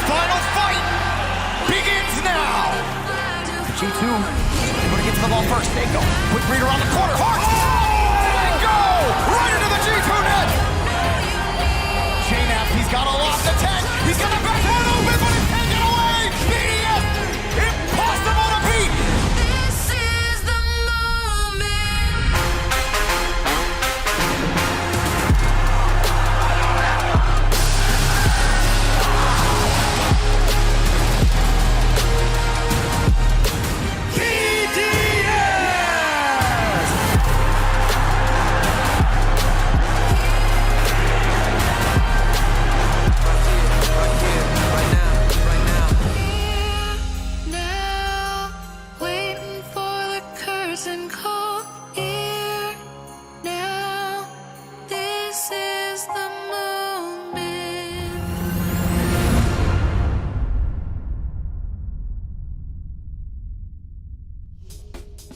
final fight begins now. G2, able to get to the ball first. They go. Quick read around the corner. Hard. They go! Right into the G2 net. J-Nap, he's got a lock. The 10. He's got the back one open, but it's taken away. BDS, impossible to beat. This is the moment. Now, waiting for the curtain call. Here, now, this is the moment.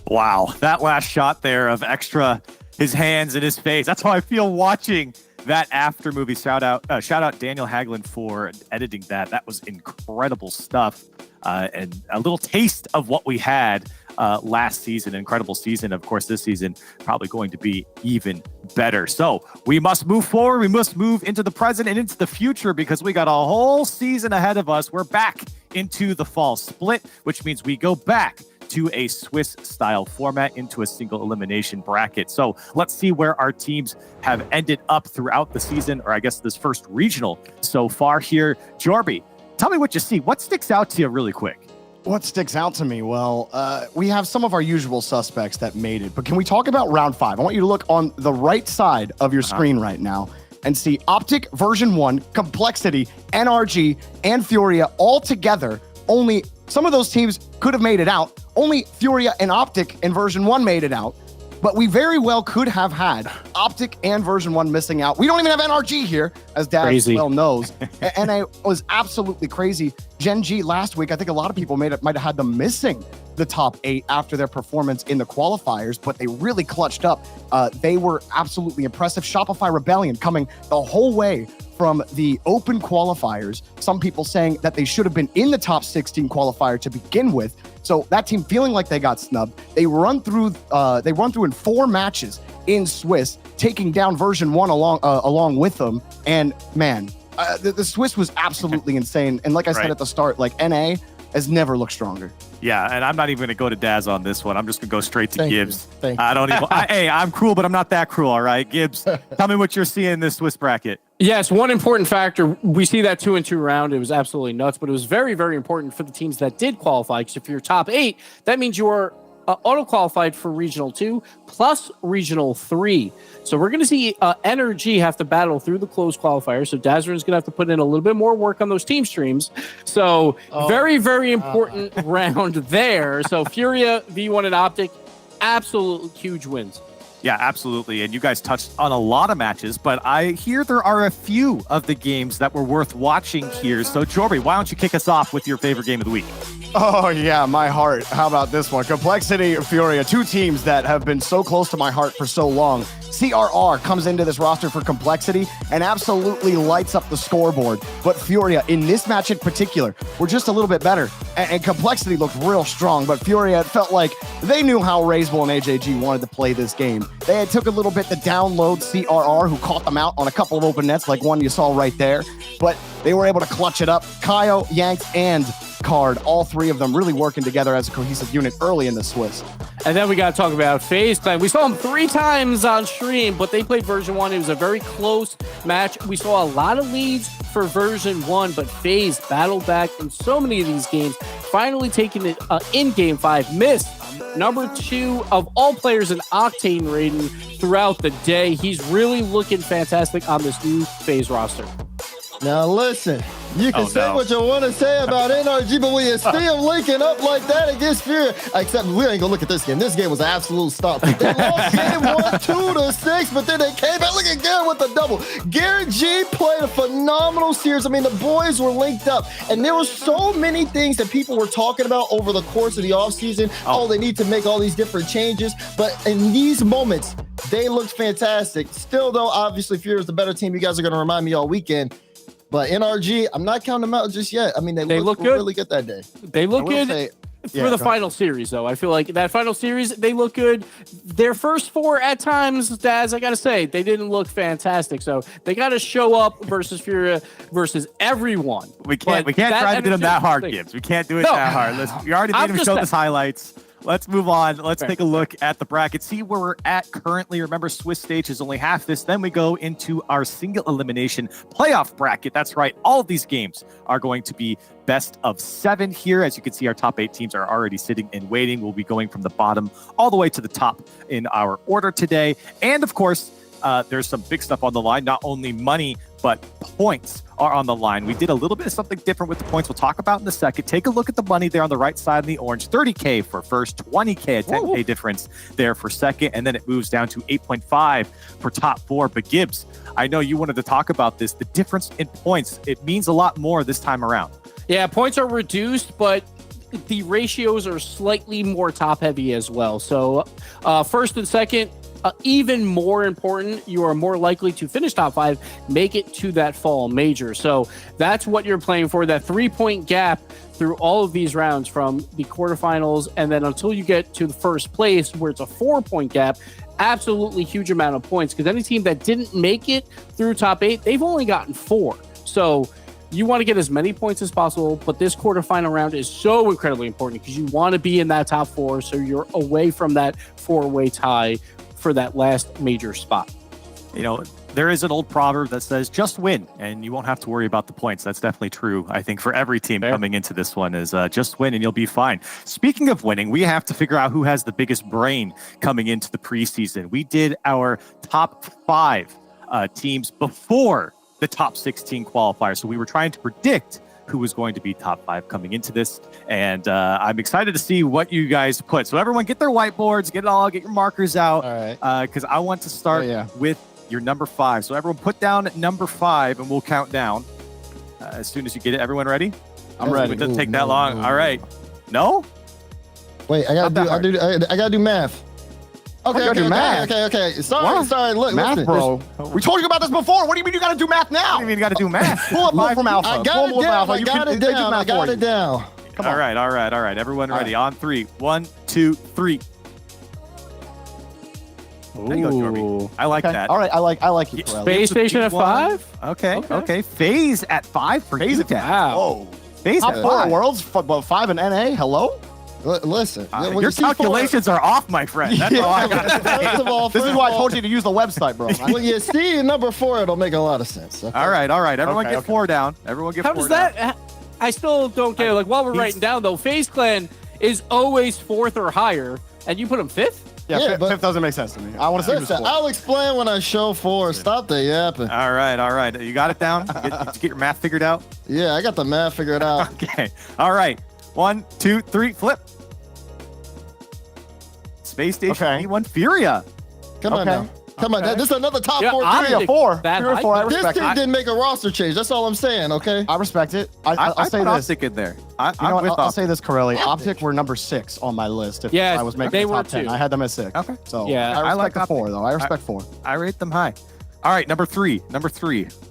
Wow, that last shot there of Extra, his hands in his face. That's how I feel watching that after movie. Shout out Daniel Haglund for editing that. That was incredible stuff, and a little taste of what we had last season. Incredible season. Of course, this season probably going to be even better. So we must move forward. We must move into the present and into the future because we got a whole season ahead of us. We're back into the fall split, which means we go back to a Swiss style format, into a single elimination bracket. So let's see where our teams have ended up throughout the season, or I guess this first regional so far here. Jorby, tell me what you see. What sticks out to you really quick? What sticks out to me? Well, we have some of our usual suspects that made it, but can we talk about round 5? I want you to look on the right side of your screen right now and see Optic version 1, Complexity, NRG, and Furia all together. Only some of those teams could have made it out. Only Furia and Optic in version 1 made it out. But we very well could have had Optic and version 1 missing out. We don't even have NRG here, as Dad well knows. And it was absolutely crazy. GenG last week, I think a lot of people might have had them missing the top 8 after their performance in the qualifiers, but they really clutched up. They were absolutely impressive. Shopify Rebellion coming the whole way from the open qualifiers. Some people saying that they should have been in the top 16 qualifier to begin with. So that team feeling like they got snubbed. They run through in 4 matches in Swiss, taking down version 1 along with them. And man, the Swiss was absolutely insane. And like I said at the start, like NA has never looked stronger. Yeah, and I'm not even going to go to Daz on this one. I'm just going to go straight to Gibbs. Thank you. I don't even. Hey, I'm cruel, but I'm not that cruel. All right, Gibbs, tell me what you're seeing in this Swiss bracket. Yes, one important factor. We see that 2-2 round. It was absolutely nuts, but it was very, very important for the teams that did qualify. Because if you're top 8, that means you are auto-qualified for Regional 2 plus Regional 3. So we're going to see NRG have to battle through the closed qualifiers. So Dazrin's going to have to put in a little bit more work on those team streams. So very, very important round there. So Furia, V1, and Optic, absolute huge wins. Yeah, absolutely. And you guys touched on a lot of matches, but I hear there are a few of the games that were worth watching here. So Jorby, why don't you kick us off with your favorite game of the week? Oh, yeah, my heart. How about this one? Complexity, Furia, 2 teams that have been so close to my heart for so long. CRR comes into this roster for Complexity and absolutely lights up the scoreboard. But Furia, in this match in particular, were just a little bit better. And Complexity looked real strong, but Furia, it felt like they knew how Razeable and AJG wanted to play this game. They took a little bit to download CRR, who caught them out on a couple of open nets, like one you saw right there. But they were able to clutch it up. Kaio, Yanks, and Card, all 3 of them really working together as a cohesive unit early in the Swiss. And then we got to talk about FaZe. We saw them 3 times on stream, but they played version 1. It was a very close match. We saw a lot of leads for version 1, but FaZe battled back in so many of these games, finally taking it in game 5. Missed number 2 of all players in Octane rating throughout the day. He's really looking fantastic on this new FaZe roster. Now listen, you can say what you want to say about NRG, but when you see them linking up like that against Furia, except we ain't gonna look at this game. This game was an absolute stop. They lost game 1, 2-6, but then they came back. Look at Garrett with the double. Garrett G played a phenomenal series. I mean, the boys were linked up, and there were so many things that people were talking about over the course of the offseason. Oh, they need to make all these different changes, but in these moments, they looked fantastic. Still, though, obviously, Furia is the better team. You guys are gonna remind me all weekend. But NRG, I'm not counting them out just yet. I mean, they look good. really good that day. They look I will good. say- For Yeah, the go ahead. final series, though, I feel like that final series, they look good. Their first four at times, Daz, I got to say, they didn't look fantastic. So they got to show up versus Furia versus everyone. We can't try to do them that hard, Gibbs. We can't do it that hard. We already made him show us highlights. Let's move on. Let's take a look at the bracket, see where we're at currently. Remember, Swiss stage is only half this. Then we go into our single elimination playoff bracket. That's right. All of these games are going to be best of 7 here. As you can see, our top 8 teams are already sitting and waiting. We'll be going from the bottom all the way to the top in our order today. And of course, there's some big stuff on the line. Not only money, but points are on the line. We did a little bit of something different with the points we'll talk about in a second. Take a look at the money there on the right side in the orange. 30K for first, 20K, a 10K difference there for second, and then it moves down to 8.5 for top 4. But Gibbs, I know you wanted to talk about this. The difference in points, it means a lot more this time around. Yeah, points are reduced, but the ratios are slightly more top heavy as well. So first and second, even more important, you are more likely to finish top 5, make it to that fall major. So that's what you're playing for, that 3-point gap through all of these rounds from the quarterfinals. And then until you get to the first place where it's a 4-point gap, absolutely huge amount of points, because any team that didn't make it through top 8, they've only gotten 4. So you want to get as many points as possible, but this quarterfinal round is so incredibly important because you want to be in that top 4, so you're away from that 4-way tie for that last major spot. You know, there is an old proverb that says just win and you won't have to worry about the points. That's definitely true, I think, for every team coming into this one is just win and you'll be fine. Speaking of winning, we have to figure out who has the biggest brain coming into the preseason. We did our top 5 teams before the top 16 qualifiers. So we were trying to predict who was going to be top 5 coming into this. And I'm excited to see what you guys put. So everyone get their whiteboards, get your markers out. All right. Because I want to start with your number 5. So everyone put down number 5 and we'll count down as soon as you get it. Everyone ready? I'm ready. It doesn't take that long. All right. No? Wait, I gotta do math. Okay, gotta do math? Okay. Sorry. Look, Math, listen, bro. We told you about this before. What do you mean you got to do math now? What do you mean you got to do math? Pull up more from Alpha. I got it down. I got it down. I got it down. All right. Everyone ready? On 3. 1, 2, 3. There you go, Jorby. I like that. All right, I like you, Corelli. Space Station at 5? Okay. FaZe at 5 for FaZe you. Wow. Oh, FaZe top at 4 5. worlds, 5 in NA. Hello. Listen, when Your you see calculations are off, my friend. That's all I got to say. First of all, This is why I told you to use the website, bro. when you see number 4, it'll make a lot of sense. Okay? All right. Everyone Okay, get 4 down. Everyone get How 4 does down. that? I still don't get it. Like, while we're writing down, though, FaZe Clan is always 4th or higher, and you put him 5th? Yeah, but- fifth doesn't make sense to me. I want to see who's Listen, 4. I'll explain when I show 4. Stop the yapping. All right. You got it down? Did you get your math figured out? Yeah, I got the math figured out. Okay. All right. 1, 2, 3, flip. Space Station Okay. E1 Furia. Come on Okay. now. Come on. This is another top 4 I'm team. the- 4. that 3 or 4. I hype. This respect team it. didn't make a roster change. That's all I'm saying, okay? I respect it. I I'll say put this. Optic in there. You know I'm what? with I'll say Optic. this, Corelli. Optic were number 6 on my list. If Yes, I was making they the top were 10. too. I had them at 6. Okay. So Yeah, I I like respect the 4 Optic. though. I respect 4. I rate them high. All right, number 3.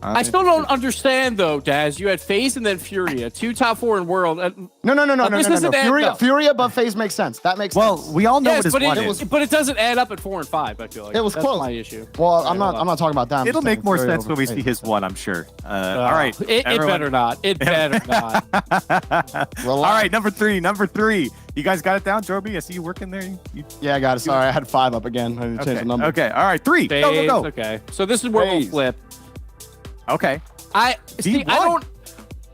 I still don't understand, though, Daz. You had FaZe and then Furia, 2 top 4 in world. No. this doesn't add up. Furia above FaZe makes sense. That makes Well, sense. we all know Yes, what but his 1 is. but it doesn't add up at 4 and 5. I feel like It was that's close. my issue. Well, I'm not talking about them. It'll I'm make saying more Furia sense over when we FaZe. see his 1, I'm sure. All right. It everyone- better not. It better not. All right, number 3. You guys got it down, Jorby? I see you working there. Yeah, I got it. Sorry, I had 5 up again. I had to change the number. Okay. All right, 3. FaZe, Go. Okay. So this is where we'll FaZe. flip. Okay. I D1.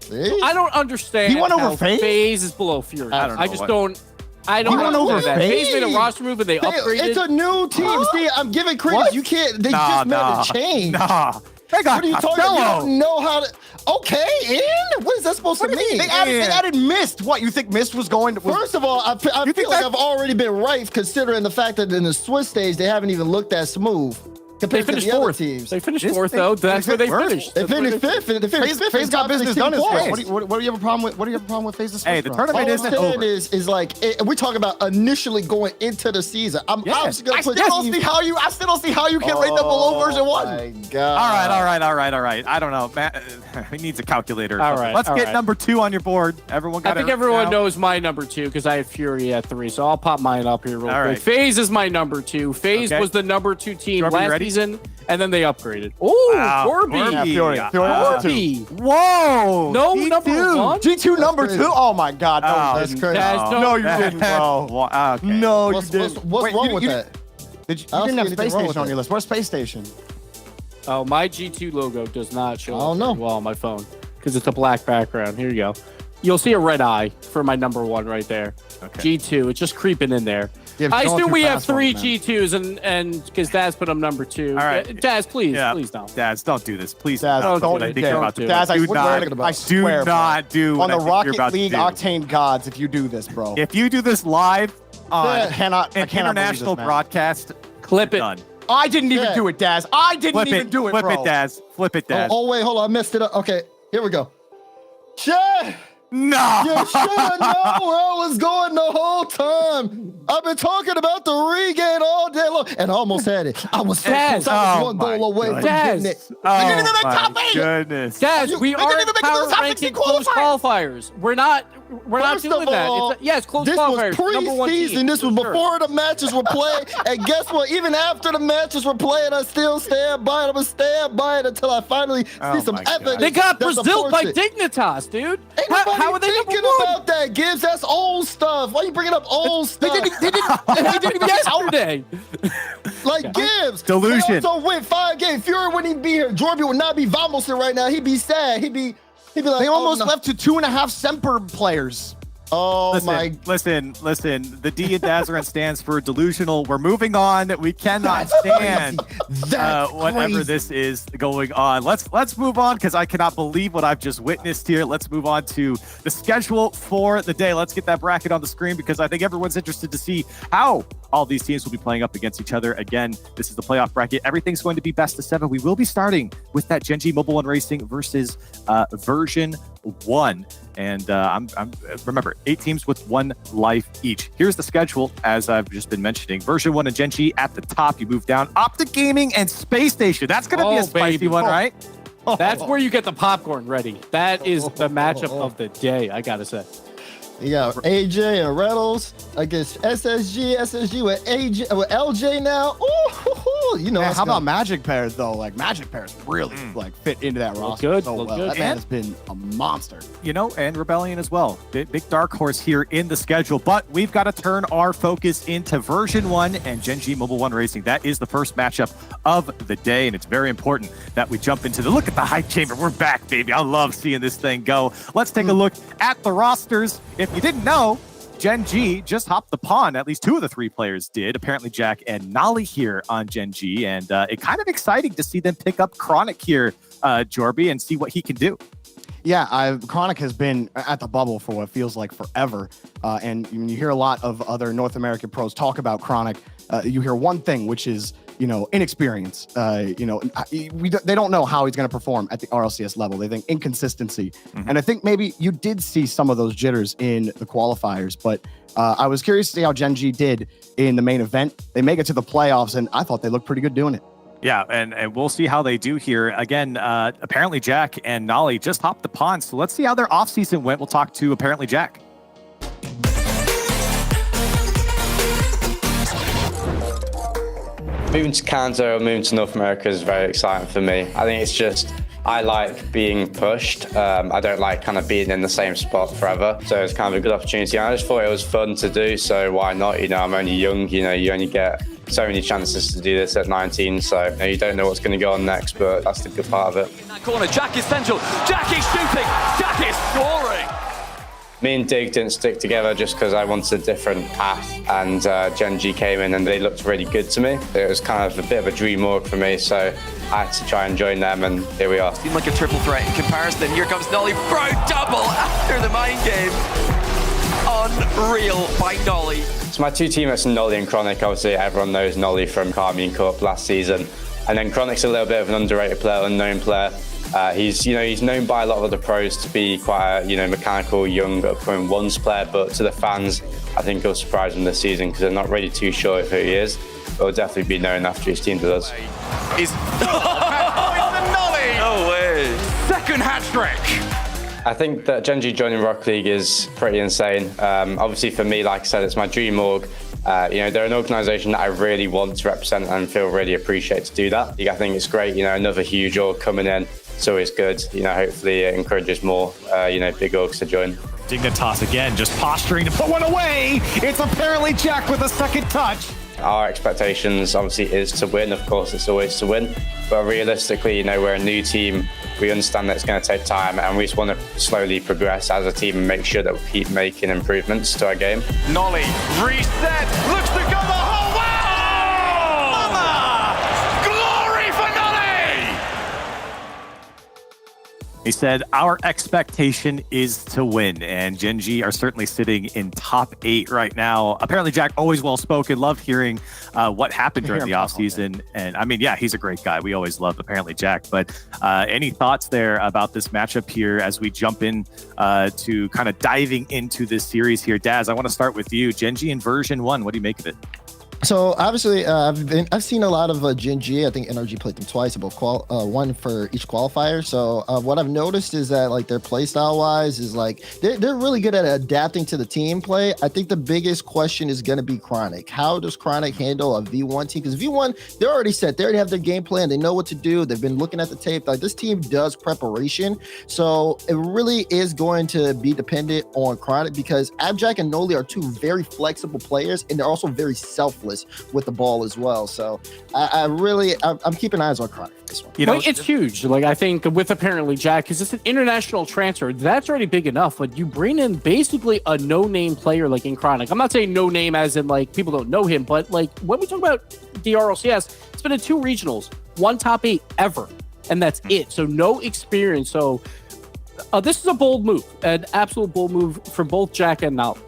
See? I don't understand He went over how FaZe? FaZe is below Furia. I don't know I just what- don't. I don't He went over understand that. FaZe made a FaZe? roster move and they upgraded. It's a new team. See, I'm giving credit. What? You can't. They just made a change. Nah. They got What are you talking about? You Costello. don't know how to. Okay, in? What is that supposed to mean? They added Mist. What, you think Mist was going to... First of all, I feel like I've already been right considering the fact that in the Swiss stage, they haven't even looked that smooth compared to finished the other fourth. teams. They finished fourth, though. That's where they finished. They finished fifth. And they finished fifth. FaZe got business done in points. space. What do you have a problem with? What do you have a problem with FaZe's Hey, the run? tournament All I'm isn't saying over. is like we're talking about initially going into the season. I'm obviously gonna I put still don't teams- see how you. I still don't see how you can rate them below version 1. My God. All right. I don't know. Matt, he needs a calculator. All right, Let's all get right. number 2 on your board. Everyone got I think it everyone now? knows my number 2 because I have Furia at 3. So I'll pop mine up here real All quick. right. FaZe is my number 2. FaZe Okay. was the number 2 team Jordan, you last ready? season, and then they upgraded. Oh, Wow, Corby. Corby. Furia. Corby. Whoa! No G2. number 1. G2 number crazy. 2. Oh my God, no, Oh, That's you crazy. Guys, no. don't- No, you didn't, bro. Okay. No, you What's didn't. wrong with you that? Did you I don't didn't have see anything Space wrong Station with on that. your list. Where's Space Station? Oh, my G2 logo does not show I don't up know. very well on my phone because it's a black background. Here you go. You'll see a red eye for my number 1 right there. Okay. G2. It's just creeping in there. Yeah, but I you're going assume too we have fast on 3 it, man. G2s and because Daz put him number 2. All right. Daz, please, Yeah. please don't. Daz, don't do this. Please Daz, don't. don't I you think you're dare. about to. Daz, I do swear, not, I do swear, bro. not do On what the I think you're Rocket about to League do. Octane gods, if you do this, bro. If you do this live on Yeah. I cannot an believe international this, man. broadcast, Clip it. done. I didn't even Yeah. do it, Daz. I didn't Flip even it. do it, Flip bro. it, Daz. Flip it, Daz. Oh wait, hold on. I messed it up. Okay, here we go. Shit! No. You should have known where I was going the whole time. I've been talking about the regain all day long, and I almost had it. I was so Daz, close. I was oh one my goal away from goodness. getting it. Oh, didn't even make my top 8. goodness. Daz, we they are didn't even make it to the power top ranking 16 close qualifiers. We're not First doing of that. all, Yes, close this qualifiers. was Number 1 team. pre-season. This was for sure. before the matches were played. And guess what? Even after the matches were played, I still stand by it. I'm gonna stand by it until I finally Oh see some my God. evidence. They got that Brazil by supports it. Dignitas, dude. Ain't How nobody are they number thinking 1? about that, Gibbs? That's old stuff. Why you bringing up old stuff? They did it yesterday. Like Gibbs. Delusion. They also win 5 games. Fury wouldn't be here. Jordan would not be vomosing right now. He'd be sad. He'd be like, They almost oh, no. left to 2.5 Semper players. Oh my. Listen. The D in Dazaran stands for delusional. We're moving on. We cannot stand That's whatever crazy. this is going on. Let's move on because I cannot believe what I've just witnessed here. Let's move on to the schedule for the day. Let's get that bracket on the screen because I think everyone's interested to see how all these teams will be playing up against each other. Again, this is the playoff bracket. Everything's going to be best of 7. We will be starting with that GenG Mobile One Racing versus version 1. And I'm remember 8 teams with 1 life each. Here's the schedule as I've just been mentioning. Version 1 and GenG at the top. You move down. Optic Gaming and Space Station. That's going to be a Oh, spicy baby. one, right? That's where you get the popcorn ready. That is the matchup of the day, I gotta say. You got AJ and Reynolds against SSG with AJ with LJ now. Ooh, you know. Man, it's how about gonna- Magic pairs though? Like Magic pairs really like fit into that roster good, so look well. good. That man And- has been a monster. You know, and Rebellion as well. Big dark horse here in the schedule. But we've got to turn our focus into version 1 and GenG Mobile One Racing. That is the first matchup of the day, and it's very important that we jump into the look at the hype chamber. We're back, baby. I love seeing this thing go. Let's take a look at the rosters. If you didn't know, GenG just hopped the pond. At least 2 of the 3 players did. Apparently Jack and Nolly here on GenG, and it kind of exciting to see them pick up Chronic here, Jorby, and see what he can do. Yeah, Chronic has been at the bubble for what feels like forever. And you hear a lot of other North American pros talk about Chronic. You hear one thing, which is, inexperience. They don't know how he's going to perform at the RLCS level. They think inconsistency. And I think maybe you did see some of those jitters in the qualifiers, but I was curious to see how GenG did in the main event. They make it to the playoffs, and I thought they looked pretty good doing it. Yeah, and we'll see how they do here. Again, apparently Jack and Nolly just hopped the pond, so let's see how their offseason went. We'll talk to apparently Jack. Moving to Canada or moving to North America is very exciting for me. I think it's just, I like being pushed. I don't like kind of being in the same spot forever. So it's kind of a good opportunity. I just thought it was fun to do, so why not? I'm only young, you only get so many chances to do this at 19, so you don't know what's going to go on next, but that's the good part of it. In that corner, Jack is central. Jack is shooting. Jack is scoring. Me and Dig didn't stick together just because I wanted a different path, and GenG came in and they looked really good to me. It was kind of a bit of a dream walk for me, so I had to try and join them, and here we are. Seemed like a triple threat in comparison. Here comes Nolly. Bro, double after the mind game. Unreal by Nolly. So my 2 teammates are Nolly and Chronic. Obviously, everyone knows Nolly from Carmine Cup last season. And then Chronic's a little bit of an underrated player, unknown player. He's known by a lot of other pros to be quite a, mechanical, young, upcoming ones player, but to the fans, I think he'll surprise them this season because they're not really too sure of who he is. But he'll definitely be known after his team does. Is the Nolly. No way. Second hat trick. I think that GenG joining Rocket League is pretty insane. Obviously for me, like I said, it's my dream org. They're an organization that I really want to represent and feel really appreciate to do that. I think it's great, another huge org coming in. It's always good. Hopefully it encourages more, big orgs to join. Dignitas again, just posturing to put one away. It's apparently Jack with a second touch. Our expectations obviously is to win. Of course, it's always to win. But realistically, we're a new team. We understand that it's going to take time, and we just want to slowly progress as a team and make sure that we keep making improvements to our game. Nolly, reset, looks to go the whole way! Mama! Glory for Nolly! He said, our expectation is to win, and GenG are certainly sitting in top 8 right now. Apparently, Jack, always well-spoken. Love hearing what happened during the offseason. And I mean, yeah, he's a great guy. We always love, apparently, Jack. But any thoughts there about this matchup here as we jump in to kind of diving into this series here? Daz, I want to start with you. GenG in version 1, what do you make of it? So obviously, I've seen a lot of GenG. I think NRG played them twice, both one for each qualifier. So what I've noticed is that like their play style wise is like they're really good at adapting to the team play. I think the biggest question is going to be Chronic. How does Chronic handle a V1 team? Because V1, they're already set. They already have their game plan. They know what to do. They've been looking at the tape. Like this team does preparation. So it really is going to be dependent on Chronic because Abjack and Noli are two very flexible players, and they're also very selfless with the ball as well. So I'm keeping eyes on Chronic for this one. It's huge. Like I think with apparently Jack, because it's an international transfer, that's already big enough. But you bring in basically a no-name player like in Chronic. I'm not saying no name as in like people don't know him, but like when we talk about the RLCS, it's been in 2 regionals, 1 top 8 ever, and that's it. So no experience. So this is a bold move, an absolute bold move for both Jack and Nolly.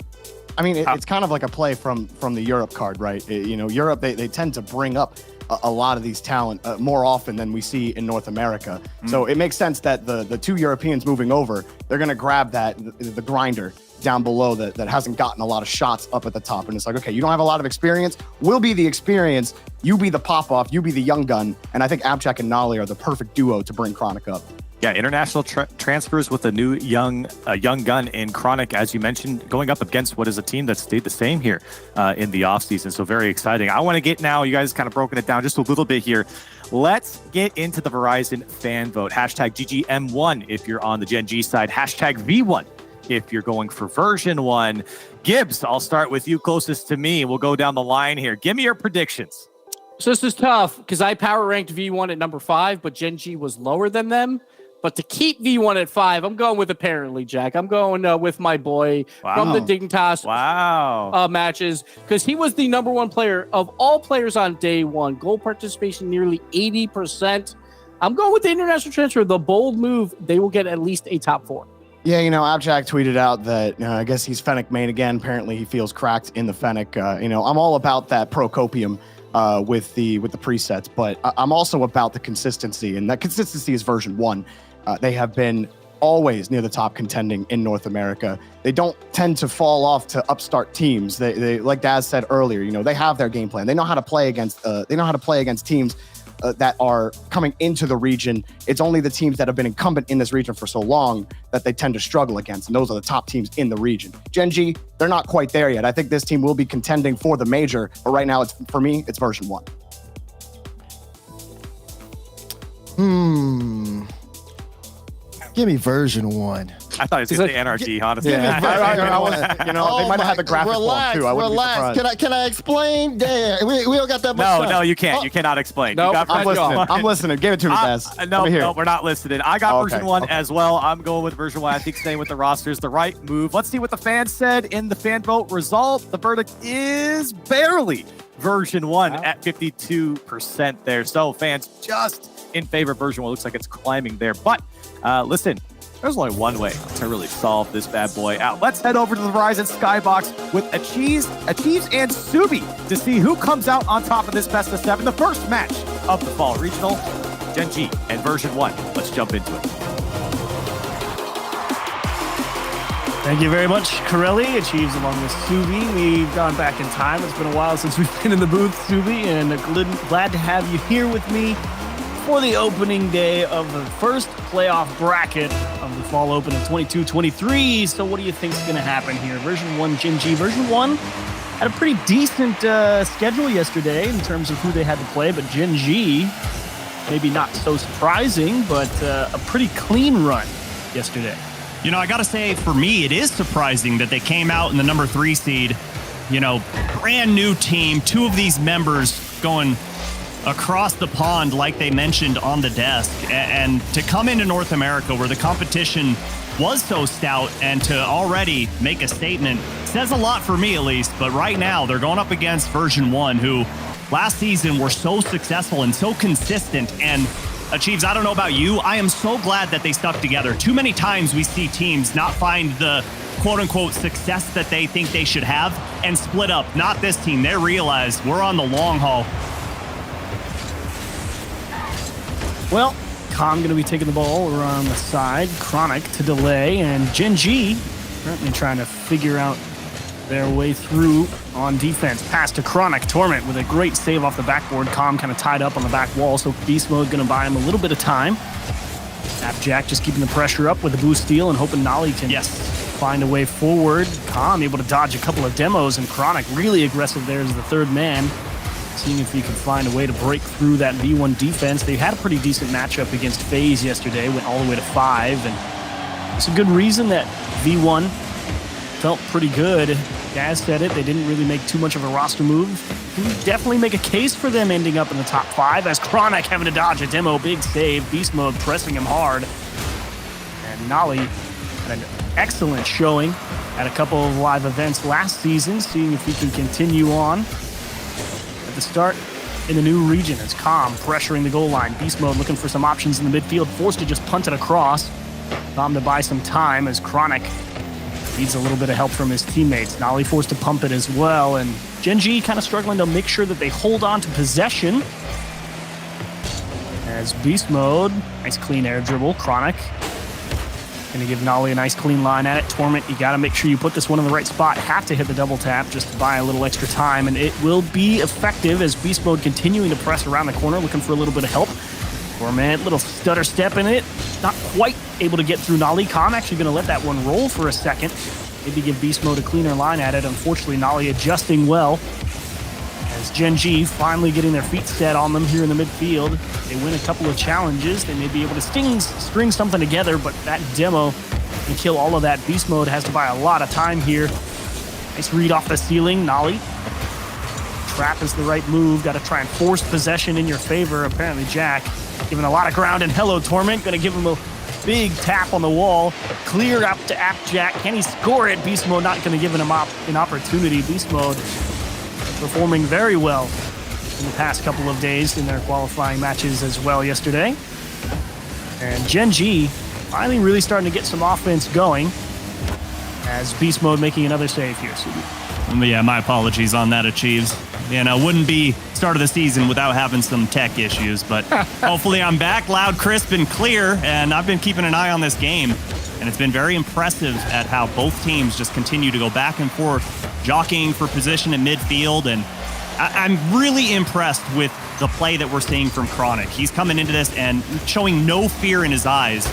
I mean, it's kind of like a play from the Europe card, right? Europe, they tend to bring up a lot of these talent more often than we see in North America. So it makes sense that the 2 Europeans moving over, they're going to grab the grinder down below that hasn't gotten a lot of shots up at the top. And it's like, okay, you don't have a lot of experience. We'll be the experience. You be the pop-off. You be the young gun. And I think Abjack and Nolly are the perfect duo to bring Chronic up. Yeah, international transfers with a new young gun in Chronic, as you mentioned, going up against what is a team that stayed the same here in the offseason. So very exciting. I want to get now, you guys kind of broken it down just a little bit here. Let's get into the Verizon fan vote. Hashtag GGM1 if you're on the GenG side. Hashtag V1 if you're going for version 1. Gibbs, I'll start with you closest to me. We'll go down the line here. Give me your predictions. So this is tough because I power ranked V1 at number 5, but GenG was lower than them. But to keep V1 at 5, I'm going with apparently Jack. I'm going with my boy from the Dignitas matches because he was the number 1 player of all players on day 1. Goal participation nearly 80%. I'm going with the international transfer. The bold move. They will get at least a top 4. Yeah, Abjack tweeted out that I guess he's Fennec main again. Apparently, he feels cracked in the Fennec. I'm all about that Procopium with the presets, but I'm also about the consistency, and that consistency is version 1. They have been always near the top contending in North America. They don't tend to fall off to upstart teams. They like Daz said earlier, they have their game plan. They know how to play against. They know how to play against teams that are coming into the region. It's only the teams that have been incumbent in this region for so long that they tend to struggle against, and those are the top teams in the region. GenG, they're not quite there yet. I think this team will be contending for the major, but right now, for me, it's version 1. Give me version 1. I thought it was going to say NRG, honestly. Yeah. They might have had the graphic form too. I wouldn't be surprised. Can I explain? Yeah, we don't got that much time. No, you can't. You cannot explain. No, I'm listening. Give it to me, Daz. No, we're not listening. I got version 1 as well. I'm going with version 1. I think staying with the roster is the right move. Let's see what the fans said in the fan vote result. The verdict is barely version 1 at 52% there. So fans just in favor of version 1. Looks like it's climbing there. But listen, there's only one way to really solve this bad boy out. Let's head over to the Verizon Skybox with Achieves and Subi to see who comes out on top of this best of 7. The first match of the Fall Regional, GenG and version 1. Let's jump into it. Thank you very much, Corelli. Achieves along with Subi. We've gone back in time. It's been a while since we've been in the booth, Subi, and glad to have you here with me for the opening day of the first playoff bracket of the Fall Open of 22-23. So what do you think is going to happen here? Version 1, GenG. Version 1 had a pretty decent schedule yesterday in terms of who they had to play, but GenG, maybe not so surprising, but a pretty clean run yesterday. You know, I got to say, for me, it is surprising that they came out in the number 3 seed. You know, brand new team, 2 of these members going across the pond, like they mentioned on the desk. And to come into North America where the competition was so stout and to already make a statement says a lot for me, at least. But right now, they're going up against version 1, who last season were so successful and so consistent. And Achieves, I don't know about you, I am so glad that they stuck together. Too many times we see teams not find the quote-unquote success that they think they should have and split up. Not this team. They realize we're on the long haul. Well, Com going to be taking the ball around the side. Chronic to delay, and GenG currently trying to figure out their way through on defense. Pass to Chronic. Torment with a great save off the backboard. Com kind of tied up on the back wall, so Beast Mode going to buy him a little bit of time. Jack just keeping the pressure up with the boost steal and hoping Nolly can find a way forward. Com able to dodge a couple of demos, and Chronic really aggressive there as the third man, seeing if he can find a way to break through that V1 defense. They had a pretty decent matchup against FaZe yesterday, went all the way to 5, and it's a good reason that V1 felt pretty good. Gaz said it, they didn't really make too much of a roster move. You definitely make a case for them ending up in the top 5, as Chronic having to dodge a demo, big save, Beast Mode pressing him hard. And Nolly had an excellent showing at a couple of live events last season, seeing if he can continue on at the start in the new region as Com pressuring the goal line. Beast Mode looking for some options in the midfield, forced to just punt it across. Com to buy some time as Chronic needs a little bit of help from his teammates. Nolly forced to pump it as well, and GenG kind of struggling to make sure that they hold on to possession. As Beast Mode, nice clean air dribble. Chronic gonna give Nolly a nice clean line at it. Torment, you gotta make sure you put this one in the right spot. Have to hit the double tap just to buy a little extra time, and it will be effective as Beast Mode continuing to press around the corner, looking for a little bit of help. Torment, little stutter step in it. Not quite able to get through Nolly. Com actually going to let that one roll for a second. Maybe give Beast Mode a cleaner line at it. Unfortunately, Nolly adjusting well. As GenG finally getting their feet set on them here in the midfield. They win a couple of challenges. They may be able to string something together, but that demo can kill all of that. Beast Mode has to buy a lot of time here. Nice read off the ceiling. Nolly. Trap is the right move. Got to try and force possession in your favor. Apparently, Jack giving a lot of ground, and hello, Torment. Going to give him a big tap on the wall. Clear up to Jack. Can he score it? Beast Mode not going to give him an opportunity. Beast Mode performing very well in the past couple of days in their qualifying matches as well yesterday. And GenG finally really starting to get some offense going as Beast Mode making another save here. Yeah, my apologies on that, Achieves. You know, wouldn't be start of the season without having some tech issues, but hopefully I'm back loud, crisp, and clear, and I've been keeping an eye on this game, and it's been very impressive at how both teams just continue to go back and forth, jockeying for position in midfield, and I'm really impressed with the play that we're seeing from Chronic. He's coming into this and showing no fear in his eyes,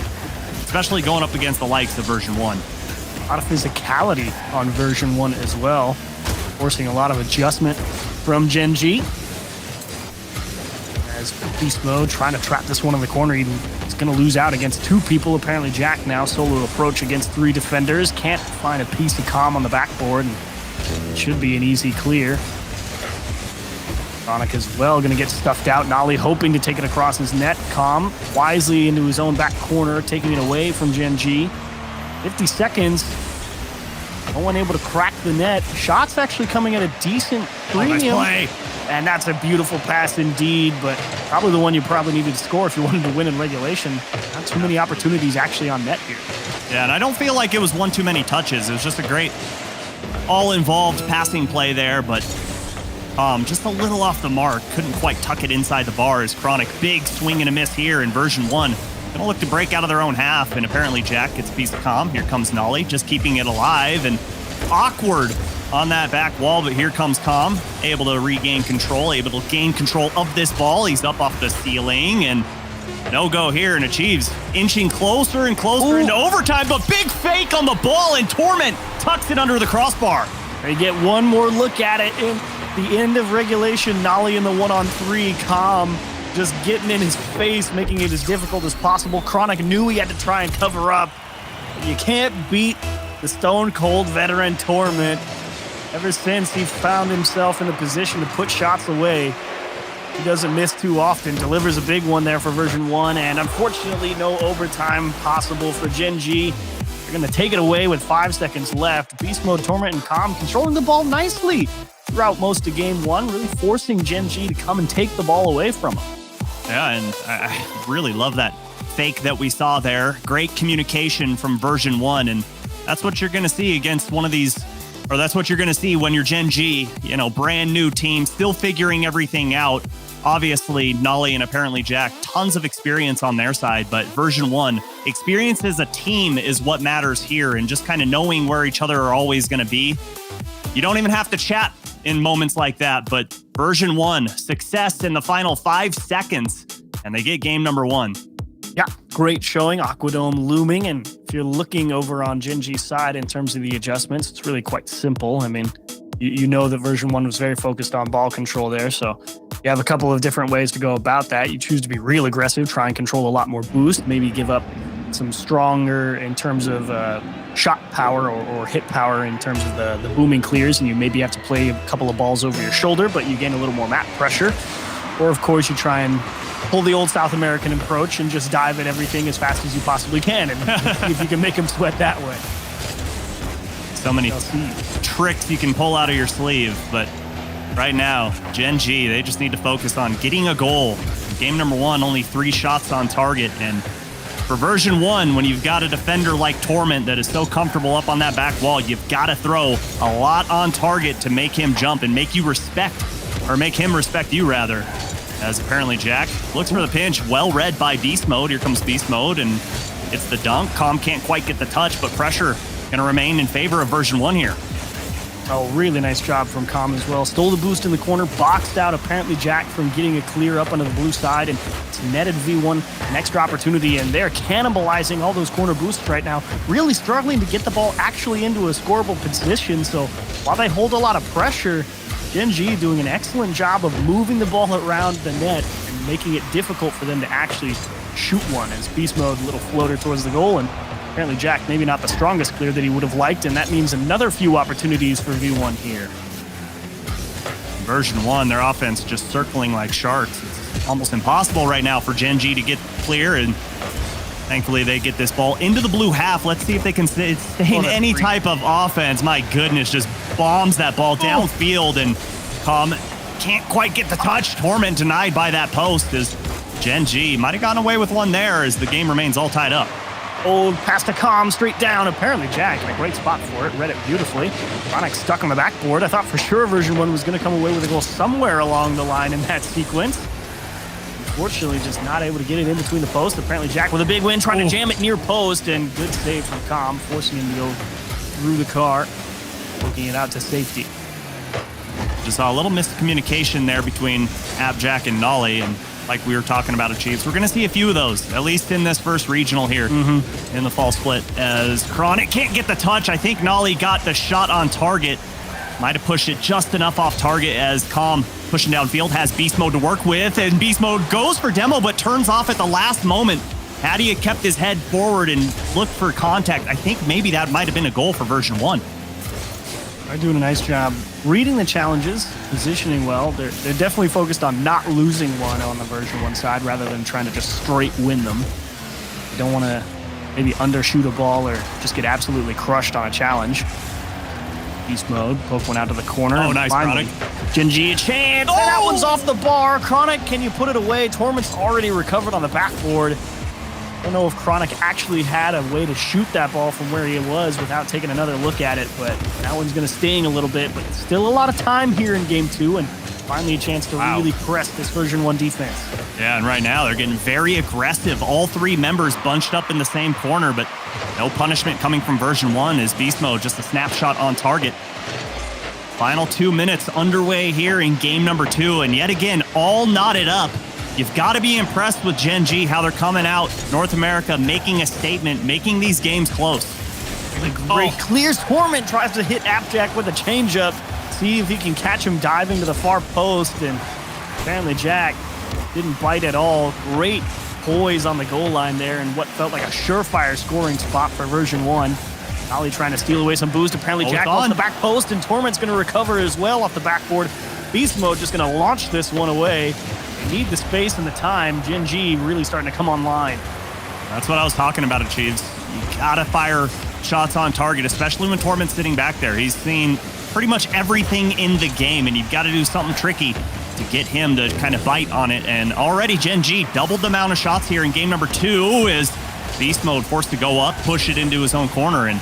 especially going up against the likes of version 1. A lot of physicality on version 1 as well, forcing a lot of adjustment from GenG. As Beast Mode trying to trap this one in the corner. He's going to lose out against 2 people. Apparently Jack now solo approach against 3 defenders. Can't find a piece of Com on the backboard. And it should be an easy clear. Chronic as well going to get stuffed out. Nolly hoping to take it across his net. Com wisely into his own back corner, taking it away from GenG. 50 seconds. No one able to crack the net. Shots actually coming at a decent premium. Nice play. And that's a beautiful pass indeed, but probably the one you probably needed to score if you wanted to win in regulation. Not too many opportunities actually on net here. Yeah, and I don't feel like it was one too many touches. It was just a great all-involved passing play there, but just a little off the mark. Couldn't quite tuck it inside the bars. Chronic, big swing and a miss here in version 1. Gonna look to break out of their own half, and apparently Jack gets a piece of comm. Here comes Nolly, just keeping it alive, and awkward on that back wall, but here comes Comm, able to regain control, able to gain control of this ball. He's up off the ceiling, and no go here, and Achieves inching closer and closer into overtime, but big fake on the ball, and Torment tucks it under the crossbar. They get one more look at it in the end of regulation. Nolly in the 1-on-3, Comm just getting in his face, making it as difficult as possible. Chronic knew he had to try and cover up. You can't beat the stone cold veteran Torment. Ever since he found himself in a position to put shots away, he doesn't miss too often. Delivers a big one there for version 1, and unfortunately no overtime possible for GenG. They're going to take it away with 5 seconds left. Beast Mode, Torment, and Comm controlling the ball nicely throughout most of game 1, really forcing GenG to come and take the ball away from him. Yeah, and I really love that fake that we saw there. Great communication from version 1, and that's what you're going to see against one of these, or that's what you're going to see when you're GenG, brand new team, still figuring everything out. Obviously, Nolly and apparently Jack, tons of experience on their side, but version 1, experience as a team is what matters here, and just kind of knowing where each other are always going to be. You don't even have to chat in moments like that, but version 1, success in the final 5 seconds, and they get game number 1. Yeah, great showing. Aquadome looming, and if you're looking over on GenG's side in terms of the adjustments, it's really quite simple. I mean, you know that version 1 was very focused on ball control there, so you have a couple of different ways to go about that. You choose to be real aggressive, try and control a lot more boost, maybe give up some stronger in terms of shot power or hit power in terms of the booming clears, and you maybe have to play a couple of balls over your shoulder, but you gain a little more map pressure. Or, of course, you try and pull the old South American approach and just dive at everything as fast as you possibly can, and see if you can make them sweat that way. So many tricks you can pull out of your sleeve, but right now, GenG, they just need to focus on getting a goal. Game number 1, only 3 shots on target, and for version 1, when you've got a defender like Torment that is so comfortable up on that back wall, you've got to throw a lot on target to make him jump and make him respect you, rather. As apparently Jack looks for the pinch, well read by Beast Mode. Here comes Beast Mode, and it's the dunk. Comm can't quite get the touch, but pressure going to remain in favor of version 1 here. Oh, really nice job from Comm as well. Stole the boost in the corner, boxed out apparently Jack from getting a clear up onto the blue side, and it's netted V1 an extra opportunity, and they're cannibalizing all those corner boosts right now, really struggling to get the ball actually into a scoreable position. So while they hold a lot of pressure, GenG doing an excellent job of moving the ball around the net and making it difficult for them to actually shoot one. As Beast Mode, little floater towards the goal, and apparently Jack maybe not the strongest clear that he would have liked, and that means another few opportunities for V1 here. Version 1, their offense just circling like sharks. It's almost impossible right now for GenG to get clear, and thankfully they get this ball into the blue half. Let's see if they can stay in any type of offense. My goodness, just bombs that ball downfield, and Comm can't quite get the touch. Torment denied by that post, as GenG might have gotten away with one there as the game remains all tied up. Old pass to Comm, straight down. Apparently Jack in a great spot for it. Read it beautifully. Chronic stuck on the backboard. I thought for sure version 1 was going to come away with a goal somewhere along the line in that sequence. Unfortunately, just not able to get it in between the posts. Apparently Jack with a big win, trying to jam it near post, and good save from Comm, forcing him to go through the car, working it out to safety. Just saw a little miscommunication there between Jack and Nolly, and like we were talking about, Chiefs, we're going to see a few of those, at least in this first regional here in the fall split, as Chronic can't get the touch. I think Nolly got the shot on target. Might have pushed it just enough off target, as Comm pushing downfield has Beast Mode to work with, and Beast Mode goes for demo but turns off at the last moment. Had he kept his head forward and looked for contact, I think maybe that might have been a goal for version 1. They're doing a nice job reading the challenges, positioning well. They're definitely focused on not losing one on the version 1 side rather than trying to just straight win them. They don't want to maybe undershoot a ball or just get absolutely crushed on a challenge. Beast Mode, poke one out to the corner. Oh, nice, finally, Chronic. GenG a chance. Oh! That one's off the bar. Chronic, can you put it away? Torment's already recovered on the backboard. I don't know if Chronic actually had a way to shoot that ball from where he was without taking another look at it, but that one's going to sting a little bit. But still a lot of time here in game 2, and finally a chance to really press this version 1 defense. Yeah, and right now they're getting very aggressive. All 3 members bunched up in the same corner, but no punishment coming from version 1 as Beast Mode, just a snapshot on target. Final 2 minutes underway here in game number 2, and yet again, all knotted up. You've got to be impressed with GenG, how they're coming out, North America, making a statement, making these games close. Great clears Torment, tries to hit Appjack with a changeup. See if he can catch him diving to the far post, and apparently Jack didn't bite at all. Great poise on the goal line there, and what felt like a surefire scoring spot for version 1. Ollie trying to steal away some boost. Apparently Jack off the back post, and Torment's going to recover as well off the backboard. Beast Mode just going to launch this one away. They need the space and the time. GenG really starting to come online. That's what I was talking about, Achieves. You gotta fire shots on target, especially when Torment's sitting back there. He's seen pretty much everything in the game, and you've got to do something tricky to get him to kind of bite on it. And already GenG doubled the amount of shots here in game number 2 as Beast Mode forced to go up, push it into his own corner. And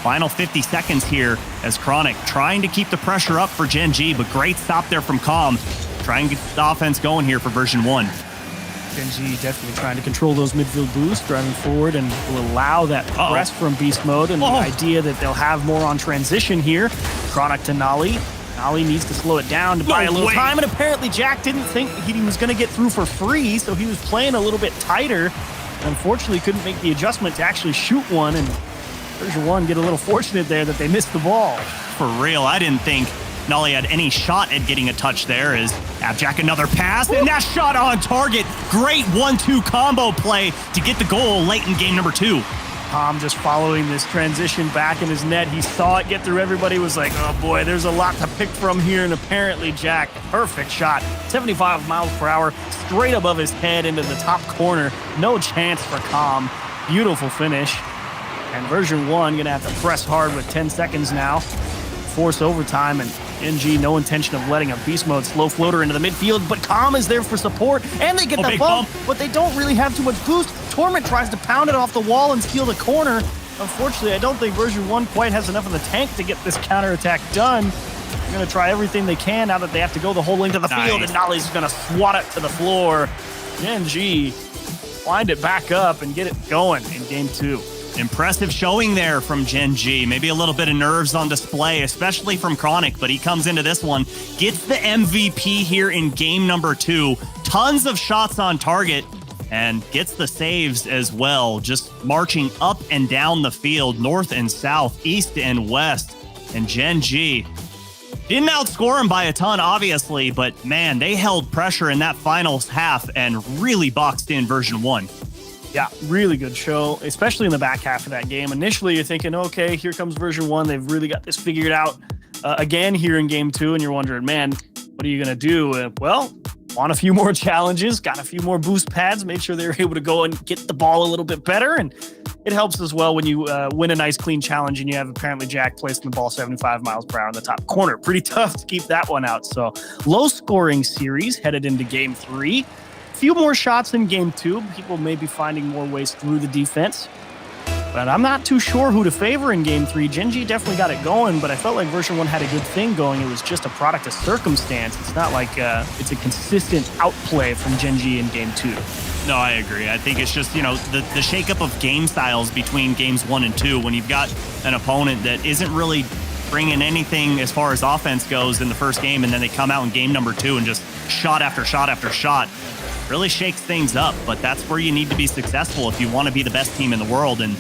final 50 seconds here as Chronic trying to keep the pressure up for GenG, but great stop there from Calm. Trying to get the offense going here for version 1. GenG definitely trying to control those midfield boosts, driving forward, and will allow that press from Beast Mode, and the idea that they'll have more on transition here. Chronic to Nolly. Nolly needs to slow it down to buy a little time, and apparently Jack didn't think he was going to get through for free, so he was playing a little bit tighter. Unfortunately, couldn't make the adjustment to actually shoot one, and version 1 get a little fortunate there that they missed the ball. For real, I didn't think Nolly had any shot at getting a touch there as Appjack another pass, and that shot on target. Great 1-2 combo play to get the goal late in game number 2. Tom just following this transition back in his net. He saw it get through everybody, was like, oh boy, there's a lot to pick from here, and apparently Jack, perfect shot. 75 miles per hour, straight above his head into the top corner. No chance for Calm. Beautiful finish. And version 1 gonna have to press hard with 10 seconds now. Force overtime, and GenG no intention of letting a Beast Mode slow floater into the midfield, but Calm is there for support, and they get the bump, but they don't really have too much boost. Torment tries to pound it off the wall and steal the corner. Unfortunately, I don't think version 1 quite has enough in the tank to get this counterattack done. They're going to try everything they can now that they have to go the whole length of the field, and Nolly's going to swat it to the floor. GenG wind it back up and get it going in game 2. Impressive showing there from GenG. Maybe a little bit of nerves on display, especially from Chronic, but he comes into this one, gets the MVP here in game number 2. Tons of shots on target and gets the saves as well. Just marching up and down the field, north and south, east and west. And GenG didn't outscore him by a ton, obviously, but man, they held pressure in that final half and really boxed in version 1. Yeah, really good show, especially in the back half of that game. Initially, you're thinking, okay, here comes version 1. They've really got this figured out again here in game 2, and you're wondering, man, what are you going to do? Well, want a few more challenges, got a few more boost pads, made sure they were able to go and get the ball a little bit better, and it helps as well when you win a nice clean challenge and you have apparently Jack placing the ball 75 miles per hour in the top corner. Pretty tough to keep that one out. So low-scoring series headed into game 3. Few more shots in game 2. People may be finding more ways through the defense, but I'm not too sure who to favor in game 3. GenG definitely got it going, but I felt like version 1 had a good thing going. It was just a product of circumstance. It's not like it's a consistent outplay from GenG in game 2. No, I agree. I think it's just, the shakeup of game styles between games 1 and 2 when you've got an opponent that isn't really bringing anything as far as offense goes in the first game, and then they come out in game number 2 and just shot after shot after shot. Really shakes things up, but that's where you need to be successful if you want to be the best team in the world. And,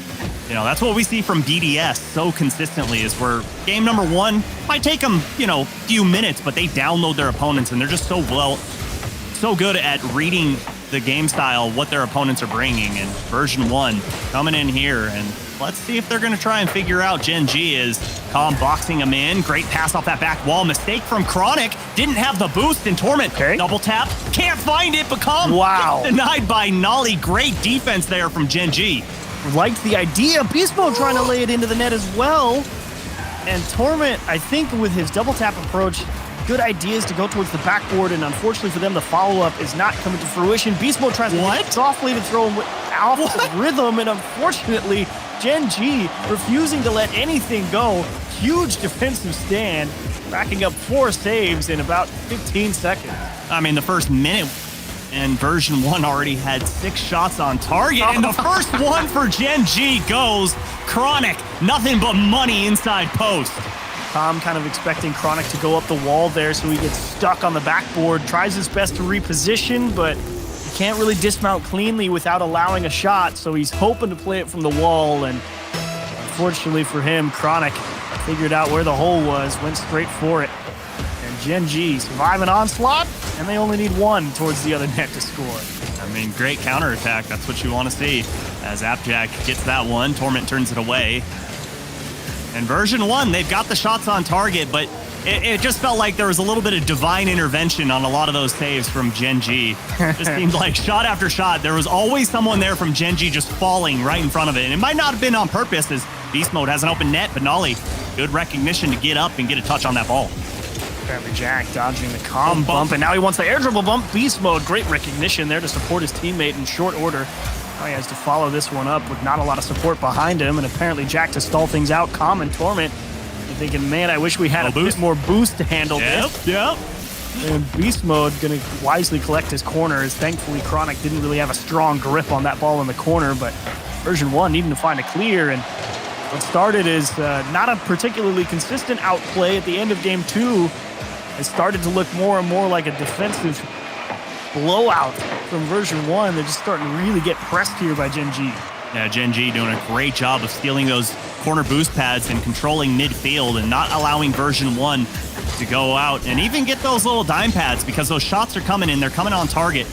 that's what we see from BDS so consistently is where game number 1 might take them, few minutes, but they download their opponents and they're just so good at reading the game style, what their opponents are bringing. And version 1 coming in here, and let's see if they're going to try and figure out GenG is Calm boxing him in. Great pass off that back wall. Mistake from Chronic. Didn't have the boost in Torment. Okay. Double tap. Can't find it, but Calm denied by Nolly. Great defense there from GenG. Liked the idea. Beast Mode trying to lay it into the net as well. And Torment, I think with his double tap approach, good ideas to go towards the backboard, and unfortunately for them, the follow-up is not coming to fruition. Beast Mode tries to softly to throw him off the rhythm, and unfortunately, GenG refusing to let anything go. Huge defensive stand, racking up 4 saves in about 15 seconds. I mean, the first minute and version 1 already had 6 shots on target, and the first one for GenG goes Chronic. Nothing but money inside post. Tom kind of expecting Chronic to go up the wall there, so he gets stuck on the backboard, tries his best to reposition, but he can't really dismount cleanly without allowing a shot, so he's hoping to play it from the wall, and unfortunately for him, Chronic figured out where the hole was, went straight for it. And GenG survive an onslaught, and they only need 1 towards the other net to score. I mean, great counterattack. That's what you want to see. As Appjack gets that one, Torment turns it away. And version 1, they've got the shots on target, but it just felt like there was a little bit of divine intervention on a lot of those saves from GenG. It seemed like shot after shot, there was always someone there from GenG just falling right in front of it. And it might not have been on purpose, as Beast Mode has an open net, but Nolly, good recognition to get up and get a touch on that ball. Apparently Jack dodging the calm bump, and now he wants the air dribble bump. Beast Mode, great recognition there to support his teammate in short order. Now he has to follow this one up with not a lot of support behind him, and apparently Jack to stall things out. Calm and Torment, you're thinking, man, I wish we had a bit more boost to handle this. Yep. And Beast Mode going to wisely collect his corners. Thankfully, Chronic didn't really have a strong grip on that ball in the corner, but version 1 needing to find a clear, and what started as not a particularly consistent outplay at the end of game 2 has started to look more and more like a defensive blowout from version 1. They're just starting to really get pressed here by GenG. Yeah, GenG doing a great job of stealing those corner boost pads and controlling midfield and not allowing version 1 to go out and even get those little dime pads, because those shots are coming in. They're coming on target.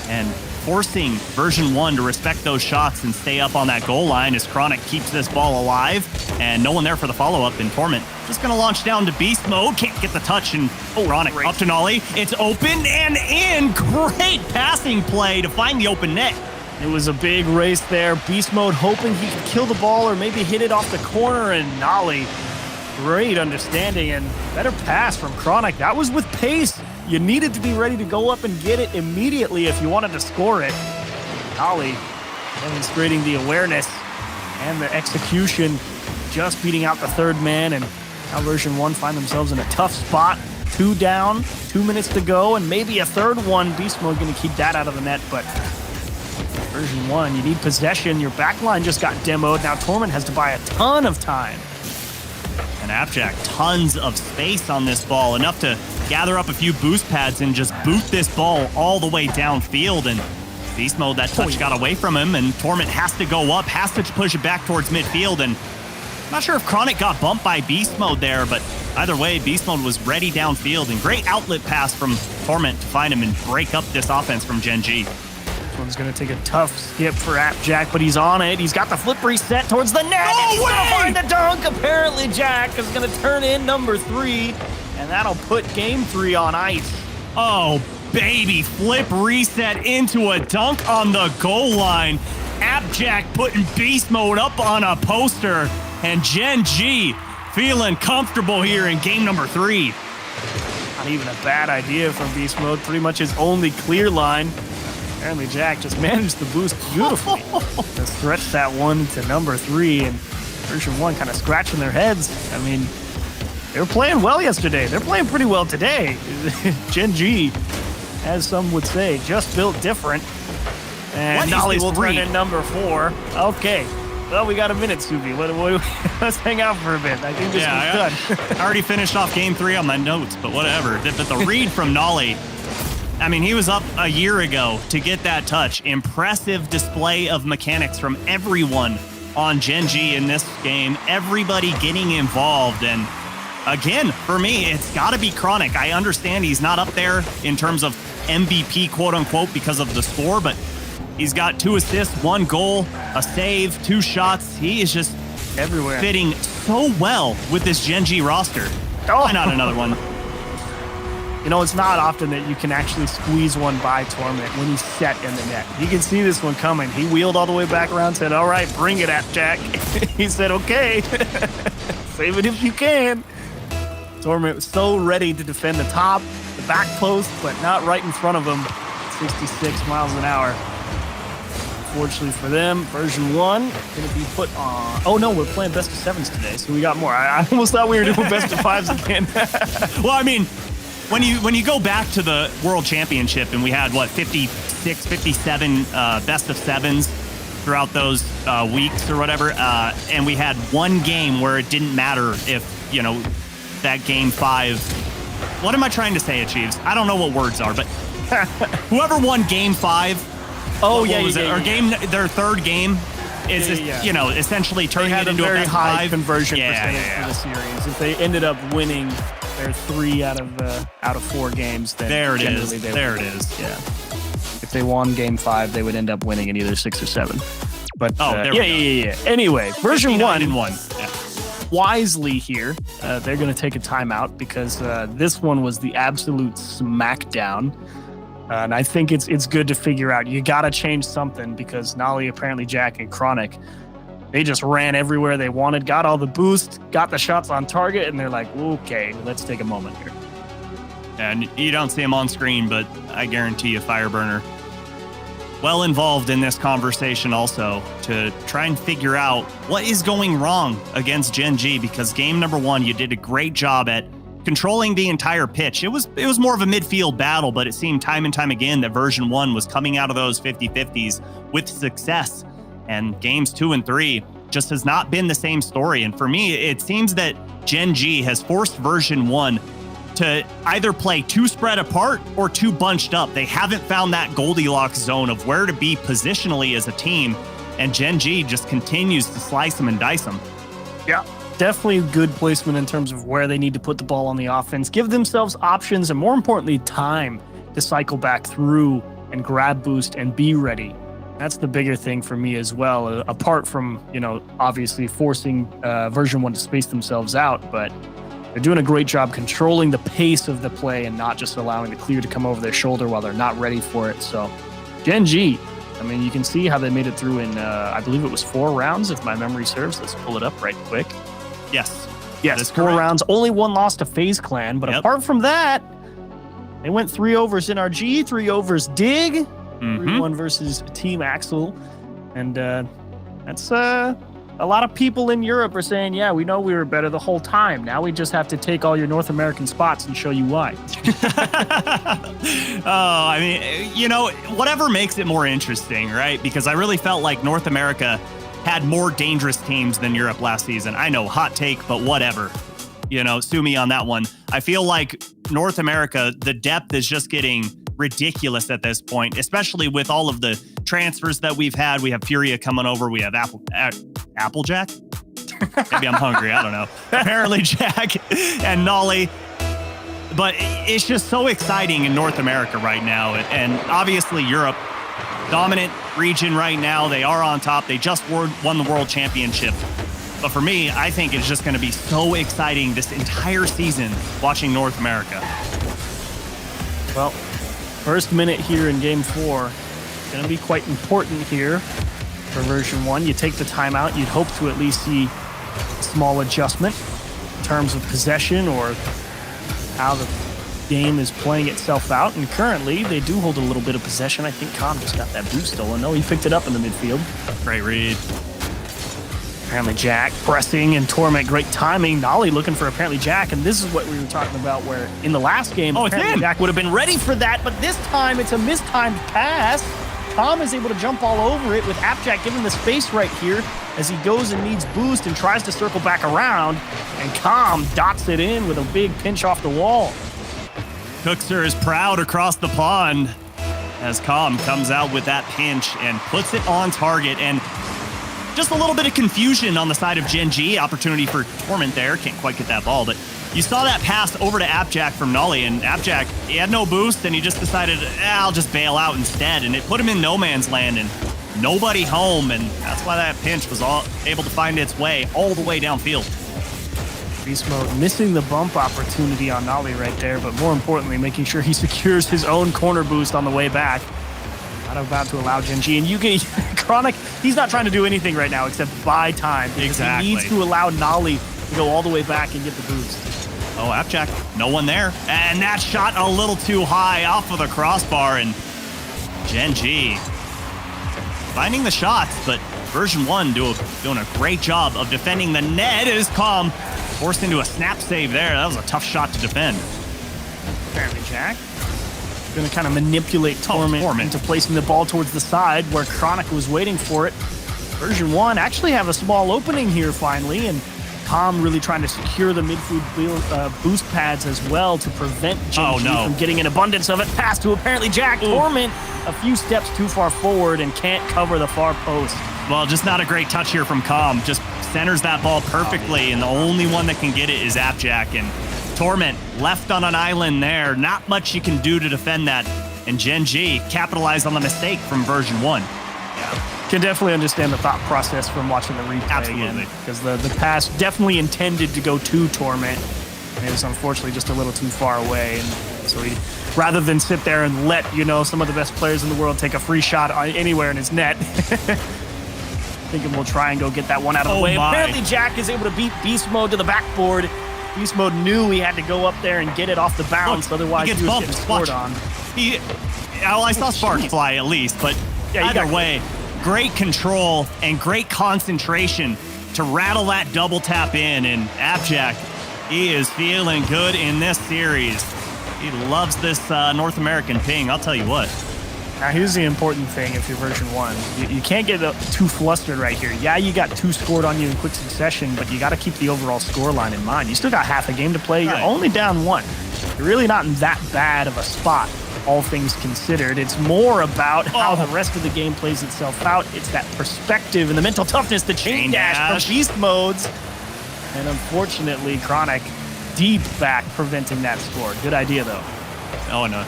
And forcing version 1 to respect those shots and stay up on that goal line as Chronic keeps this ball alive, and no one there for the follow-up. And Torment just going to launch down to Beast Mode. Can't get the touch, and Chronic up to Nolly. It's open and in. Great passing play to find the open net. It was a big race there. Beast Mode hoping he could kill the ball or maybe hit it off the corner, and Nolly, great understanding and better pass from Chronic. That was with pace. You needed to be ready to go up and get it immediately if you wanted to score it. Nolly demonstrating the awareness and the execution, just beating out the third man, and now version 1 find themselves in a tough spot. 2 down, 2 minutes to go, and maybe a third one. Beast Mode going to keep that out of the net, but version 1, you need possession. Your backline just got demoed. Now Torment has to buy a ton of time. And Appjack, tons of space on this ball, enough to gather up a few boost pads and just boot this ball all the way downfield. And Beast Mode, that touch got away from him, and Torment has to go up, has to push it back towards midfield. And I'm not sure if Chronic got bumped by Beast Mode there, but either way, Beast Mode was ready downfield, and great outlet pass from Torment to find him and break up this offense from GenG. This one's going to take a tough skip for Appjack, but he's on it. He's got the flip reset towards the net. No and he's way! going to find the dunk. Apparently, Jack is going to turn in number 3, and that'll put game 3 on ice. Oh, baby, flip reset into a dunk on the goal line. Appjack putting Beast Mode up on a poster, and GenG feeling comfortable here in game number 3. Not even a bad idea from Beast Mode. Pretty much his only clear line. Apparently Jack just managed the boost beautifully to stretch that one to number 3, and version 1 kind of scratching their heads. I mean, they were playing well yesterday. They're playing pretty well today. GenG, as some would say, just built different. And Nolly will turn in number 4. Okay. Well, we got a minute, Subi. Let's hang out for a bit. I think this is done. I already finished off game 3 on my notes, but whatever. But the read from Nolly, I mean, he was up a year ago to get that touch. Impressive display of mechanics from everyone on GenG in this game. Everybody getting involved. And again, for me, it's got to be Chronic. I understand he's not up there in terms of MVP, quote unquote, because of the score, but he's got 2 assists, 1 goal, a save, 2 shots. He is just everywhere, fitting so well with this GenG roster. Why not another one? You know, it's not often that you can actually squeeze one by Torment when he's set in the net. He can see this one coming. He wheeled all the way back around, said, all right, bring it, Appjack. He said, okay, save it if you can. Torment was so ready to defend the top, the back post, but not right in front of him. 66 miles an hour. unfortunately for them. Version 1 going to be put on. Oh, no, we're playing best of 7s today, so we got more. I almost thought we were doing best of 5s again. Well, I mean, when you go back to the World Championship and we had, 56, 57 best of 7s throughout those weeks or whatever, and we had one game where it didn't matter if, that game 5. What am I trying to say, Achieves? I don't know what words are, but whoever won game 5, their third game is essentially turning it into a very best high 5 conversion percentage for the series. If they ended up winning their 3 out of 4 games, then there it generally is. they There would, it is. Yeah. If they won game 5, they would end up winning in either 6 or 7. But there we go. Anyway, version 1 and 1. Yeah. wisely here. They're going to take a timeout because this one was the absolute smackdown. And I think it's good to figure out. You got to change something because Nolly, apparently Jack, and Chronic, they just ran everywhere they wanted, got all the boost, got the shots on target, and they're like, okay, let's take a moment here. And you don't see him on screen, but I guarantee you Fireburner well involved in this conversation also to try and figure out what is going wrong against GenG, because game number 1, you did a great job at controlling the entire pitch. It was more of a midfield battle, but it seemed time and time again that version 1 was coming out of those 50-50s with success. And games 2 and 3 just has not been the same story. And for me, it seems that GenG has forced version 1 to either play too spread apart or too bunched up. They haven't found that Goldilocks zone of where to be positionally as a team, and GenG just continues to slice them and dice them. Yeah, definitely good placement in terms of where they need to put the ball on the offense, give themselves options, and more importantly, time to cycle back through and grab boost and be ready. That's the bigger thing for me as well, apart from, obviously forcing version 1 to space themselves out, but they're doing a great job controlling the pace of the play and not just allowing the clear to come over their shoulder while they're not ready for it. So GenG, I mean, you can see how they made it through in, I believe it was 4 rounds, if my memory serves. Let's pull it up right quick. Yes, 4 rounds. Only 1 loss to FaZe Clan, but apart from that, they went 3 overs NRG, 3 overs Dig, 3-1 versus Team Axel. And that's a lot of people in Europe are saying, yeah, we know we were better the whole time. Now we just have to take all your North American spots and show you why. Oh, I mean, whatever makes it more interesting, right? Because I really felt like North America had more dangerous teams than Europe last season. I know, hot take, but whatever. Sue me on that one. I feel like North America, the depth is just getting ridiculous at this point, especially with all of the transfers that we've had. We have Furia coming over. We have Applejack. Maybe I'm hungry. I don't know. Apparently Jack and Nolly. But it's just so exciting in North America right now. And obviously Europe, dominant region right now. They are on top. They just won the World Championship. But for me, I think it's just going to be so exciting this entire season watching North America. Well, first minute here in game 4, going to be quite important here for version 1. You take the timeout, you'd hope to at least see a small adjustment in terms of possession or how the game is playing itself out. And currently, they do hold a little bit of possession. I think Com just got that boost stolen. No, he picked it up in the midfield. Great read. Apparently Jack pressing and Torment, great timing. Nolly looking for apparently Jack, and this is what we were talking about where in the last game, apparently Jack would have been ready for that, but this time it's a mistimed pass. Tom is able to jump all over it with Appjack giving the space right here as he goes and needs boost and tries to circle back around, and Com dots it in with a big pinch off the wall. Cookser is proud across the pond as Com comes out with that pinch and puts it on target, and just a little bit of confusion on the side of GenG. Opportunity for Torment there. Can't quite get that ball, but you saw that pass over to Appjack from Nolly, and Appjack, he had no boost, and he just decided, I'll just bail out instead, and it put him in no man's land, and nobody home, and that's why that pinch was able to find its way all the way downfield. Beast Mode missing the bump opportunity on Nolly right there, but more importantly, making sure he secures his own corner boost on the way back. Not about to allow GenG, and you get Chronic, he's not trying to do anything right now except buy time. Exactly. He needs to allow Nolly to go all the way back and get the boost. Oh, Appjack, no one there. And that shot a little too high off of the crossbar, and GenG finding the shots, but version 1 doing a great job of defending the net. Is Calm forced into a snap save there. That was a tough shot to defend. Apparently, Jack going to kind of manipulate Torment into placing the ball towards the side where Chronic was waiting for it. Version 1 actually have a small opening here finally, and Calm really trying to secure the midfield boost pads as well to prevent GenG from getting an abundance of it. Pass to apparently Jack. Torment a few steps too far forward and can't cover the far post. Well, just not a great touch here from Calm. Just centers that ball perfectly, and the only one that can get it is Appjack. And Torment left on an island there. Not much you can do to defend that. And GenG capitalized on the mistake from version 1. Yeah. Can definitely understand the thought process from watching the replay. Absolutely. Because the pass definitely intended to go to Torment. And it was unfortunately just a little too far away. And so he, rather than sit there and let, some of the best players in the world take a free shot anywhere in his net, thinking we'll try and go get that one out of the way. Apparently Jack is able to beat Beast Mode to the backboard. Beast Mode knew he had to go up there and get it off the bounce, otherwise he was getting scored on. I saw Spark fly at least, but either way, great control and great concentration to rattle that double tap in. And Appjack, he is feeling good in this series. He loves this North American ping, I'll tell you what. Now, here's the important thing if you're version 1. You can't get too flustered right here. Yeah, you got 2 scored on you in quick succession, but you got to keep the overall score line in mind. You still got half a game to play. You're only down 1. You're really not in that bad of a spot, all things considered. It's more about how the rest of the game plays itself out. It's that perspective and the mental toughness, the chain dash from beast modes. And unfortunately, Chronic deep back preventing that score. Good idea, though. Oh, and a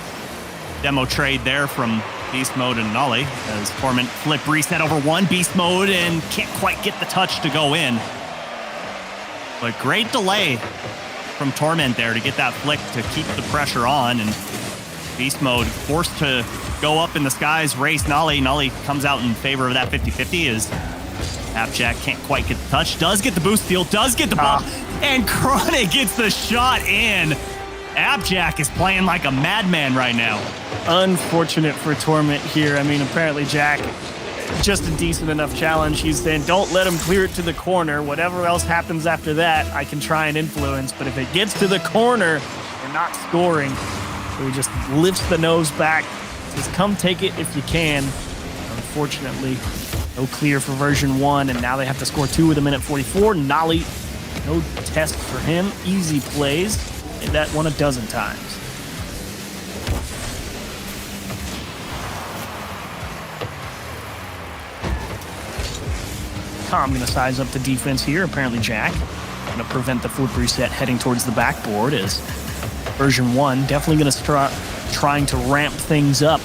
demo trade there from Beast Mode and Nolly as Torment flip reset over 1 Beast Mode and can't quite get the touch to go in. But great delay from Torment there to get that flick to keep the pressure on, and Beast Mode forced to go up in the skies, race Nolly. Nolly comes out in favor of that 50-50 as Appjack can't quite get the touch, does get the boost steal, does get the ball, and Chronic gets the shot in. Appjack is playing like a madman right now. Unfortunate for Torment here. I mean, apparently Jack, just a decent enough challenge. He's saying, don't let him clear it to the corner. Whatever else happens after that, I can try and influence. But if it gets to the corner, we're not scoring. So he just lifts the nose back, says, come take it if you can. Unfortunately, no clear for version 1, and now they have to score 2 with a minute 44. Nolly, no test for him. Easy plays. Did that one a dozen times. I'm going to size up the defense here. Apparently Jack going to prevent the flip reset heading towards the backboard as version 1 definitely going to start trying to ramp things up.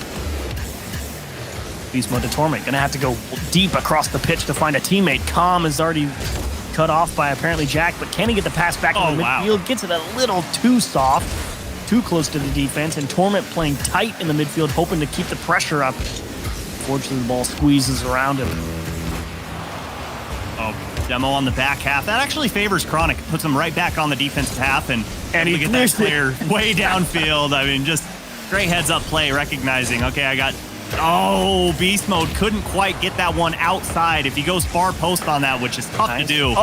Beast Mode to Torment going to have to go deep across the pitch to find a teammate. Calm is already cut off by apparently Jack, but can he get the pass back in the midfield? Gets it a little too soft, too close to the defense, and Torment playing tight in the midfield, hoping to keep the pressure up. Fortunately, the ball squeezes around him. Demo on the back half. That actually favors Chronic. Puts him right back on the defensive half, and he get that clear way downfield. I mean, just great heads-up play, recognizing, okay, I got... Oh, Beast Mode couldn't quite get that one outside. If he goes far post on that, which is tough to do,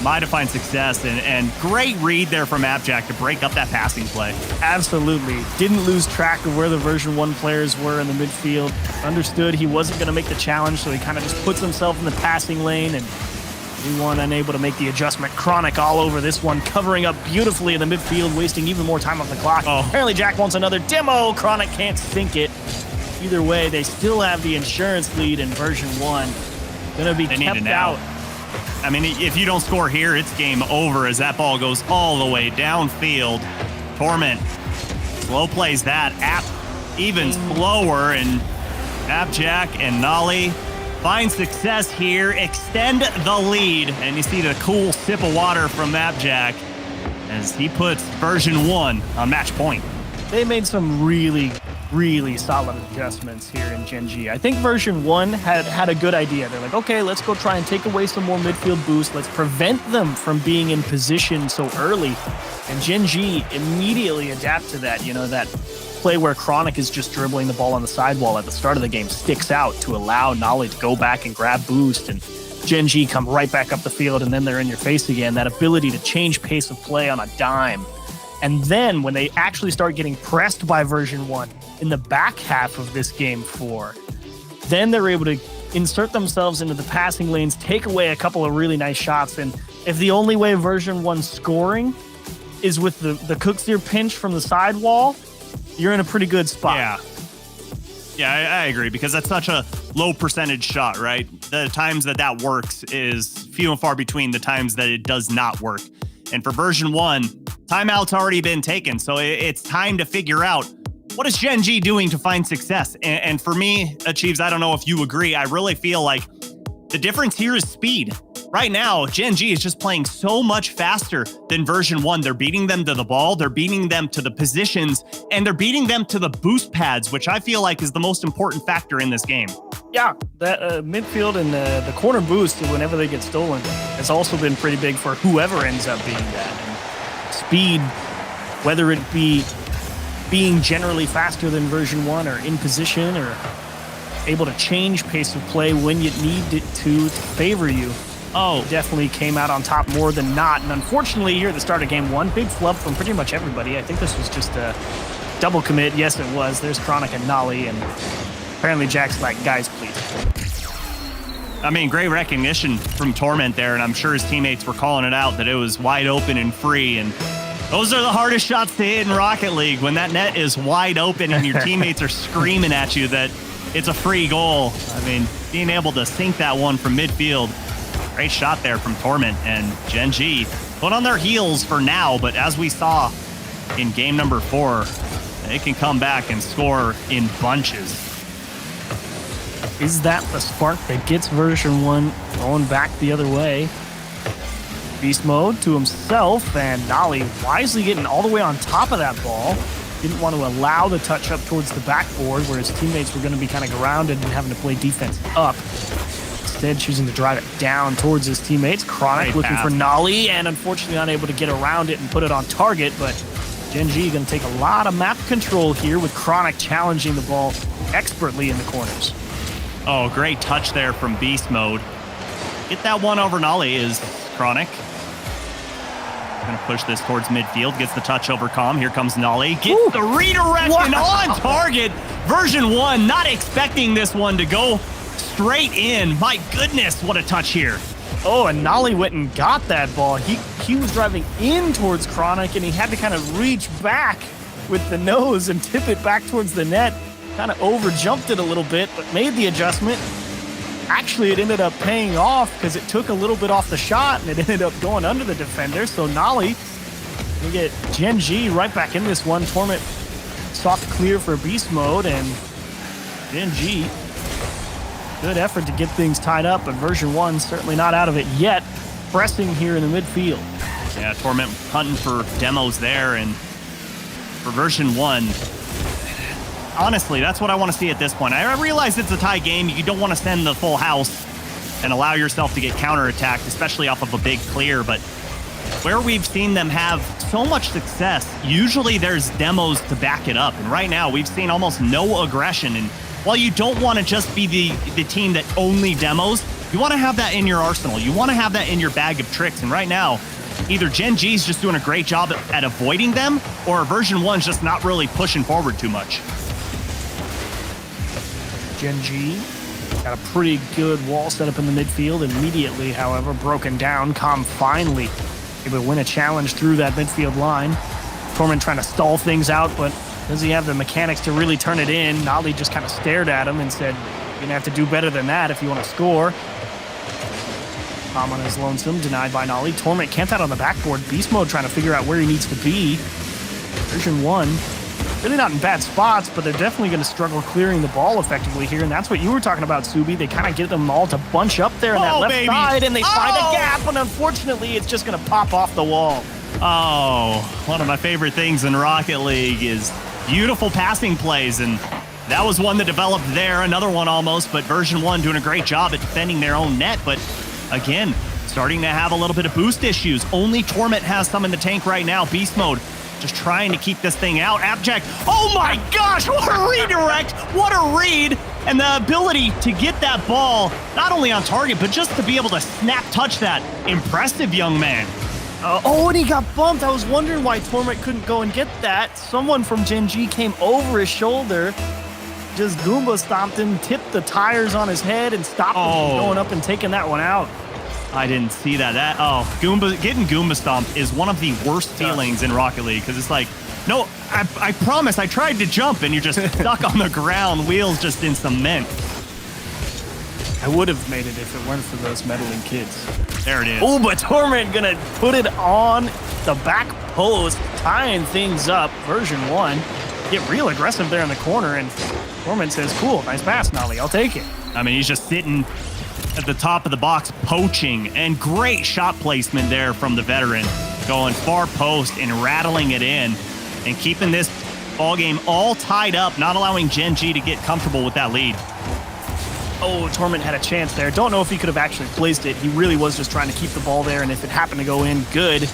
might have find success. And great read there from Appjack to break up that passing play. Absolutely. Didn't lose track of where the version 1 players were in the midfield. Understood he wasn't going to make the challenge, so he kind of just puts himself in the passing lane, and everyone unable to make the adjustment. Chronic all over this one, covering up beautifully in the midfield, wasting even more time off the clock. Apparently Jack wants another demo. Chronic can't sink it. Either way, they still have the insurance lead in version 1. Gonna be kept out. I mean, if you don't score here, it's game over as that ball goes all the way downfield. Torment slow plays that. App even slower, and Appjack and Nolly find success here, extend the lead, and you see the cool sip of water from Appjack as he puts version 1 on match point. They made some really solid adjustments here in GenG. I think version 1 had a good idea. They're like, okay, let's go try and take away some more midfield boost. Let's prevent them from being in position so early. And GenG immediately adapt to that, that play where Chronic is just dribbling the ball on the sidewall at the start of the game sticks out to allow Nolly to go back and grab boost, and GenG come right back up the field, and then they're in your face again. That ability to change pace of play on a dime. And then when they actually start getting pressed by version 1 in the back half of this game 4, then they're able to insert themselves into the passing lanes, take away a couple of really nice shots. And if the only way version 1's scoring is with the Cookseer pinch from the sidewall, you're in a pretty good spot. Yeah, I agree, because that's such a low percentage shot, right? The times that works is few and far between the times that it does not work. And for version 1, timeout's already been taken, so it's time to figure out what is GenG doing to find success. And for me, Achieves, I don't know if you agree, I really feel like the difference here is speed. Right now, GenG is just playing so much faster than version 1. They're beating them to the ball, they're beating them to the positions, and they're beating them to the boost pads, which I feel like is the most important factor in this game. Yeah, that midfield and the corner boost whenever they get stolen has also been pretty big for whoever ends up being that. And speed, whether it be being generally faster than version 1 or in position or able to change pace of play when you need it to favor you. Definitely came out on top more than not. And unfortunately, here at the start of game 1, big flub from pretty much everybody. I think this was just a double commit. Yes, it was. There's Chronic and Nolly, and apparently Jack's like, guys, please. I mean, great recognition from Torment there, and I'm sure his teammates were calling it out that it was wide open and free. And those are the hardest shots to hit in Rocket League, when that net is wide open and your teammates are screaming at you that it's a free goal. I mean, being able to sink that one from midfield. Great shot there from Torment, and GenG put on their heels for now, but as we saw in game number 4, they can come back and score in bunches. Is that the spark that gets version 1 going back the other way? Beast mode to himself, and Nolly wisely getting all the way on top of that ball. Didn't want to allow the touch up towards the backboard where his teammates were going to be kind of grounded and having to play defense up. Instead, choosing to drive it down towards his teammates. Chronic looking for Nolly, and unfortunately unable to get around it and put it on target, but GenG going to take a lot of map control here with Chronic challenging the ball expertly in the corners. Oh, great touch there from Beast Mode. Get that one over Nolly is Chronic. Going to push this towards midfield. Gets the touch over Calm. Here comes Nolly. Gets the redirect and on target. Version 1 not expecting this one to go straight in. My goodness, what a touch here. Oh, and Nolly went and got that ball. He was driving in towards Chronic, and he had to kind of reach back with the nose and tip it back towards the net. Kind of over-jumped it a little bit, but made the adjustment. Actually, it ended up paying off because it took a little bit off the shot, and it ended up going under the defender. So Nolly, we get GenG right back in this one. Torment soft clear for beast mode, and GenG, good effort to get things tied up, but version 1 certainly not out of it yet. Pressing here in the midfield. Yeah, Torment hunting for demos there, and for version 1, honestly, that's what I want to see at this point. I realize it's a tie game. You don't want to send the full house and allow yourself to get counterattacked, especially off of a big clear, but where we've seen them have so much success, usually there's demos to back it up. And right now, we've seen almost no aggression. And while you don't want to just be the team that only demos, you want to have that in your arsenal. You want to have that in your bag of tricks. And right now, either GenG is just doing a great job at avoiding them, or version 1's just not really pushing forward too much. GenG got a pretty good wall set up in the midfield. Immediately, however, broken down. Calm finally able to win a challenge through that midfield line. Torment trying to stall things out, but does he have the mechanics to really turn it in? Nolly just kind of stared at him and said, you're going to have to do better than that if you want to score. Calm on his lonesome, denied by Nolly. Torment camped out on the backboard. Beast mode trying to figure out where he needs to be. Version 1. Really not in bad spots, but they're definitely going to struggle clearing the ball effectively here, and that's what you were talking about, Subi. They kind of get them all to bunch up there in that left side, and they find a gap, and unfortunately, it's just going to pop off the wall. Oh, one of my favorite things in Rocket League is beautiful passing plays, and that was one that developed there, another one almost, but version 1 doing a great job at defending their own net, but again, starting to have a little bit of boost issues. Only Torment has some in the tank right now. Beast mode just trying to keep this thing out. Abject, oh my gosh, what a redirect, what a read, and the ability to get that ball, not only on target, but just to be able to snap touch that. Impressive, young man. And he got bumped. I was wondering why Torment couldn't go and get that. Someone from GenG came over his shoulder, just Goomba stomped him, tipped the tires on his head, and stopped him from going up and taking that one out. I didn't see that. Getting Goomba stomped is one of the worst feelings in Rocket League, because it's like, no, I promise, I tried to jump, and you're just stuck on the ground, wheels just in cement. I would have made it if it weren't for those meddling kids. There it is. Oh, but Torment gonna put it on the back post, tying things up. Version 1 get real aggressive there in the corner, and Torment says, cool, nice pass, Nolly, I'll take it. I mean, he's just sitting at the top of the box, poaching, and great shot placement there from the veteran, going far post and rattling it in and keeping this ball game all tied up, not allowing GenG to get comfortable with that lead. Oh, Torment had a chance there. Don't know if he could have actually placed it. He really was just trying to keep the ball there, and if it happened to go in, good.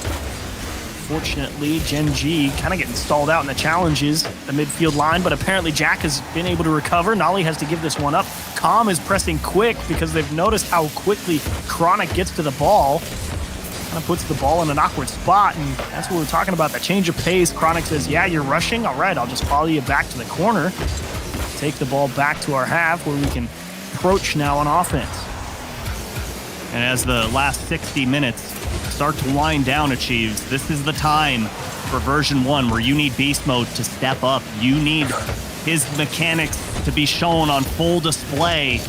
Fortunately, GenG kind of getting stalled out in the challenges, the midfield line, but apparently Jack has been able to recover. Nolly has to give this one up. Calm is pressing quick because they've noticed how quickly Chronic gets to the ball. Kind of puts the ball in an awkward spot, and that's what we're talking about, that change of pace. Chronic says, yeah, you're rushing. All right, I'll just follow you back to the corner. Take the ball back to our half where we can approach now on offense. And as the last 60 minutes start to wind down, Achieves, this is the time for version 1 where you need beast mode to step up. You need his mechanics to be shown on full display.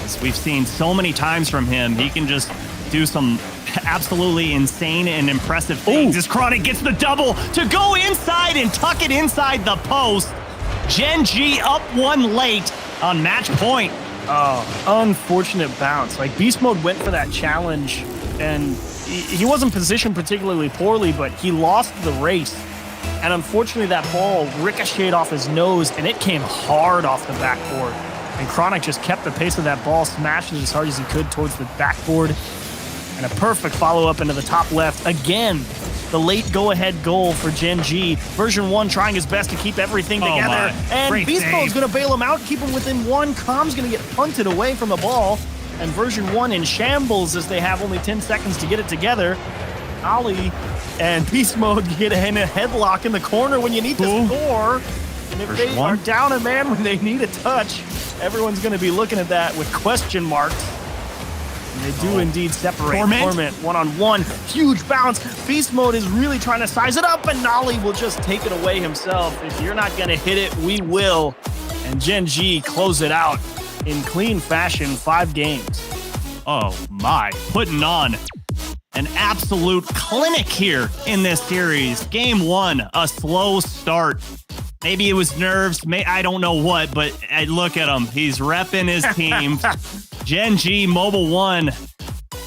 As we've seen so many times from him, he can just do some absolutely insane and impressive things. As Chronic gets the double to go inside and tuck it inside the post. GenG up 1 late on match point. Oh, unfortunate bounce. Like, Beast Mode went for that challenge, and he wasn't positioned particularly poorly, but he lost the race. And unfortunately, that ball ricocheted off his nose, and it came hard off the backboard. And Chronic just kept the pace of that ball, smashed it as hard as he could towards the backboard. And a perfect follow-up into the top left. Again, the late go-ahead goal for GenG. Version 1 trying his best to keep everything together. And Great Beast save. Mode's going to bail him out, keep him within 1. Calm's going to get punted away from the ball. And Version 1 in shambles as they have only 10 seconds to get it together. Ollie and Beast Mode get in a headlock in the corner when you need to score. And if they are down a man when they need a touch, everyone's going to be looking at that with question marks. And they do indeed separate. Torment one-on-one. Huge bounce. Beast Mode is really trying to size it up, and Nolly will just take it away himself. If you're not going to hit it, we will. And GenG close it out in clean fashion, 5 games. Oh my, putting on an absolute clinic here in this series. Game 1, a slow start. Maybe it was nerves, I don't know what, but look at him. He's repping his team. GenG Mobile 1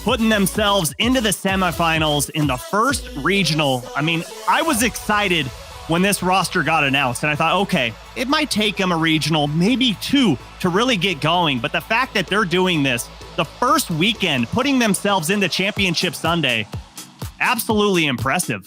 putting themselves into the semifinals in the first regional. I mean, I was excited when this roster got announced, and I thought, okay, it might take them a regional, maybe 2, to really get going. But the fact that they're doing this the first weekend, putting themselves into Championship Sunday, absolutely impressive.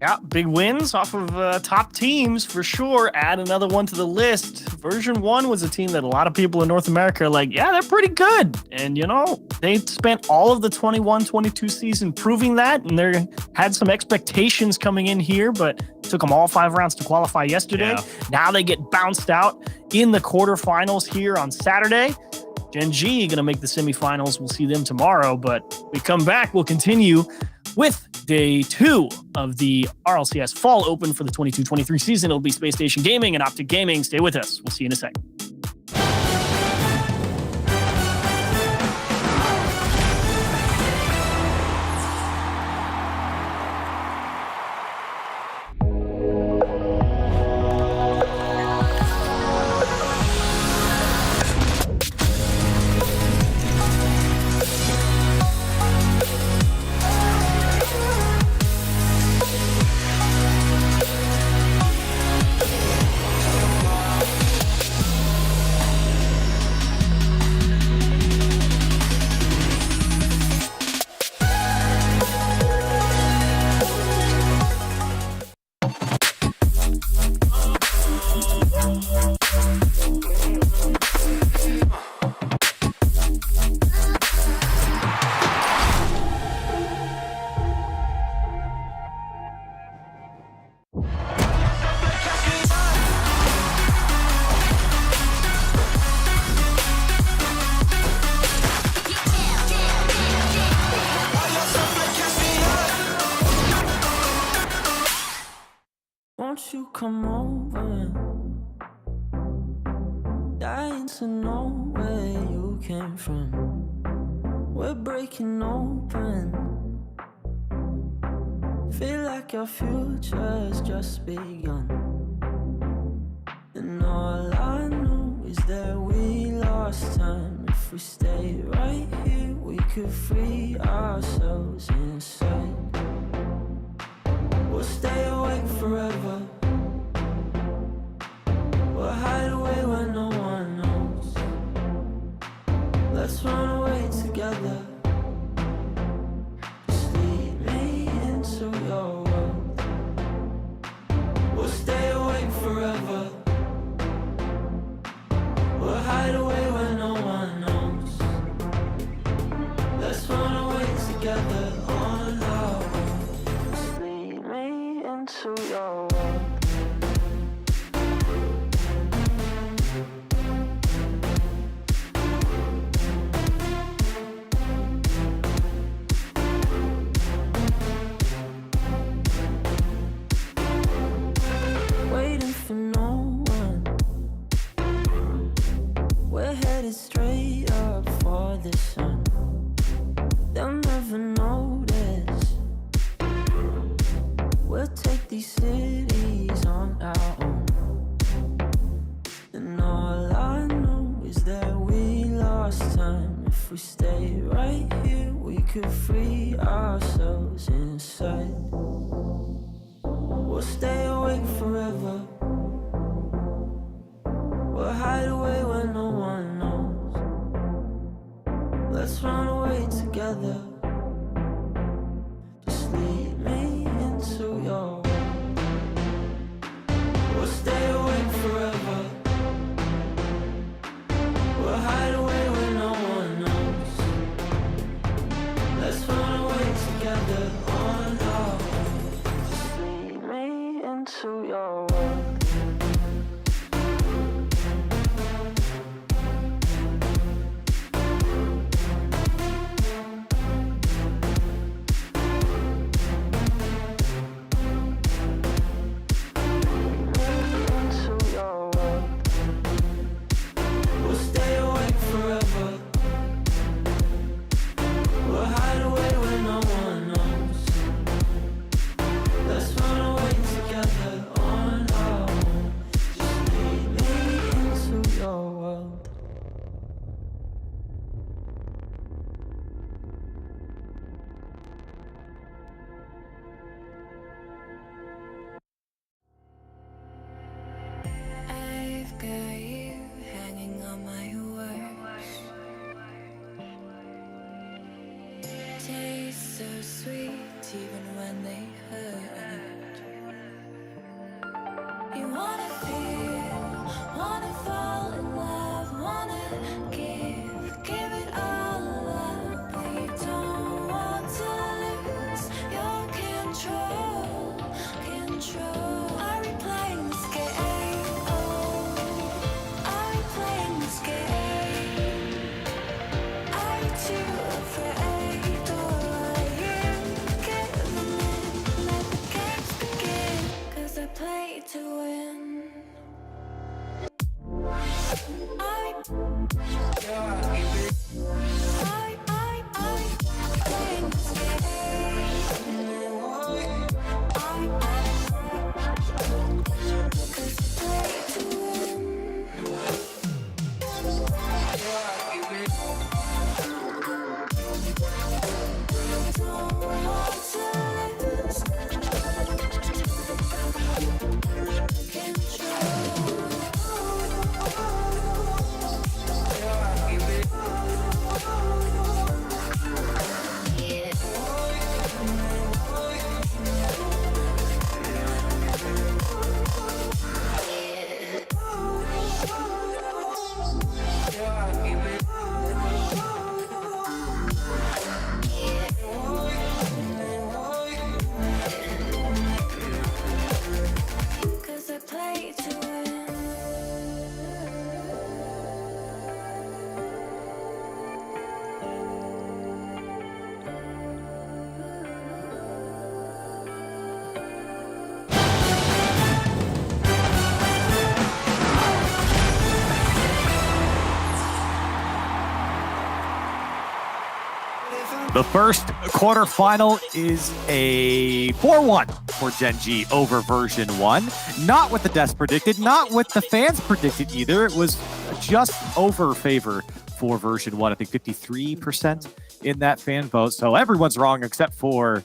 Yeah, big wins off of top teams for sure. Add another one to the list. Version 1 was a team that a lot of people in North America are like, yeah, they're pretty good. And, you know, they spent all of the 21-22 season proving that, and they had some expectations coming in here, but took them all 5 rounds to qualify yesterday. Yeah. Now they get bounced out in the quarterfinals here on Saturday. GenG going to make the semifinals. We'll see them tomorrow, but we come back, we'll continue with day 2 of the RLCS Fall Open for the 22-23 season. It'll be Space Station Gaming and Optic Gaming. Stay with us. We'll see you in a second. came from. We're breaking open. Feel like our future's just begun. And all I know is that we lost time. If we stay right here, we could free ourselves inside. We'll stay awake forever. We'll hide away where no one knows. Let's run away together. Just lead me into your world. We'll stay awake forever. We'll hide away where no one knows. Let's run away together on our own. Just lead me into your world. Waiting for no one. We're headed straight up for the sun. They'll never notice. We'll take these cities on our own. And all I know is that we lost time. If we stay right here, we could free ourselves inside. We'll stay awake forever. We'll hide away where no one knows. Let's run away together. Just lead me into your world. We'll stay awake forever. We'll hide away where no one knows. Let's run away together on our own. Just lead me into your world. I've got you hanging on my words. Taste so sweet even when they hurt. You wanna feel, wanna fall in love, wanna give it all up, but you don't want to lose your control. Are we playing this game? Are we playing this game? Are you too afraid, or are you giving in? Let the games begin, 'cause I play to win. Are we playing this game? The first quarterfinal is a 4-1 for GenG over version 1. Not what the devs predicted, not what the fans predicted either. It was just over favor for version 1. I think 53% in that fan vote. So everyone's wrong except for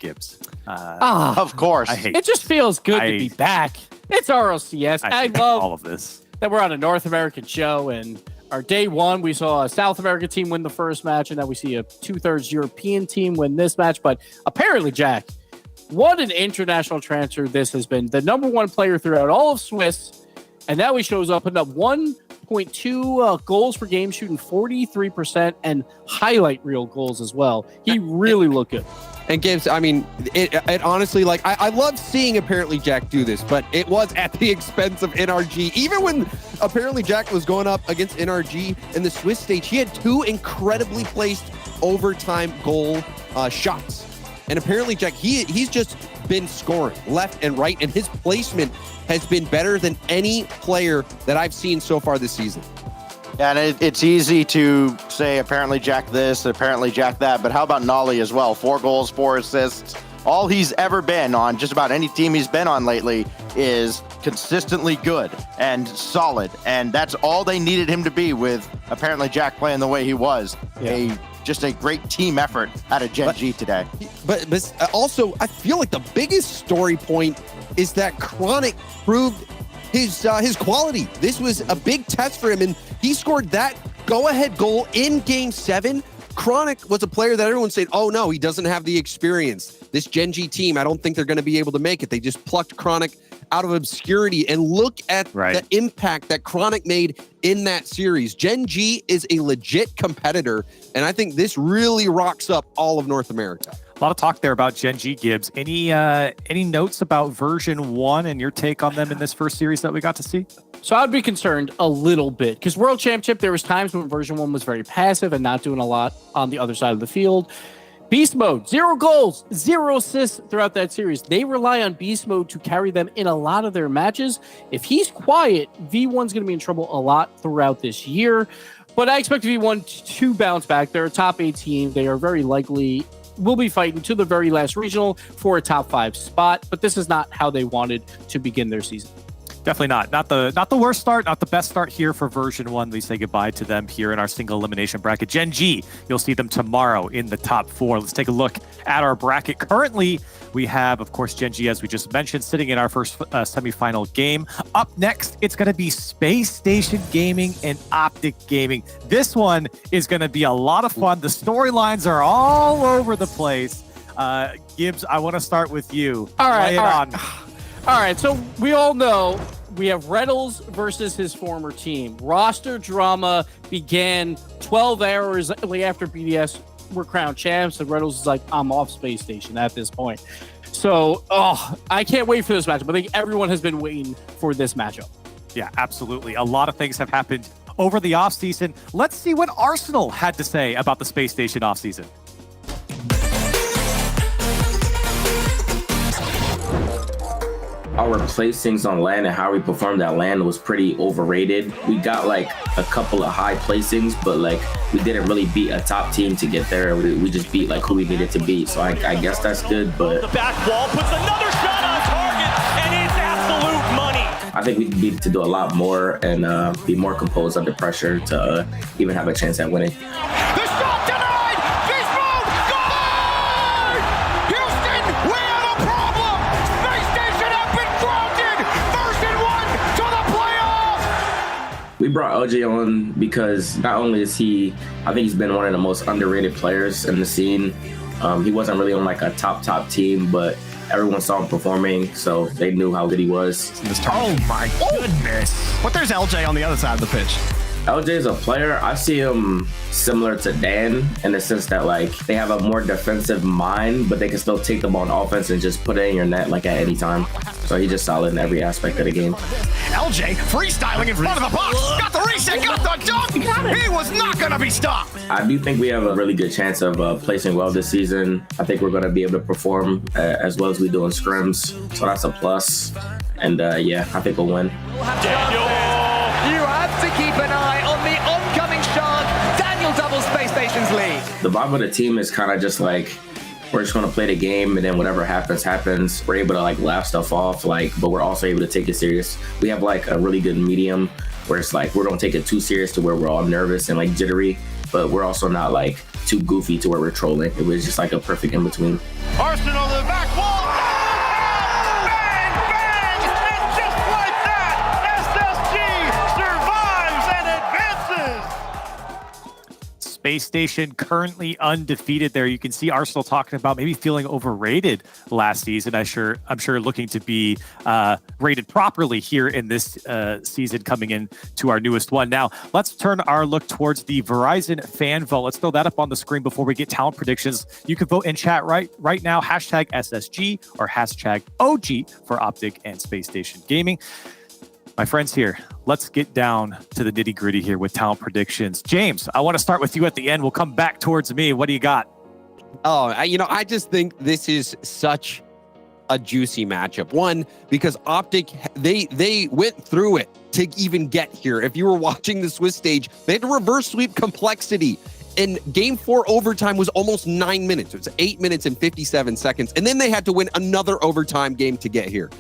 Gibbs. Of course. It just feels good to be back. It's RLCS. I love all of this. That we're on a North American show, and our day one, we saw a South American team win the first match, and now we see a 2/3 European team win this match. But apparently, Jack, what an international transfer this has been. The number one player throughout all of Swiss, and now he shows up, putting up 1.2 goals per game, shooting 43%, and highlight reel goals as well. He really looked good. And Gibbs, I mean, it honestly, like, I love seeing apparently Jack do this, but it was at the expense of NRG. Even when apparently Jack was going up against NRG in the Swiss stage, he had 2 incredibly placed overtime goal shots. And apparently Jack, he's just been scoring left and right, and his placement has been better than any player that I've seen so far this season. And it's easy to say, apparently Jack this, apparently Jack that, but how about Nolly as well? 4 goals, 4 assists. All he's ever been on, just about any team he's been on lately, is consistently good and solid. And that's all they needed him to be with apparently Jack playing the way he was. Yeah. Just a great team effort out of GenG today. But also, I feel like the biggest story point is that Chronic proved his quality. This was a big test for him, and he scored that go-ahead goal in Game 7. Chronic was a player that everyone said, oh no, he doesn't have the experience. This GenG team, I don't think they're going to be able to make it. They just plucked Chronic out of obscurity, and look at the impact that Chronic made in that series. GenG is a legit competitor, and I think this really rocks up all of North America. A lot of talk there about GenG, Gibbs. Any notes about version 1 and your take on them in this first series that we got to see? So I'd be concerned a little bit because World Championship, there was times when version 1 was very passive and not doing a lot on the other side of the field. Beast mode, 0 goals, 0 assists throughout that series. They rely on beast mode to carry them in a lot of their matches. If he's quiet, V1's going to be in trouble a lot throughout this year. But I expect V1 to bounce back. They're a top 8 team. They are very likely will be fighting to the very last regional for a top 5 spot, but this is not how they wanted to begin their season. Definitely not. Not the worst start, not the best start here for version 1. We say goodbye to them here in our single elimination bracket. GenG, you'll see them tomorrow in the top 4. Let's take a look at our bracket. Currently, we have, of course, GenG, as we just mentioned, sitting in our first semifinal game. Up next, it's going to be Space Station Gaming and Optic Gaming. This one is going to be a lot of fun. The storylines are all over the place. Gibbs, I want to start with you. All right. All right, so we all know we have Reynolds versus his former team. Roster drama began 12 hours after BDS were crowned champs, and Reynolds is like, I'm off Space Station at this point. So, I can't wait for this matchup. I think everyone has been waiting for this matchup. Yeah, absolutely. A lot of things have happened over the offseason. Let's see what Arsenal had to say about the Space Station offseason. Our placings on LAN and how we performed at LAN was pretty overrated. We got like a couple of high placings, but like we didn't really beat a top team to get there. We just beat like who we needed to beat. So I guess that's good, but the back wall puts another shot on target, and it's absolute money. I think we need to do a lot more and be more composed under pressure to even have a chance at winning. The shot denied! Beast mode! Goal! Houston, we have a problem! Space Station have been grounded! Version 1 to the playoffs! We brought LJ on because not only is I think he's been one of the most underrated players in the scene. He wasn't really on like a top team, but everyone saw him performing, so they knew how good he was. Oh my goodness. But there's LJ on the other side of the pitch. LJ is a player. I see him similar to Dan in the sense that like they have a more defensive mind, but they can still take the ball on offense and just put it in your net like at any time. So he's just solid in every aspect of the game. LJ freestyling in front of the box. Got the reset, got the dunk. He was not going to be stopped. I do think we have a really good chance of placing well this season. I think we're going to be able to perform as well as we do in scrims. So that's a plus. And yeah, I think we'll win. You have to keep an eye on the oncoming shot. Daniel doubles Space Station's lead. The vibe of the team is kind of just like, we're just going to play the game, and then whatever happens, happens. We're able to like laugh stuff off, like, but we're also able to take it serious. We have like a really good medium where it's like, we don't take it too serious to where we're all nervous and like jittery, but we're also not like too goofy to where we're trolling. It was just like a perfect in between. Arsenal to the back wall. Bang, bang! And just like that, SSG survives and advances. Space Station currently undefeated there. You can see Arsenal talking about maybe feeling overrated last season. I'm sure looking to be rated properly here in this season coming in to our newest one. Now, let's turn our look towards the Verizon fan vote. Let's throw that up on the screen before we get talent predictions. You can vote in chat right now, hashtag SSG or hashtag OG for Optic and Space Station Gaming. My friends here, let's get down to the nitty gritty here with talent predictions. James, I want to start with you at the end. We'll come back towards me. What do you got? Oh, I just think this is such a juicy matchup. One, because Optic, they went through it to even get here. If you were watching the Swiss stage, they had to reverse sweep Complexity. And game 4 overtime was almost 9 minutes. It was 8 minutes and 57 seconds. And then they had to win another overtime game to get here.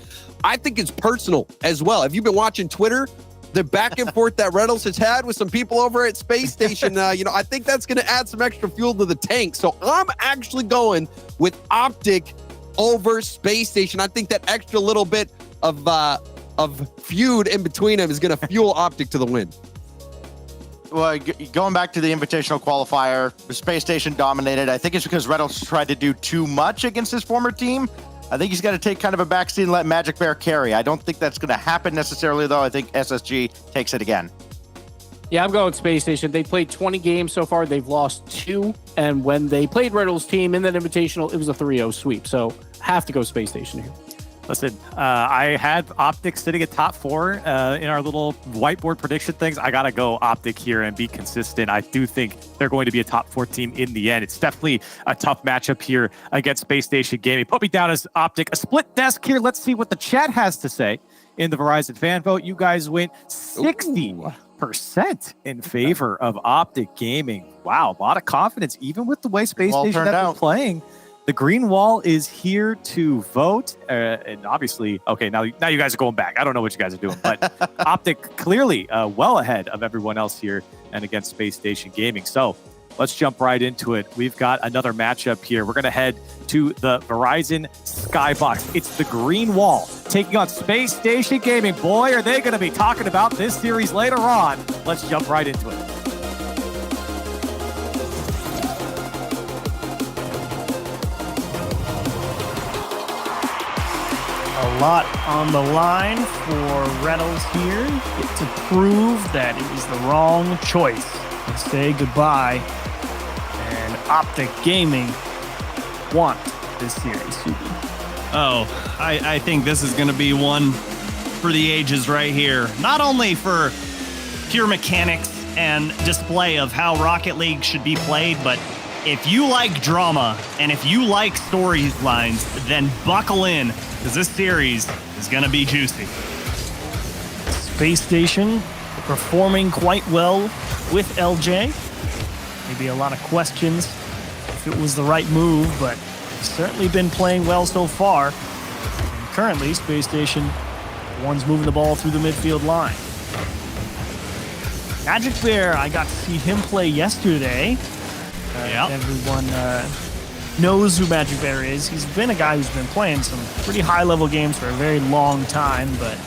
I think it's personal as well. If you've been watching Twitter, the back and forth that Reynolds has had with some people over at Space Station, I think that's going to add some extra fuel to the tank. So I'm actually going with Optic over Space Station. I think that extra little bit of feud in between them is going to fuel Optic to the win. Well, going back to the invitational qualifier, the Space Station dominated. I think it's because Reynolds tried to do too much against his former team. I think he's got to take kind of a backseat and let Magic Bear carry. I don't think that's going to happen necessarily, though. I think SSG takes it again. Yeah, I'm going Space Station. They played 20 games so far. They've lost 2. And when they played Reynolds' team in that invitational, it was a 3-0 sweep. So have to go Space Station here. Listen, I had Optic sitting at top 4 in our little whiteboard prediction things. I got to go Optic here and be consistent. I do think they're going to be a top 4 team in the end. It's definitely a tough matchup here against Space Station Gaming. Put me down as Optic. A split desk here. Let's see what the chat has to say in the Verizon fan vote. You guys went 60% in favor of Optic Gaming. Wow, a lot of confidence, even with the way Space Station has been playing. The green wall is here to vote, and obviously, okay, now you guys are going back. I don't know what you guys are doing, but Optic clearly well ahead of everyone else here and against Space Station Gaming. So let's jump right into it. We've got another matchup here. We're going to head to the Verizon Skybox. It's the green wall taking on Space Station Gaming. Boy, are they going to be talking about this series later on. Let's jump right into it. A lot on the line for Reynolds here to prove that it was the wrong choice and say goodbye. And Optic Gaming want this series. Oh, I think this is going to be one for the ages right here. Not only for pure mechanics and display of how Rocket League should be played, but if you like drama and if you like storylines, then buckle in, because this series is going to be juicy. Space Station performing quite well with LJ. Maybe a lot of questions if it was the right move, but certainly been playing well so far. And currently, Space Station, one's moving the ball through the midfield line. Magic Bear, I got to see him play yesterday. Everyone knows who Magic Bear is. He's been a guy who's been playing some pretty high-level games for a very long time, but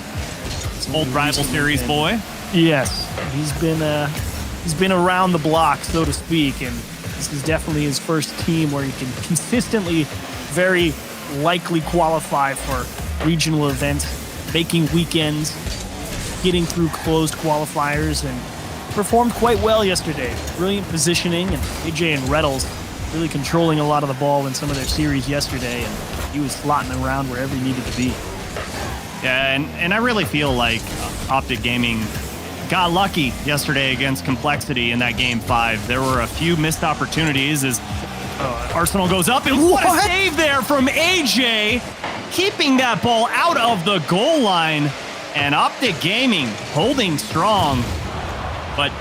old rival series boy. Yes, he's been around the block, so to speak, and this is definitely his first team where he can consistently, very likely qualify for regional events, making weekends, getting through closed qualifiers, and performed quite well yesterday. Brilliant positioning, and AJ and Reynolds really controlling a lot of the ball in some of their series yesterday, and he was slotting around wherever he needed to be. Yeah, and I really feel like Optic Gaming got lucky yesterday against Complexity in that Game 5. There were a few missed opportunities as Arsenal goes up, and what a save there from AJ, keeping that ball out of the goal line, and Optic Gaming holding strong. But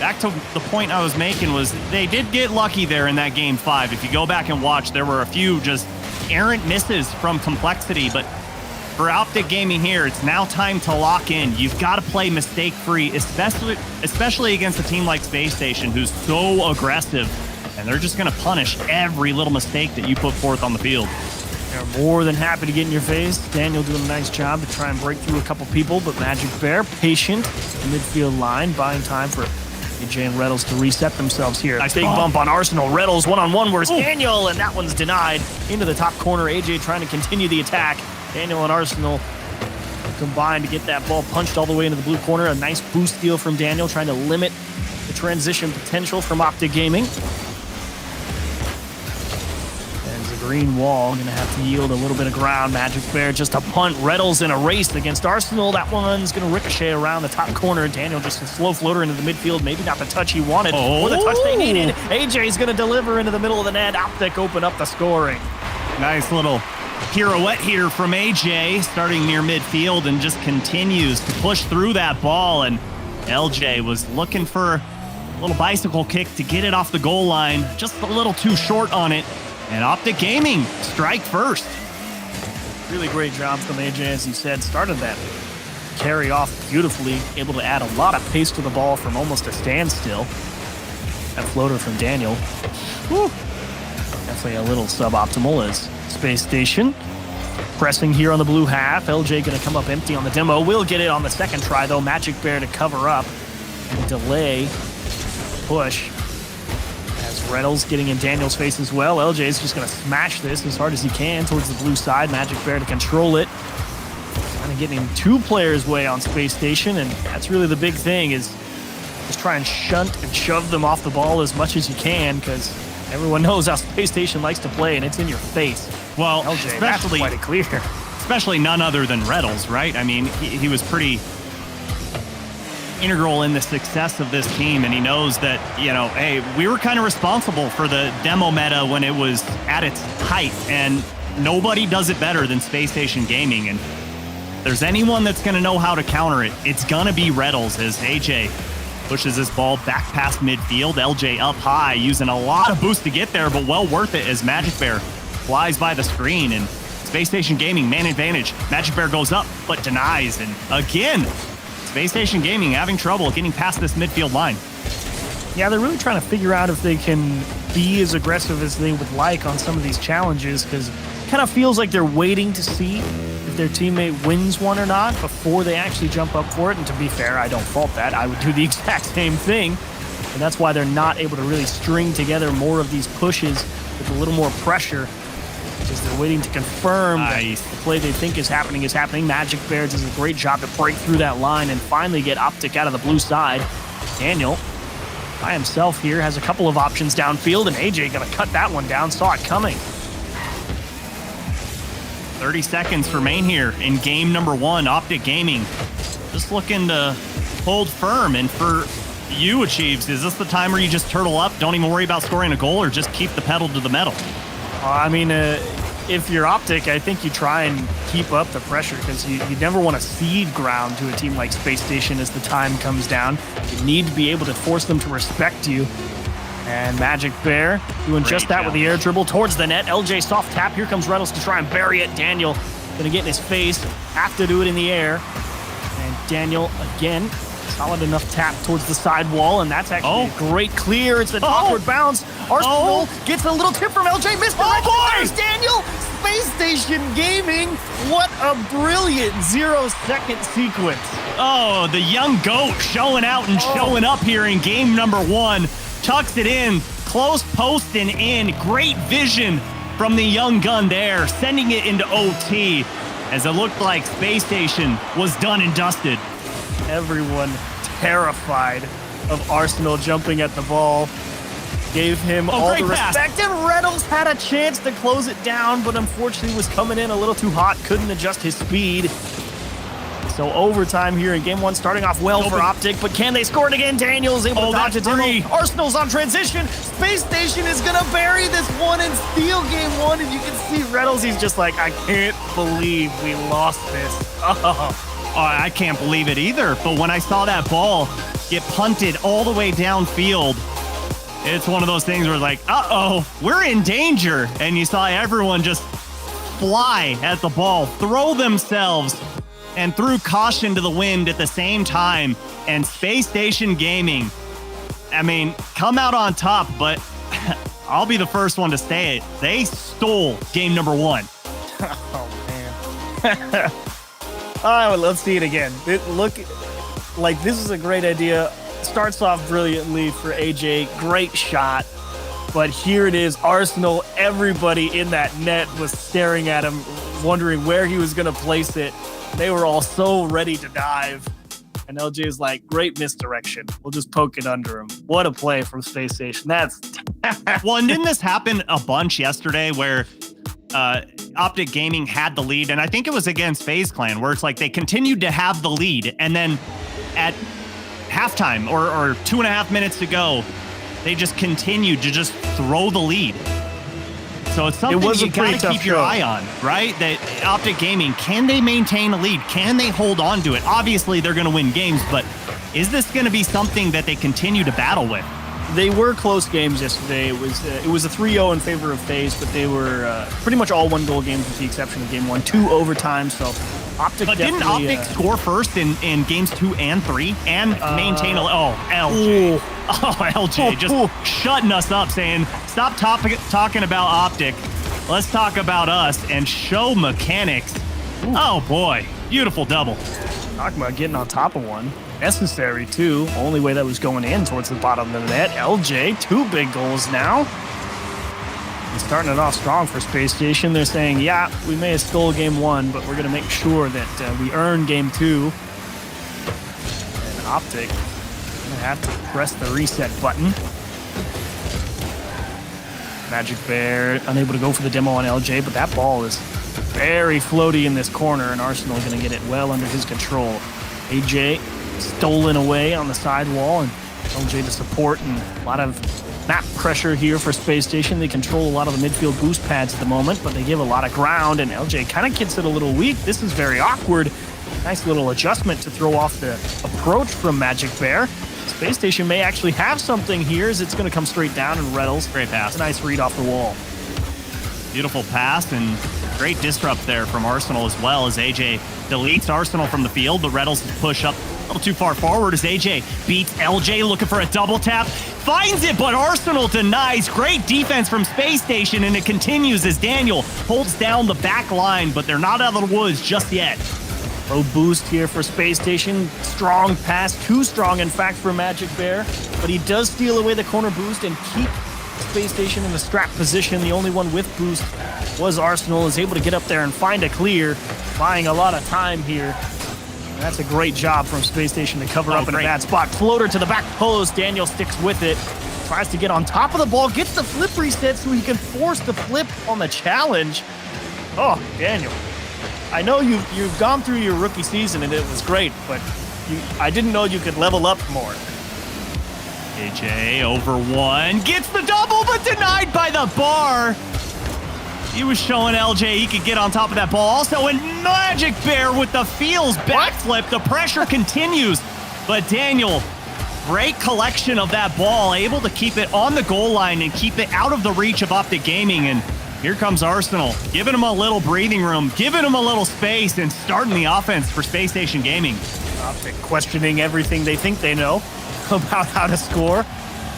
back to the point I was making was they did get lucky there in that game 5. If you go back and watch, there were a few just errant misses from Complexity, but for Optic Gaming here, it's now time to lock in. You've got to play mistake-free, especially against a team like Space Station, who's so aggressive, and they're just going to punish every little mistake that you put forth on the field. They're more than happy to get in your face. Daniel doing a nice job to try and break through a couple people, but Magic Bear, patient, midfield line, buying time for AJ and Reddles to reset themselves here. Nice Big bump. bump on Arsenal. Reddles one-on-one. Where's Daniel? And that one's denied. Into the top corner. AJ trying to continue the attack. Daniel and Arsenal combine to get that ball punched all the way into the blue corner. A nice boost steal from Daniel, trying to limit the transition potential from Optic Gaming. And the green wall going to have to yield a little bit of ground. Magic Bear just a punt. Reddles in a race against Arsenal. That one's going to ricochet around the top corner. Daniel just a slow floater into the midfield. Maybe not the touch he wanted or the touch they needed. AJ's going to deliver into the middle of the net. Optic open up the scoring. Nice little pirouette here from AJ, starting near midfield, and just continues to push through that ball. And LJ was looking for a little bicycle kick to get it off the goal line, just a little too short on it. And Optic Gaming strike first. Really great job from AJ, as you said. Started that carry off beautifully, able to add a lot of pace to the ball from almost a standstill. That floater from Daniel. Whew. Definitely a little suboptimal as Space Station pressing here on the blue half. LJ going to come up empty on the demo. Will get it on the second try, though. Magic Bear to cover up and delay push. As Reynolds getting in Daniel's face as well. LJ is just going to smash this as hard as he can towards the blue side. Magic Bear to control it. Kind of getting in 2 players' way on Space Station, and that's really the big thing, is just try and shunt and shove them off the ball as much as you can, because everyone knows how Space Station likes to play, and it's in your face. Well, LJ, that's quite clear. Especially none other than Reddles, right? I mean, he was pretty integral in the success of this team, and he knows that, you know, hey, we were kind of responsible for the demo meta when it was at its height, and nobody does it better than Space Station Gaming. And if there's anyone that's going to know how to counter it, it's going to be Reddles, as AJ pushes this ball back past midfield. LJ up high, using a lot of boost to get there, but well worth it as Magic Bear flies by the screen. And Space Station Gaming, man advantage. Magic Bear goes up, but denies. And again, Space Station Gaming having trouble getting past this midfield line. Yeah, they're really trying to figure out if they can be as aggressive as they would like on some of these challenges, because it kind of feels like they're waiting to see if their teammate wins one or not before they actually jump up for it. And to be fair, I don't fault that. I would do the exact same thing. And that's why they're not able to really string together more of these pushes with a little more pressure, because they're waiting to confirm that the play they think is happening. Magic Bear does a great job to break through that line and finally get Optic out of the blue side. Daniel, by himself here, has a couple of options downfield, and AJ gonna cut that one down, saw it coming. 30 seconds remain here in game number 1. Optic Gaming just looking to hold firm. And for you, Achieves, is this the time where you just turtle up, don't even worry about scoring a goal, or just keep the pedal to the metal? I mean, if you're Optic, I think you try and keep up the pressure, because you never want to cede ground to a team like Space Station as the time comes down. You need to be able to force them to respect you. And Magic Bear doing just that with the air dribble towards the net. LJ soft tap. Here comes Reynolds to try and bury it. Daniel going to get in his face. Have to do it in the air. And Daniel, again, solid enough tap towards the side wall, and that's actually a great clear. It's an awkward bounce. Arsenal gets a little tip from LJ. Misdirection. There's Daniel. Space Station Gaming. What a brilliant 0-second sequence. Oh, the young GOAT showing out and showing up here in game number 1. Tucks it in, close post and in. Great vision from the young gun there, sending it into OT, as it looked like Space Station was done and dusted. Everyone terrified of Arsenal jumping at the ball. Gave him all the respect. And Reynolds had a chance to close it down, but unfortunately was coming in a little too hot, couldn't adjust his speed. So overtime here in game 1, starting off well for Optic, but can they score it again? Daniel's able to dodge it. Arsenal's on transition. Space Station is going to bury this one and steal game 1. And you can see Reynolds, he's just like, I can't believe we lost this. I can't believe it either. But when I saw that ball, get punted all the way downfield. It's one of those things where like, uh-oh, we're in danger. And you saw everyone just fly at the ball, throw themselves, and threw caution to the wind at the same time. And Space Station Gaming, I mean, come out on top, but I'll be the first one to say it. They stole game number 1. Oh, man. All right, well, let's see it again. Look, like, this is a great idea. Starts off brilliantly for AJ. Great shot. But here it is. Arsenal, everybody in that net was staring at him, wondering where he was going to place it. They were all so ready to dive. And LJ is like, great misdirection. We'll just poke it under him. What a play from Space Station. That's... Well, and didn't this happen a bunch yesterday where Optic Gaming had the lead? And I think it was against FaZe Clan, where it's like they continued to have the lead. And then at halftime or 2.5 minutes to go, they just continued to just throw the lead. So it's something you got to keep your eye on, right? That Optic Gaming, can they maintain a lead? Can they hold on to it? Obviously, they're going to win games, but is this going to be something that they continue to battle with? They were close games yesterday. It was a 3-0 in favor of FaZe, but they were pretty much all one-goal games with the exception of game 1. 2 overtime, so Optic But didn't Optic score first in games 2 and 3 and maintain a... Oh, LJ. LJ just shutting us up, saying, stop talking about Optic. Let's talk about us and show mechanics. Oh, boy. Beautiful double. Talking about getting on top of one. Necessary, too. Only way that was going in towards the bottom of the net. LJ, 2 big goals now. He's starting it off strong for Space Station. They're saying, yeah, we may have stole game 1, but we're going to make sure that we earn game 2. And Optic going to have to press the reset button. Magic Bear unable to go for the demo on LJ, but that ball is very floaty in this corner, and Arsenal going to get it well under his control. AJ stolen away on the sidewall, and LJ to support, and a lot of map pressure here for Space Station. They control a lot of the midfield boost pads at the moment, but they give a lot of ground, and LJ kind of gets it a little weak. This is very awkward. Nice little adjustment to throw off the approach from Magic Bear. Space Station may actually have something here as it's going to come straight down, and Reddles. Great pass. A nice read off the wall. Beautiful pass and great disrupt there from Arsenal as well as AJ deletes Arsenal from the field, but Reddles push up a little too far forward as AJ beats LJ looking for a double tap. Finds it, but Arsenal denies. Great defense from Space Station, and it continues as Daniel holds down the back line, but they're not out of the woods just yet. Low boost here for Space Station. Strong pass, too strong in fact for Magic Bear, but he does steal away the corner boost and keep Space Station in the strap position. The only one with boost was Arsenal, is able to get up there and find a clear, buying a lot of time here. And that's a great job from Space Station to cover up in a bad spot. Floater to the back post. Daniel sticks with it. Tries to get on top of the ball. Gets the flip reset so he can force the flip on the challenge. Oh, Daniel. I know you've gone through your rookie season and it was great, but I didn't know you could level up more. AJ over 1. Gets the double, but denied by the bar. He was showing LJ he could get on top of that ball. Also, and Magic Bear with the feels backflip. The pressure continues, but Daniel, great collection of that ball, able to keep it on the goal line and keep it out of the reach of Optic Gaming. And here comes Arsenal, giving him a little breathing room, giving him a little space, and starting the offense for Space Station Gaming. Optic questioning everything they think they know about how to score.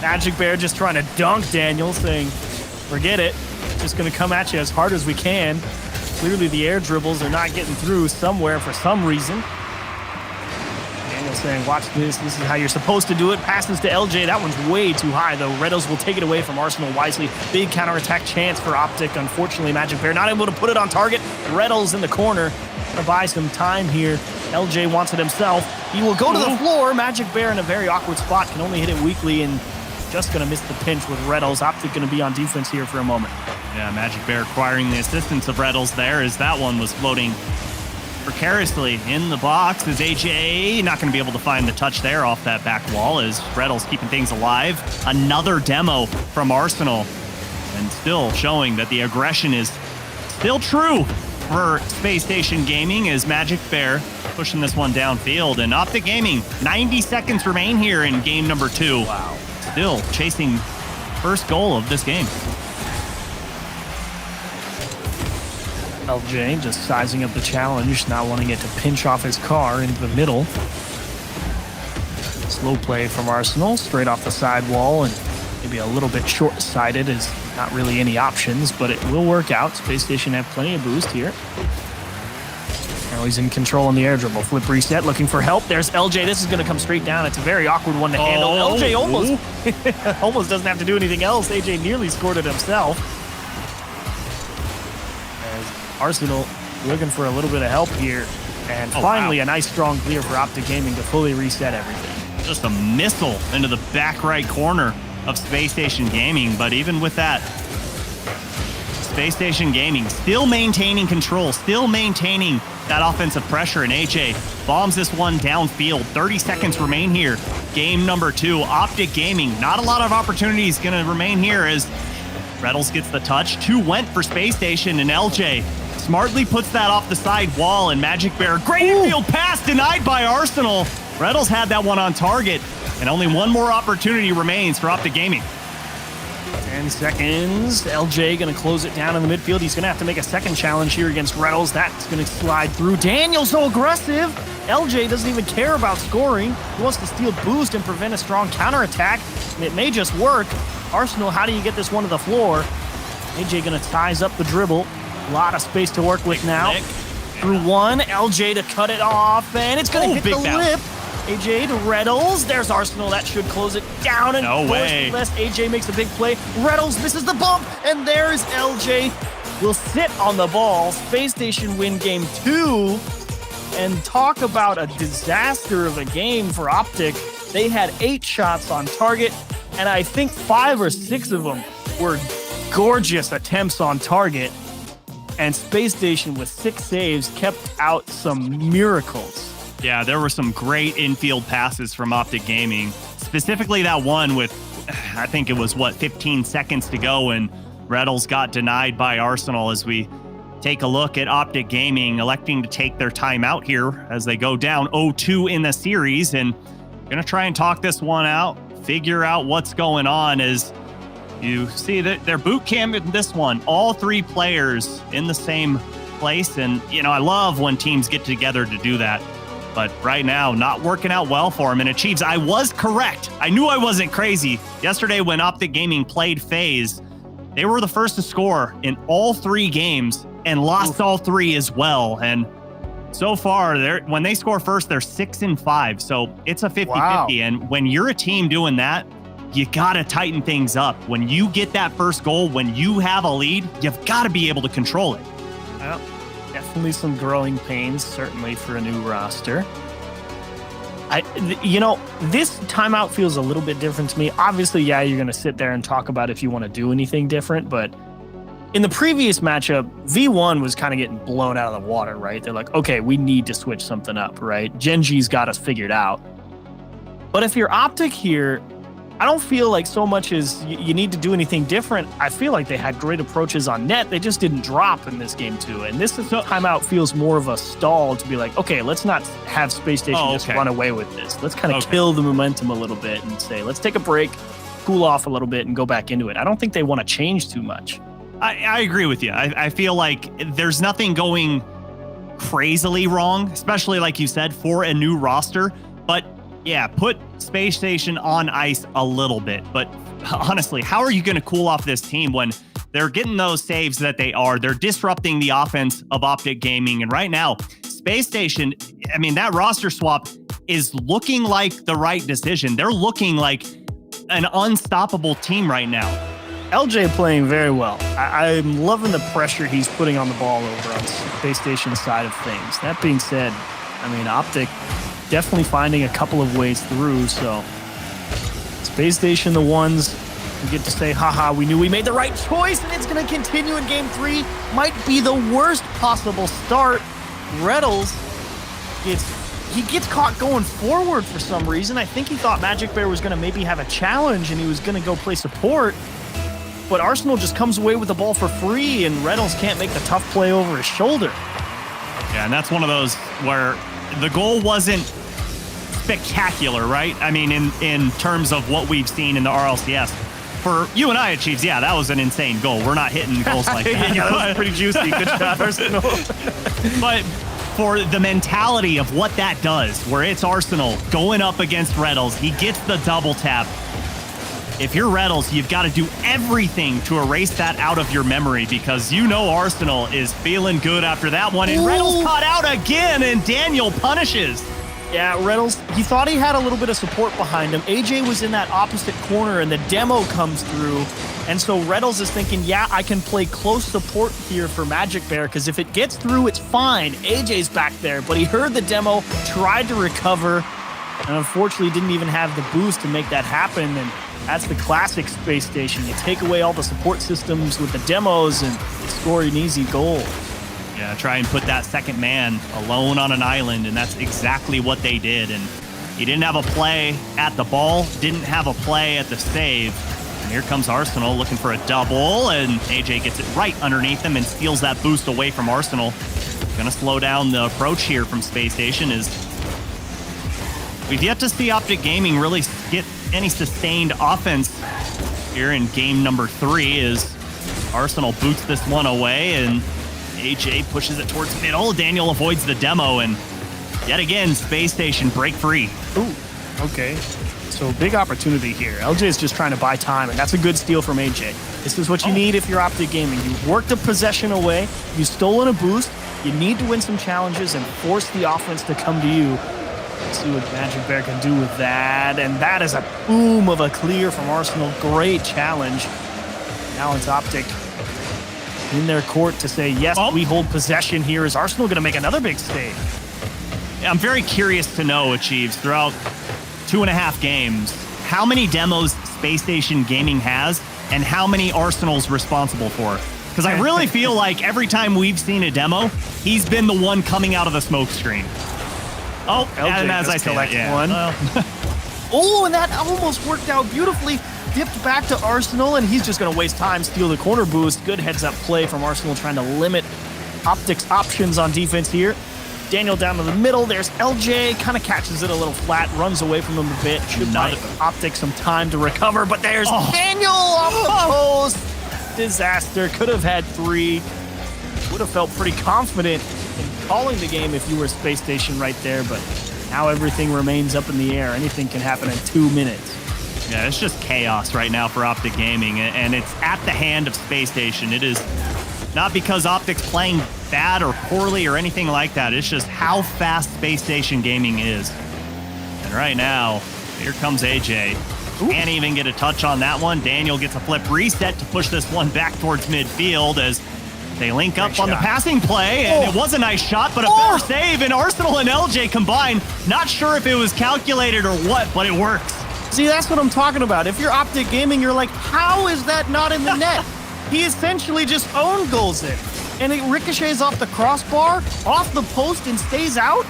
Magic Bear just trying to dunk Daniel, saying, forget it. Just going to come at you as hard as we can. Clearly the air dribbles are not getting through somewhere for some reason. Daniel saying, watch this. This is how you're supposed to do it. Passes to LJ. That one's way too high, though. Reddles will take it away from Arsenal wisely. Big counterattack chance for Optic. Unfortunately, Magic Bear not able to put it on target. Reddles in the corner. Gonna buy some time here. LJ wants it himself. He will go to the floor. Magic Bear in a very awkward spot. Can only hit it weakly and just going to miss the pinch with Reddles. Optic going to be on defense here for a moment. Yeah, Magic Bear acquiring the assistance of Reddles there as that one was floating precariously in the box as AJ not going to be able to find the touch there off that back wall as Reddles keeping things alive. Another demo from Arsenal and still showing that the aggression is still true for Space Station Gaming is Magic Bear pushing this one downfield. And Optic Gaming, 90 seconds remain here in game number 2. Wow. Still chasing first goal of this game. LJ just sizing up the challenge, not wanting it to pinch off his car into the middle. Slow play from Arsenal, straight off the sidewall, and maybe a little bit short-sighted as not really any options, but it will work out. Space Station have plenty of boost here. Now he's in control on the air dribble. Flip reset, looking for help. There's LJ. This is going to come straight down. It's a very awkward one to handle. LJ almost doesn't have to do anything else. AJ nearly scored it himself. As Arsenal looking for a little bit of help here. And finally, a nice strong clear for Optic Gaming to fully reset everything. Just a missile into the back right corner of Space Station Gaming. But even with that, Space Station Gaming still maintaining control, still maintaining that offensive pressure. And AJ bombs this one downfield. 30 seconds remain here. Game number 2. Optic Gaming, not a lot of opportunities going to remain here as Reddles gets the touch. 2 went for Space Station, and LJ smartly puts that off the side wall. And Magic Bear, great infield pass denied by Arsenal. Reddles had that one on target, and only one more opportunity remains for Optic Gaming. 10 seconds. LJ going to close it down in the midfield. He's going to have to make a second challenge here against Reddles. That's going to slide through. Daniel's so aggressive. LJ doesn't even care about scoring. He wants to steal boost and prevent a strong counterattack. And it may just work. Arsenal, how do you get this one to the floor? AJ going to size up the dribble. A lot of space to work with now. Through one. LJ to cut it off. And it's going to hit the lip. AJ to Reddles. There's Arsenal. That should close it down. And no way. AJ makes a big play. Reddles misses the bump. And there's LJ. Will sit on the ball. Space Station win game 2. And talk about a disaster of a game for Optic. They had 8 shots on target. And I think 5 or 6 of them were gorgeous attempts on target. And Space Station with 6 saves kept out some miracles. Yeah, there were some great infield passes from Optic Gaming. Specifically that one with, I think it was, 15 seconds to go, and Reddles got denied by Arsenal. As we take a look at Optic Gaming electing to take their time out here as they go down 0-2 in the series, and going to try and talk this one out, figure out what's going on. As you see that their boot camp in this one, all 3 players in the same place. And, I love when teams get together to do that. But right now, not working out well for him. And Achieves, I was correct. I knew I wasn't crazy. Yesterday, when Optic Gaming played FaZe, they were the first to score in all 3 games and lost all 3 as well. And so far, when they score first, they're 6-5. So it's a 50-50. Wow. And when you're a team doing that, you got to tighten things up. When you get that first goal, when you have a lead, you've got to be able to control it. Well, definitely some growing pains, certainly for a new roster. This timeout feels a little bit different to me. Obviously, yeah, you're going to sit there and talk about if you want to do anything different, but in the previous matchup, V1 was kind of getting blown out of the water, right? They're like, okay, we need to switch something up, right? GenG's got us figured out. But if you're Optic here, I don't feel like so much as you need to do anything different. I feel like they had great approaches on net. They just didn't drop in this game 2. And this timeout feels more of a stall to be like, okay, let's not have Space Station just run away with this. Let's kind of kill the momentum a little bit and say, let's take a break, cool off a little bit, and go back into it. I don't think they want to change too much. I agree with you. I feel like there's nothing going crazily wrong, especially like you said, for a new roster. But yeah, put Space Station on ice a little bit. But honestly, how are you going to cool off this team when they're getting those saves that they are? They're disrupting the offense of Optic Gaming. And right now, Space Station, that roster swap is looking like the right decision. They're looking like an unstoppable team right now. LJ playing very well. I'm loving the pressure he's putting on the ball over on Space Station's side of things. That being said, Optic definitely finding a couple of ways through. So Space Station, the ones who get to say, haha, we knew we made the right choice, and it's going to continue in game 3. Might be the worst possible start. Reddles gets caught going forward for some reason. I think he thought Magic Bear was going to maybe have a challenge and he was going to go play support. but Arsenal just comes away with the ball for free, and Reynolds can't make the tough play over his shoulder. Yeah, and that's one of those where the goal wasn't spectacular, right? I mean, in terms of what we've seen in the RLCS. For you and I, Chiefs, yeah, that was an insane goal. We're not hitting goals like that. Yeah, that was pretty juicy. Good shot, Arsenal. But for the mentality of what that does, where it's Arsenal going up against Reynolds, he gets the double tap. If you're Reynolds, you've got to do everything to erase that out of your memory because you know Arsenal is feeling good after that one. And Reynolds caught out again, and Daniel punishes. Yeah, Reynolds, he thought he had a little bit of support behind him. AJ was in that opposite corner, and the demo comes through. And so Reynolds is thinking, yeah, I can play close support here for Magic Bear, because if it gets through, it's fine. AJ's back there, but he heard the demo, tried to recover, and unfortunately didn't even have the boost to make that happen. And that's the classic Space Station. You take away all the support systems with the demos and you score an easy goal. Yeah, try and put that second man alone on an island, and that's exactly what they did. And he didn't have a play at the ball, didn't have a play at the save. And here comes Arsenal looking for a double, and AJ gets it right underneath him and steals that boost away from Arsenal. Gonna slow down the approach here from Space Station is we've yet to see Optic Gaming really get any sustained offense here in game number 3 as Arsenal boots this one away, and AJ pushes it towards middle. Daniel avoids the demo, and yet again, Space Station break free. Ooh, okay. So big opportunity here. LJ is just trying to buy time, and that's a good steal from AJ. This is what you need if you're Optic Gaming. You worked a possession away, you stolen a boost, you need to win some challenges and force the offense to come to you. Let's see what Magic Bear can do with that, and that is a boom of a clear from Arsenal. Great challenge. Now it's Optic in their court to say, yes, we hold possession here. Is Arsenal going to make another big save? I'm very curious to know, Achieves, throughout 2.5 games, how many demos Space Station Gaming has and how many Arsenal's responsible for. Because I really feel like every time we've seen a demo, he's been the one coming out of the smoke screen. Oh, LJ and as I collect said, one. Oh, and that almost worked out beautifully. Dipped back to Arsenal, and he's just going to waste time, steal the corner boost. Good heads-up play from Arsenal, trying to limit Optic's options on defense here. Daniel down to the middle. There's LJ, kind of catches it a little flat, runs away from him a bit. Should buy Optic some time to recover, but there's Daniel off the post. Disaster. Could have had 3. Would have felt pretty confident in calling the game if you were Space Station right there, but now everything remains up in the air. Anything can happen in 2 minutes. Yeah, it's just chaos right now for Optic Gaming, and it's at the hand of Space Station. It is not because Optic's playing bad or poorly or anything like that. It's just how fast Space Station Gaming is. And right now, here comes AJ. Can't even get a touch on that one. Daniel gets a flip reset to push this one back towards midfield as they link up on the passing play, and it was a nice shot, but a better save, and Arsenal and LJ combined. Not sure if it was calculated or what, but it works. See, that's what I'm talking about. If you're Optic Gaming, you're like, how is that not in the net? He essentially just own goals it. And it ricochets off the crossbar, off the post, and stays out.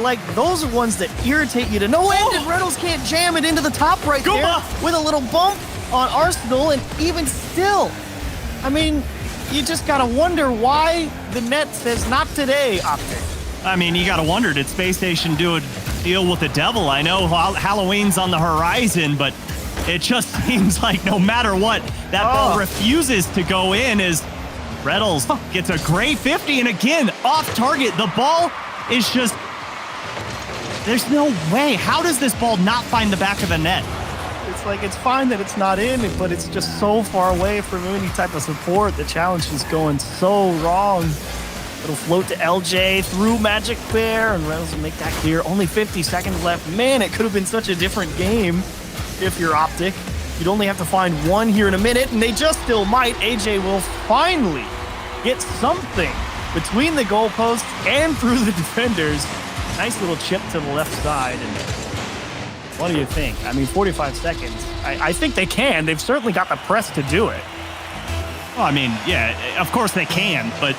Like, those are ones that irritate you to no end, and Reynolds can't jam it into the top right there with a little bump on Arsenal, and even still, I mean, you just gotta wonder why the net says not today, Optic. I mean, you gotta wonder, did Space Station do a deal with the devil? I know Halloween's on the horizon, but it just seems like no matter what, that ball refuses to go in as Reynolds gets a great 50, and again, off target. The ball is just, there's no way. How does this ball not find the back of the net? It's like, it's fine that it's not in, but it's just so far away from any type of support. The challenge is going so wrong. It'll float to LJ through Magic Bear, and Reynolds will make that clear. Only 50 seconds left. Man, it could have been such a different game if you're Optic. You'd only have to find one here in a minute, and they just still might. AJ will finally get something between the goalposts and through the defenders. Nice little chip to the left side. And what do you think? I mean, 45 seconds. I think they can. They've certainly got the press to do it. Well, I mean, yeah, of course they can, but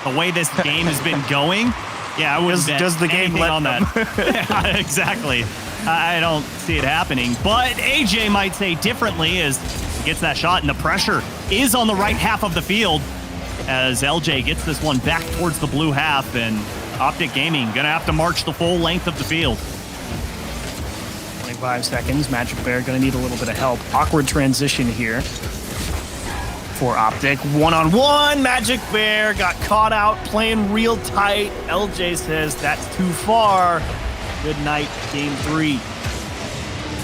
the way this game has been going, yeah, I wouldn't bet does the game anything let on them? that. Yeah, exactly. I don't see it happening, but AJ might say differently as He gets that shot, and the pressure is on the right half of the field as LJ gets this one back towards the blue half, and Optic Gaming going to have to march the full length of the field. 25 seconds. Magic Bear going to need a little bit of help. Awkward transition here for Optic. One-on-one. Magic Bear got caught out playing real tight. LJ says that's too far. Good night, game 3.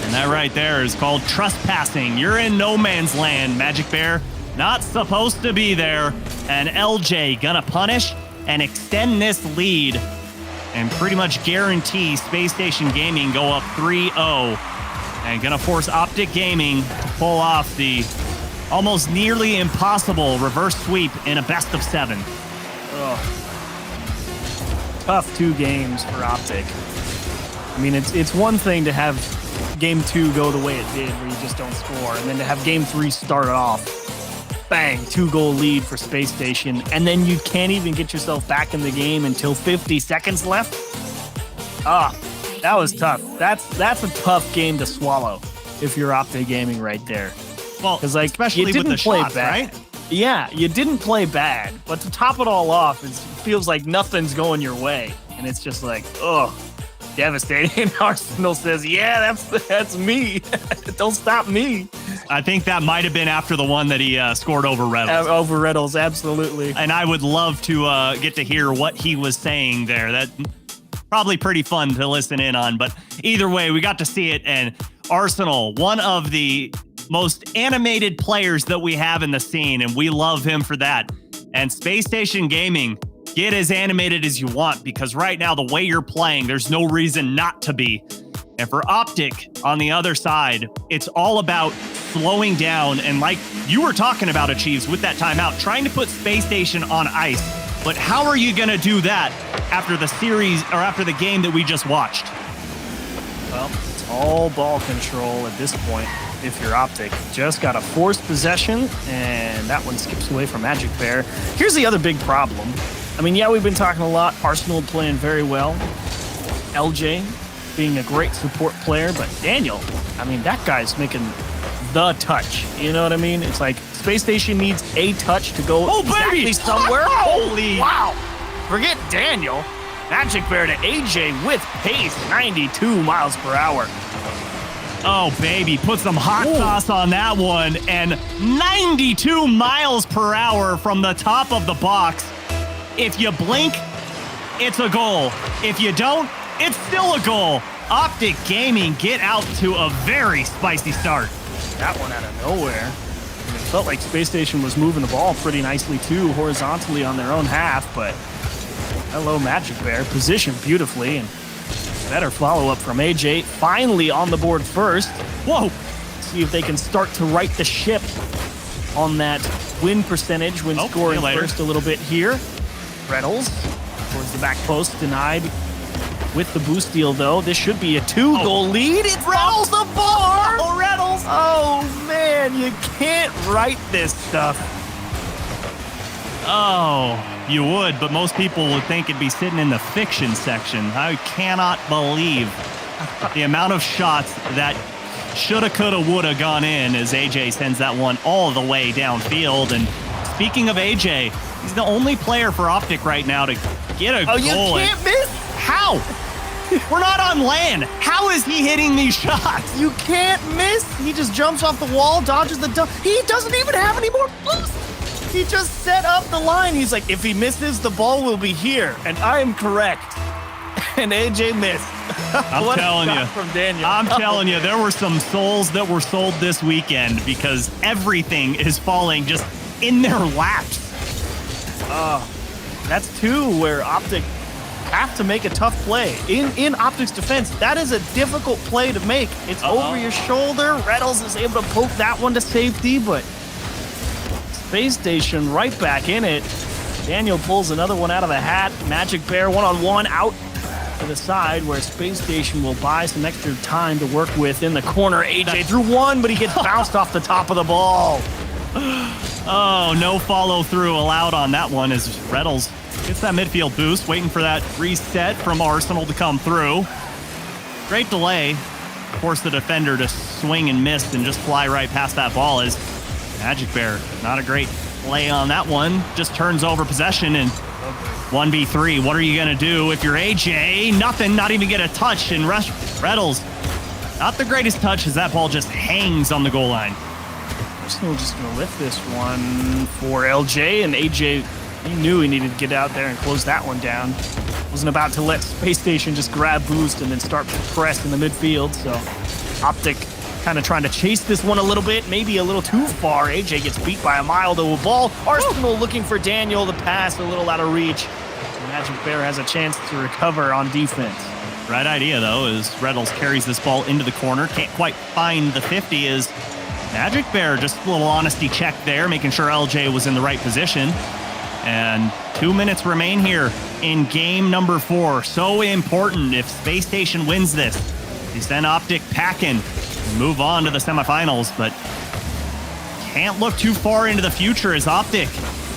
And that right there is called trespassing. You're in no man's land, Magic Bear. Not supposed to be there. And LJ gonna punish and extend this lead and pretty much guarantee Space Station Gaming go up 3-0. And gonna force Optic Gaming to pull off the almost nearly impossible reverse sweep in a best of 7. Ugh. Tough 2 games for Optic. I mean, it's one thing to have game 2 go the way it did, where you just don't score, and then to have game 3 start off, bang, 2-goal lead for Space Station, and then you can't even get yourself back in the game until 50 seconds left. That was tough. That's a tough game to swallow if you're Optic Gaming right there. Well, because like especially you didn't with the play shots, bad. right? Yeah, you didn't play bad, but to top it all off, it feels like nothing's going your way, and it's just like, ugh, devastating. Arsenal says, "Yeah, that's me. Don't stop me." I think that might have been after the one that he scored over Reynolds. Over Reynolds, absolutely. And I would love to get to hear what he was saying there. That probably pretty fun to listen in on. But either way, we got to see it. And Arsenal, one of the most animated players that we have in the scene, and we love him for that. And Space Station Gaming, get as animated as you want, because right now, the way you're playing, there's no reason not to be. And for Optic, on the other side, it's all about slowing down. And like you were talking about, Achieves, with that timeout, trying to put Space Station on ice. But how are you going to do that after the series or after the game that we just watched? Well, it's all ball control at this point. If you're Optic, just got a forced possession, and that one skips away from Magic Bear. Here's the other big problem. I mean, yeah, we've been talking a lot. Arsenal playing very well. LJ being a great support player, but Daniel, I mean, that guy's making the touch. You know what I mean? It's like Space Station needs a touch to go exactly somewhere. Holy! Wow! Forget Daniel. Magic Bear to AJ with pace, 92 miles per hour. Oh, baby, put some hot sauce on that one. And 92 miles per hour from the top of the box. If you blink, it's a goal. If you don't, it's still a goal. Optic Gaming get out to a very spicy start. That one out of nowhere. And it felt like Space Station was moving the ball pretty nicely too, horizontally on their own half, but hello, Magic Bear, positioned beautifully, and better follow-up from AJ. Finally on the board first. Whoa! See if they can start to right the ship on that win percentage when scoring first a little bit here. Reynolds towards the back post, denied with the boost deal, though. This should be a 2-goal lead. It's Reynolds the board! Oh, Reynolds! Oh, man, you can't write this stuff. Oh, you would, but most people would think it'd be sitting in the fiction section. I cannot believe the amount of shots that shoulda, coulda, woulda gone in as AJ sends that one all the way downfield. And speaking of AJ, he's the only player for Optic right now to get a goal. Oh, you can't miss? How? We're not on land. How is he hitting these shots? You can't miss. He just jumps off the wall, dodges the dump. He doesn't even have any more boost. He just set up the line. He's like, if he misses, the ball will be here. And I am correct. And AJ missed. I'm telling you. From Daniel. I'm telling you, there were some souls that were sold this weekend because everything is falling just in their laps. That's 2 where Optic have to make a tough play. In Optic's defense, that is a difficult play to make. It's over your shoulder. Reynolds is able to poke that one to safety, but Space Station right back in it. Daniel pulls another one out of the hat. Magic Bear one-on-one out to the side where Space Station will buy some extra time to work with in the corner. AJ threw one, but he gets bounced off the top of the ball. Oh, no follow-through allowed on that one as Reynolds gets that midfield boost, waiting for that reset from Arsenal to come through. Great delay. force the defender to swing and miss and just fly right past that ball. Is Magic Bear, not a great play on that one. Just turns over possession and 1v3. What are you going to do if you're AJ? Nothing, not even get a touch. And Reddles, not the greatest touch as that ball just hangs on the goal line. Arsenal just going to lift this one for LJ, and AJ, he knew he needed to get out there and close that one down. Wasn't about to let Space Station just grab boost and then start to press in the midfield, so Optic kind of trying to chase this one a little bit, maybe a little too far. AJ gets beat by a mile to a ball. Arsenal looking for Daniel, the pass a little out of reach. Magic Bear has a chance to recover on defense. Right idea, though, as Reddles carries this ball into the corner. Can't quite find the 50 as Magic Bear, just a little honesty check there, making sure LJ was in the right position. And 2 minutes remain here in game number 4. So important if Space Station wins this. They send Optic packing and move on to the semifinals, but can't look too far into the future as Optic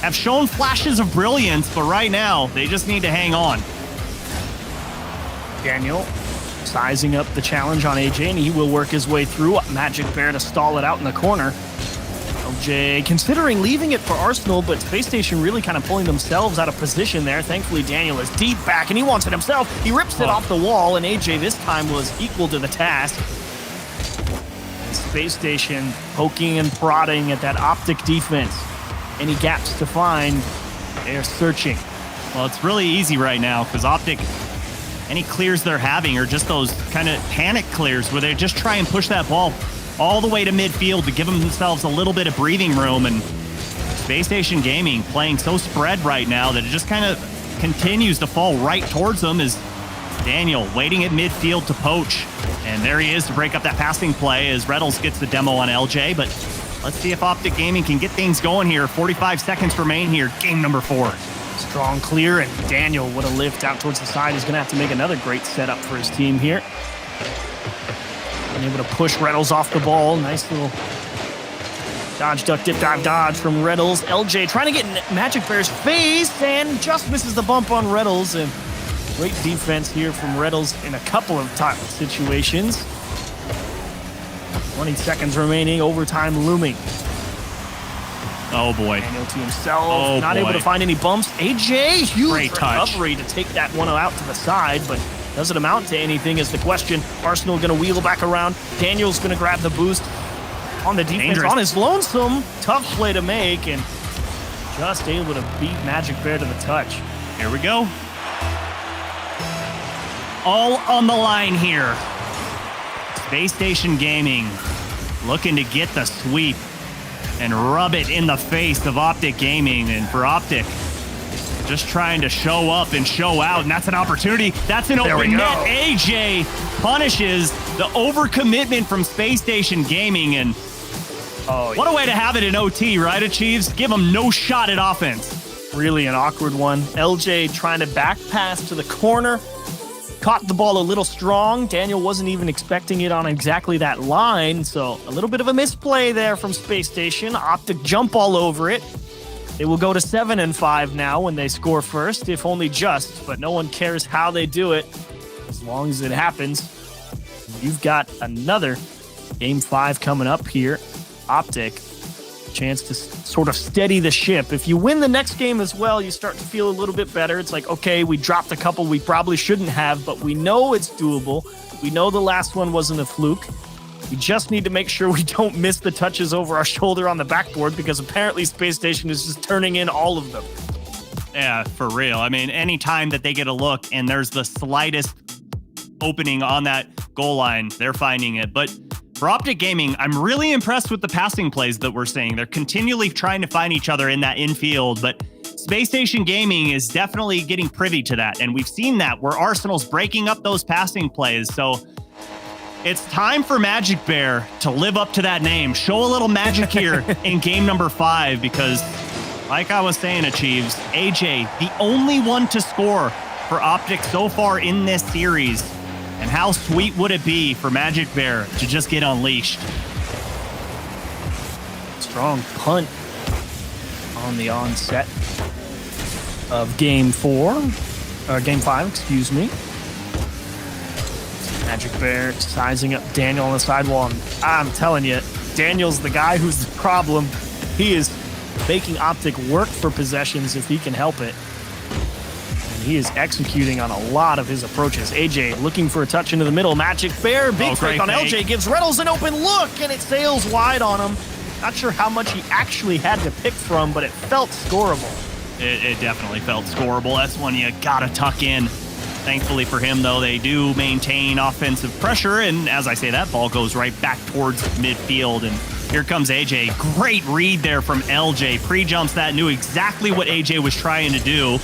have shown flashes of brilliance, but right now they just need to hang on. Daniel sizing up the challenge on AJ, and he will work his way through. Magic Bear to stall it out in the corner. LJ considering leaving it for Arsenal, but Space Station really kind of pulling themselves out of position there. Thankfully, Daniel is deep back, and he wants it himself. He rips it off the wall, and AJ this time was equal to the task. Space Station poking and prodding at that Optic defense. Any gaps to find, they're searching. Well, it's really easy right now because Optic, any clears they're having are just those kind of panic clears where they just try and push that ball all the way to midfield to give themselves a little bit of breathing room. And Space Station Gaming playing so spread right now that it just kind of continues to fall right towards them as Daniel waiting at midfield to poach. And there he is to break up that passing play as Reddles gets the demo on LJ. But let's see if Optic Gaming can get things going here. 45 seconds remain here, game number 4. Strong clear, and Daniel, what a lift out towards the side. He's going to have to make another great setup for his team here. And able to push Reddles off the ball. Nice little dodge, duck, dip, dive, dodge from Reddles. LJ trying to get in Magic Bear's face and just misses the bump on Reddles. And great defense here from Reddles in a couple of top situations. 20 seconds remaining, overtime looming. Oh boy. Daniel to himself, not able to find any bumps. AJ, huge recovery to take that one out to the side, but does it amount to anything is the question. Arsenal going to wheel back around. Daniel's going to grab the boost on the defense on his lonesome. Tough play to make, and just able to beat Magic Bear to the touch. Here we go. All on the line here. Space Station Gaming looking to get the sweep and rub it in the face of Optic Gaming. And for Optic, just trying to show up and show out, and that's an opportunity. That's an open net. AJ punishes the overcommitment from Space Station Gaming, and what a way to have it in OT, right, Achieves? Give them no shot at offense. Really an awkward one. LJ trying to back pass to the corner. Caught the ball a little strong. Daniel wasn't even expecting it on exactly that line, so a little bit of a misplay there from Space Station. Optic jump all over it. They will go to 7-5 now when they score first, if only just, but no one cares how they do it as long as it happens. You've got another Game 5 coming up here. Optic, chance to sort of steady the ship. If you win the next game as well, you start to feel a little bit better. It's like, okay, we dropped a couple we probably shouldn't have, but we know it's doable. We know the last one wasn't a fluke. We just need to make sure we don't miss the touches over our shoulder on the backboard, because apparently Space Station is just turning in all of them. Yeah, for real. I mean, anytime that they get a look and there's the slightest opening on that goal line, they're finding it. But for Optic Gaming, I'm really impressed with the passing plays that we're seeing. They're continually trying to find each other in that infield, but Space Station Gaming is definitely getting privy to that. And we've seen that where Arsenal's breaking up those passing plays. So it's time for Magic Bear to live up to that name. Show a little magic here in game number 5, because like I was saying, Achieves, AJ, the only one to score for Optic so far in this series. And how sweet would it be for Magic Bear to just get unleashed? Strong punt on the onset of game 5, excuse me. Magic Bear sizing up Daniel on the sidewall. And I'm telling you, Daniel's the guy who's the problem. He is making Optic work for possessions if he can help it. And he is executing on a lot of his approaches. AJ looking for a touch into the middle. Magic Bear, big fake on LJ, gives Reynolds an open look, and it sails wide on him. Not sure how much he actually had to pick from, but it felt scoreable. It definitely felt scoreable. That's one you gotta tuck in. Thankfully for him, though, they do maintain offensive pressure, and as I say, that ball goes right back towards midfield, and here comes AJ. Great read there from LJ. Pre-jumps that, knew exactly what AJ was trying to do.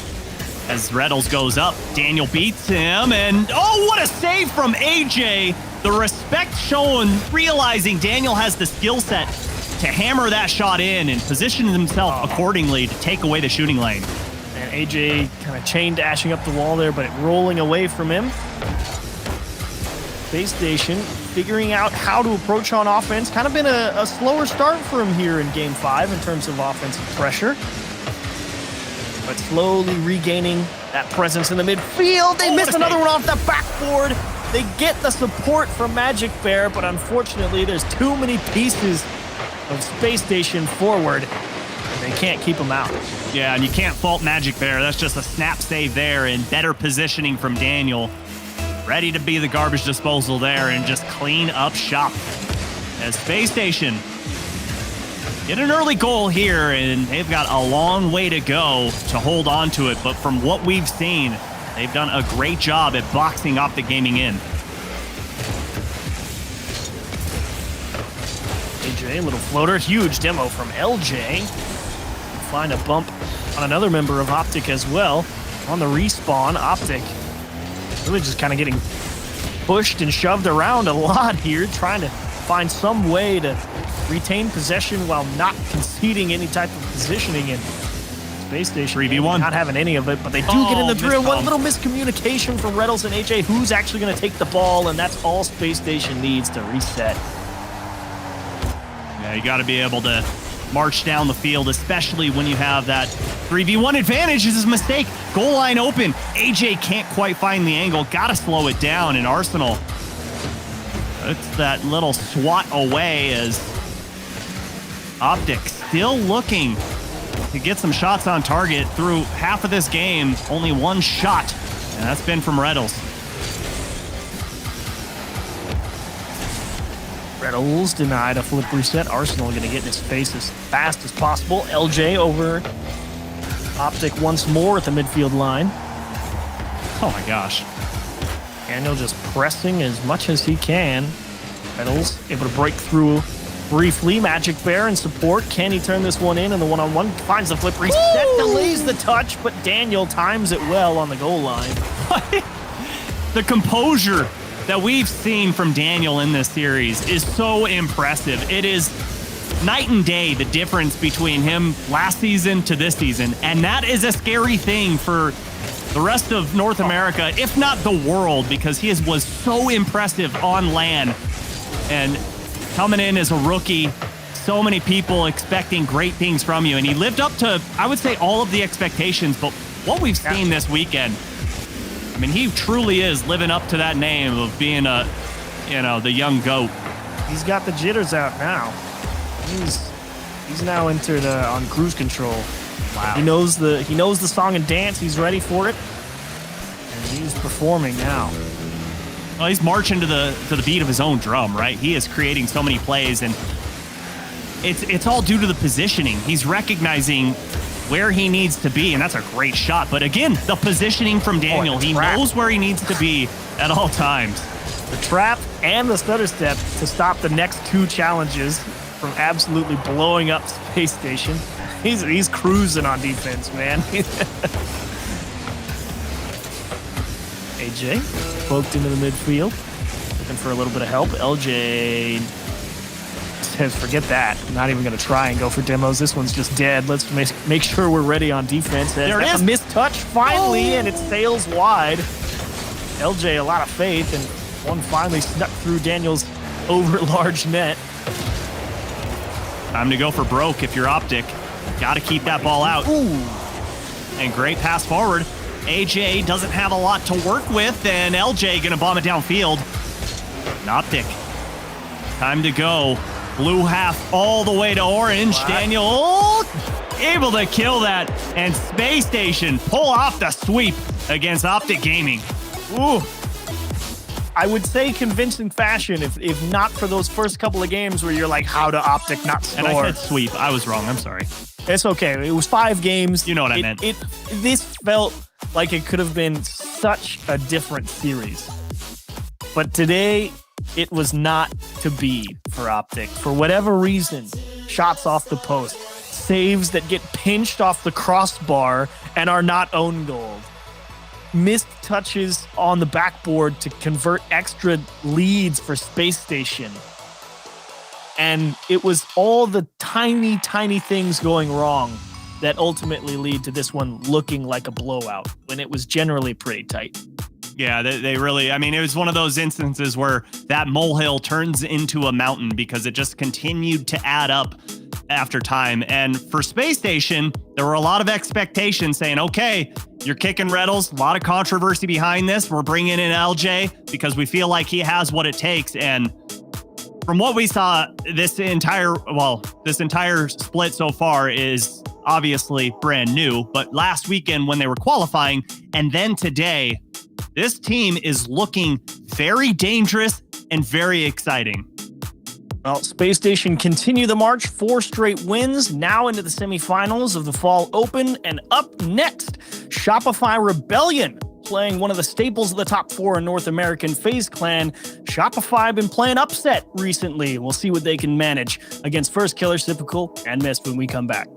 As Reynolds goes up, Daniel beats him, and oh, what a save from AJ! The respect shown, realizing Daniel has the skill set to hammer that shot in and position himself accordingly to take away the shooting lane. And AJ kind of chain dashing up the wall there, but rolling away from him. FaZe Station figuring out how to approach on offense. Kind of been a slower start for him here in Game 5 in terms of offensive pressure. But slowly regaining that presence in the midfield. They miss another one off the backboard. They get the support from Magic Bear, but unfortunately there's too many pieces of Space Station forward, and they can't keep them out. Yeah, and you can't fault Magic Bear. That's just a snap save there and better positioning from Daniel. Ready to be the garbage disposal there and just clean up shop. As Space Station get an early goal here, and they've got a long way to go to hold on to it, but from what we've seen, they've done a great job at boxing Optic Gaming in. AJ, little floater, huge demo from LJ. Find a bump on another member of Optic as well. On the respawn, Optic really just kind of getting pushed and shoved around a lot here, trying to find some way to retain possession while not conceding any type of positioning in Space Station. 3v1. Not having any of it, but they do get in the drill. One little miscommunication from Reynolds and AJ, who's actually going to take the ball, and that's all Space Station needs to reset. Yeah, you got to be able to march down the field, especially when you have that 3v1 advantage. This is a mistake. Goal line open. AJ can't quite find the angle. Got to slow it down in Arsenal. It's that little swat away as Optic still looking to get some shots on target through half of this game. Only one shot, and that's been from Reynolds. Reynolds denied a flip reset. Arsenal going to get in his face as fast as possible. LJ over Optic once more at the midfield line. Oh my gosh. Daniel just pressing as much as he can. Reynolds able to break through briefly. Magic Bear in support. Can he turn this one in? And the one-on-one finds the flip reset, delays the touch, but Daniel times it well on the goal line. The composure that we've seen from Daniel in this series is so impressive. It is night and day, the difference between him last season to this season, and that is a scary thing for the rest of North America, if not the world, because he was so impressive on LAN. And coming in as a rookie, so many people expecting great things from you, and he lived up to, I would say, all of the expectations. But what we've seen this weekend, I mean, he truly is living up to that name of being the young GOAT. He's got the jitters out now. He's now entered on cruise control. Wow. He knows the song and dance. He's ready for it, and he's performing now. Well, he's marching to the beat of his own drum, right? He is creating so many plays, and it's all due to the positioning. He's recognizing where he needs to be, and that's a great shot. But again, the positioning from Daniel, he knows where he needs to be at all times. The trap and the stutter step to stop the next two challenges from absolutely blowing up Space Station. He's cruising on defense, man. AJ poked into the midfield, looking for a little bit of help. LJ says, forget that. I'm not even going to try and go for demos. This one's just dead. Let's make sure we're ready on defense. There it is. A missed touch finally, and it sails wide. LJ, a lot of faith, and one finally snuck through Daniel's over-large net. Time to go for broke if you're Optic. Got to keep that ball out. Ooh. And great pass forward. AJ doesn't have a lot to work with, and LJ going to bomb it downfield. And Optic, time to go. Blue half all the way to orange. Daniel able to kill that. And Space Station pull off the sweep against Optic Gaming. Ooh. I would say convincing fashion if not for those first couple of games where you're like, how to Optic not score. And I said sweep. I was wrong. I'm sorry. It's okay. It was 5 games. You know what I meant. This felt like it could have been such a different series. But today, it was not to be for Optic. For whatever reason, shots off the post, saves that get pinched off the crossbar and are not own goal, missed touches on the backboard to convert extra leads for Space Station. And it was all the tiny, tiny things going wrong that ultimately lead to this one looking like a blowout when it was generally pretty tight. Yeah, they really, I mean, it was one of those instances where that molehill turns into a mountain because it just continued to add up after time. And for Space Station, there were a lot of expectations saying, okay, you're kicking Reddles, a lot of controversy behind this. We're bringing in LJ because we feel like he has what it takes. And from what we saw, this entire split so far is obviously brand new. But last weekend when they were qualifying and then today, this team is looking very dangerous and very exciting. Well, Space Station continue the march, 4 straight wins, now into the semifinals of the Fall Open. And up next, Shopify Rebellion, playing one of the staples of the top 4 in North American FaZe Clan. Shopify been playing upset recently. We'll see what they can manage against First Killer, Typical, and Mist when we come back.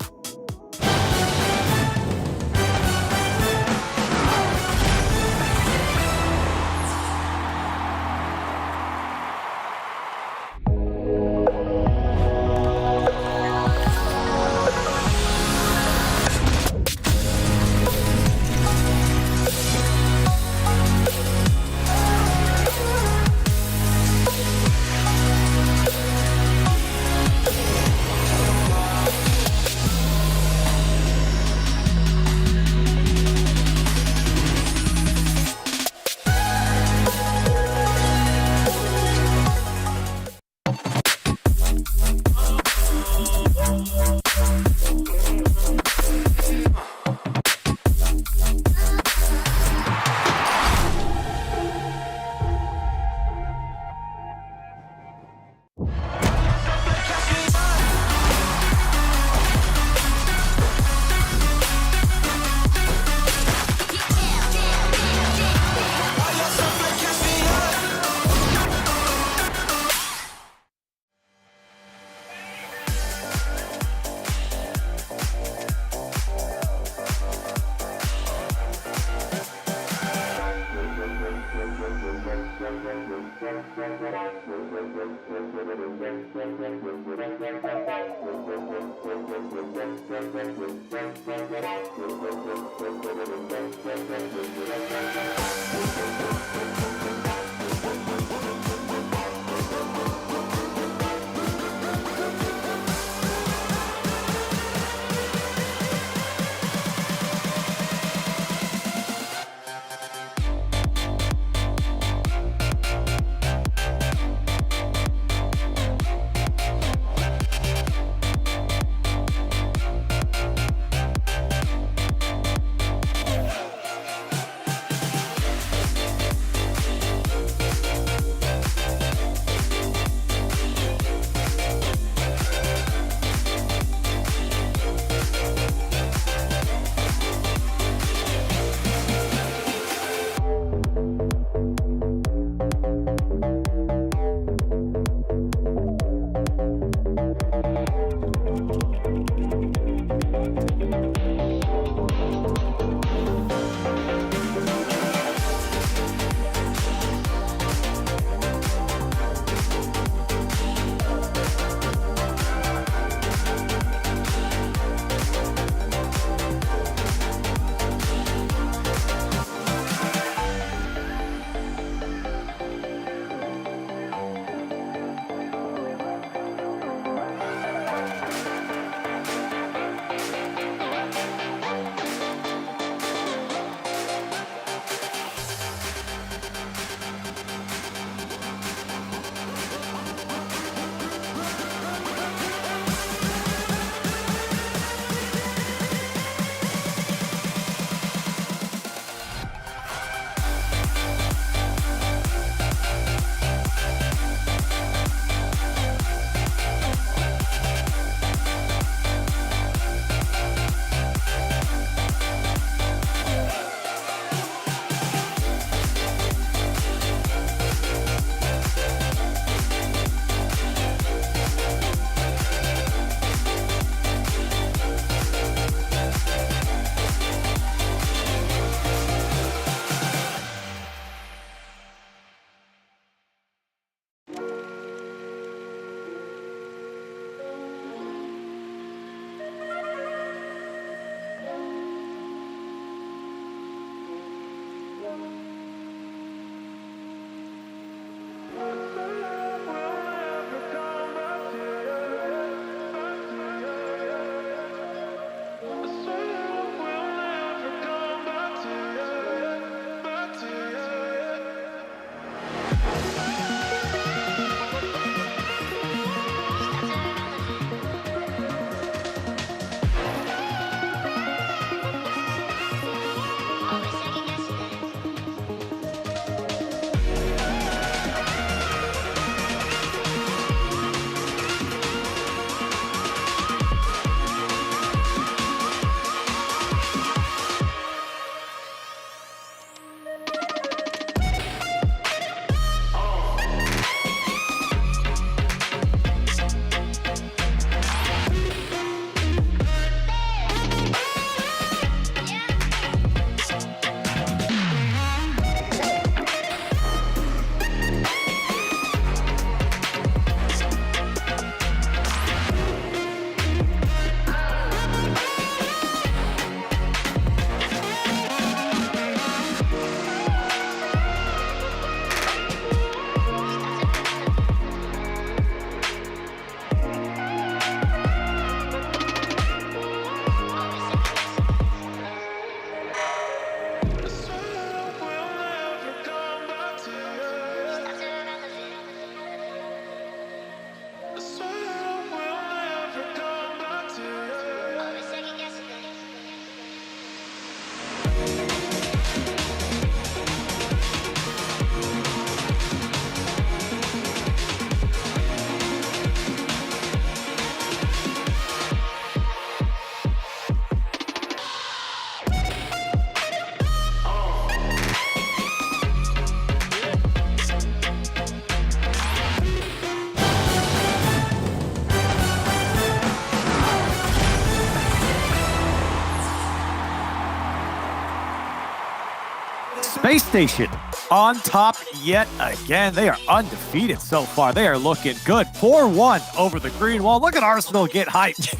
Space Station on top yet again. They are undefeated so far. They are looking good. 4-1 over the green wall. Look at Arsenal get hyped,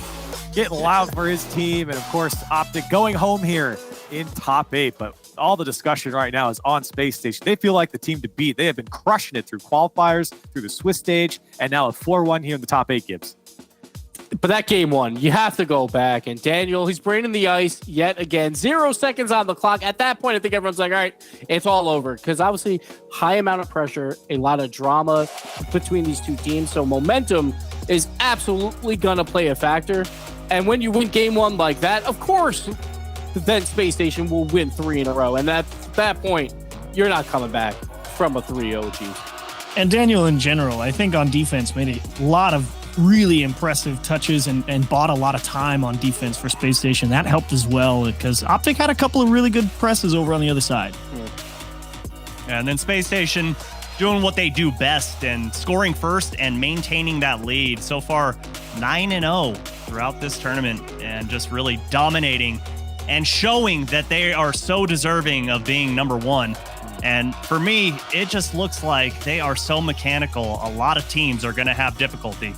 getting loud for his team. And of course, Optic going home here in top 8. But all the discussion right now is on Space Station. They feel like the team to beat. They have been crushing it through qualifiers, through the Swiss stage, and now a 4-1 here in the top 8, Gibbs. But that game one, you have to go back. And Daniel, he's braining the ice yet again. 0 seconds on the clock. At that point, I think everyone's like, all right, it's all over. Because obviously, high amount of pressure, a lot of drama between these two teams. So momentum is absolutely going to play a factor. And when you win game one like that, of course, then Space Station will win 3 in a row. And at that point, you're not coming back from a 3-0 Chiefs. And Daniel, in general, I think on defense made a lot of really impressive touches and bought a lot of time on defense for Space Station. That helped as well because Optic had a couple of really good presses over on the other side. And then Space Station doing what they do best and scoring first and maintaining that lead. So far, 9-0 throughout this tournament and just really dominating and showing that they are so deserving of being number 1. And for me, it just looks like they are so mechanical. A lot of teams are going to have difficulty.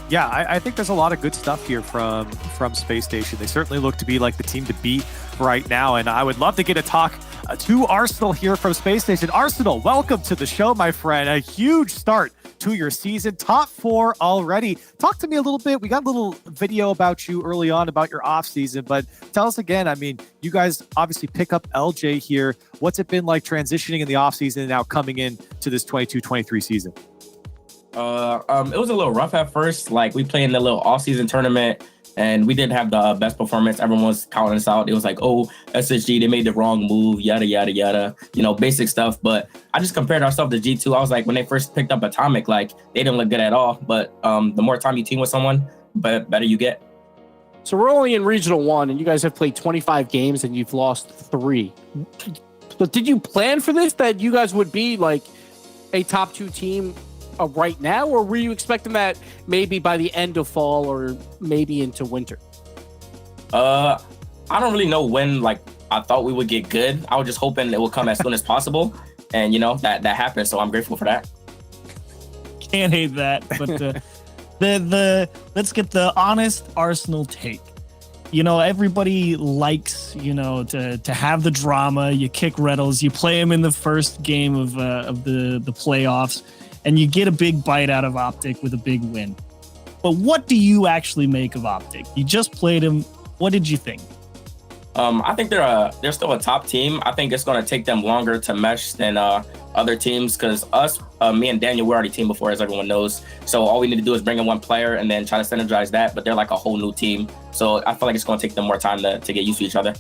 Yeah, I think there's a lot of good stuff here from Space Station. They certainly look to be like the team to beat right now. And I would love to get a talk to Arsenal here from Space Station. Arsenal, welcome to the show, my friend. A huge start to your season. Top 4 already. Talk to me a little bit. We got a little video about you early on about your off season, but tell us again, I mean, you guys obviously pick up LJ here. What's it been like transitioning in the off season and now coming in to this 22-23 season? It was a little rough at first. Like, we played in the little off-season tournament, and we didn't have the best performance. Everyone was counting us out. It was like, oh, SSG, they made the wrong move, yada, yada, yada. You know, basic stuff. But I just compared ourselves to G2. I was like, when they first picked up Atomic, like, they didn't look good at all. But the more time you team with someone, better you get. So we're only in Regional 1, and you guys have played 25 games, and you've lost 3. But did you plan for this, that you guys would be, like, a top 2 team right now, or were you expecting that maybe by the end of fall or maybe into winter? I don't really know when, like, I thought we would get good. I was just hoping it would come as soon as possible, and you know that happened. So I'm grateful for that. Can't hate that, but the let's get the honest Arsenal take. You know, everybody likes, you know, to have the drama. You kick Reddles, you play him in the first game of the playoffs, and you get a big bite out of Optic with a big win. But what do you actually make of Optic? You just played him. What did you think? I think they're still a top team. I think it's going to take them longer to mesh than other teams because me and Daniel, we're already team before, as everyone knows. So all we need to do is bring in one player and then try to synergize that. But they're like a whole new team. So I feel like it's going to take them more time to get used to each other.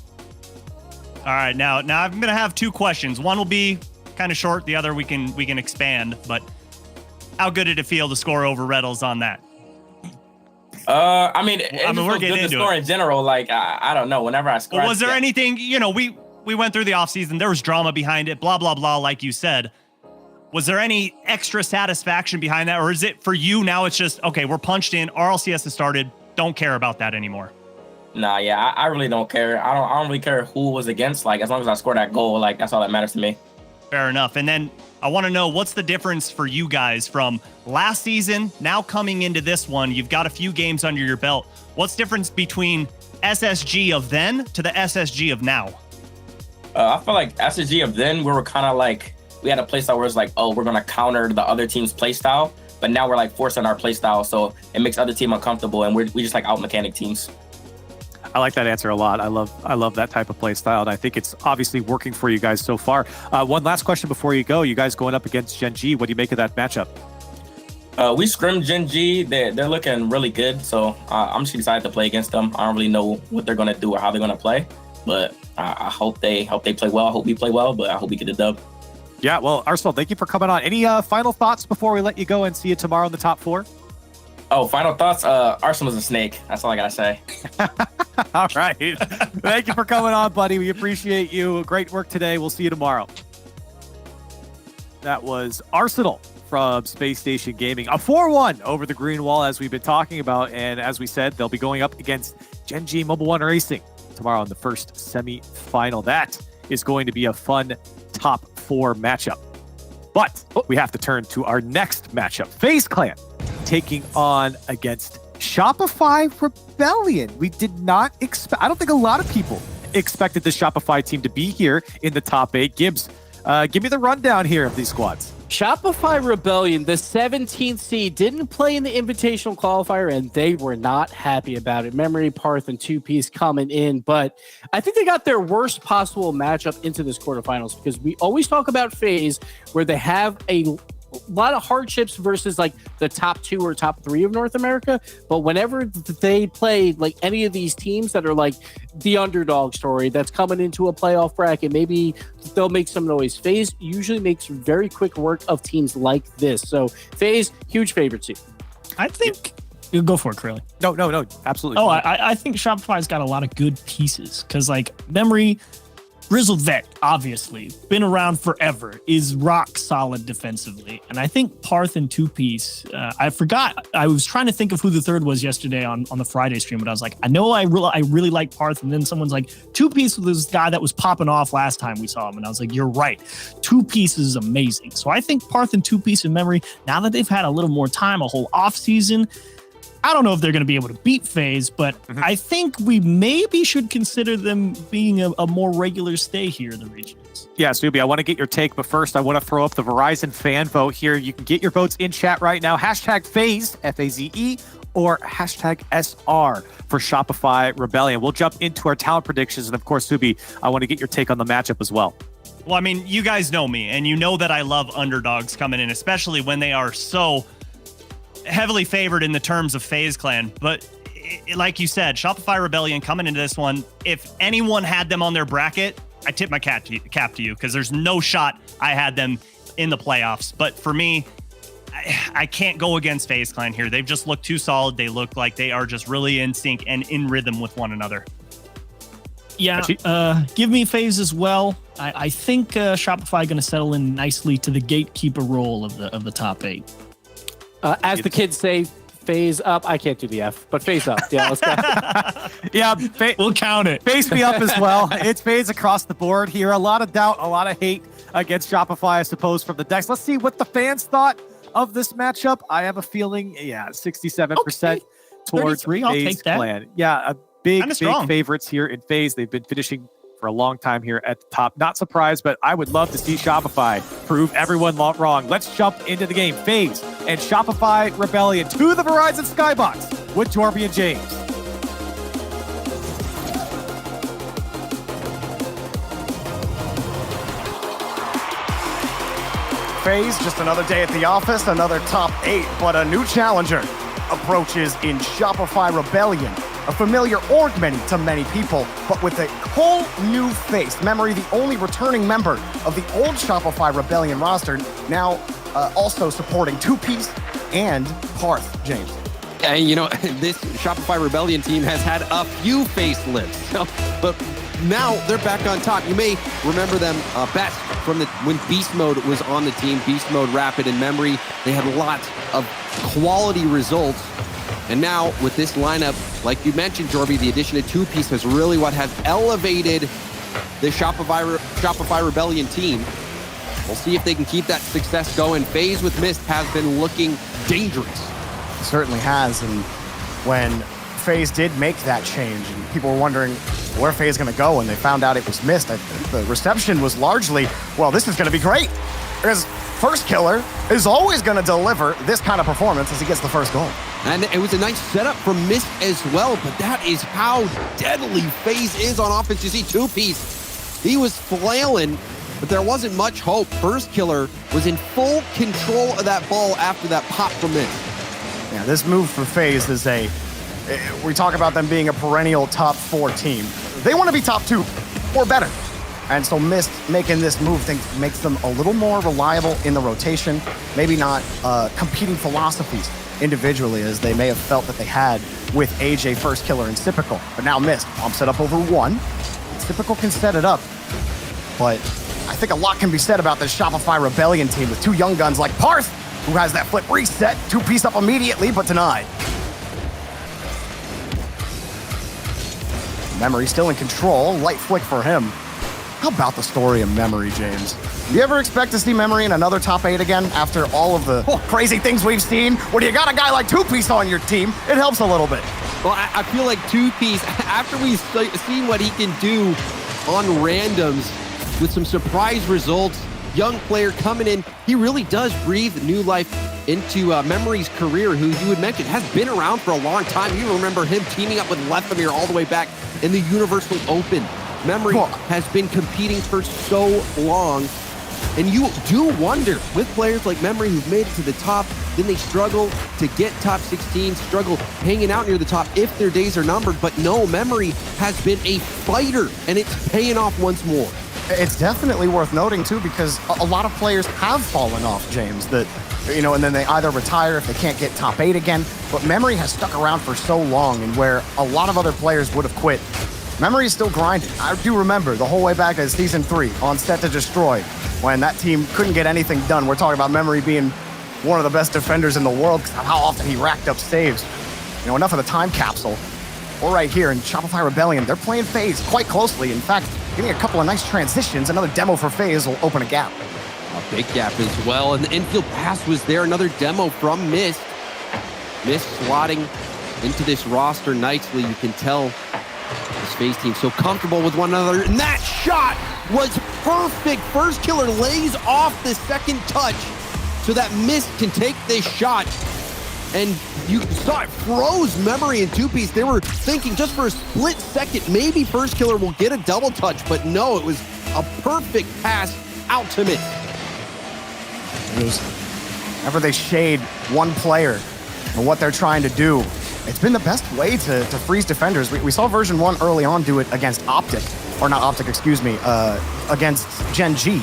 All right, now I'm going to have 2 questions. One will be kind of short. The other we can expand. But how good did it feel to score over Reddles on that? I mean, we're getting into score it. In general. Like, I don't know. Whenever I score, well, was there anything? You know, we went through the offseason. There was drama behind it. Blah blah blah. Like you said, was there any extra satisfaction behind that, or is it for you now? It's just okay. We're punched in. RLCS has started. Don't care about that anymore. Nah, yeah, I really don't care. I don't really care who was against. Like, as long as I score that goal, like that's all that matters to me. Fair enough. And then I want to know what's the difference for you guys from last season, now coming into this one. You've got a few games under your belt. What's the difference between SSG of then to the SSG of now? I feel like SSG of then, we were kind of like, we had a play style where it's like, oh, we're going to counter the other team's play style. But now we're like forcing our play style. So it makes other team uncomfortable. And we just like out mechanic teams. I like that answer a lot. I love that type of play style, and I think it's obviously working for you guys so far. One last question before you go. You guys going up against GenG. What do you make of that matchup? We scrimmed GenG. They're looking really good, so I'm just excited to play against them. I don't really know what they're going to do or how they're going to play, but I hope they play well. I hope we play well, but I hope we get the dub. Yeah, well, Arsenal, thank you for coming on. Any final thoughts before we let you go and see you tomorrow in the top 4? Oh, final thoughts. Arsenal's a snake. That's all I gotta say. All right. Thank you for coming on, buddy. We appreciate you. Great work today. We'll see you tomorrow. That was Arsenal from Space Station Gaming. A 4-1 over the green wall, as we've been talking about. And as we said, they'll be going up against GenG Mobile One Racing tomorrow in the first semi-final. That is going to be a fun top 4 matchup. But we have to turn to our next matchup. FaZe Clan taking on against Shopify Rebellion. We did not expect, I don't think a lot of people expected the Shopify team to be here in the top 8. Gibbs, give me the rundown here of these squads. Shopify Rebellion, the 17th seed, didn't play in the Invitational Qualifier, and they were not happy about it. Memory, Parth, and 2Piece coming in, but I think they got their worst possible matchup into this quarterfinals, because we always talk about FaZe, where they have a lot of hardships versus like the top 2 or top 3 of North America. But whenever they play like any of these teams that are like the underdog story that's coming into a playoff bracket, maybe they'll make some noise. FaZe usually makes very quick work of teams like this. So FaZe, huge favorites here. I think you go for it, Curly. No, absolutely. Oh, I think Shopify's got a lot of good pieces because like Memory, grizzled vet, obviously, been around forever, is rock solid defensively. And I think Parth and 2Piece, I forgot, I was trying to think of who the third was yesterday on the Friday stream, but I was like, I know I really like Parth. And then someone's like, 2Piece was this guy that was popping off last time we saw him. And I was like, you're right. 2Piece is amazing. So I think Parth and 2Piece in Memory, now that they've had a little more time, a whole off season, I don't know if they're going to be able to beat FaZe, but I think we maybe should consider them being a more regular stay here in the regionals. Yeah, Subi, I want to get your take, but first I want to throw up the Verizon fan vote here. You can get your votes in chat right now. Hashtag FaZe, F-A-Z-E, or hashtag SR for Shopify Rebellion. We'll jump into our talent predictions. And of course, Subi, I want to get your take on the matchup as well. Well, I mean, you guys know me, and you know that I love underdogs coming in, especially when they are so heavily favored in the terms of FaZe Clan. But like you said, Shopify Rebellion coming into this one, if anyone had them on their bracket, I tip my cap to you, because there's no shot I had them in the playoffs. But for me, I can't go against FaZe Clan here. They've just looked too solid. They look like they are just really in sync and in rhythm with one another. Yeah, give me FaZe as well. I think Shopify going to settle in nicely to the gatekeeper role of the top 8. As the kids say, FaZe up. I can't do the F, but FaZe up. Yeah, let's go. Yeah, we'll count it. FaZe me up as well. It's FaZe across the board here. A lot of doubt, a lot of hate against Shopify, I suppose, from the decks. Let's see what the fans thought of this matchup. I have a feeling, 67% towards FaZe Clan. Yeah, big favorites here in FaZe. They've been finishing for a long time here at the top. Not surprised, but I would love to see Shopify prove everyone wrong. Let's jump into the game. FaZe and Shopify Rebellion to the Verizon Skybox with Jorby and James. FaZe, just another day at the office, another top 8, but a new challenger approaches in Shopify Rebellion. A familiar org to many people, but with a whole new face. Memory, the only returning member of the old Shopify Rebellion roster, now also supporting 2Piece and Parth, James. And you know, this Shopify Rebellion team has had a few facelifts, but now they're back on top. You may remember them best from when Beast Mode was on the team. Beast Mode, Rapid, and Memory. They had lots of quality results. And now with this lineup, like you mentioned, Jorby, the addition of 2Piece is really what has elevated the Shopify Rebellion team. We'll see if they can keep that success going. FaZe with Mist has been looking dangerous. It certainly has. And when FaZe did make that change, and people were wondering where FaZe is going to go, and they found out it was Mist, the reception was largely, well, this is going to be great. Because First Killer is always going to deliver this kind of performance as he gets the first goal. And it was a nice setup from Mist as well, but that is how deadly FaZe is on offense. You see 2Piece, he was flailing, but there wasn't much hope. First Killer was in full control of that ball after that pop from Mist. Yeah, this move for FaZe is we talk about them being a perennial top 4 team. They want to be top 2 or better. And so Mist making this move makes them a little more reliable in the rotation, maybe not competing philosophies individually as they may have felt that they had with AJ, First Killer, and Sypical. But now Mist bumps it up over 1. Sypical can set it up, but I think a lot can be said about this Shopify Rebellion team with 2 young guns like Parth, who has that flip reset, 2Piece up immediately, but denied. Memory still in control, light flick for him. How about the story of Memory, James? Do you ever expect to see Memory in another top 8 again after all of the crazy things we've seen? When you got a guy like 2Piece on your team, it helps a little bit. Well, I feel like 2Piece, after we've seen what he can do on randoms with some surprise results, young player coming in, he really does breathe new life into Memory's career, who you would mention has been around for a long time. You remember him teaming up with Lefamir all the way back in the Universal Open. Memory has been competing for so long. And you do wonder, with players like Memory who've made it to the top, then they struggle to get top 16, struggle hanging out near the top if their days are numbered. But no, Memory has been a fighter, and it's paying off once more. It's definitely worth noting, too, because a lot of players have fallen off, James, that, you know, and then they either retire if they can't get top 8 again. But Memory has stuck around for so long, and where a lot of other players would have quit, Memory is still grinding. I do remember the whole way back to Season 3 on Set to Destroy, when that team couldn't get anything done. We're talking about Memory being one of the best defenders in the world because of how often he racked up saves. You know, enough of the time capsule. Or right here in Shopify Rebellion, they're playing FaZe quite closely. In fact, getting a couple of nice transitions. Another demo for FaZe will open a gap. A big gap as well, and the infield pass was there. Another demo from Mist. Mist slotting into this roster nicely. You can tell this FaZe team so comfortable with one another, and that shot was perfect. First Killer lays off the second touch so that Mist can take this shot. And you saw it froze Memory and 2Piece. They were thinking just for a split second, maybe First Killer will get a double touch, but no, it was a perfect pass out to Mist. Whenever they shade one player and what they're trying to do, it's been the best way to freeze defenders. We saw version 1 early on do it against Optic, or not Optic, excuse me, against GenG.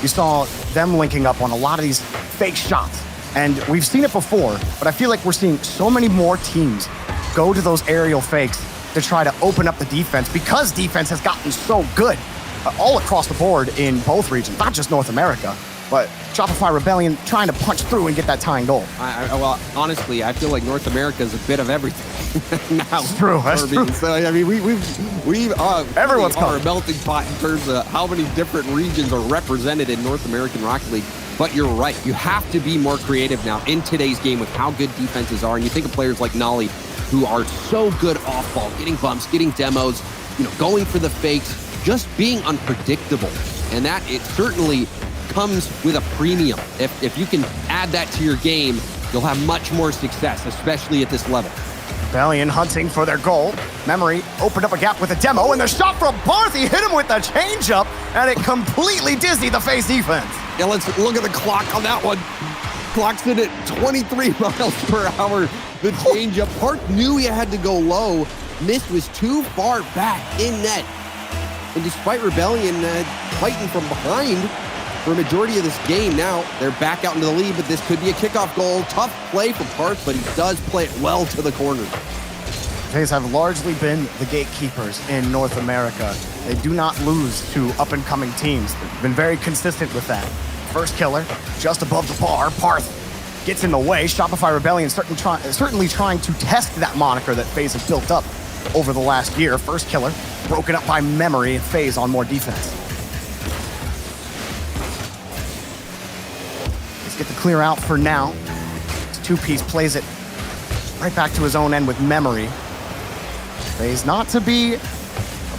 You saw them linking up on a lot of these fake shots. And we've seen it before, but I feel like we're seeing so many more teams go to those aerial fakes to try to open up the defense because defense has gotten so good all across the board in both regions, not just North America. But Shopify Rebellion trying to punch through and get that tying goal. Well, honestly, I feel like North America is a bit of everything now. That's true. That's true. So, I mean, everyone's are a melting pot in terms of how many different regions are represented in North American Rocket League. But you're right. You have to be more creative now in today's game with how good defenses are. And you think of players like Nolly, who are so good off ball, getting bumps, getting demos, you know, going for the fakes, just being unpredictable. And that it certainly comes with a premium. If you can add that to your game, you'll have much more success, especially at this level. Rebellion hunting for their goal. Memory opened up a gap with a demo, and the shot from Barth, he hit him with the changeup, and it completely dizzied the FaZe defense. Yeah, let's look at the clock on that one. Clock's in at 23 miles per hour. The changeup. Park knew he had to go low. Mist was too far back in net. And despite Rebellion fighting from behind for a majority of this game, now they're back out into the lead, but this could be a kickoff goal. Tough play from Parth, but he does play it well to the corner. FaZe have largely been the gatekeepers in North America. They do not lose to up-and-coming teams. They've been very consistent with that. First Killer, just above the bar. Parth gets in the way. Shopify Rebellion certainly trying to test that moniker that FaZe have built up over the last year. First Killer, broken up by Memory, and FaZe on more defense. Let's get the clear out for now. 2Piece plays it right back to his own end with Memory. FaZe not to be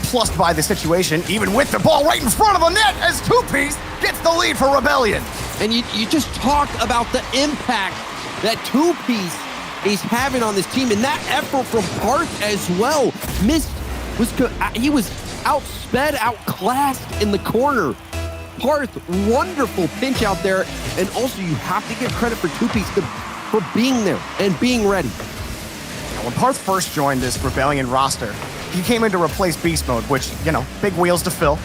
plussed by the situation, even with the ball right in front of the net as 2Piece gets the lead for Rebellion. And you just talk about the impact that 2Piece is having on this team, and that effort from Parth as well. Mist he was outsped, outclassed in the corner. Parth, wonderful pinch out there, and also you have to give credit for 2Piece for being there and being ready. When Parth first joined this Rebellion roster, he came in to replace Beast Mode, which, you know, big wheels to fill,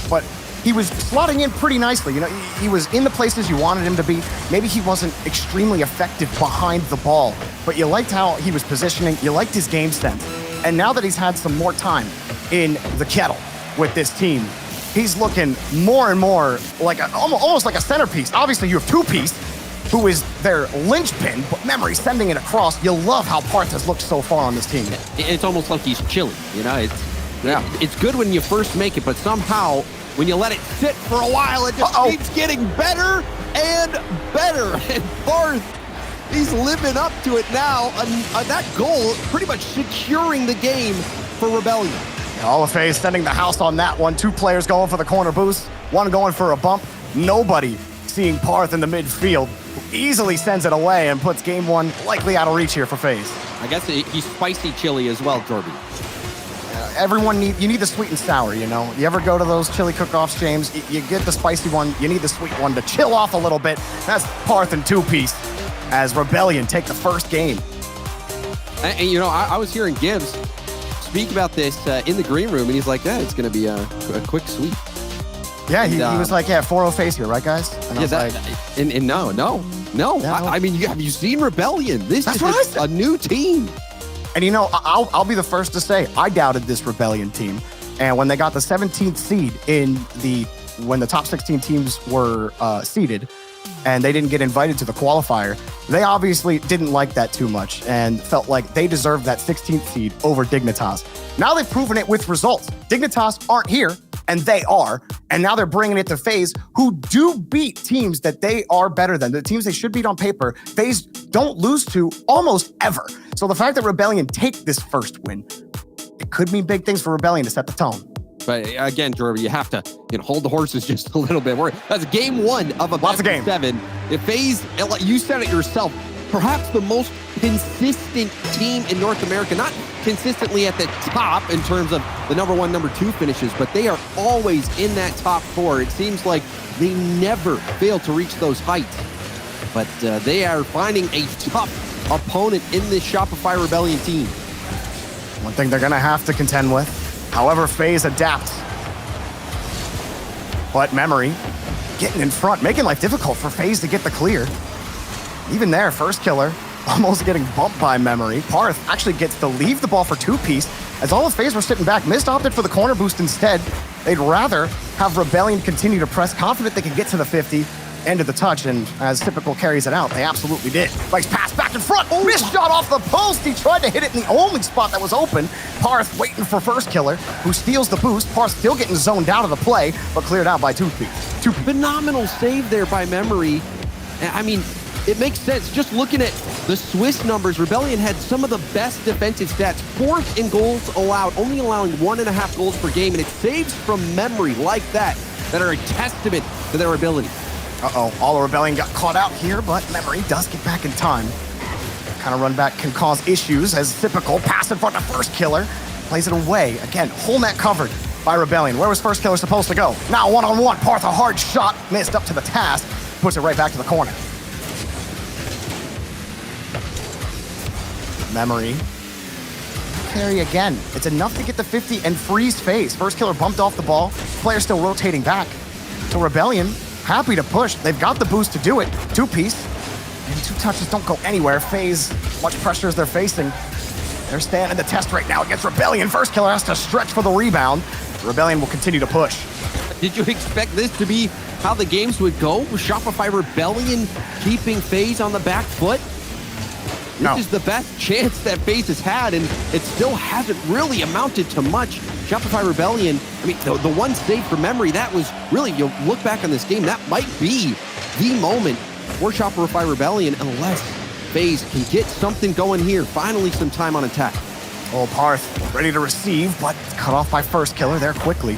but he was slotting in pretty nicely. You know, he was in the places you wanted him to be. Maybe he wasn't extremely effective behind the ball, but you liked how he was positioning. You liked his game sense. And now that he's had some more time in the kettle with this team, he's looking more and more like almost like a centerpiece. Obviously, you have 2Piece, who is their linchpin, but Memory sending it across. You love how Parth has looked so far on this team. It's almost like he's chilling, you know? It's good when you first make it, but somehow when you let it sit for a while, it just keeps getting better and better. And Barth, he's living up to it now. That goal pretty much securing the game for Rebellion. All of FaZe sending the house on that one. 2 players going for the corner boost, 1 going for a bump. Nobody seeing Parth in the midfield, who easily sends it away and puts game 1 likely out of reach here for FaZe. I guess he's spicy chili as well, Jorby. You need the sweet and sour, you know? You ever go to those chili cook-offs, James? You get the spicy one, you need the sweet one to chill off a little bit. That's Parth and 2-piece as Rebellion take the first game. And you know, I was hearing Gibbs speak about this in the green room, and he's like, yeah, it's going to be a quick sweep. Yeah, he was like, 4-0 FaZe here, right, guys? And I was like... And no. Yeah, I mean, have you seen Rebellion? This is a new team. And you know, I'll be the first to say, I doubted this Rebellion team. And when they got the 17th seed when the top 16 teams were seeded, and they didn't get invited to the qualifier, they obviously didn't like that too much and felt like they deserved that 16th seed over Dignitas. Now they've proven it with results. Dignitas aren't here, and they are. And now they're bringing it to FaZe, who do beat teams that they are better than. The teams they should beat on paper, FaZe don't lose to almost ever. So the fact that Rebellion take this first win, it could mean big things for Rebellion to set the tone. But again, Jorby, you have to hold the horses just a little bit. That's game 1 of a best of 7. If FaZe, you said it yourself, perhaps the most consistent team in North America, not consistently at the top in terms of the number 1, number 2 finishes, but they are always in that top 4. It seems like they never fail to reach those heights. But they are finding a tough opponent in this Shopify Rebellion team. One thing they're going to have to contend with. However, FaZe adapts. But Memory getting in front, making life difficult for FaZe to get the clear. Even there, first killer almost getting bumped by Memory. Parth actually gets to leave the ball for 2-piece. As all of FaZe were sitting back, Mist opted for the corner boost instead. They'd rather have Rebellion continue to press, confident they can get to the 50. End of the touch, and as Typical carries it out, they absolutely did. Nice pass back in front. Missed shot off the post. He tried to hit it in the only spot that was open. Parth waiting for first killer, who steals the boost. Parth still getting zoned out of the play, but cleared out by 2-piece. Phenomenal save there by Memory. I mean, it makes sense. Just looking at the Swiss numbers, Rebellion had some of the best defensive stats. 4th in goals allowed, only allowing 1.5 goals per game, and it's saves from Memory like that are a testament to their ability. All of Rebellion got caught out here, but Memory does get back in time. Kind of run back can cause issues as Typical pass in front of first killer. Plays it away. Again, whole net covered by Rebellion. Where was first killer supposed to go? Now 1-on-1. Parth, a hard shot. Missed up to the task. Puts it right back to the corner. Memory. Carry again. It's enough to get the 50 and freeze FaZe. First killer bumped off the ball. Player still rotating back. So Rebellion happy to push. They've got the boost to do it. 2-piece. And 2 touches don't go anywhere. FaZe, much pressure as they're facing. They're standing the test right now against Rebellion. First killer has to stretch for the rebound. Rebellion will continue to push. Did you expect this to be how the games would go? Shopify Rebellion keeping FaZe on the back foot? This is the best chance that FaZe has had, and it still hasn't really amounted to much. Shopify Rebellion, I mean, the one save for Memory, that was really, you look back on this game, that might be the moment for Shopify Rebellion, unless FaZe can get something going here. Finally, some time on attack. Parth ready to receive, but cut off by first killer there quickly.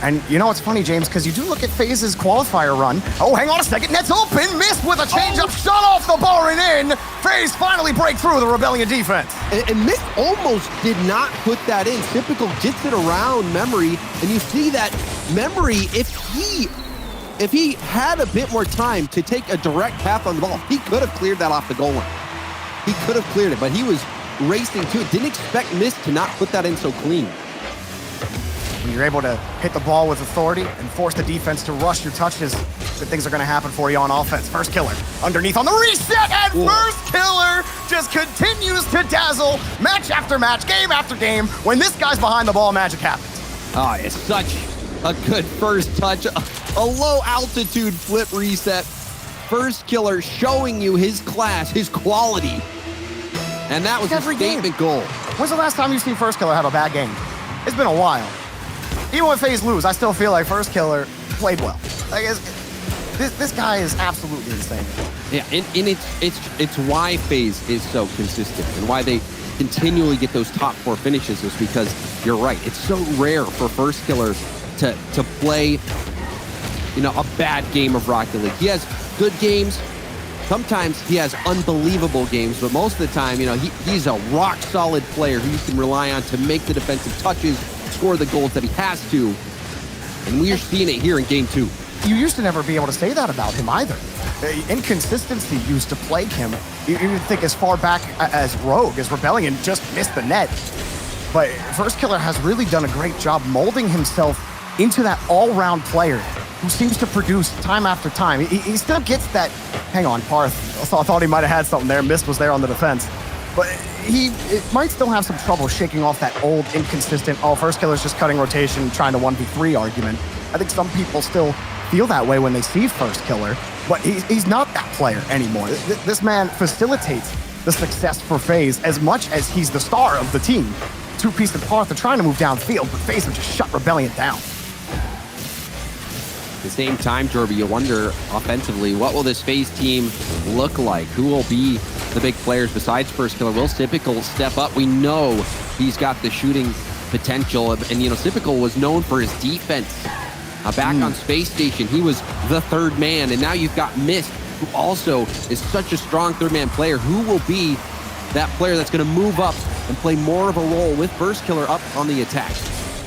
And you know what's funny, James, because you do look at FaZe's qualifier run. Oh, hang on a second. Net's open. Missed with a change-up. Shot off the bar and in. FaZe finally break through the Rebellion defense. And Mist almost did not put that in. Typical gets it around Memory, and you see that Memory, if he had a bit more time to take a direct path on the ball, he could have cleared that off the goal line. He could have cleared it, but he was racing to it. Didn't expect Mist to not put that in so clean. When you're able to hit the ball with authority and force the defense to rush your touches, good things are going to happen for you on offense. First killer underneath on the reset, and first killer just continues to dazzle match after match, game after game. When this guy's behind the ball, magic happens. Oh, it's such a good first touch. A low altitude flip reset. First killer showing you his class, his quality. And that was a statement goal. When's the last time you've seen first killer have a bad game? It's been a while. even when FaZe lose, I still feel like First Killer played well. Like this guy is absolutely insane. Yeah, and it's why FaZe is so consistent and why they continually get those top 4 finishes is because you're right. It's so rare for First Killer to play, a bad game of Rocket League. He has good games. Sometimes he has unbelievable games, but most of the time, he's a rock solid player who you can rely on to make the defensive touches, score the goals that he has to. And we are seeing it here in game 2. You used to never be able to say that about him either. Inconsistency used to plague him. You think as far back as Rogue, as Rebellion just missed the net. But First Killer has really done a great job molding himself into that all-round player who seems to produce time after time. He still gets that, hang on, Parth, I thought he might have had something there. Mist was there on the defense. But it might still have some trouble shaking off that old, inconsistent, First Killer's just cutting rotation, trying to 1v3 argument. I think some people still feel that way when they see First Killer, but he's not that player anymore. This man facilitates the success for FaZe as much as he's the star of the team. Two-Piece and Parth are trying to move downfield, but FaZe would just shut Rebellion down. At the same time, Jorby, you wonder offensively, what will this FaZe team look like? Who will be the big players besides First Killer? Will Typical step up? We know he's got the shooting potential, and Typical was known for his defense. Back on Space Station, he was the third man, and now you've got Mist, who also is such a strong third-man player. Who will be that player that's going to move up and play more of a role with First Killer up on the attack?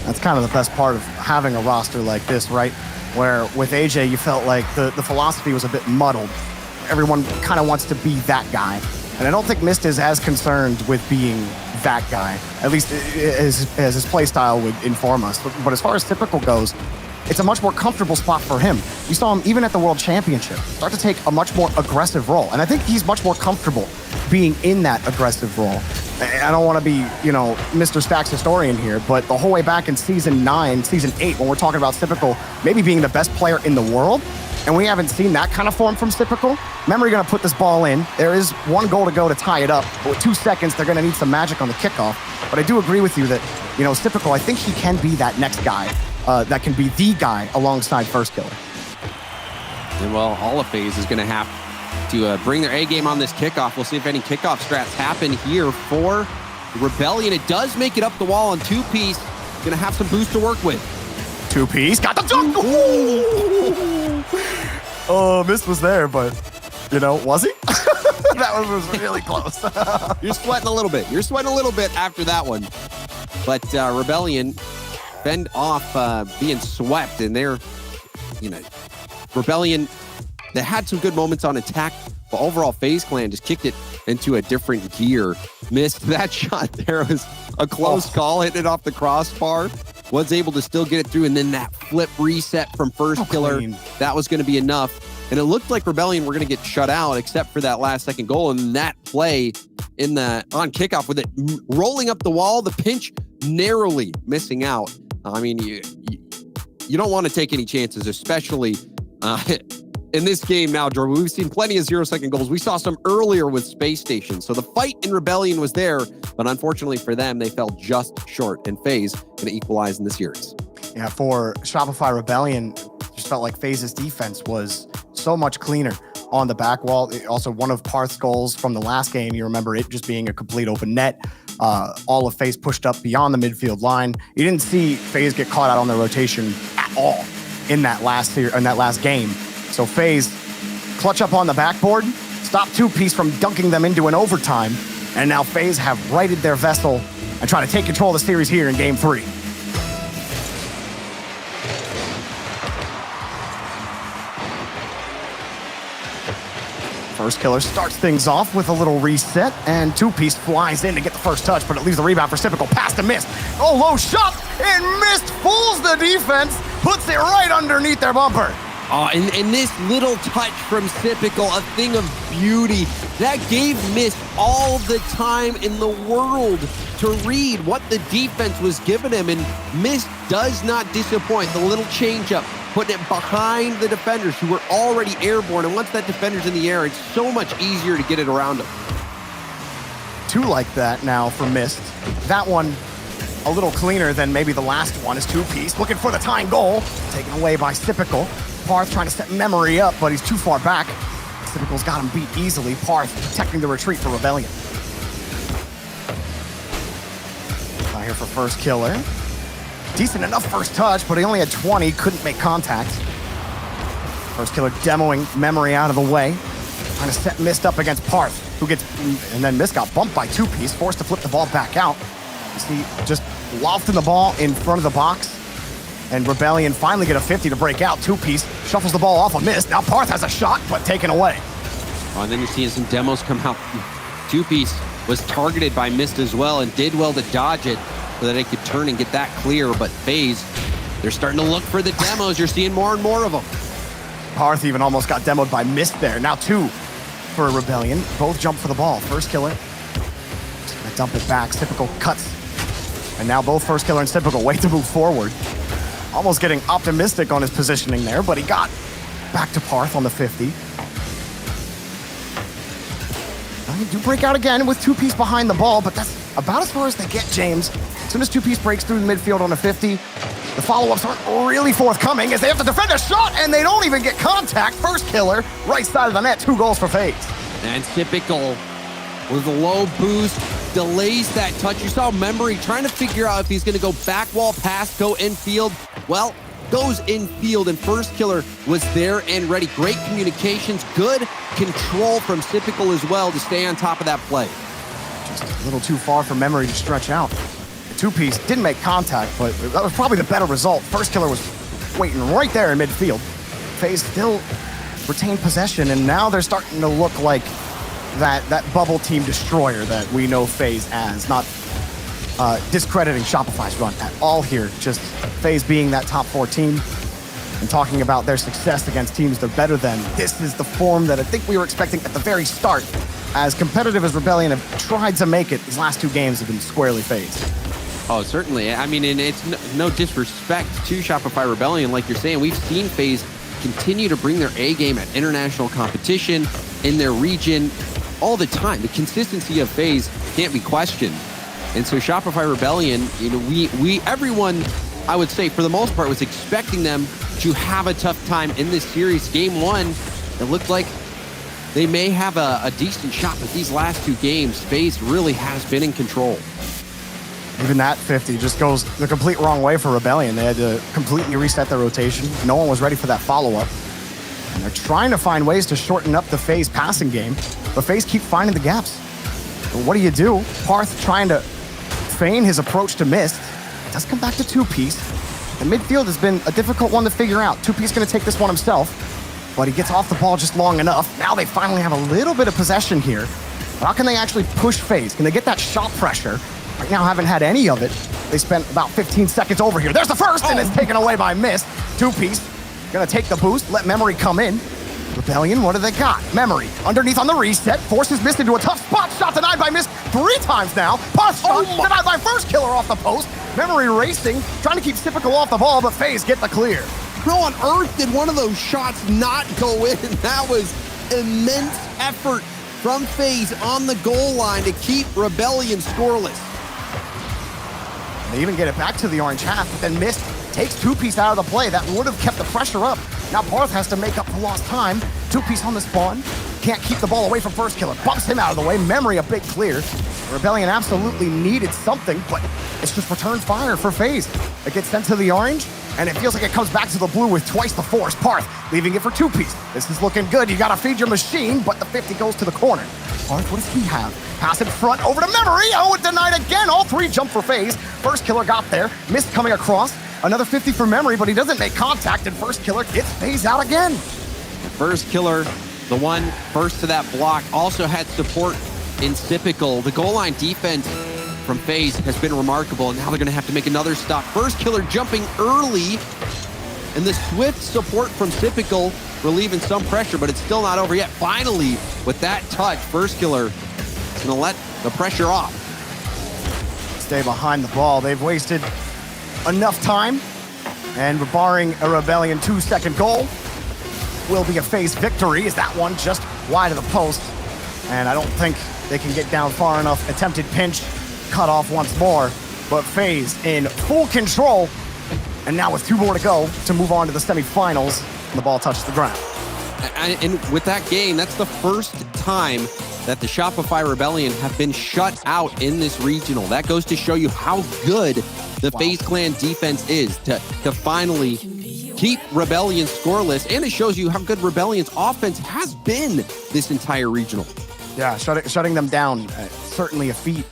That's kind of the best part of having a roster like this, right? Where with AJ, you felt like the philosophy was a bit muddled. Everyone kind of wants to be that guy. And I don't think Mist is as concerned with being that guy, at least as his play style would inform us. But as far as Typical goes, it's a much more comfortable spot for him. You saw him even at the World Championship start to take a much more aggressive role. And I think he's much more comfortable being in that aggressive role. I don't want to be, Mr. Stacks historian here, but the whole way back in Season 9, Season 8, when we're talking about Typical maybe being the best player in the world, and we haven't seen that kind of form from Typical, remember, you're going to put this ball in. There is 1 goal to go to tie it up, but with 2 seconds, they're going to need some magic on the kickoff. But I do agree with you that, Typical, I think he can be that next guy that can be the guy alongside First Killer. And well, all of FaZe is going to have to bring their A game on this kickoff. We'll see if any kickoff strats happen here for Rebellion. It does make it up the wall on Two-Piece. Going to have some boost to work with. Two-Piece got the dunk. Oh, Mist was there, but, was he? That was really close. You're sweating a little bit. You're sweating a little bit after that one. But Rebellion fend off being swept, and they're, Rebellion, they had some good moments on attack, but overall FaZe Clan just kicked it into a different gear. Missed that shot there. It was a close call, hitting it off the crossbar. Was able to still get it through, and then that flip reset from First Killer, that was going to be enough. And it looked like Rebellion were going to get shut out, except for that last second goal, and that play on kickoff with it rolling up the wall, the pinch narrowly missing out. I mean, you don't want to take any chances, especially in this game now, Jordan. We've seen plenty of 0-second goals. We saw some earlier with Space Station. So the fight in Rebellion was there, but unfortunately for them, they fell just short, and FaZe going to equalize in the series. Yeah, for Shopify Rebellion, just felt like FaZe's defense was so much cleaner on the back wall. Also, one of Parth's goals from the last game, you remember it just being a complete open net. All of FaZe pushed up beyond the midfield line. You didn't see FaZe get caught out on their rotation at all in that last game. So FaZe clutch up on the backboard, stop Two-Piece from dunking them into an overtime, and now FaZe have righted their vessel and try to take control of the series here in Game 3. First Killer starts things off with a little reset, and Two-Piece flies in to get the first touch, but it leaves the rebound for Typical. Pass to Mist. Oh, low shot, and Mist fools the defense, puts it right underneath their bumper. Oh, and this little touch from Typical, a thing of beauty. That gave Mist all the time in the world to read what the defense was giving him, and Mist does not disappoint. The little changeup, putting it behind the defenders who were already airborne, and once that defender's in the air, it's so much easier to get it around him. 2 like that now for Mist. That one a little cleaner than maybe the last one is two-piece. Looking for the tying goal. Taken away by Typical. Parth trying to set Memory up, but he's too far back. Typical's got him beat easily. Parth protecting the retreat for Rebellion. Out here for first killer. Decent enough first touch, but he only had 20, couldn't make contact. First killer demoing Memory out of the way. Trying to set Mist up against Parth, who gets, and then Mist got bumped by two-piece, forced to flip the ball back out. You see, just lofting the ball in front of the box. And Rebellion finally get a 50 to break out. Two-piece shuffles the ball off a Mist. Now Parth has a shot, but taken away. Oh, and then you're seeing some demos come out. Two-piece was targeted by Mist as well and did well to dodge it so that it could turn and get that clear. But FaZe, they're starting to look for the demos. You're seeing more and more of them. Parth even almost got demoed by Mist there. Now two for Rebellion. Both jump for the ball. First killer. Just gonna dump it back. Typical cuts. And now both first killer and Typical wait to move forward. Almost getting optimistic on his positioning there, but he got back to Parth on the 50. Now you do break out again with two-piece behind the ball, but that's about as far as they get, James. As soon as two-piece breaks through the midfield on a 50, the follow-ups aren't really forthcoming as they have to defend a shot and they don't even get contact. First killer, right side of the net, 2 goals for FaZe. And Typical with a low boost, delays that touch. You saw Memory trying to figure out if he's going to go back wall pass, go infield. Well, goes infield, and first killer was there and ready. Great communications, good control from Typical as well to stay on top of that play. Just a little too far for Memory to stretch out. The two-piece didn't make contact, but that was probably the better result. First killer was waiting right there in midfield. FaZe still retained possession, and now they're starting to look like that bubble team destroyer that we know FaZe as. Not discrediting Shopify's run at all here, just FaZe being that top 4 team and talking about their success against teams they're better than. This is the form that I think we were expecting at the very start. As competitive as Rebellion have tried to make it, these last 2 games have been squarely FaZe. Oh, certainly. I mean, and it's no disrespect to Shopify Rebellion. Like you're saying, we've seen FaZe continue to bring their A game at international competition in their region all the time. The consistency of FaZe can't be questioned. And so Shopify Rebellion, you know, everyone, I would say for the most part, was expecting them to have a tough time in this series. Game 1, it looked like they may have a decent shot, but these last 2 games, FaZe really has been in control. Even that 50 just goes the complete wrong way for Rebellion. They had to completely reset their rotation. No one was ready for that follow-up. And they're trying to find ways to shorten up the FaZe passing game, but FaZe keep finding the gaps. But what do? Parth trying to feign his approach to Mist. Does come back to two-piece. The midfield has been a difficult one to figure out. Two-piece going to take this one himself, but he gets off the ball just long enough. Now they finally have a little bit of possession here. But how can they actually push FaZe? Can they get that shot pressure? Right now, haven't had any of it. They spent about 15 seconds over here. There's the first, and it's taken away by Mist. Two-piece, gonna take the boost, let Memory come in. Rebellion, what do they got? Memory, underneath on the reset, forces Mist into a tough spot. Shot denied by Mist 3 times now. Pass shot denied by first killer off the post. Memory racing, trying to keep Typical off the ball, but FaZe get the clear. How on earth did one of those shots not go in? That was immense effort from FaZe on the goal line to keep Rebellion scoreless. They even get it back to the orange half, but then Mist takes two-piece out of the play. That would have kept the pressure up. Now Parth has to make up for lost time. Two-piece on the spawn. Can't keep the ball away from first killer. Bumps him out of the way. Memory a big clear. Rebellion absolutely needed something, but it's just return fire for FaZe. It gets sent to the orange, and it feels like it comes back to the blue with twice the force. Parth leaving it for two-piece. This is looking good. You gotta feed your machine, but the 50 goes to the corner. Parth, what does he have? Pass in front, over to Memory. Oh, it denied again. All 3 jump for FaZe. First killer got there. Mist coming across. Another 50 for Memory, but he doesn't make contact, and first killer gets FaZe out again. First killer, the one first to that block, also had support in Typical. The goal line defense from FaZe has been remarkable, and now they're going to have to make another stop. First killer jumping early, and the swift support from Typical relieving some pressure, but it's still not over yet. Finally, with that touch, first killer is going to let the pressure off. Stay behind the ball. They've wasted enough time, and barring a Rebellion 2-second goal, will be a FaZe victory. Is that one just wide of the post? And I don't think they can get down far enough. Attempted pinch, cut off once more. but FaZe in full control. And now with 2 more to go to move on to the semifinals, the ball touches the ground. And with that game, that's the first time that the Shopify Rebellion have been shut out in this regional. That goes to show you how good the FaZe Clan defense is to finally keep Rebellion scoreless. And it shows you how good Rebellion's offense has been this entire regional. Yeah, shutting them down, certainly a feat.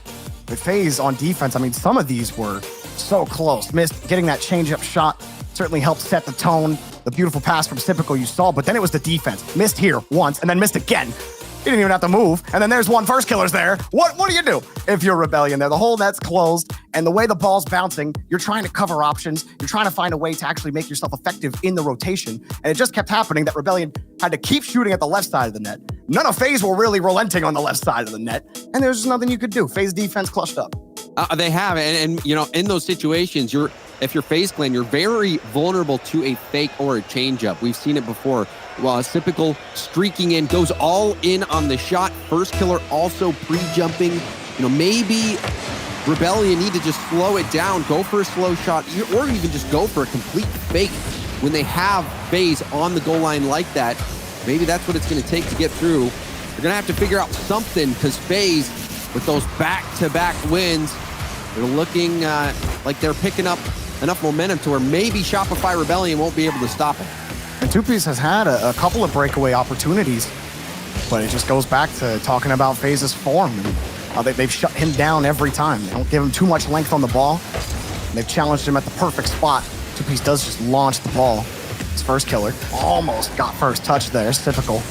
With FaZe on defense, I mean, some of these were so close. Missed getting that change-up shot certainly helped set the tone. The beautiful pass from Typical you saw, but then it was the defense. Missed here once and then missed again. He didn't even have to move. And then there's one first killer's there. What do you do if you're Rebellion there? The whole net's closed, and the way the ball's bouncing, you're trying to cover options. You're trying to find a way to actually make yourself effective in the rotation. And it just kept happening that Rebellion had to keep shooting at the left side of the net. None of FaZe were really relenting on the left side of the net, and there's just nothing you could do. FaZe defense clutched up. They have, and you know, in those situations, if you're FaZe Clan, you're very vulnerable to a fake or a changeup. We've seen it before. Well, Typical streaking in, goes all in on the shot. First killer also pre-jumping. You know, maybe Rebellion need to just slow it down, go for a slow shot, or even just go for a complete fake when they have FaZe on the goal line like that. Maybe that's what it's going to take to get through. They're going to have to figure out something, because FaZe, with those back-to-back wins, they're looking like they're picking up enough momentum to where maybe Shopify Rebellion won't be able to stop it. And 2Piece has had a couple of breakaway opportunities, but it just goes back to talking about FaZe's form and how they've shut him down every time. They don't give him too much length on the ball. And they've challenged him at the perfect spot. 2Piece does just launch the ball. His first killer almost got first touch there. It's typical.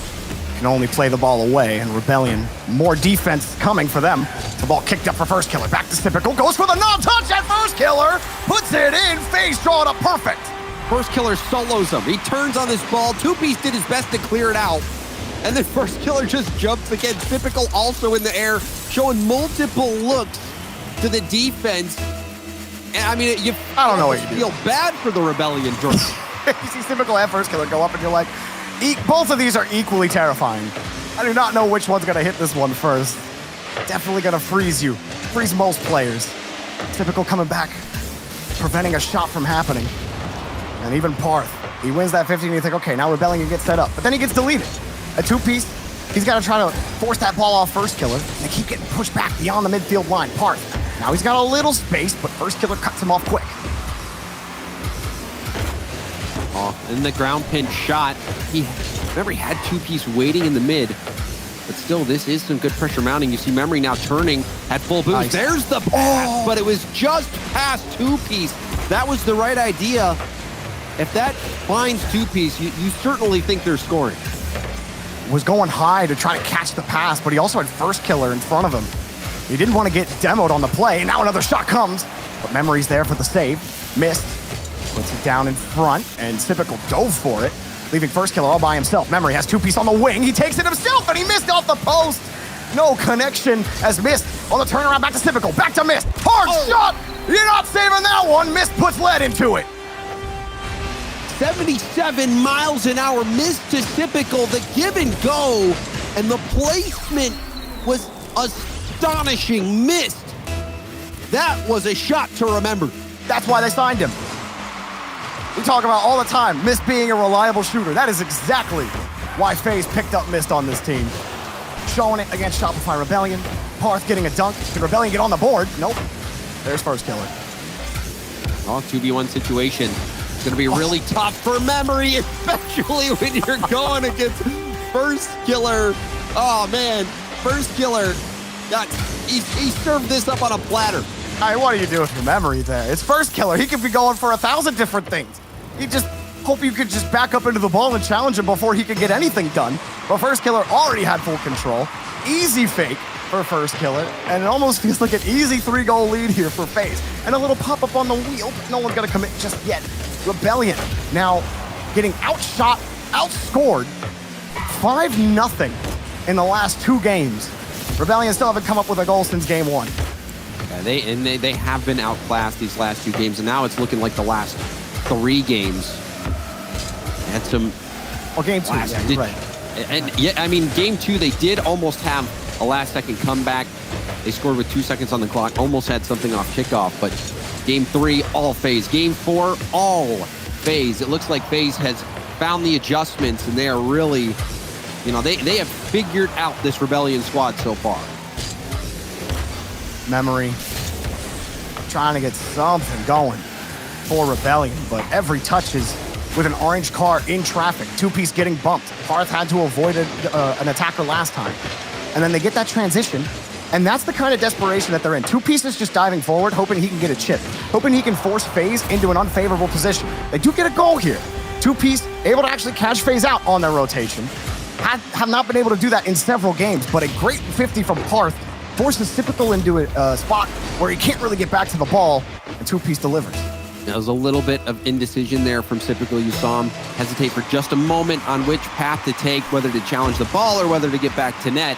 Can only play the ball away, and Rebellion, more defense coming for them. The ball kicked up for first killer. Back to Typical, goes for the non-touch at first killer, puts it in, FaZe draw it up perfect. First killer solos him. He turns on this ball. 2Piece did his best to clear it out. And then first killer just jumps again. Typical also in the air, showing multiple looks to the defense. And I mean, I don't know what you feel bad for the Rebellion, Jordan. You see Typical and first killer go up, and you're like, both of these are equally terrifying. I do not know which one's gonna hit this one first. Definitely gonna freeze you. Freeze most players. Typical coming back, preventing a shot from happening. And even Parth, he wins that 50, and you think, okay, now Rebellion gets set up. But then he gets deleted. A 2Piece, he's gotta try to force that ball off first killer. And they keep getting pushed back beyond the midfield line. Parth, now he's got a little space, but first killer cuts him off quick. In the ground pin shot, he had 2Piece waiting in the mid, but still, this is some good pressure mounting. You see Memory now turning at full boost. Nice. There's the pass, but it was just past 2Piece. That was the right idea. If that finds 2Piece, you certainly think they're scoring. Was going high to try to catch the pass, but he also had first killer in front of him. He didn't want to get demoed on the play. Now another shot comes, but Memory's there for the save. Missed. Puts it down in front, and Typical dove for it, leaving first killer all by himself. Memory has 2Piece on the wing. He takes it himself, and he missed off the post. No connection as Mist on the turnaround back to Typical. Back to Mist. Hard shot. You're not saving that one. Mist puts lead into it. 77 miles an hour, Mist to Typical. The give and go, and the placement was astonishing. Mist. That was a shot to remember. That's why they signed him. We talk about all the time, Mist being a reliable shooter. That is exactly why FaZe picked up Mist on this team. Showing it against Shopify Rebellion. Parth getting a dunk. Can Rebellion get on the board? Nope. There's first killer. 2v1 situation. It's going to be really tough for Memory, especially when you're going against first killer. Oh, man. First killer. He served this up on a platter. What are you doing for Memory there? It's first killer. He could be going for 1,000 different things. He just hope you could just back up into the ball and challenge him before he could get anything done. But first killer already had full control. Easy fake for first killer. And it almost feels like an easy 3-goal lead here for FaZe. And a little pop-up on the wheel, but no one's going to commit just yet. Rebellion now getting outshot, outscored 5-0 in the last 2 games. Rebellion still haven't come up with a goal since game 1. They have been outclassed these last 2 games, and now it's looking like the last 3 games. They had some... Game 2, right. And yeah, I mean, game 2, they did almost have a last-second comeback. They scored with 2 seconds on the clock, almost had something off kickoff, but Game 3, all FaZe. Game 4, all FaZe. It looks like FaZe has found the adjustments, and they are really, they have figured out this Rebellion squad so far. Memory trying to get something going for Rebellion, but every touch is with an orange car in traffic. 2-piece getting bumped. Parth had to avoid an attacker last time. And then they get that transition, and that's the kind of desperation that they're in. 2-piece is just diving forward, hoping he can get a chip, hoping he can force FaZe into an unfavorable position. They do get a goal here. 2-piece able to actually catch FaZe out on their rotation. Have not been able to do that in several games, but a great 50 from Parth forces Typical into a spot where he can't really get back to the ball, and 2-piece delivers. There was a little bit of indecision there from Typical. You saw him hesitate for just a moment on which path to take, whether to challenge the ball or whether to get back to net.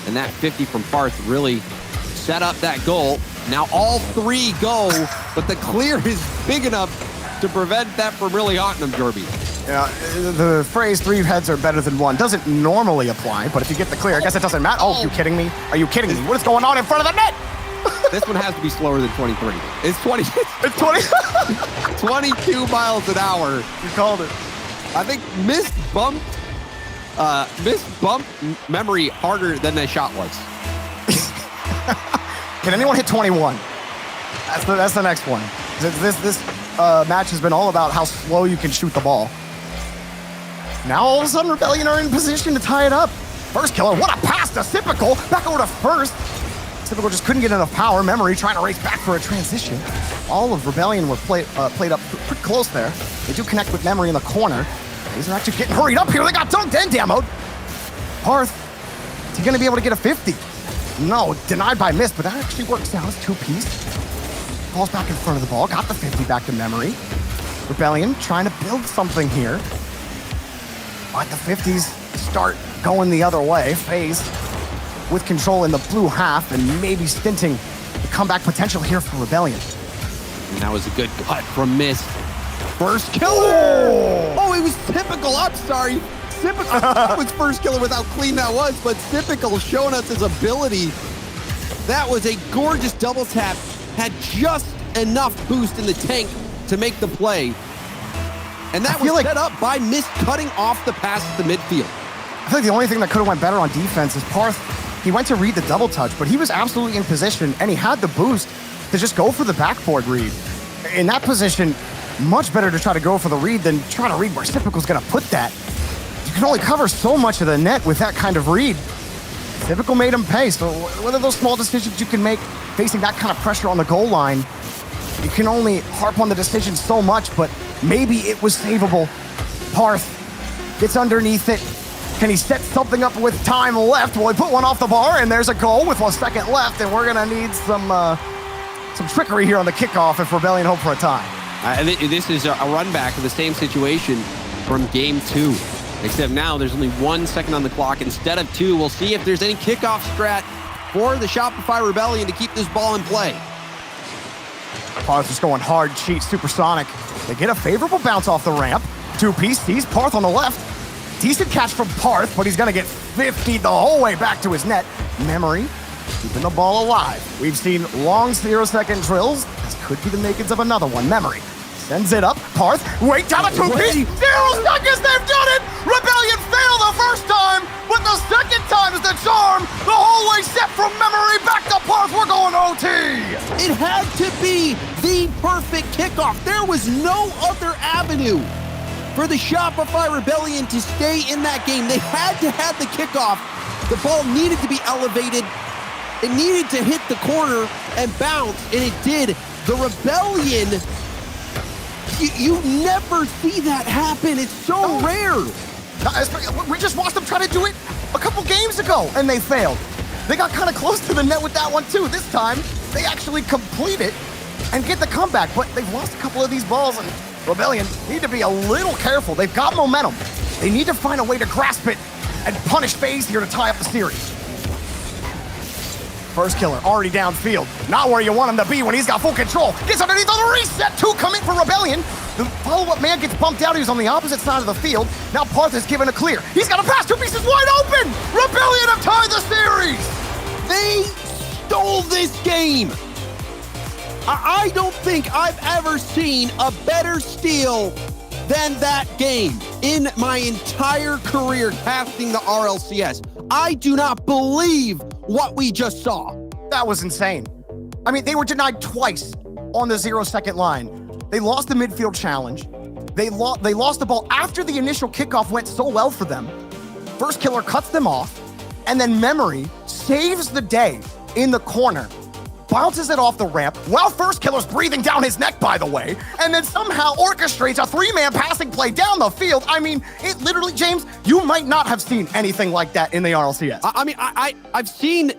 And that 50 from Parth really set up that goal. Now all 3 go, but the clear is big enough to prevent that from really haunting him, Jorby. Yeah, the phrase 3 heads are better than 1 doesn't normally apply, but if you get the clear, I guess it doesn't matter. Oh, are you kidding me? Are you kidding me? What is going on in front of the net? This one has to be slower than 23. It's 20. It's 20. 22 miles an hour. You called it. I think missed bump Memory harder than that shot was. Can anyone hit 21? That's the next one. This match has been all about how slow you can shoot the ball. Now all of a sudden Rebellion are in position to tie it up. First killer, what a pass to Typical. Back over to first. Typical just couldn't get enough power. Memory trying to race back for a transition. All of Rebellion were played up pretty close there. They do connect with Memory in the corner. These are actually getting hurried up here. They got dunked and demoed. Parth, is he going to be able to get a 50? No, denied by miss, but that actually works out. It's 2-piece. Falls back in front of the ball. Got the 50 back to Memory. Rebellion trying to build something here. But the 50s start going the other way. FaZe with control in the blue half and maybe stinting the comeback potential here for Rebellion. And that was a good cut from Miss. First killer! Oh, it was Typical. I'm sorry. Typical was first killer with how clean that was, but Typical showing us his ability. That was a gorgeous double tap. Had just enough boost in the tank to make the play. And that was set up by Miss cutting off the pass at the midfield. I think the only thing that could have went better on defense is Parth. He went to read the double touch, but he was absolutely in position, and he had the boost to just go for the backboard read. In that position, much better to try to go for the read than try to read where Typical's going to put that. You can only cover so much of the net with that kind of read. Typical made him pay, so what are those small decisions you can make facing that kind of pressure on the goal line? You can only harp on the decision so much, but maybe it was savable. Parth gets underneath it. Can he set something up with time left? Well, he put one off the bar, and there's a goal with 1 second left, and we're gonna need some trickery here on the kickoff if Rebellion hope for a tie. This is a run back of the same situation from game 2, except now there's only 1 second on the clock instead of 2. We'll see if there's any kickoff strat for the Shopify Rebellion to keep this ball in play. Parth just going hard, cheat, supersonic. They get a favorable bounce off the ramp. 2-piece sees Parth on the left. Decent catch from Parth, but he's gonna get 50 the whole way back to his net. Memory keeping the ball alive. We've seen long 0-second drills. This could be the makings of another one. Memory sends it up. Parth, wait down a 2-piece. 0 seconds, they've done it! Rebellion failed the first time, but the second time is the charm. The whole way set from Memory back to Parth. We're going OT. It had to be the perfect kickoff. There was no other avenue for the Shopify Rebellion to stay in that game. They had to have the kickoff. The ball needed to be elevated. It needed to hit the corner and bounce, and it did. The Rebellion, you never see that happen. It's so rare. We just watched them try to do it a couple games ago, and they failed. They got kind of close to the net with that one, too. This time, they actually complete it and get the comeback, but they've lost a couple of these balls, and Rebellion need to be a little careful. They've got momentum. They need to find a way to grasp it and punish FaZe here to tie up the series. First killer already downfield. Not where you want him to be when he's got full control. Gets underneath on the reset. 2 coming for Rebellion. The follow-up man gets bumped out. He was on the opposite side of the field. Now Parth is given a clear. He's got a pass. 2 pieces wide open. Rebellion have tied the series. They stole this game. I don't think I've ever seen a better steal than that game in my entire career casting the RLCS. I do not believe what we just saw. That was insane. I mean, they were denied twice on the 0-second line. They lost the midfield challenge. They lost the ball after the initial kickoff went so well for them. First killer cuts them off, and then Memory saves the day in the corner. Bounces it off the ramp while First Killer's breathing down his neck, by the way, and then somehow orchestrates a 3-man passing play down the field. I mean, it literally, James, you might not have seen anything like that in the RLCS. I mean, I've seen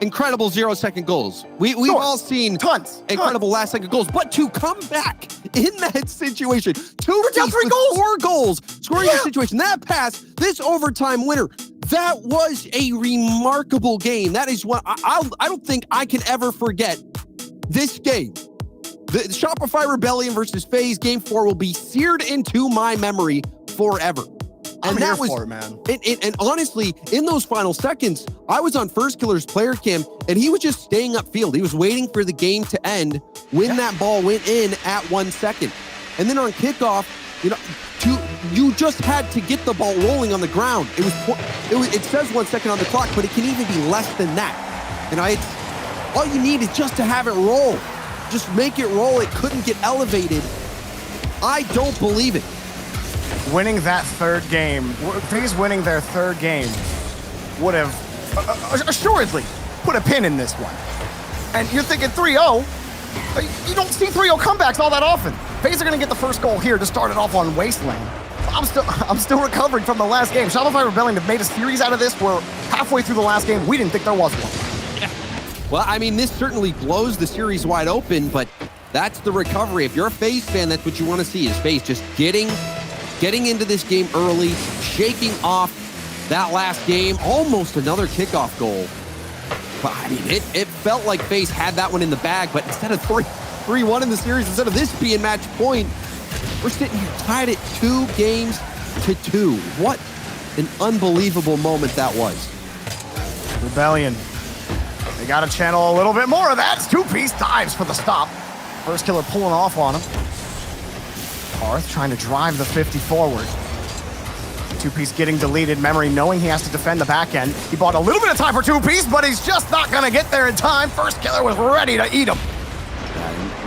incredible 0-second goals. We've all seen incredible last-second goals, but to come back in that situation, 2 down 3 goals, 4 goals, scoring in that situation, that pass, this overtime winner. That was a remarkable game. That is what I don't think I can ever forget this game. The Shopify Rebellion versus FaZe Game 4 will be seared into my memory forever. I'm And that here was, for it, man. And honestly, in those final seconds, I was on First Killer's player cam, and he was just staying upfield. He was waiting for the game to end when that ball went in at 1 second. And then on kickoff, you just had to get the ball rolling on the ground. It says 1 second on the clock, but it can even be less than that. And all you need is just to have it roll. Just make it roll. It couldn't get elevated. I don't believe it. Winning that third game, FaZe winning their third game would have assuredly put a pin in this one. And you're thinking 3-0. You don't see 3-0 comebacks all that often. FaZe are going to get the first goal here to start it off on Wasteland. I'm still recovering from the last game. Shopify Rebellion have made a series out of this where halfway through the last game, we didn't think there was one. Yeah. Well, I mean, this certainly blows the series wide open, but that's the recovery. If you're a FaZe fan, that's what you want to see is FaZe just getting into this game early, shaking off that last game, almost another kickoff goal. But I mean, it felt like FaZe had that one in the bag, but instead of 3-1 in the series, instead of this being match point, we're sitting here tied at 2-2. What an unbelievable moment that was. Rebellion. They got to channel a little bit more of that. It's 2-piece dives for the stop. First killer pulling off on him. Parth trying to drive the 50 forward. 2-piece getting deleted. Memory knowing he has to defend the back end. He bought a little bit of time for 2-piece, but he's just not going to get there in time. First killer was ready to eat him.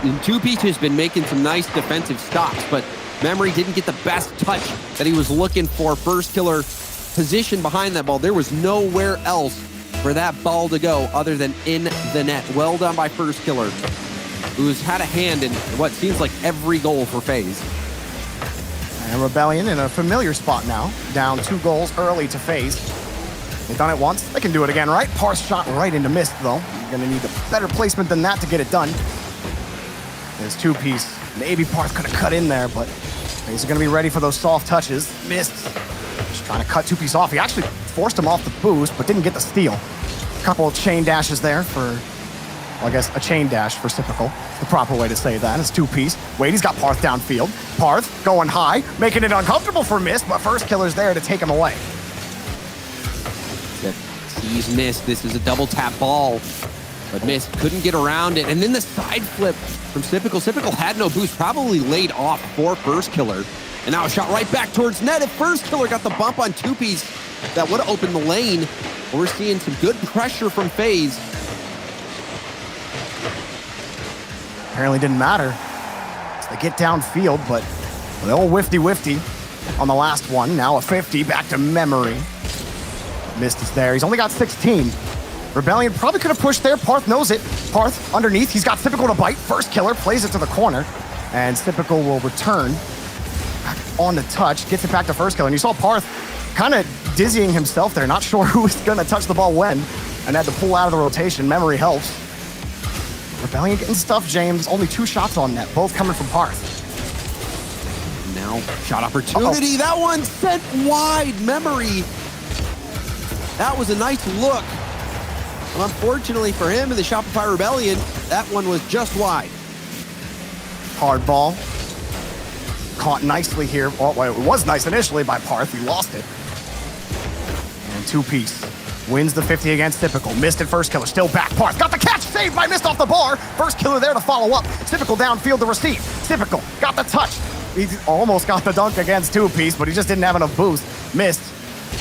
And 2-piece has been making some nice defensive stops, but Memory didn't get the best touch that he was looking for. First killer position behind that ball. There was nowhere else for that ball to go other than in the net. Well done by First killer, who's had a hand in what seems like every goal for FaZe. And Rebellion in a familiar spot now, down 2 goals early to FaZe. They've done it once, they can do it again, right? Parth shot right into mist, though. You're gonna need a better placement than that to get it done. There's 2-piece. Maybe Parth could have cut in there, but FaZe are gonna be ready for those soft touches. Missed. Just trying to cut 2-piece off. He actually forced him off the boost, but didn't get the steal. A couple of chain dashes there for, well, I guess a chain dash for Typical. The proper way to say that is 2-piece. Wait, he's got Parth downfield. Parth going high, making it uncomfortable for Mist, but First killer's there to take him away. Sees Mist. This is a double tap ball, but Mist couldn't get around it. And then the side flip from Typical. Typical had no boost, probably laid off for First killer. And now a shot right back towards net. If First killer got the bump on 2-piece, that would have opened the lane. We're seeing some good pressure from FaZe. Apparently didn't matter. So they get downfield, but the old whifty on the last one. Now a 50, back to Memory. Mist is there. He's only got 16. Rebellion probably could have pushed there. Parth knows it. Parth underneath. He's got Typical to bite. First killer plays it to the corner. And Typical will return back on the touch. Gets it back to First killer. And you saw Parth kind of dizzying himself there. Not sure who was going to touch the ball when. And had to pull out of the rotation. Memory helps. Rebellion getting stuff, James. Only 2 shots on net. Both coming from Parth. Now, shot opportunity. That one sent wide. Memory. That was a nice look But unfortunately for him in the Shopify Rebellion, that one was just wide. Hard ball. Caught nicely here. Oh, well, it was nice initially by Parth. He lost it. And 2Piece wins the 50 against Typical. Missed it first killer. Still back. Parth got the catch. Saved by Mist off the bar. First killer there to follow up. Typical downfield to receive. Typical got the touch. He almost got the dunk against 2Piece, but he just didn't have enough boost. Mist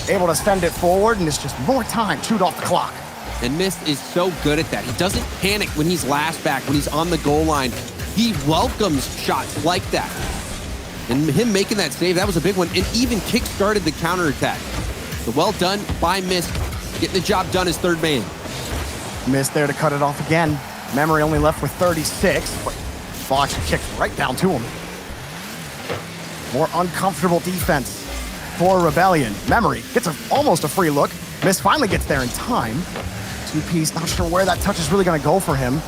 able to send it forward, and it's just more time chewed off the clock. And Mist is so good at that. He doesn't panic when he's last back, when he's on the goal line. He welcomes shots like that. And him making that save, that was a big one. And even kick-started the counterattack. So well done by Mist. Getting the job done as third man. Mist there to cut it off again. Memory only left with 36, but Fox kicked right down to him. More uncomfortable defense for Rebellion. Memory gets almost a free look. Mist finally gets there in time. 2Piece, not sure where that touch is really going to go for him.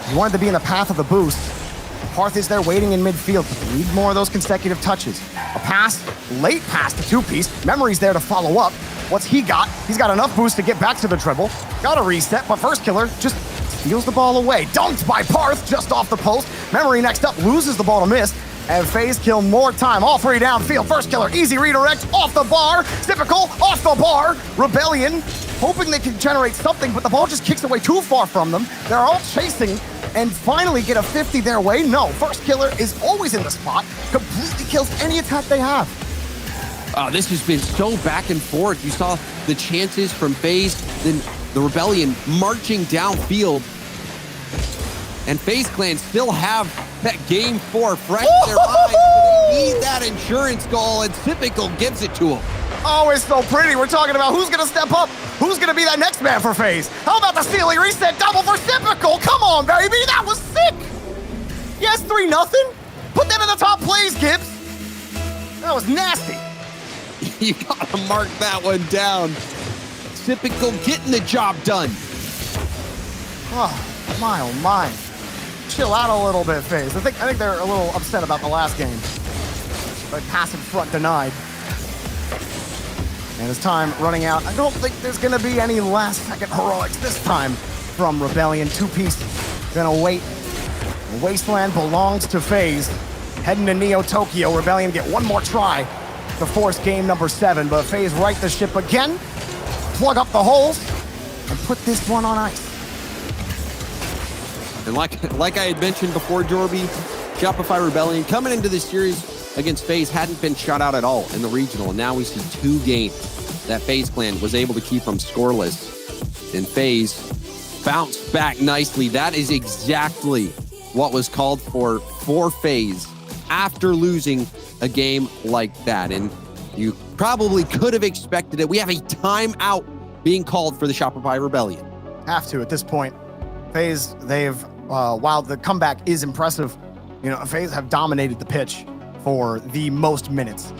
He wanted to be in the path of the boost. Parth is there waiting in midfield, but they need more of those consecutive touches. A pass, late pass to 2Piece. Memory's there to follow up. What's he got? He's got enough boost to get back to the dribble. Got a reset, but first killer just steals the ball away. Dunked by Parth just off the post. Memory next up loses the ball to Mist. And FaZe kill more time. All three downfield. First killer, easy redirect off the bar. Typical off the bar. Rebellion hoping they can generate something, but the ball just kicks away too far from them. They're all chasing and finally get a 50 their way. No, first killer is always in the spot. Completely kills any attack they have. This has been so back and forth. You saw the chances from FaZe, then the Rebellion marching downfield. And FaZe Clan still have that game 4 fresh in their minds. They need that insurance goal, and Typical gives it to them. Oh, it's so pretty. We're talking about who's going to step up. Who's going to be that next man for FaZe? How about the stealing reset double for Typical? Come on, baby. That was sick. Yes, 3-0. Put them in the top plays, Gibbs. That was nasty. You got to mark that one down. Typical getting the job done. Oh, my. Chill out a little bit, FaZe. I think they're a little upset about the last game. But passive front denied. And as time running out, I don't think there's going to be any last-second heroics this time from Rebellion. 2Piece gonna wait. The Wasteland belongs to FaZe. Heading to Neo Tokyo, Rebellion get one more try to force game number 7, but FaZe right the ship again, plug up the holes, and put this one on ice. And like I had mentioned before, Jorby, Shopify Rebellion coming into this series against FaZe hadn't been shut out at all in the regional, and now we see 2 games that FaZe Clan was able to keep them scoreless. And FaZe bounced back nicely. That is exactly what was called for FaZe after losing a game like that. And you probably could have expected it. We have a timeout being called for the Shopify Rebellion. Have to at this point. FaZe, they've, while the comeback is impressive, FaZe have dominated the pitch for the most minutes.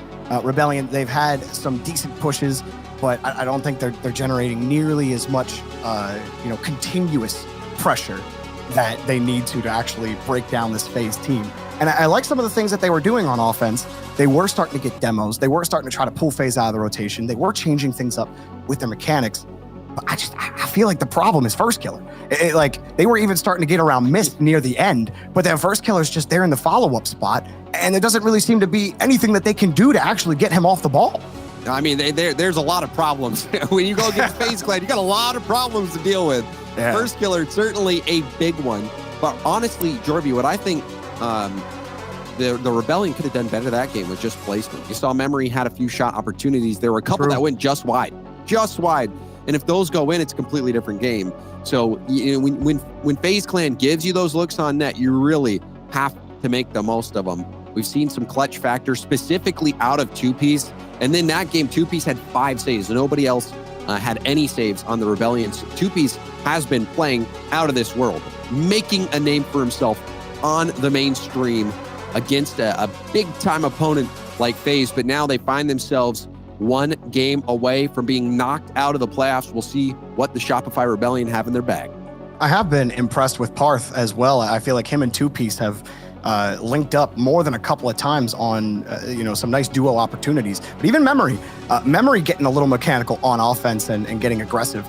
Rebellion, they've had some decent pushes, but I don't think they're generating nearly as much, continuous pressure that they need to actually break down this FaZe team. And I like some of the things that they were doing on offense. They were starting to get demos. They were starting to try to pull FaZe out of the rotation. They were changing things up with their mechanics. But I feel like the problem is first killer. They were even starting to get around Mist near the end, but that first killer's just there in the follow-up spot, and there doesn't really seem to be anything that they can do to actually get him off the ball. I mean, there's a lot of problems. When you go against FaZe Clan, you got a lot of problems to deal with. Yeah. First killer, certainly a big one. But honestly, Jorby, what I think the Rebellion could have done better that game was just placement. You saw Memory had a few shot opportunities. There were a couple that went just wide. And if those go in, it's a completely different game. So when FaZe Clan gives you those looks on net, you really have to make the most of them. We've seen some clutch factors specifically out of 2Piece. And then that game, 2Piece had 5 saves. Nobody else had any saves on the Rebellion. 2Piece has been playing out of this world, making a name for himself on the mainstream against a big-time opponent like FaZe. But now they find themselves one game away from being knocked out of the playoffs. We'll see what the Shopify Rebellion have in their bag. I have been impressed with Parth as well. I feel like him and 2Piece have linked up more than a couple of times on some nice duo opportunities. But even Memory getting a little mechanical on offense and getting aggressive,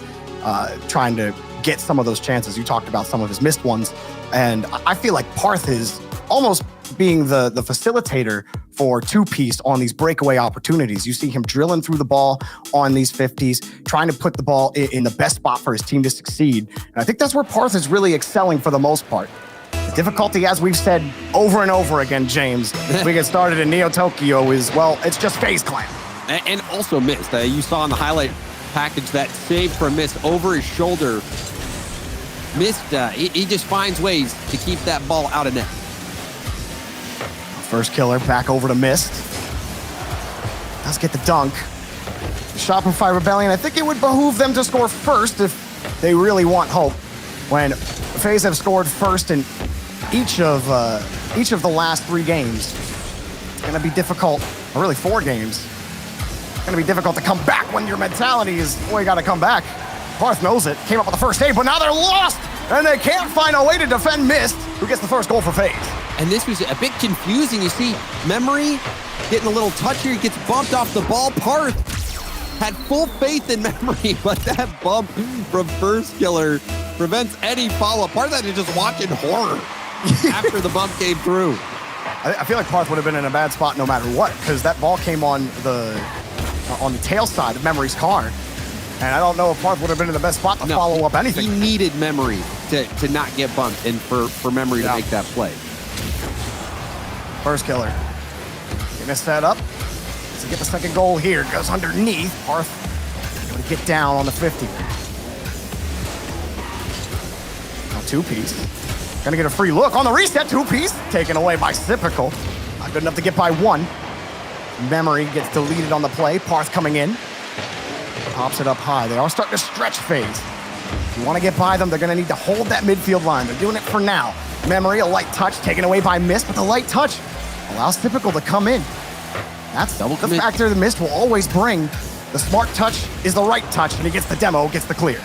trying to get some of those chances. You talked about some of his missed ones, and I feel like Parth is almost being the facilitator for two-piece on these breakaway opportunities. You see him drilling through the ball on these 50s, trying to put the ball in the best spot for his team to succeed. And I think that's where Parth is really excelling for the most part. The difficulty, as we've said over and over again, James, as we get started in Neo Tokyo is, well, it's just FaZe Clan. And also missed. You saw in the highlight package that save from Mist over his shoulder. Mist, he just finds ways to keep that ball out of net. First killer back over to Mist. Does get the dunk. The Shopify Rebellion, I think it would behoove them to score first if they really want hope. When FaZe have scored first in each of the last 3 games, it's going to be difficult, or really 4 games. It's going to be difficult to come back when your mentality is, well, you got to come back. Parth knows it, came up with the first aid, but now they're lost, and they can't find a way to defend Mist, who gets the first goal for FaZe. And this was a bit confusing. You see Memory getting a little touch here. He gets bumped off the ball. Parth had full faith in Memory, but that bump from first killer prevents any follow-up. Parth had to just watch in horror after the bump came through. I feel like Parth would have been in a bad spot no matter what, because that ball came on the tail side of Memory's car. And I don't know if Parth would have been in the best spot to follow up anything. He needed Memory to not get bumped and for Memory to make that play. First killer. Getting us set up to get the second goal here. Goes underneath. Parth able to get down on the 50. Now two-piece. Gonna get a free look on the reset. Two-piece taken away by Sipical. Not good enough to get by 1. Memory gets deleted on the play. Parth coming in. Pops it up high. They are starting to stretch FaZe. If you want to get by them, they're going to need to hold that midfield line. They're doing it for now. Memory, a light touch, taken away by Mist, but the light touch allows Typical to come in. That's the factor the Mist will always bring. The smart touch is the right touch, and he gets the demo, gets the clear.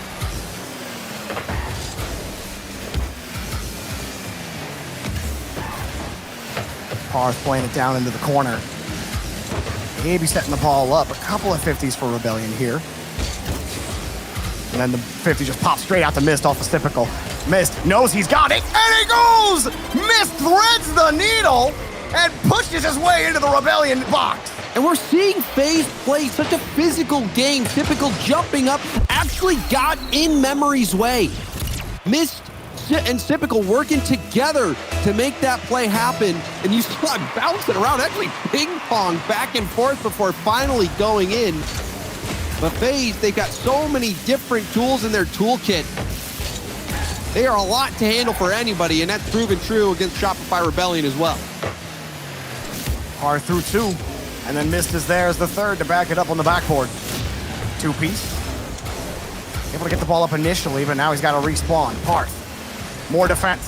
Parth playing it down into the corner. Maybe setting the ball up. A couple of 50s for Rebellion here. And then the 50 just pops straight out to Mist off of Typical. Mist knows he's got it, and he goes! Mist threads the needle and pushes his way into the Rebellion box. And we're seeing FaZe play such a physical game. Typical jumping up actually got in Memory's way. Mist and Typical working together to make that play happen. And you saw him bouncing around, actually ping-pong back and forth before finally going in. But FaZe, they've got so many different tools in their toolkit. They are a lot to handle for anybody, and that's proven true against Shopify Rebellion as well. Parth through 2, and then Mist is there as the third to back it up on the backboard. Two-piece. Able to get the ball up initially, but now he's got to respawn. Parth, more defense.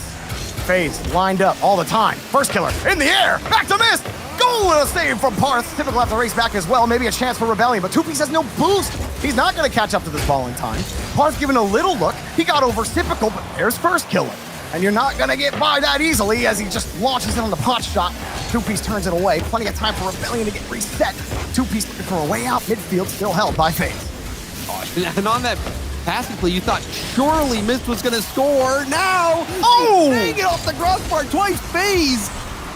FaZe lined up all the time. First killer in the air, back to Mist. Goal and a save from Parth. Typical have to race back as well. Maybe a chance for Rebellion, but two-piece has no boost. He's not going to catch up to this ball in time. Parth given a little look. He got over Typical, but there's first killer. And you're not going to get by that easily as he just launches it on the pot shot. Two-piece turns it away. Plenty of time for Rebellion to get reset. Two-piece looking for a way out. Midfield still held by FaZe. And on that passing play, you thought surely Mist was going to score. Now, hang it off the crossbar twice. FaZe,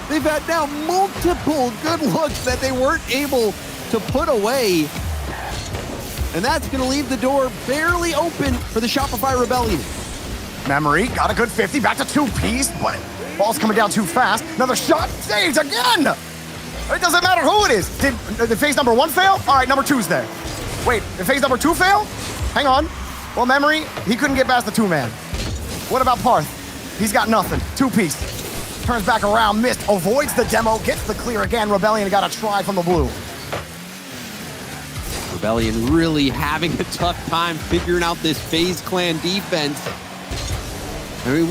they've had now multiple good looks that they weren't able to put away. And that's going to leave the door barely open for the Shopify Rebellion. Memory got a good 50, back to two-piece, but ball's coming down too fast. Another shot, saved again! It doesn't matter who it is. Did FaZe number 1 fail? All right, number 2's there. Wait, did FaZe number 2 fail? Hang on. Well, Memory, he couldn't get past the 2-man. What about Parth? He's got nothing. Two-piece. Turns back around, Mist, avoids the demo, gets the clear again. Rebellion got a try from the blue. Rebellion really having a tough time figuring out this FaZe Clan defense. I mean,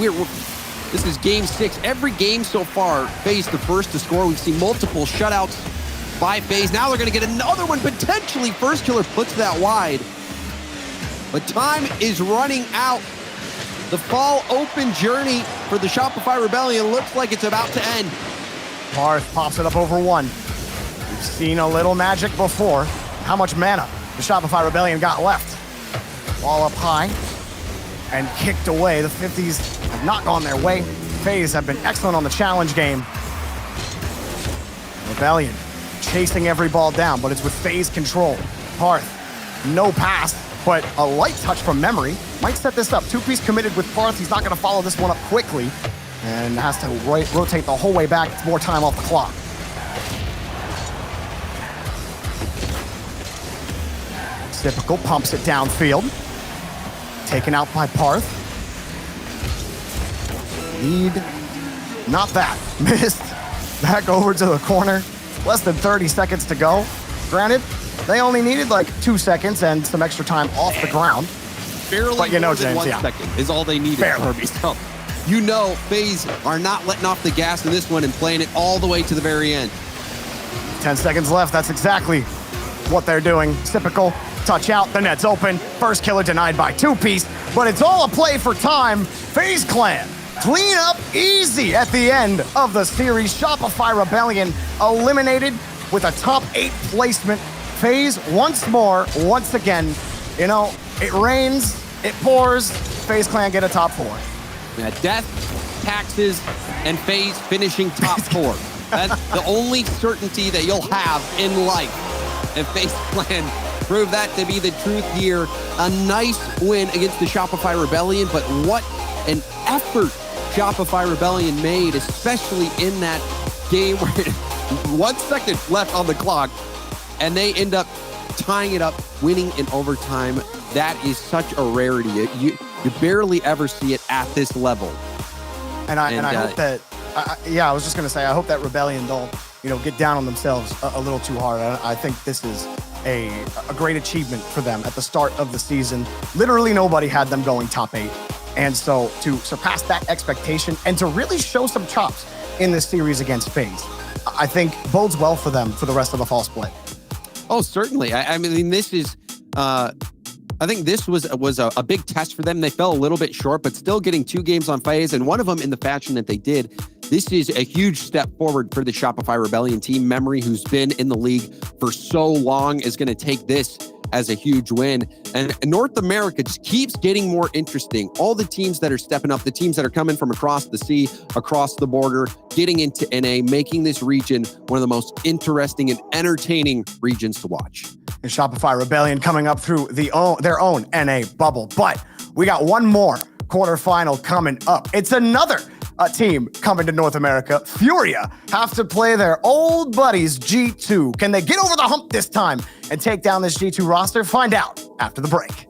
this is game 6. Every game so far, FaZe the first to score. We've seen multiple shutouts by FaZe. Now they're going to get another one, potentially. First killer puts that wide. But time is running out. The fall open journey for the Shopify Rebellion looks like it's about to end. Parth pops it up over 1. We've seen a little magic before. How much mana the Shopify Rebellion got left? Ball up high. and kicked away. The 50s have not gone their way. FaZe have been excellent on the challenge game. Rebellion chasing every ball down, but it's with FaZe control. Parth, no pass, but a light touch from Memory might set this up. Two-piece committed with Parth. He's not going to follow this one up quickly and has to rotate the whole way back. It's more time off the clock. Typical pumps it downfield. Taken out by Parth. Lead. Not that. Missed. Back over to the corner. Less than 30 seconds to go. Granted, they only needed like 2 seconds and some extra time off the ground. Barely but you know, more than James, 1 second is all they needed. Barely. So, you know, FaZe are not letting off the gas in this one and playing it all the way to the very end. 10 seconds left. That's exactly what they're doing. Typical. Touch out. The net's open. First killer denied by Two-piece. But it's all a play for time. FaZe Clan clean up easy at the end of the series. Shopify Rebellion eliminated with a top 8 placement. FaZe once more, once again. You know, it rains, it pours. FaZe Clan get a top 4. Yeah, death, taxes, and FaZe finishing top 4. That's the only certainty that you'll have in life. And FaZe Clan prove that to be the truth here. A nice win against the Shopify Rebellion, but what an effort Shopify Rebellion made, especially in that game where 1 second left on the clock, and they end up tying it up, winning in overtime. That is such a rarity. You barely ever see it at this level. And I hope that, I was just going to say, I hope that Rebellion don't, get down on themselves a little too hard. I think this is a great achievement for them at the start of the season. Literally nobody had them going top 8. And so to surpass that expectation and to really show some chops in this series against FaZe, I think bodes well for them for the rest of the fall split. Oh, certainly. I mean, this is, I think this was a big test for them. They fell a little bit short, but still getting 2 games on FaZe, and one of them in the fashion that they did. This is a huge step forward for the Shopify Rebellion team. Memory, who's been in the league for so long, is going to take this as a huge win. And North America just keeps getting more interesting. All the teams that are stepping up, the teams that are coming from across the sea, across the border, getting into NA, making this region one of the most interesting and entertaining regions to watch. And Shopify Rebellion coming up through their own NA bubble. But we got one more quarterfinal coming up. It's another team coming to North America. Furia have to play their old buddies G2. Can they get over the hump this time and take down this G2 roster? Find out after the break.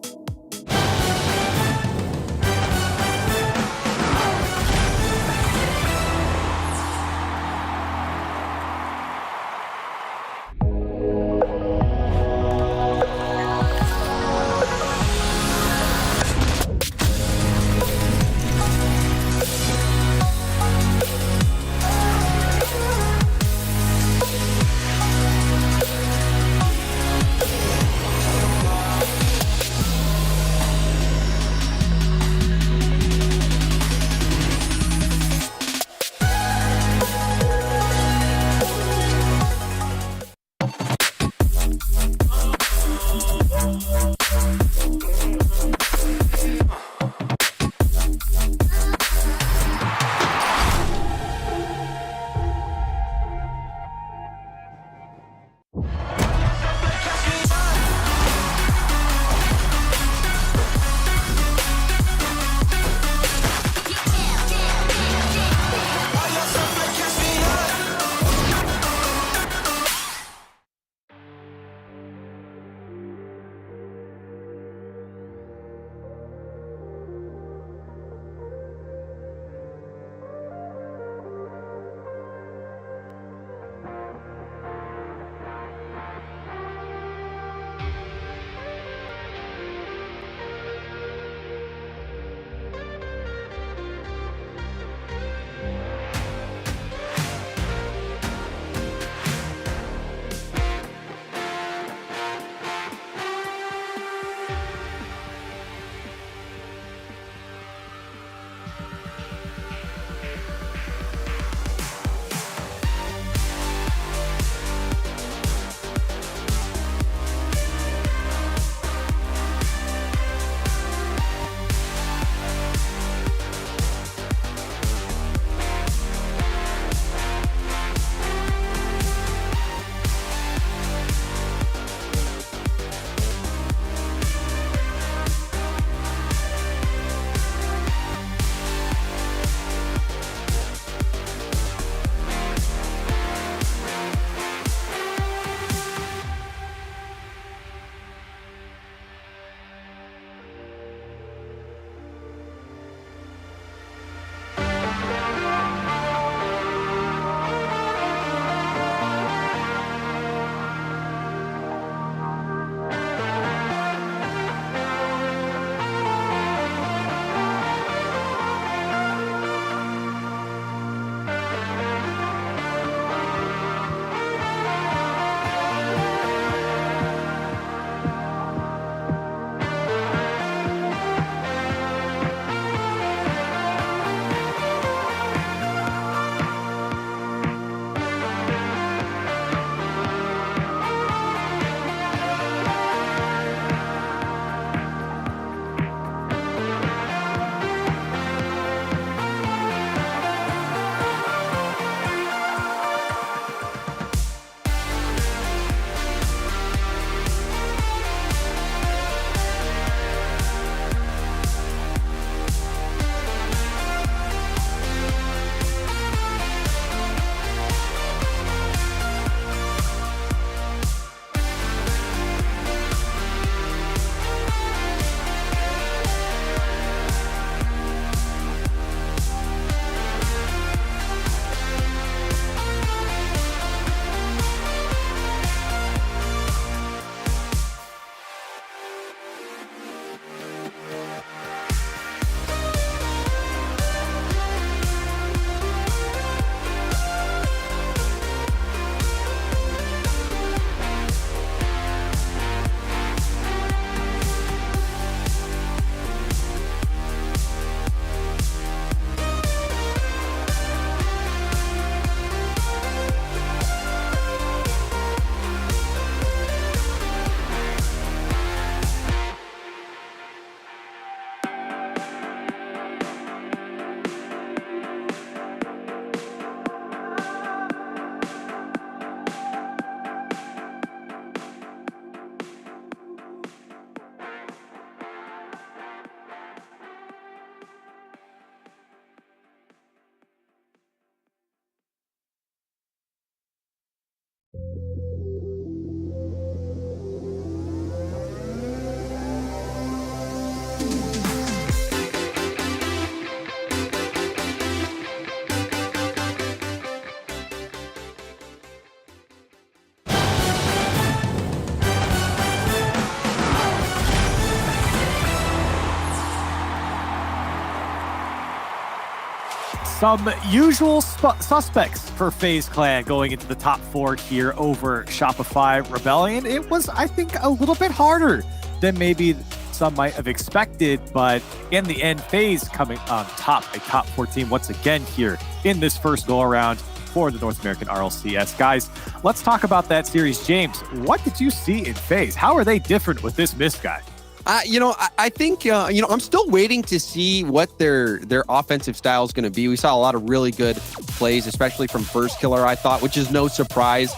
Some usual suspects for FaZe Clan going into the top 4 here over Shopify Rebellion. It was, I think, a little bit harder than maybe some might have expected, but in the end, FaZe coming on top, a top 4 team once again here in this first go-around for the North American RLCS. Guys, let's talk about that series. James, what did you see in FaZe? How are they different with this Mist guy? I think, I'm still waiting to see what their offensive style is going to be. We saw a lot of really good plays, especially from First Killer, I thought, which is no surprise.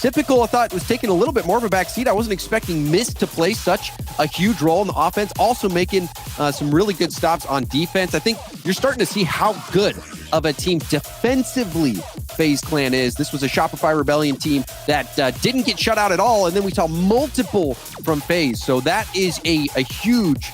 Typical, I thought, was taking a little bit more of a backseat. I wasn't expecting Mist to play such a huge role in the offense, also making some really good stops on defense. I think you're starting to see how good of a team defensively FaZe Clan is. This was a Shopify Rebellion team that didn't get shut out at all, and then we saw multiple from FaZe. So that is a huge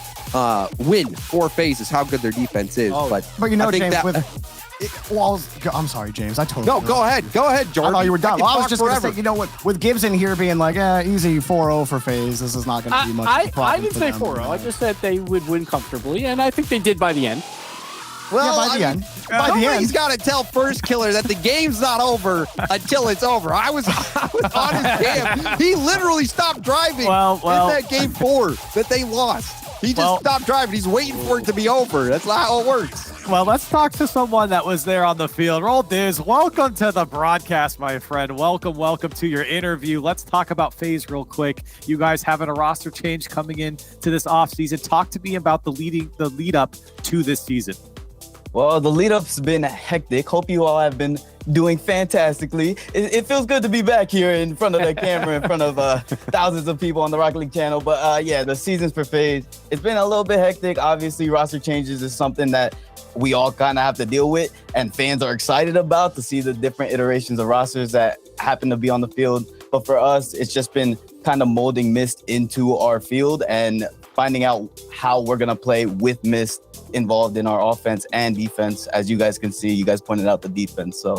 win for FaZe, is how good their defense is. But you know, I think James, I'm sorry, James. I totally No, go ahead, Jordan. I thought you were done. I I was just going to say, you know what, with Gibson here being like, easy 4-0 for FaZe, this is not going to be much of a problem. I didn't say 4-0. I just said they would win comfortably, and I think they did by the end. Well, by the end. By the end. He's got to tell First Killer that the game's not over until it's over. I was on his camp. He literally stopped driving in that game 4 that they lost. He just stopped driving. He's waiting for it to be over. That's not how it works. Well, let's talk to someone that was there on the field. Roll Diz, welcome to the broadcast, my friend. Welcome to your interview. Let's talk about FaZe real quick. You guys having a roster change coming in to this offseason. Talk to me about the lead up to this season. Well, the lead up's been hectic. Hope you all have been doing fantastically. It feels good to be back here in front of the camera, in front of thousands of people on the Rocket League channel. But the seasons for FaZe, it's been a little bit hectic. Obviously, roster changes is something that we all kind of have to deal with, and fans are excited about to see the different iterations of rosters that happen to be on the field. But for us, it's just been kind of molding Mist into our field and finding out how we're going to play with Mist involved in our offense and defense. As you guys can see, you guys pointed out the defense. So,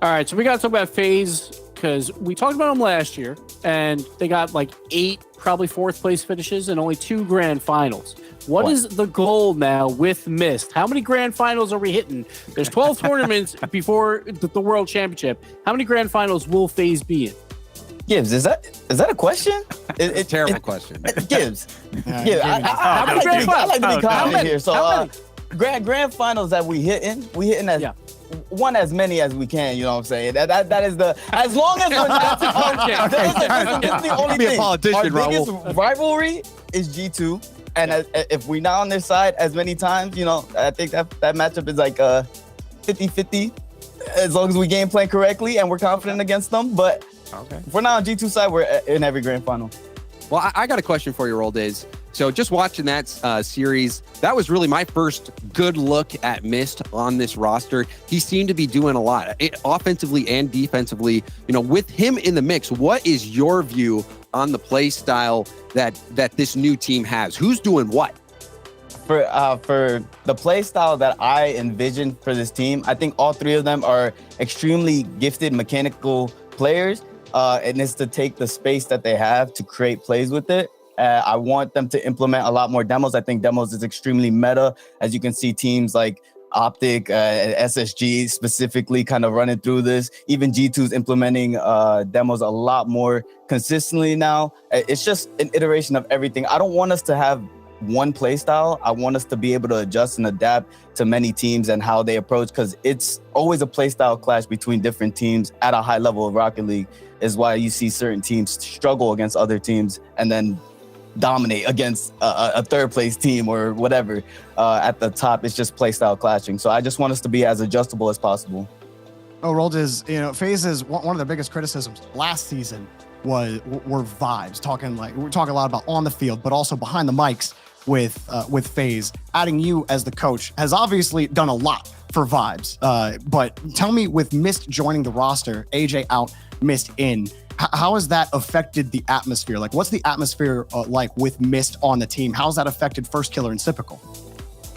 all right, so we got to talk about FaZe because we talked about them last year, and they got like 8 probably 4th place finishes and only 2 grand finals. What is the goal now with Mist? How many grand finals are we hitting? There's 12 tournaments before the World Championship. How many grand finals will FaZe be in? Gibbs, is that a question? It's a terrible question. Gibbs. I like to be confident here. So grand finals that we hitting as one as many as we can, you know what I'm saying? That is as long as we're not that's the only thing. Our biggest rivalry is G2. And if we're not on their side as many times, I think that matchup is like 50-50 as long as we game plan correctly and we're confident against them. But if we're not on G2 side, we're in every grand final. Well, I got a question for you, Roll Days. So just watching that series, that was really my first good look at Mist on this roster. He seemed to be doing a lot, offensively and defensively. With him in the mix, what is your view on the play style that this new team has? Who's doing what? For the play style that I envisioned for this team, I think all 3 of them are extremely gifted mechanical players. And it's to take the space that they have to create plays with it. I want them to implement a lot more demos. I think demos is extremely meta. As you can see, teams like Optic, SSG specifically kind of running through this. Even G2's implementing demos a lot more consistently now. It's just an iteration of everything. I don't want us to have one play style. I want us to be able to adjust and adapt to many teams and how they approach, because it's always a play style clash between different teams at a high level of Rocket League is why you see certain teams struggle against other teams and then dominate against a 3rd place team or whatever. At the top, it's just play style clashing. So I just want us to be as adjustable as possible. Rold is, FaZe's one of their biggest criticisms last season were vibes. We're talking a lot about on the field, but also behind the mics with FaZe. Adding you as the coach has obviously done a lot for vibes. But tell me, with Mist joining the roster, AJ out, Mist in, how has that affected the atmosphere? Like, what's the atmosphere like with Mist on the team? How's that affected First Killer and Typical?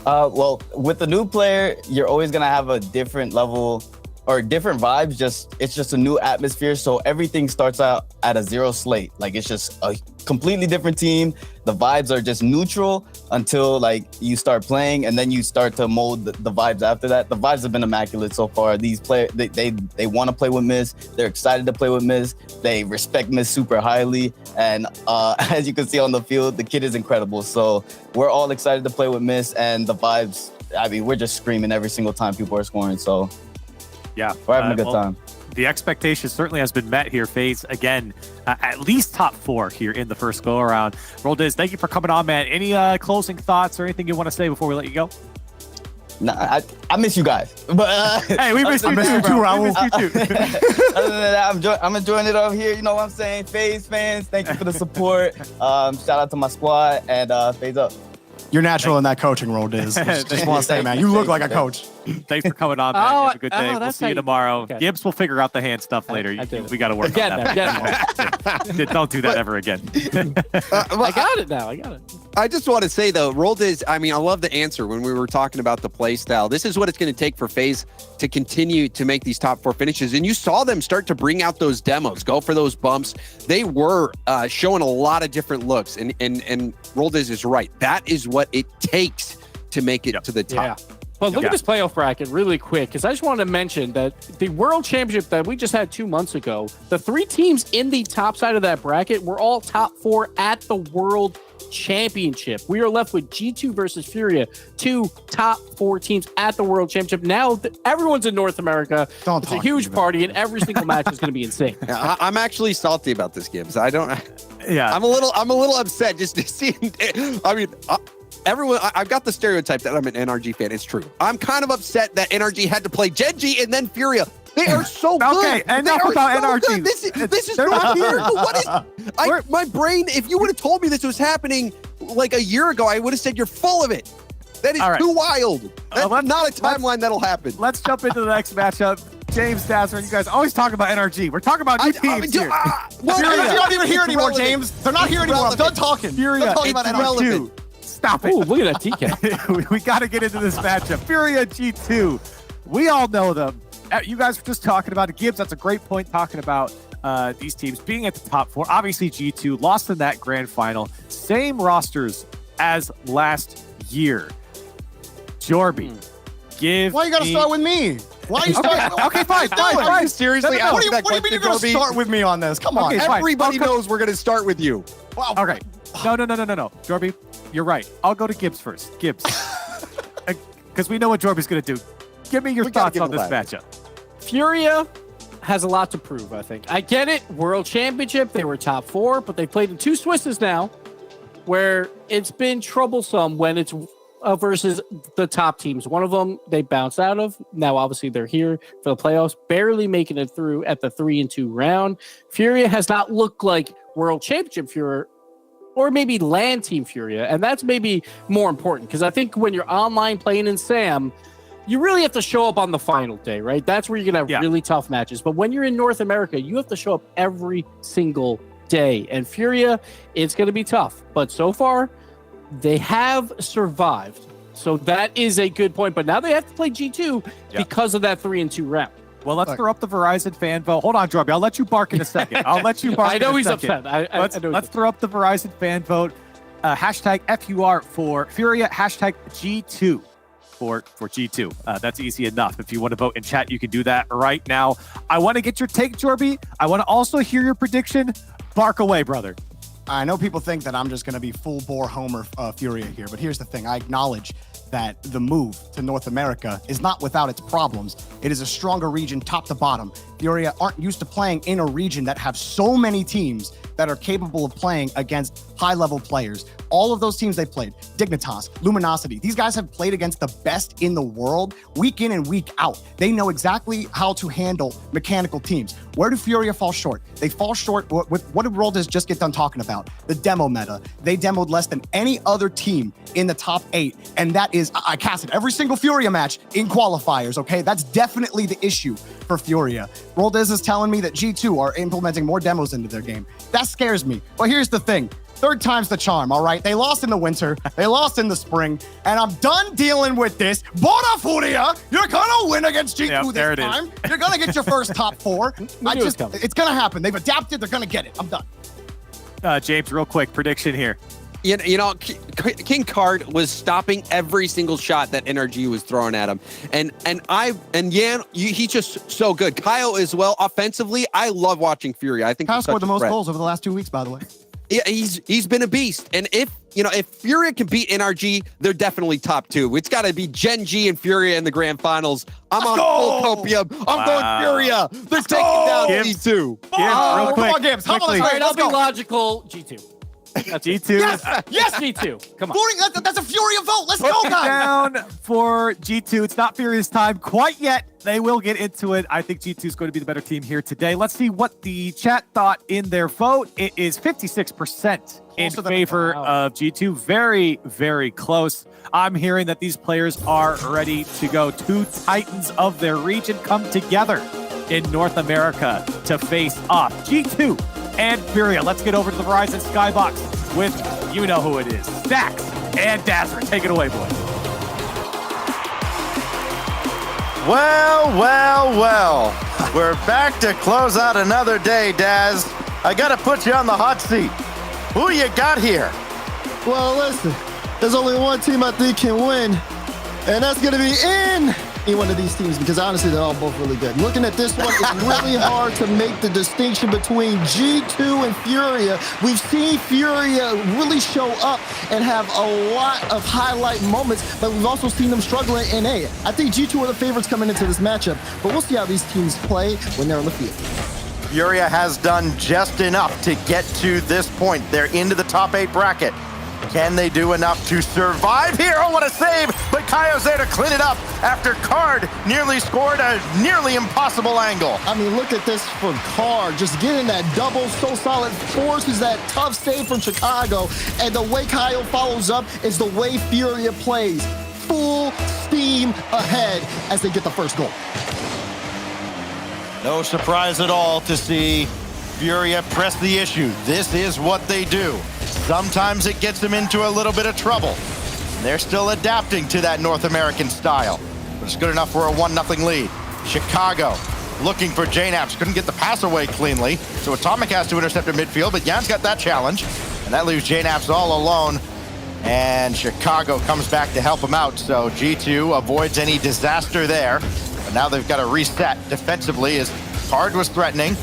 Well, with the new player, you're always going to have a different level or different vibes. It's just a new atmosphere. So everything starts out at a 0 slate. Like, it's just a completely different team. The vibes are just neutral. until like you start playing, and then you start to mold the vibes after that. The vibes have been immaculate so far. These players, they want to play with Miz. They're excited to play with Miz. They respect Miz super highly, and as you can see on the field, the kid is incredible. So we're all excited to play with Miz, and the vibes. I mean, we're just screaming every single time people are scoring. So yeah, we're having a good time. The expectation certainly has been met here. FaZe, again, at least top 4 here in the first go-around. Roldiz, thank you for coming on, man. Any closing thoughts or anything you want to say before we let you go? Nah, I miss you guys. But hey, we miss you too, Raul. We miss you too. Other than that, I'm enjoying it over here. You know what I'm saying? FaZe fans, thank you for the support. Shout out to my squad, and FaZe up. You're natural in that coaching role, Diz. Just want to say, man, you look like a coach. Thanks for coming on, man. Have a good day. We'll see you tomorrow. Okay. Gibbs will figure out the hand stuff later. We got to work on that. Don't do that ever again. I got it now. I got it. I just want to say, though, Roldiz, I mean, I love the answer when we were talking about the play style. This is what it's going to take for FaZe to continue to make these top 4 finishes. And you saw them start to bring out those demos, go for those bumps. They were showing a lot of different looks. And Roldiz is right. That is what it takes to make it to the top. Yeah. But look at this playoff bracket really quick, because I just wanted to mention that the World Championship that we just had 2 months ago, the 3 teams in the top side of that bracket were all top 4 at the World Championship. We are left with G2 versus Furia, 2 top 4 teams at the World Championship. Now everyone's in North America. It's a huge party, and every single match is going to be insane. Yeah, I'm actually salty about this, Gibbs. I'm a little upset just to see. I mean, everyone, I've got the stereotype that I'm an NRG fan. It's true. I'm kind of upset that NRG had to play GenG and then Furia. They are so good. Okay, enough about NRG. This is not here. What is? My brain. If you would have told me this was happening like a year ago, I would have said you're full of it. That is too wild. That's not a timeline that'll happen. Let's jump into the next matchup. James, Dazzer, you guys always talk about NRG. We're talking about new teams here. You're not even here anymore, James. They're not here anymore. I'm done talking. Furia, I'm talking about G2. Stop it. Ooh, look at that TK. We got to get into this matchup. Furia, G2. We all know them. You guys were just talking about it. Gibbs, that's a great point, talking about these teams being at the top 4. Obviously, G2 lost in that grand final. Same rosters as last year. Jorby, Why you got to start with me? Why are you starting? Okay, fine. Seriously, what do you mean you're going to start with me on this? Come on. Okay, fine. Everybody knows we're going to start with you. Wow. Okay. No. Jorby, you're right. I'll go to Gibbs first. Gibbs. Because we know what Jorby's going to do. Give me your thoughts on this matchup. Furia has a lot to prove, I think. I get it. World Championship, they were top 4, but they played in 2 Swisses now, where it's been troublesome when it's versus the top teams. One of them they bounced out of. Now, obviously, they're here for the playoffs, barely making it through at the 3-2 round. Furia has not looked like World Championship Furia, or maybe LAN Team Furia, and that's maybe more important, because I think when you're online playing in SAM, you really have to show up on the final day, right? That's where you're going to have really tough matches. But when you're in North America, you have to show up every single day. And Furia, it's going to be tough. But so far, they have survived. So that is a good point. But now they have to play G2 because of that 3-2 round. Well, let's throw up the Verizon fan vote. Hold on, Jorby. I'll let you bark in a second. I know he's upset. Let's throw up the Verizon fan vote. Hashtag FUR for Furia. Hashtag G2. For G2. That's easy enough. If you want to vote in chat, you can do that right now. I want to get your take, Jorby. I want to also hear your prediction. Bark away, brother. I know people think that I'm just going to be full bore Homer Furia here, but here's the thing. I acknowledge that the move to North America is not without its problems. It is a stronger region top to bottom. Furia aren't used to playing in a region that have so many teams that are capable of playing against high-level players. All of those teams they played, Dignitas, Luminosity, these guys have played against the best in the world week in and week out. They know exactly how to handle mechanical teams. Where do Furia fall short? They fall short with what did Roldiz just get done talking about? The demo meta. They demoed less than any other team in the top 8, and that is, I casted every single Furia match in qualifiers, okay? That's definitely the issue for Furia. Roldiz is telling me that G2 are implementing more demos into their game. That scares me. Well, here's the thing. 3rd time's the charm, all right? They lost in the winter, they lost in the spring, and I'm done dealing with this. Bona Furia, you're gonna win against G2 this time. You're gonna get your first top 4. It's gonna happen. They've adapted, they're gonna get it. I'm done. James, real quick, prediction here. King Card was stopping every single shot that NRG was throwing at him. And Yan, he's just so good. Kyle as well. Offensively, I love watching Furia. I think Kyle he's scored such the a most threat. goals over the last 2 weeks, by the way. Yeah, he's been a beast. And if Furia can beat NRG, they're definitely top 2. It's got to be GenG and Furia in the grand finals. I'm on full copium. I'm going Furia. They're taking down G2. Real quick. Come on, Gibbs. Come on, quickly. All right, I'll let's be go. logical. G2. G2. Yes. G2. Come on. Voting, that's a Furia vote. Let's Put go, it guys. down for G2. It's not Furious time quite yet. They will get into it. I think G2 is going to be the better team here today. Let's see what the chat thought in their vote. It is 56% in favor of G2. Very, very close. I'm hearing that these players are ready to go. 2 titans of their region come together in North America to face off. G2 and Furia. Let's get over to the Verizon Skybox with you know who it is. Stacks and Dazzler. Take it away, boys. Well. We're back to close out another day, Daz. I got to put you on the hot seat. Who you got here? Well, listen, there's only one team I think can win, and that's going to be in one of these teams because honestly, they're all both really good. Looking at this one, it's really hard to make the distinction between G2 and Furia. We've seen Furia really show up and have a lot of highlight moments, but we've also seen them struggling in A. I think G2 are the favorites coming into this matchup, but we'll see how these teams play when they're on the field. Furia has done just enough to get to this point. They're into the top 8 bracket. Can they do enough to survive here? Oh, what a save! But Kaio's there to clean it up after Card nearly scored a nearly impossible angle. I mean, look at this for Card. Just getting that double so solid, forces that tough save from Chicago. And the way Kaio follows up is the way Furia plays. Full steam ahead as they get the first goal. No surprise at all to see Furia press the issue. This is what they do. Sometimes it gets them into a little bit of trouble. They're still adapting to that North American style, but it's good enough for a 1-0 lead. Chicago looking for JNaps. Couldn't get the pass away cleanly, so Atomic has to intercept in midfield, but Jan's got that challenge, and that leaves JNaps all alone, and Chicago comes back to help him out, so G2 avoids any disaster there, but now they've got to reset defensively as Card was threatening.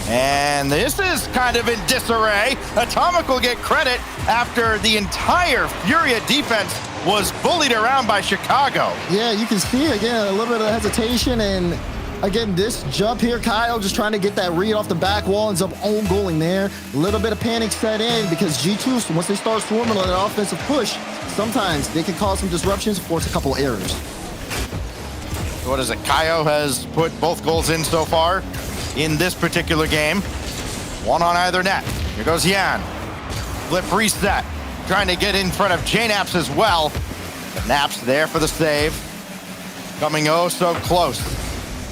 And this is kind of in disarray. Atomic will get credit after the entire Furia defense was bullied around by Chicago. Yeah, you can see, again, a little bit of hesitation. And again, this jump here, Kyle just trying to get that read off the back wall, ends up own goaling there. A little bit of panic set in because G2, once they start swarming on that offensive push, sometimes they can cause some disruptions, force a couple errors. What is it? Kaio has put both goals in so far in this particular game. One on either net. Here goes Yan. Flip reset. Trying to get in front of JNaps as well. But Naps there for the save. Coming oh so close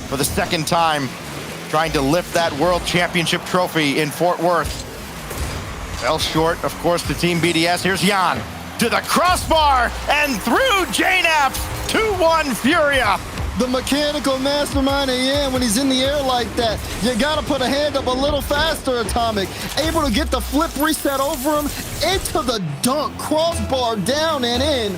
for the second time. Trying to lift that World Championship trophy in Fort Worth. Fell short, of course, to Team BDS. Here's Yan to the crossbar and through JNaps. 2-1 Furia. The mechanical mastermind of Yan, when he's in the air like that, you gotta put a hand up a little faster, Atomic. Able to get the flip reset over him into the dunk, crossbar down and in.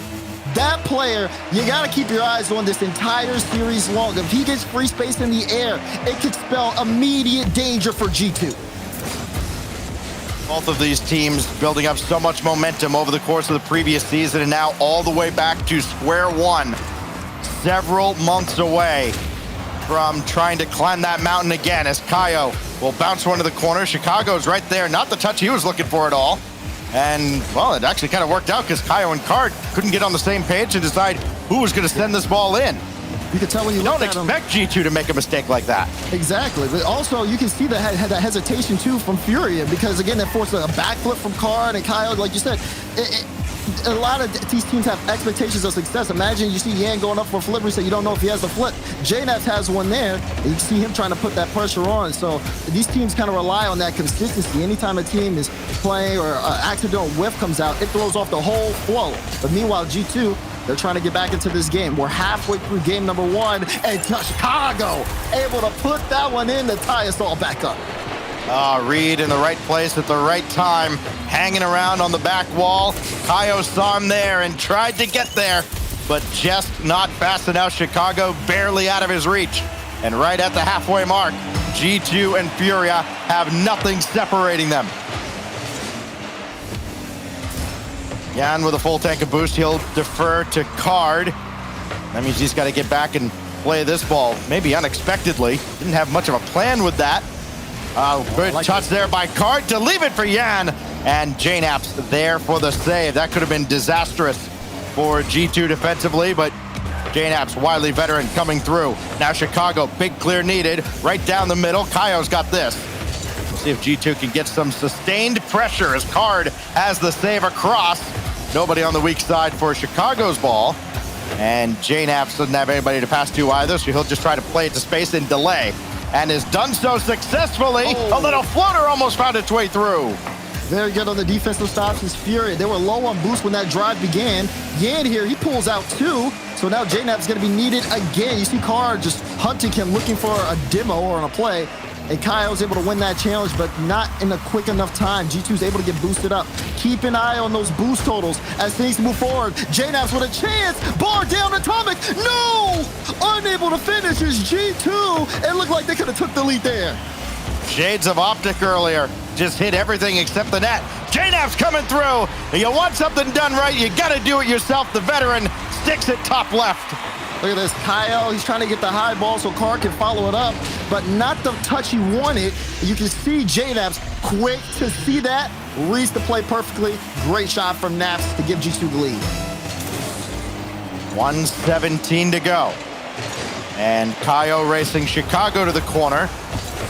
That player, you gotta keep your eyes on this entire series long. If he gets free space in the air, it could spell immediate danger for G2. Both of these teams building up so much momentum over the course of the previous season and now all the way back to square one. Several months away from trying to climb that mountain again as Kaio will bounce one to the corner. Chicago's right there, not the touch he was looking for at all. And, well, it actually kind of worked out because Kaio and Card couldn't get on the same page to decide who was going to send this ball in. You can tell when you don't look at him. expect G2 to make a mistake like that. Exactly, but also you can see that hesitation too from Furia because, again, that forced a backflip from Card and Kaio, like you said. A lot of these teams have expectations of success. Imagine you see Yan going up for a flip reset. You don't know if he has a flip. JNaps has one there. And you see him trying to put that pressure on. So these teams kind of rely on that consistency. Anytime a team is playing or an accidental whiff comes out, it throws off the whole flow. But meanwhile, G2, they're trying to get back into this game. We're halfway through game number 1, and Chicago able to put that one in to tie us all back up. Reed in the right place at the right time, hanging around on the back wall. Kaio saw him there and tried to get there, but just not fast enough. Chicago barely out of his reach. And right at the halfway mark, G2 and Furia have nothing separating them. Jan with a full tank of boost. He'll defer to Card. That means he's got to get back and play this ball, maybe unexpectedly. Didn't have much of a plan with that. Good touch there by Card to leave it for Jan. And JNAP's there for the save. That could have been disastrous for G2 defensively, but JNAP's wily veteran coming through. Now Chicago, big clear needed. Right down the middle, Kaio's got this. We'll see if G2 can get some sustained pressure as Card has the save across. Nobody on the weak side for Chicago's ball. And JNAP's doesn't have anybody to pass to either, so he'll just try to play it to space and delay. And has done so successfully. A little floater almost found its way through. Very good on the defensive stops is Furia. They were low on boost when that drive began. Yan here, he pulls out 2. So now JNAP's going to be needed again. You see Card just hunting him, looking for a demo or on a play. And Kaio's able to win that challenge, but not in a quick enough time. G2's able to get boosted up. Keep an eye on those boost totals as things move forward. JNAP's with a chance. Bar down Atomic. No! Unable to finish is G2. It looked like they could have took the lead there. Shades of Optic earlier. Just hit everything except the net. JNAP's coming through. You want something done right, you got to do it yourself. The veteran sticks it top left. Look at this, Kaio, he's trying to get the high ball so Card can follow it up, but not the touch he wanted. You can see JNAP's quick to see that, reads the play perfectly. Great shot from Naps to give G2 the lead. 1:17 to go. And Kaio racing Chicago to the corner.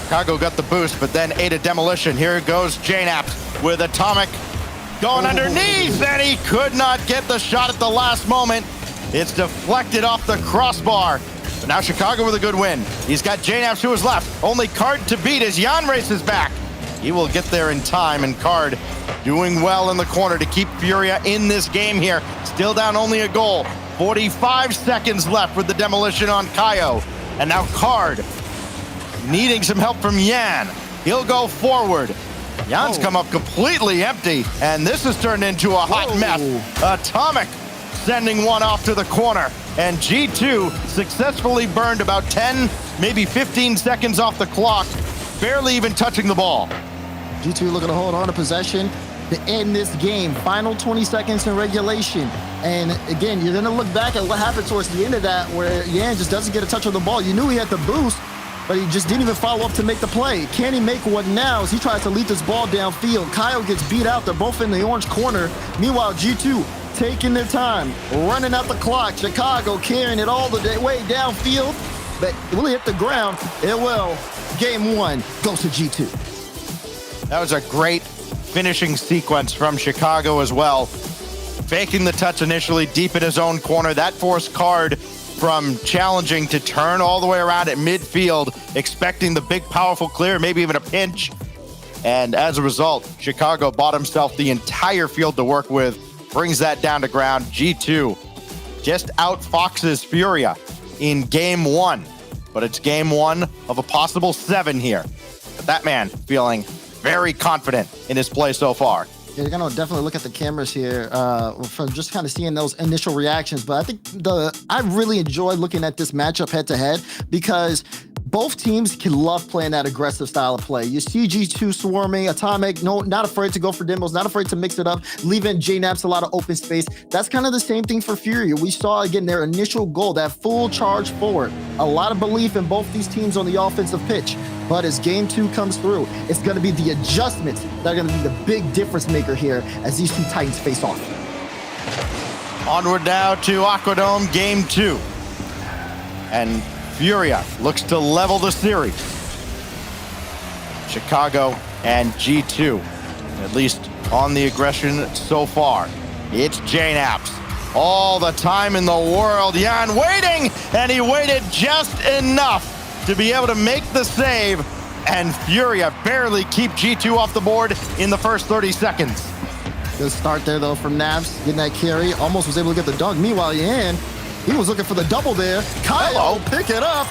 Chicago got the boost, but then ate a demolition. Here goes JNAP with Atomic going underneath, and he could not get the shot at the last moment. It's deflected off the crossbar. But now Chicago with a good win. He's got JNAP to his left. Only Card to beat as Jan races back. He will get there in time, and Card doing well in the corner to keep Furia in this game here. Still down only a goal. 45 seconds left with the demolition on Kaio. And now Card needing some help from Jan. He'll go forward. Jan's come up completely empty, and this has turned into a hot mess. Atomic sending one off to the corner, and G2 successfully burned about 10, maybe 15 seconds off the clock, barely even touching the ball. G2 looking to hold on to possession to end this game. Final 20 seconds in regulation. And again, you're going to look back at what happened towards the end of that, where Yan just doesn't get a touch on the ball. You knew he had the boost, but he just didn't even follow up to make the play. Can he make one now as he tries to lead this ball downfield? Kaio gets beat out. They're both in the orange corner. Meanwhile, G2 taking their time, running out the clock. Chicago carrying it all the way downfield, but will it hit the ground? It will. Game 1 goes to G2. That was a great finishing sequence from Chicago as well. Faking the touch initially deep in his own corner. That forced Card from challenging to turn all the way around at midfield, expecting the big, powerful clear, maybe even a pinch. And as a result, Chicago bought himself the entire field to work with, brings that down to ground. G2 just outfoxes Furia in game 1, but it's game 1 of a possible 7 here. But that man feeling very confident in his play so far. Yeah, you're gonna definitely look at the cameras here from just kind of seeing those initial reactions. But I think I really enjoy looking at this matchup head to head because both teams can love playing that aggressive style of play. You see G2 swarming, Atomic, not afraid to go for demos, not afraid to mix it up, leaving JNAPs a lot of open space. That's kind of the same thing for Furia. We saw, again, their initial goal, that full charge forward. A lot of belief in both these teams on the offensive pitch. But as game 2 comes through, it's going to be the adjustments that are going to be the big difference maker here as these two Titans face off. Onward now to Aquadome game 2. And Furia looks to level the series. Chicago and G2, at least on the aggression so far. It's JNAPs. All the time in the world. Jan waiting, and he waited just enough to be able to make the save, and Furia barely keep G2 off the board in the first 30 seconds. Good start there, though, from Naps, getting that carry. Almost was able to get the dunk. Meanwhile, Yan, he was looking for the double there. Kaio pick it up.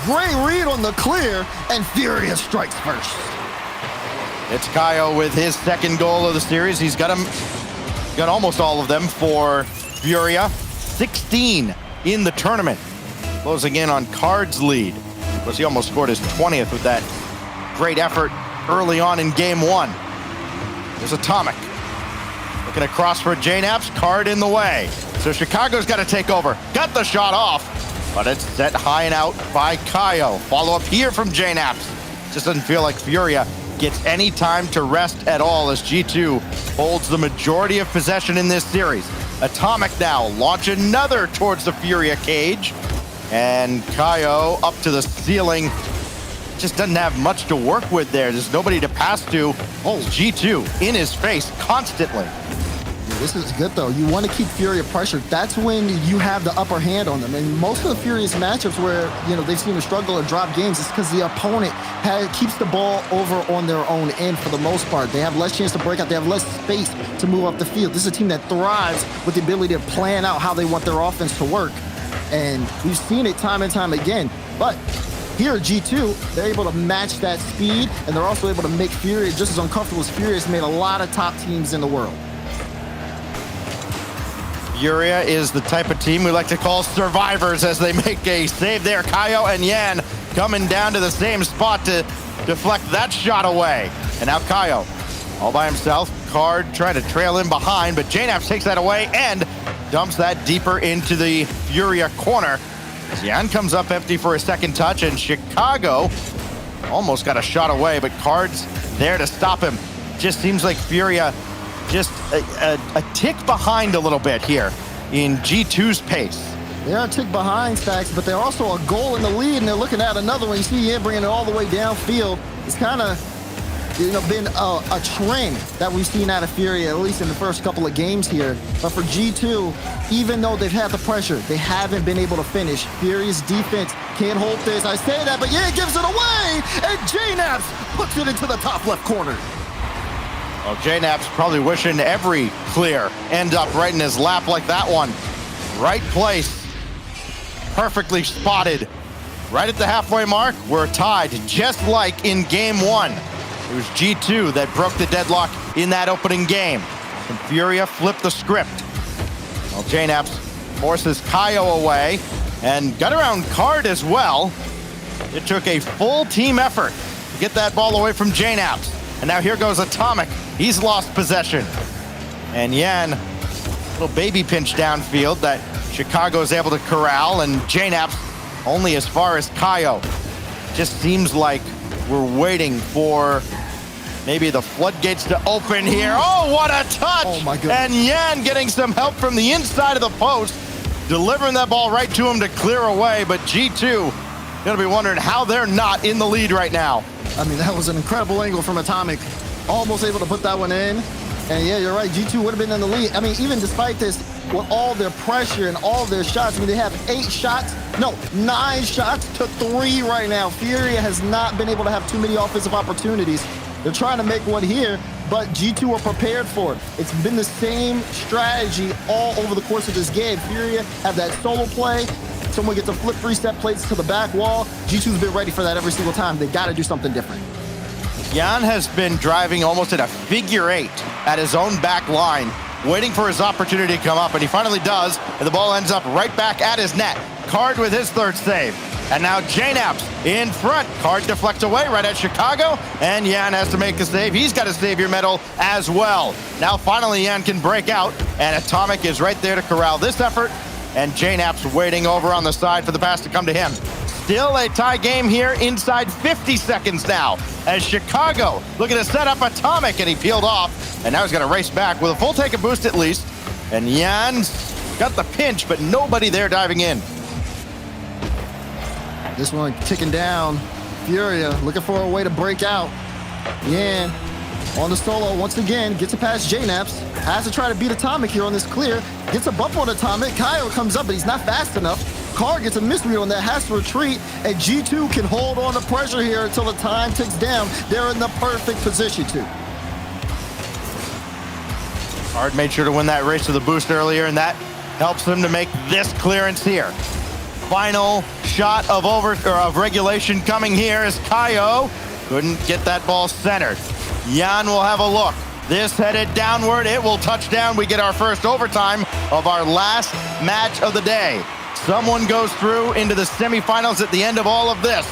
Great read on the clear, and Furia strikes first. It's Kaio with his second goal of the series. He's got almost all of them for Furia. 16 in the tournament. Closing in on Card's lead. Of course, he almost scored his 20th with that great effort early on in game one. There's Atomic. Looking across for JNaps, Card in the way. So Chicago's got to take over. Got the shot off, but it's set high and out by Kaio. Follow up here from JNaps. Just doesn't feel like Furia gets any time to rest at all as G2 holds the majority of possession in this series. Atomic now launch another towards the Furia cage. And Kaio up to the ceiling. Just doesn't have much to work with there. There's nobody to pass to. Oh, G2 in his face constantly. This is good, though. You want to keep Furia pressured. That's when you have the upper hand on them. And most of the Furia's matchups where, they've seen them struggle or drop games is because the opponent keeps the ball over on their own end for the most part. They have less chance to break out. They have less space to move up the field. This is a team that thrives with the ability to plan out how they want their offense to work. And we've seen it time and time again. But here at G2, they're able to match that speed, and they're also able to make Furia just as uncomfortable as Furia has made a lot of top teams in the world. Furia is the type of team we like to call survivors as they make a save there. Kaio and Yan coming down to the same spot to deflect that shot away. And now Kaio all by himself. Card trying to trail him behind, but JNaps takes that away and dumps that deeper into the Furia corner. Yan comes up empty for a second touch, and Chicago almost got a shot away, but Card's there to stop him. Just seems like Furia just a tick behind a little bit here in G2's pace. They are a tick behind, Stacks, but they're also a goal in the lead, and they're looking at another one. You see Yan bringing it all the way downfield. It's kind of been a trend that we've seen out of Furia, at least in the first couple of games here. But for G2, even though they've had the pressure, they haven't been able to finish. Furia's defense can't hold this. I say that, but Yan gives it away, and JNaps puts it into the top left corner. Well, JNaps probably wishing every clear end up right in his lap like that one. Right place, perfectly spotted. Right at the halfway mark, we're tied, just like in game one. It was G2 that broke the deadlock in that opening game. And Furia flipped the script. Well, JNaps forces Kaio away and got around Card as well. It took a full team effort to get that ball away from JNaps. And now here goes Atomic. He's lost possession. And Yan, little baby pinch downfield that Chicago is able to corral, and JNaps only as far as Kaio. Just seems like we're waiting for maybe the floodgates to open here. Oh, what a touch! Oh my goodness. And Yan getting some help from the inside of the post, delivering that ball right to him to clear away, but G2 gonna be wondering how they're not in the lead right now. I mean, that was an incredible angle from Atomic. Almost able to put that one in. And yeah, you're right, G2 would have been in the lead. I mean, even despite this, with all their pressure and all their shots, I mean, they have 9 shots to 3 right now. Furia has not been able to have too many offensive opportunities. They're trying to make one here, but G2 are prepared for it. It's been the same strategy all over the course of this game. Furia have that solo play. Someone gets a flip reset plates to the back wall. G2's been ready for that every single time. They got to do something different. Yan has been driving almost at a figure 8 at his own back line, waiting for his opportunity to come up, and he finally does, and the ball ends up right back at his net. Card with his third save. And now JNaps in front. Card deflects away right at Chicago, and Yan has to make a save. He's got a savior medal as well. Now finally Yan can break out, and Atomic is right there to corral this effort, and JNaps waiting over on the side for the pass to come to him. Still a tie game here inside 50 seconds now, as Chicago looking to set up Atomic, and he peeled off, and now he's going to race back with a full tank of boost at least. And Yan's got the pinch, but nobody there diving in. This one ticking down. Furia looking for a way to break out. Yan on the solo once again, gets it past JNaps. Has to try to beat Atomic here on this clear. Gets a bump on Atomic. Kaio comes up, but he's not fast enough. Card gets a misread on that, has to retreat, and G2 can hold on to pressure here until the time ticks down. They're in the perfect position to. Card made sure to win that race to the boost earlier, and that helps them to make this clearance here. Final shot of regulation coming here as Kaio Couldn't get that ball centered. Jan will have a look. This headed downward. It will touch down. We get our first overtime of our last match of the day. Someone goes through into the semifinals at the end of all of this.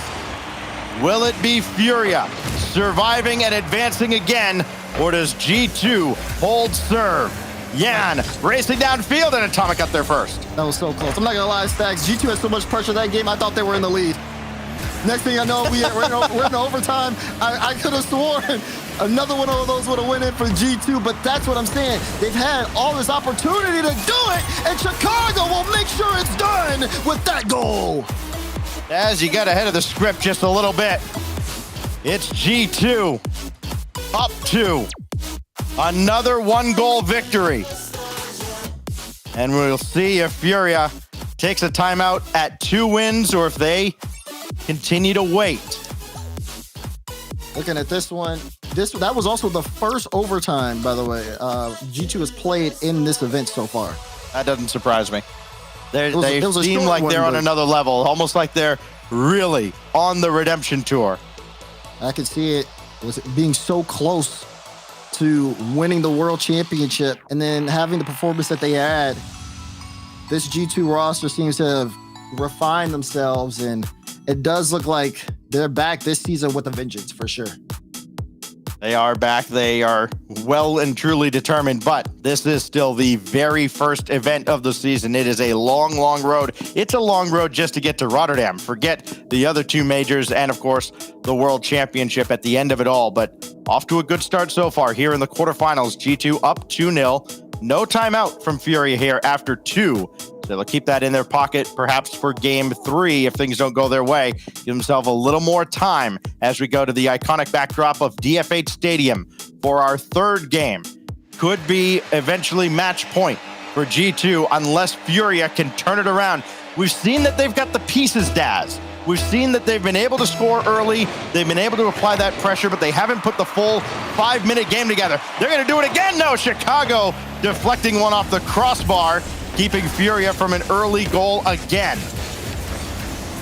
Will it be Furia surviving and advancing again, or does G2 hold serve? Jan racing downfield, and Atomic up there first. That was so close. I'm not gonna lie, Stacks. G2 had so much pressure that game. I thought they were in the lead. Next thing I know, we're in overtime. I could have sworn another one of those would have went in for G2, but that's what I'm saying. They've had all this opportunity to do it, and Chicago will make sure it's done with that goal. As you got ahead of the script just a little bit, it's G2 up 2. Another 1-goal victory. And we'll see if Furia takes a timeout at 2 wins or if they continue to wait. Looking at this one, that was also the first overtime, by the way, G2 has played in this event so far. That doesn't surprise me. They It was a seem short like one, they're on but- another level, almost like they're really on the redemption tour. I could see it was being so close to winning the world championship and then having the performance that they had. This G2 roster seems to have refined themselves, and it does look like they're back this season with a vengeance for sure. They are back. They are well and truly determined, but this is still the very first event of the season. It is a long, long road. It's a long road just to get to Rotterdam. Forget the other 2 majors and, of course, the World Championship at the end of it all. But off to a good start so far here in the quarterfinals. G2 up 2-0. No timeout from Furia here after 2. So they'll keep that in their pocket, perhaps for game 3 if things don't go their way. Give themselves a little more time as we go to the iconic backdrop of DFH Stadium for our 3rd game. Could be eventually match point for G2 unless Furia can turn it around. We've seen that they've got the pieces, Daz. We've seen that they've been able to score early. They've been able to apply that pressure, but they haven't put the full 5-minute game together. They're going to do it again. No, Chicago deflecting one off the crossbar, keeping Furia from an early goal again.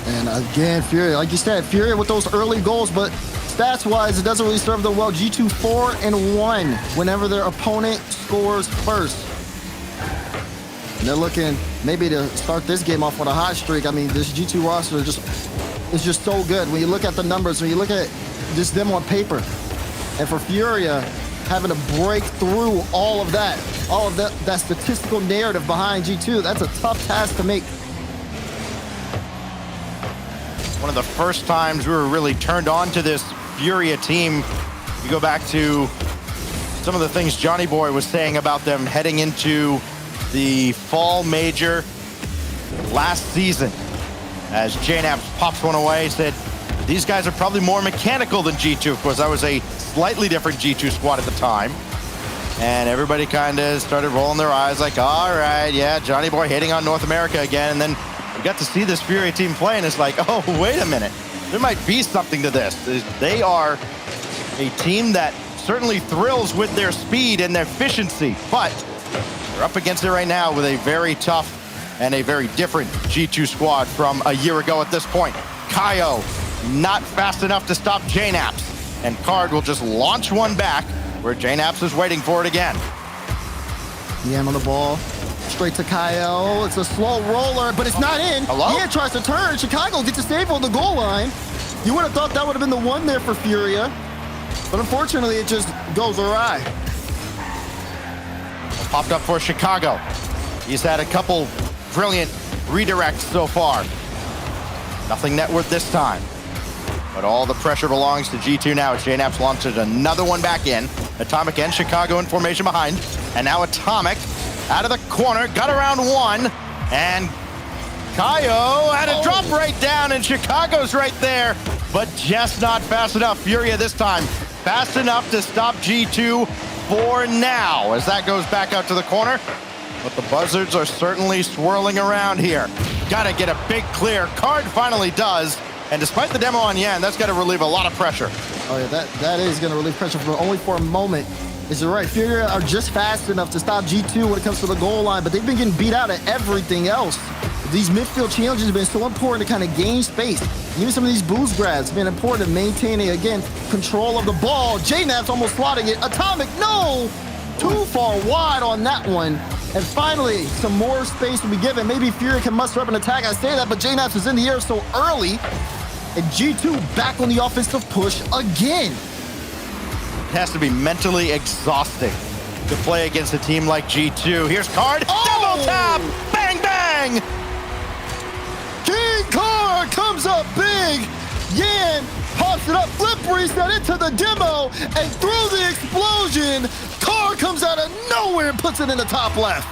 And again, Furia, like you said, Furia with those early goals, but stats-wise, it doesn't really serve them well. G2 4-1 whenever their opponent scores first. And they're looking maybe to start this game off with a hot streak. I mean, this G2 roster is just so good. When you look at the numbers, when you look at just them on paper, and for Furia having to break through all of that statistical narrative behind G2, that's a tough task to make. One of the first times we were really turned on to this Furia team. You go back to some of the things Johnny Boy was saying about them heading into the fall major last season. As JNAP pops one away, said, these guys are probably more mechanical than G2. Of course, that was a slightly different G2 squad at the time. And everybody kind of started rolling their eyes like, all right, yeah, Johnny Boy hitting on North America again. And then we got to see this Furia team play, and it's like, oh, wait a minute. There might be something to this. They are a team that certainly thrills with their speed and their efficiency, but they're up against it right now with a very tough and a very different G2 squad from a year ago at this point. Kaio not fast enough to stop JNAPS, and Card will just launch one back where JNAPS is waiting for it again. Ian on the ball, straight to Kaio. It's a slow roller, but it's not in. Hello? Ian tries to turn. Chicago gets a save on the goal line. You would have thought that would have been the one there for Furia, but unfortunately it just goes awry. Popped up for Chicago. He's had a couple brilliant redirects so far. Nothing network this time. But all the pressure belongs to G2 now. JNAPS launches another one back in. Atomic and Chicago in formation behind. And now Atomic out of the corner, got around one. And Kaio had a drop right down, and Chicago's right there. But just not fast enough. Furia this time fast enough to stop G2 for now. As that goes back out to the corner. But the buzzards are certainly swirling around here. Gotta get a big clear. Card finally does. And despite the demo on Yan, that's got to relieve a lot of pressure. Oh yeah, that is going to relieve pressure for only for a moment. Is it right? Furia are just fast enough to stop G2 when it comes to the goal line, but they've been getting beat out at everything else. these midfield challenges have been so important to kind of gain space. Even some of these boost grabs have been important to maintaining, again, control of the ball. JNAP's almost slotting it. Atomic, no! Too far wide on that one. And finally, some more space will be given. Maybe Furia can muster up an attack. I say that, but JNAP's is in the air so early. And G2 back on the offensive push again. It has to be mentally exhausting to play against a team like G2. Here's Card. Double tap! Bang, bang! King Card comes up big. Yan pops it up, flip reset into the demo, and through the explosion, Card comes out of nowhere and puts it in the top left.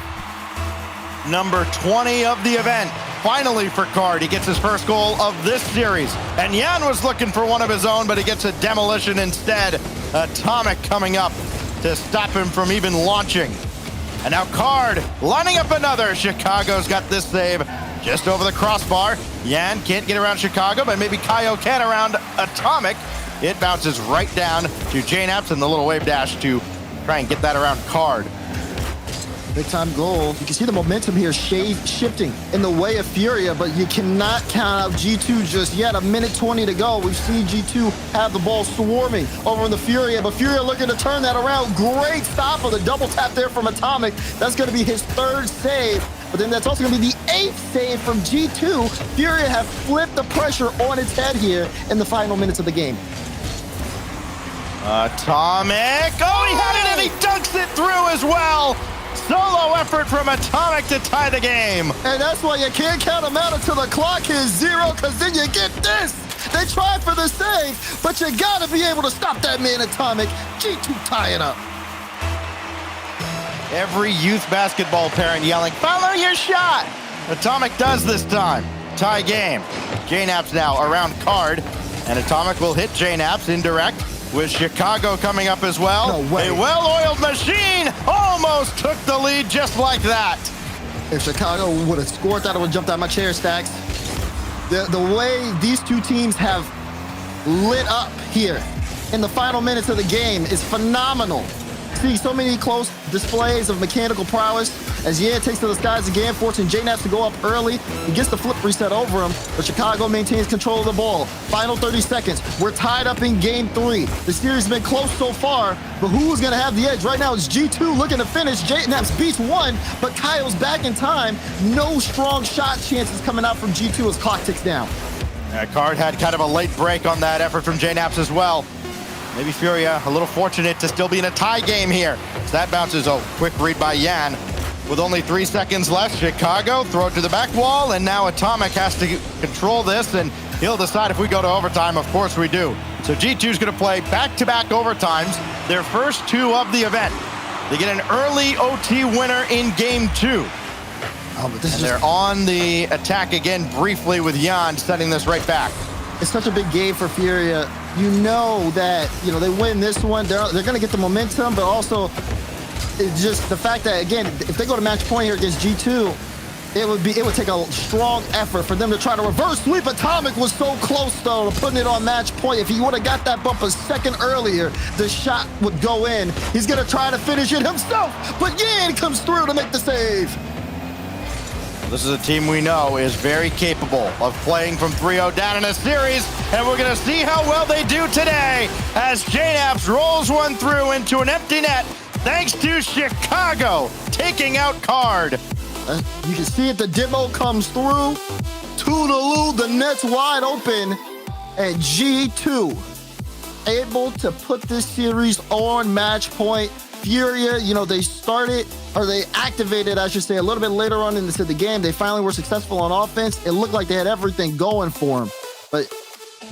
Number 20 of the event. Finally for Card, he gets his first goal of this series. And Yan was looking for one of his own, but he gets a demolition instead. Atomic coming up to stop him from even launching. And now Card lining up another. Chicago's got this save just over the crossbar. Yan can't get around Chicago, but maybe Kaio can around Atomic. It bounces right down to JNAPS and the little wave dash to try and get that around Card. Big time goal. You can see the momentum here shifting in the way of Furia, but you cannot count out G2 just yet. A minute 20 to go. We've seen G2 have the ball swarming over in the Furia, but Furia looking to turn that around. Great stop of the double tap there from Atomic. That's going to be his third save, but then that's also going to be the 8th save from G2. Furia have flipped the pressure on its head here in the final minutes of the game. Atomic. Oh, he had it and he dunks it through as well. Solo effort from Atomic to tie the game. And that's why you can't count them out until the clock is 0, because then you get this. They tried for the save, but you got to be able to stop that man, Atomic. G2 tying up. Every youth basketball parent yelling, follow your shot. Atomic does this time. Tie game. JNAPS now around Card, and Atomic will hit JNAPS indirect. With Chicago coming up as well. No way. A well-oiled machine almost took the lead just like that. If Chicago would have scored that, I would have jumped out of my chair, Stacks. The way these two teams have lit up here in the final minutes of the game is phenomenal. See so many close displays of mechanical prowess as Yan takes to the skies again, forcing JNAPS to go up early. He gets the flip reset over him, but Chicago maintains control of the ball. Final 30 seconds. We're tied up in game 3. The series has been close so far, but who's going to have the edge? Right now, it's G2 looking to finish. JNAPS beats 1, but Kaio's back in time. No strong shot chances coming out from G2 as clock ticks down. Card had kind of a late break on that effort from JNAPS as well. Maybe Furia a little fortunate to still be in a tie game here. So that bounces, quick read by Yan. With only 3 seconds left, Chicago throw it to the back wall, and now Atomic has to control this, and he'll decide if we go to overtime. Of course we do. So G2's gonna play back-to-back overtimes, their first 2 of the event. They get an early OT winner in game 2. Oh, but they're on the attack again briefly with Yan setting this right back. It's such a big game for Furia. You know that, they win this one, they're going to get the momentum, but also it's just the fact that, again, if they go to match point here against G2, it would take a strong effort for them to try to reverse sweep. Atomic was so close, though, to putting it on match point. If he would have got that bump a second earlier, the shot would go in. He's going to try to finish it himself, but Yan comes through to make the save. This is a team we know is very capable of playing from 3-0 down in a series, and we're going to see how well they do today as JNAPS rolls one through into an empty net thanks to Chicago taking out Card. You can see it, the demo comes through. Toodaloo, the net's wide open, and G2 able to put this series on match point. Furia, they activated, I should say, a little bit later on into the game. They finally were successful on offense. It looked like they had everything going for them. But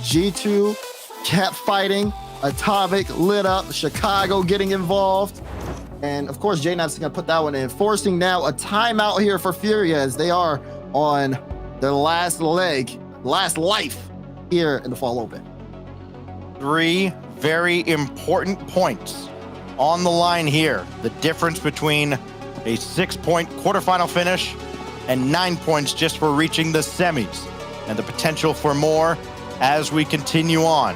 G2 kept fighting. Atomic lit up. Chicago getting involved. And, of course, JNAPS is going to put that one in, forcing now a timeout here for Furia as they are on their last life here in the Fall Open. 3 very important points on the line here. The difference between a 6-point quarterfinal finish and 9 points just for reaching the semis, and the potential for more as we continue on.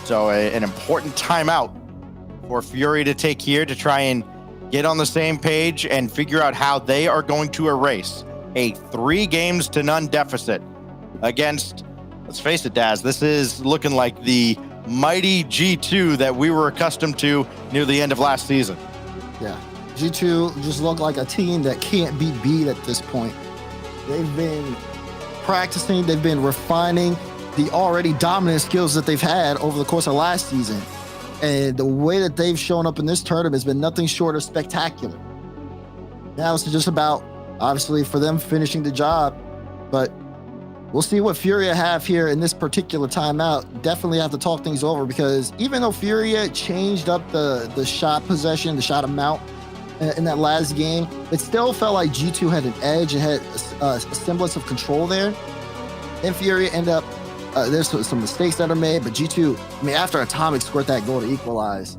So an important timeout for Fury to take here to try and get on the same page and figure out how they are going to erase a 3-0 deficit against, let's face it, Daz, this is looking like the mighty G2 that we were accustomed to near the end of last season. Yeah, G2 just look like a team that can't be beat at this point. They've been practicing, they've been refining the already dominant skills that they've had over the course of last season. And the way that they've shown up in this tournament has been nothing short of spectacular. Now it's just about, obviously, for them finishing the job, but we'll see what Furia have here in this particular timeout. Definitely have to talk things over, because even though Furia changed up the shot possession, the shot amount in that last game, it still felt like G2 had an edge and had a semblance of control there. And Furia end up, there's some mistakes that are made, but G2, I mean, after Atomic scored that goal to equalize,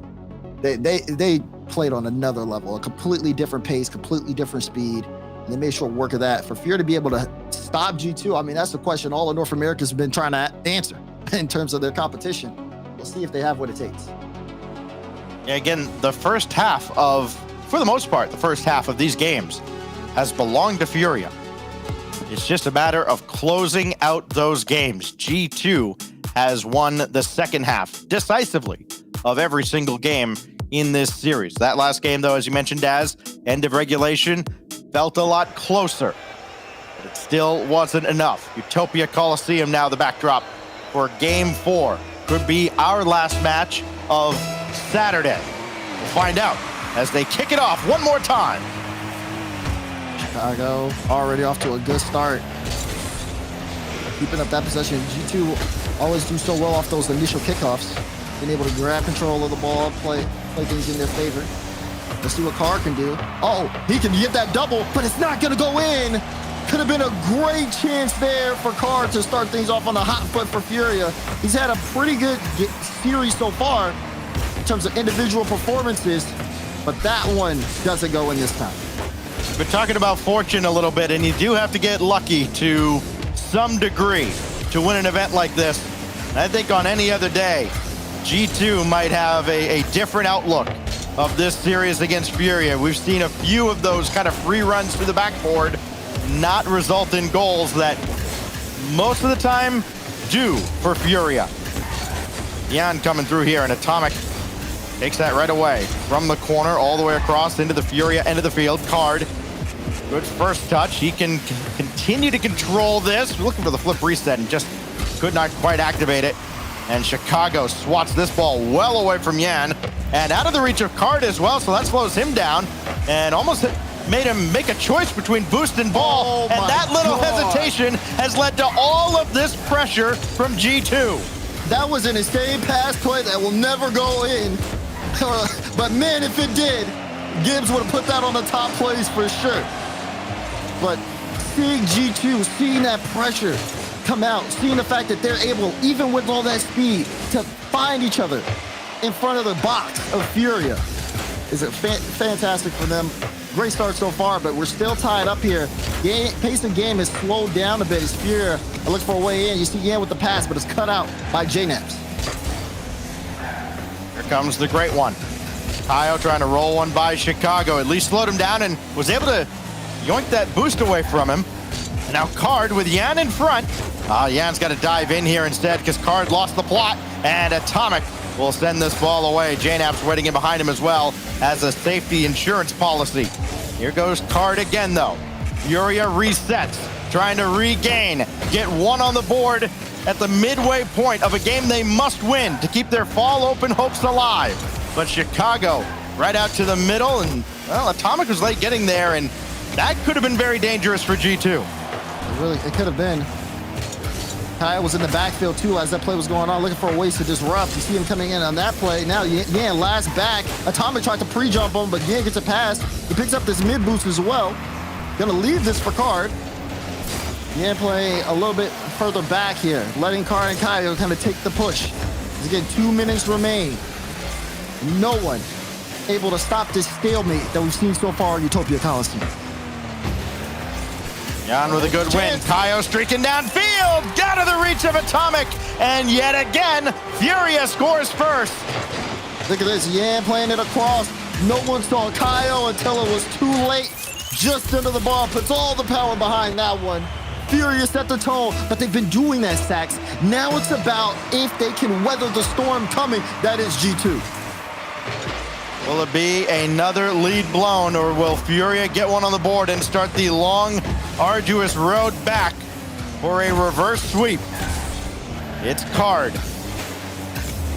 they played on another level, a completely different pace, completely different speed. And they made short work of that. For Furia to be able to stop G2, I mean, that's the question all of North America's been trying to answer in terms of their competition. We'll see if they have what it takes. Yeah, again, the first half of, for the most part, the first half of these games has belonged to Furia. It's just a matter of closing out those games. G2 has won the second half decisively of every single game in this series. That last game, though, as you mentioned, Daz, end of regulation, felt a lot closer, but it still wasn't enough. Utopia Coliseum now the backdrop for Game 4. Could be our last match of Saturday. We'll find out as they kick it off one more time. Chicago already off to a good start. Keeping up that possession. G2 always do so well off those initial kickoffs. Being able to grab control of the ball, play things in their favor. Let's see what Carr can do. Oh, he can get that double, but it's not going to go in. Could have been a great chance there for Carr to start things off on the hot foot for Furia. He's had a pretty good series so far in terms of individual performances, but that one doesn't go in this time. We've been talking about fortune a little bit, and you do have to get lucky to some degree to win an event like this. And I think on any other day, G2 might have a different outlook of this series against Furia. We've seen a few of those kind of free runs through the backboard not result in goals that most of the time do for Furia. Jan coming through here, and Atomic takes that right away from the corner all the way across into the Furia end of the field. Card, good first touch. He can continue to control this. Looking for the flip reset and just could not quite activate it. And Chicago swats this ball well away from Yan and out of the reach of Card as well, so that slows him down and almost made him make a choice between boost and ball. And that little hesitation has led to all of this pressure from G2. That was an insane pass play that will never go in. But man, if it did, Gibbs would have put that on the top plays for sure. But seeing G2, seeing that pressure come out, seeing the fact that they're able, even with all that speed, to find each other in front of the box of Furia is fantastic for them. Great start so far, but we're still tied up here. Pace of game has slowed down a bit as Furia looks for a way in. You see Yan with the pass, but it's cut out by JNaps. Here comes the great one. Tayo trying to roll one by Chicago. At least slowed him down and was able to yoink that boost away from him. And now Card with Yan in front. Yan's got to dive in here instead because Card lost the plot. And Atomic will send this ball away. JNaps waiting in behind him as well as a safety insurance policy. Here goes Card again, though. Furia resets, trying to regain, get one on the board at the midway point of a game they must win to keep their fall open hopes alive. But Chicago right out to the middle, and well, Atomic was late getting there, and that could have been very dangerous for G2. It could have been. Kyle was in the backfield too as that play was going on, looking for ways to disrupt. You see him coming in on that play. Now Yan last back. Atomic tried to pre-jump him, but Yan gets a pass. He picks up this mid boost as well. Gonna leave this for Card. Yan playing a little bit further back here, letting Card and Kyle kind of take the push. He's getting 2 minutes remain. No one able to stop this stalemate that we've seen so far in Utopia Coliseum. Yan with a good win. Kaio streaking downfield. Out of the reach of Atomic. And yet again, Furia scores first. Look at this. Yan playing it across. No one saw Kaio until it was too late. just under the ball, puts all the power behind that one. Furia set the tone, but they've been doing that, Stacks. Now it's about if they can weather the storm coming. That is G2. Will it be another lead blown, or will Furia get one on the board and start the long, arduous road back for a reverse sweep? It's Card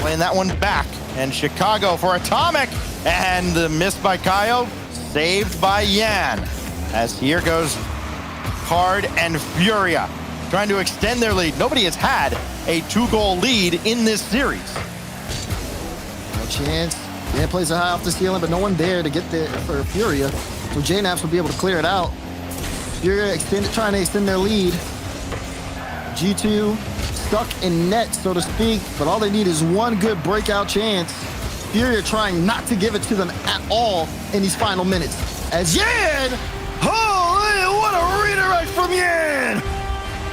playing that one back, and Chicago for Atomic, and the miss by Kaio, saved by Yan. As here goes Card and Furia trying to extend their lead. Nobody has had a 2-goal lead in this series. No chance. Yeah, plays it high off the ceiling, but no one there to get there for Furia. So JNAPS will be able to clear it out. Furia trying to extend their lead. G2 stuck in net, so to speak, but all they need is one good breakout chance. Furia trying not to give it to them at all in these final minutes. As Yan! Holy, what a redirect from Yan!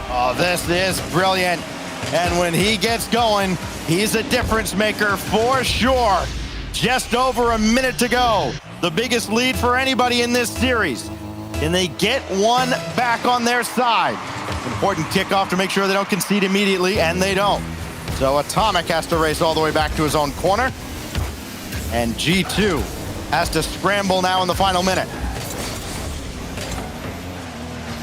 Oh, this is brilliant. And when he gets going, he's a difference maker for sure. Just over a minute to go. The biggest lead for anybody in this series. Can they get one back on their side? Important kickoff to make sure they don't concede immediately, and they don't. So Atomic has to race all the way back to his own corner. And G2 has to scramble now in the final minute.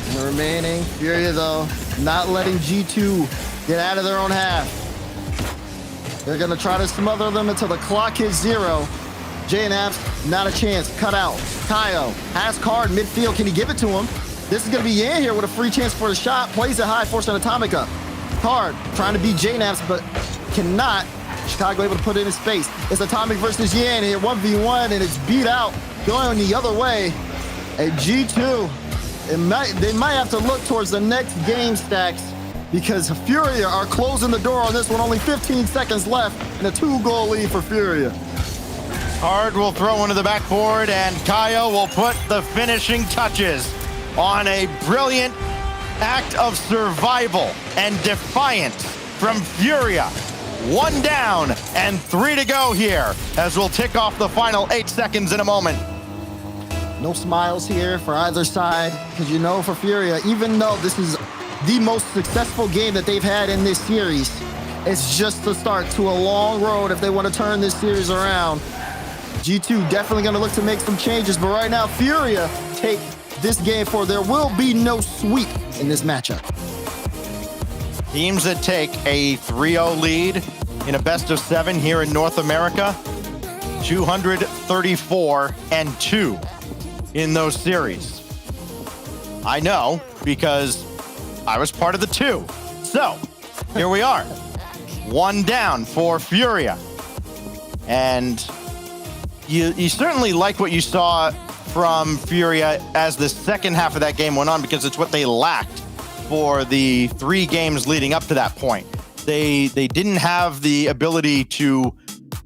And the remaining, Furia though, not letting G2 get out of their own half. They're gonna try to smother them until the clock hits 0. JNAPS, not a chance, cut out. Kaio has Card midfield, can he give it to him? This is gonna be Yan here with a free chance for the shot, plays it high, forcing Atomic up. Card trying to beat JNAPS, but cannot. Chicago able to put it in his face. It's Atomic versus Yan here, 1v1, and it's beat out, going the other way. And G2, they might have to look towards the next game, Stacks, because Furia are closing the door on this one. Only 15 seconds left, and a 2-goal lead for Furia. Card will throw into the backboard, and Kaio will put the finishing touches on a brilliant act of survival and defiance from Furia. 1 down and 3 to go here, as we'll tick off the final 8 seconds in a moment. No smiles here for either side, because you know for Furia, even though this is the most successful game that they've had in this series, it's just the start to a long road if they want to turn this series around. G2 definitely going to look to make some changes, but right now Furia take this game for there will be no sweep in this matchup. Teams that take a 3-0 lead in a best-of-7 here in North America, 234-2 in those series. I know, because I was part of the 2. So, here we are. 1 down for Furia. And you certainly like what you saw from Furia as the second half of that game went on, because it's what they lacked for the 3 games leading up to that point. They didn't have the ability to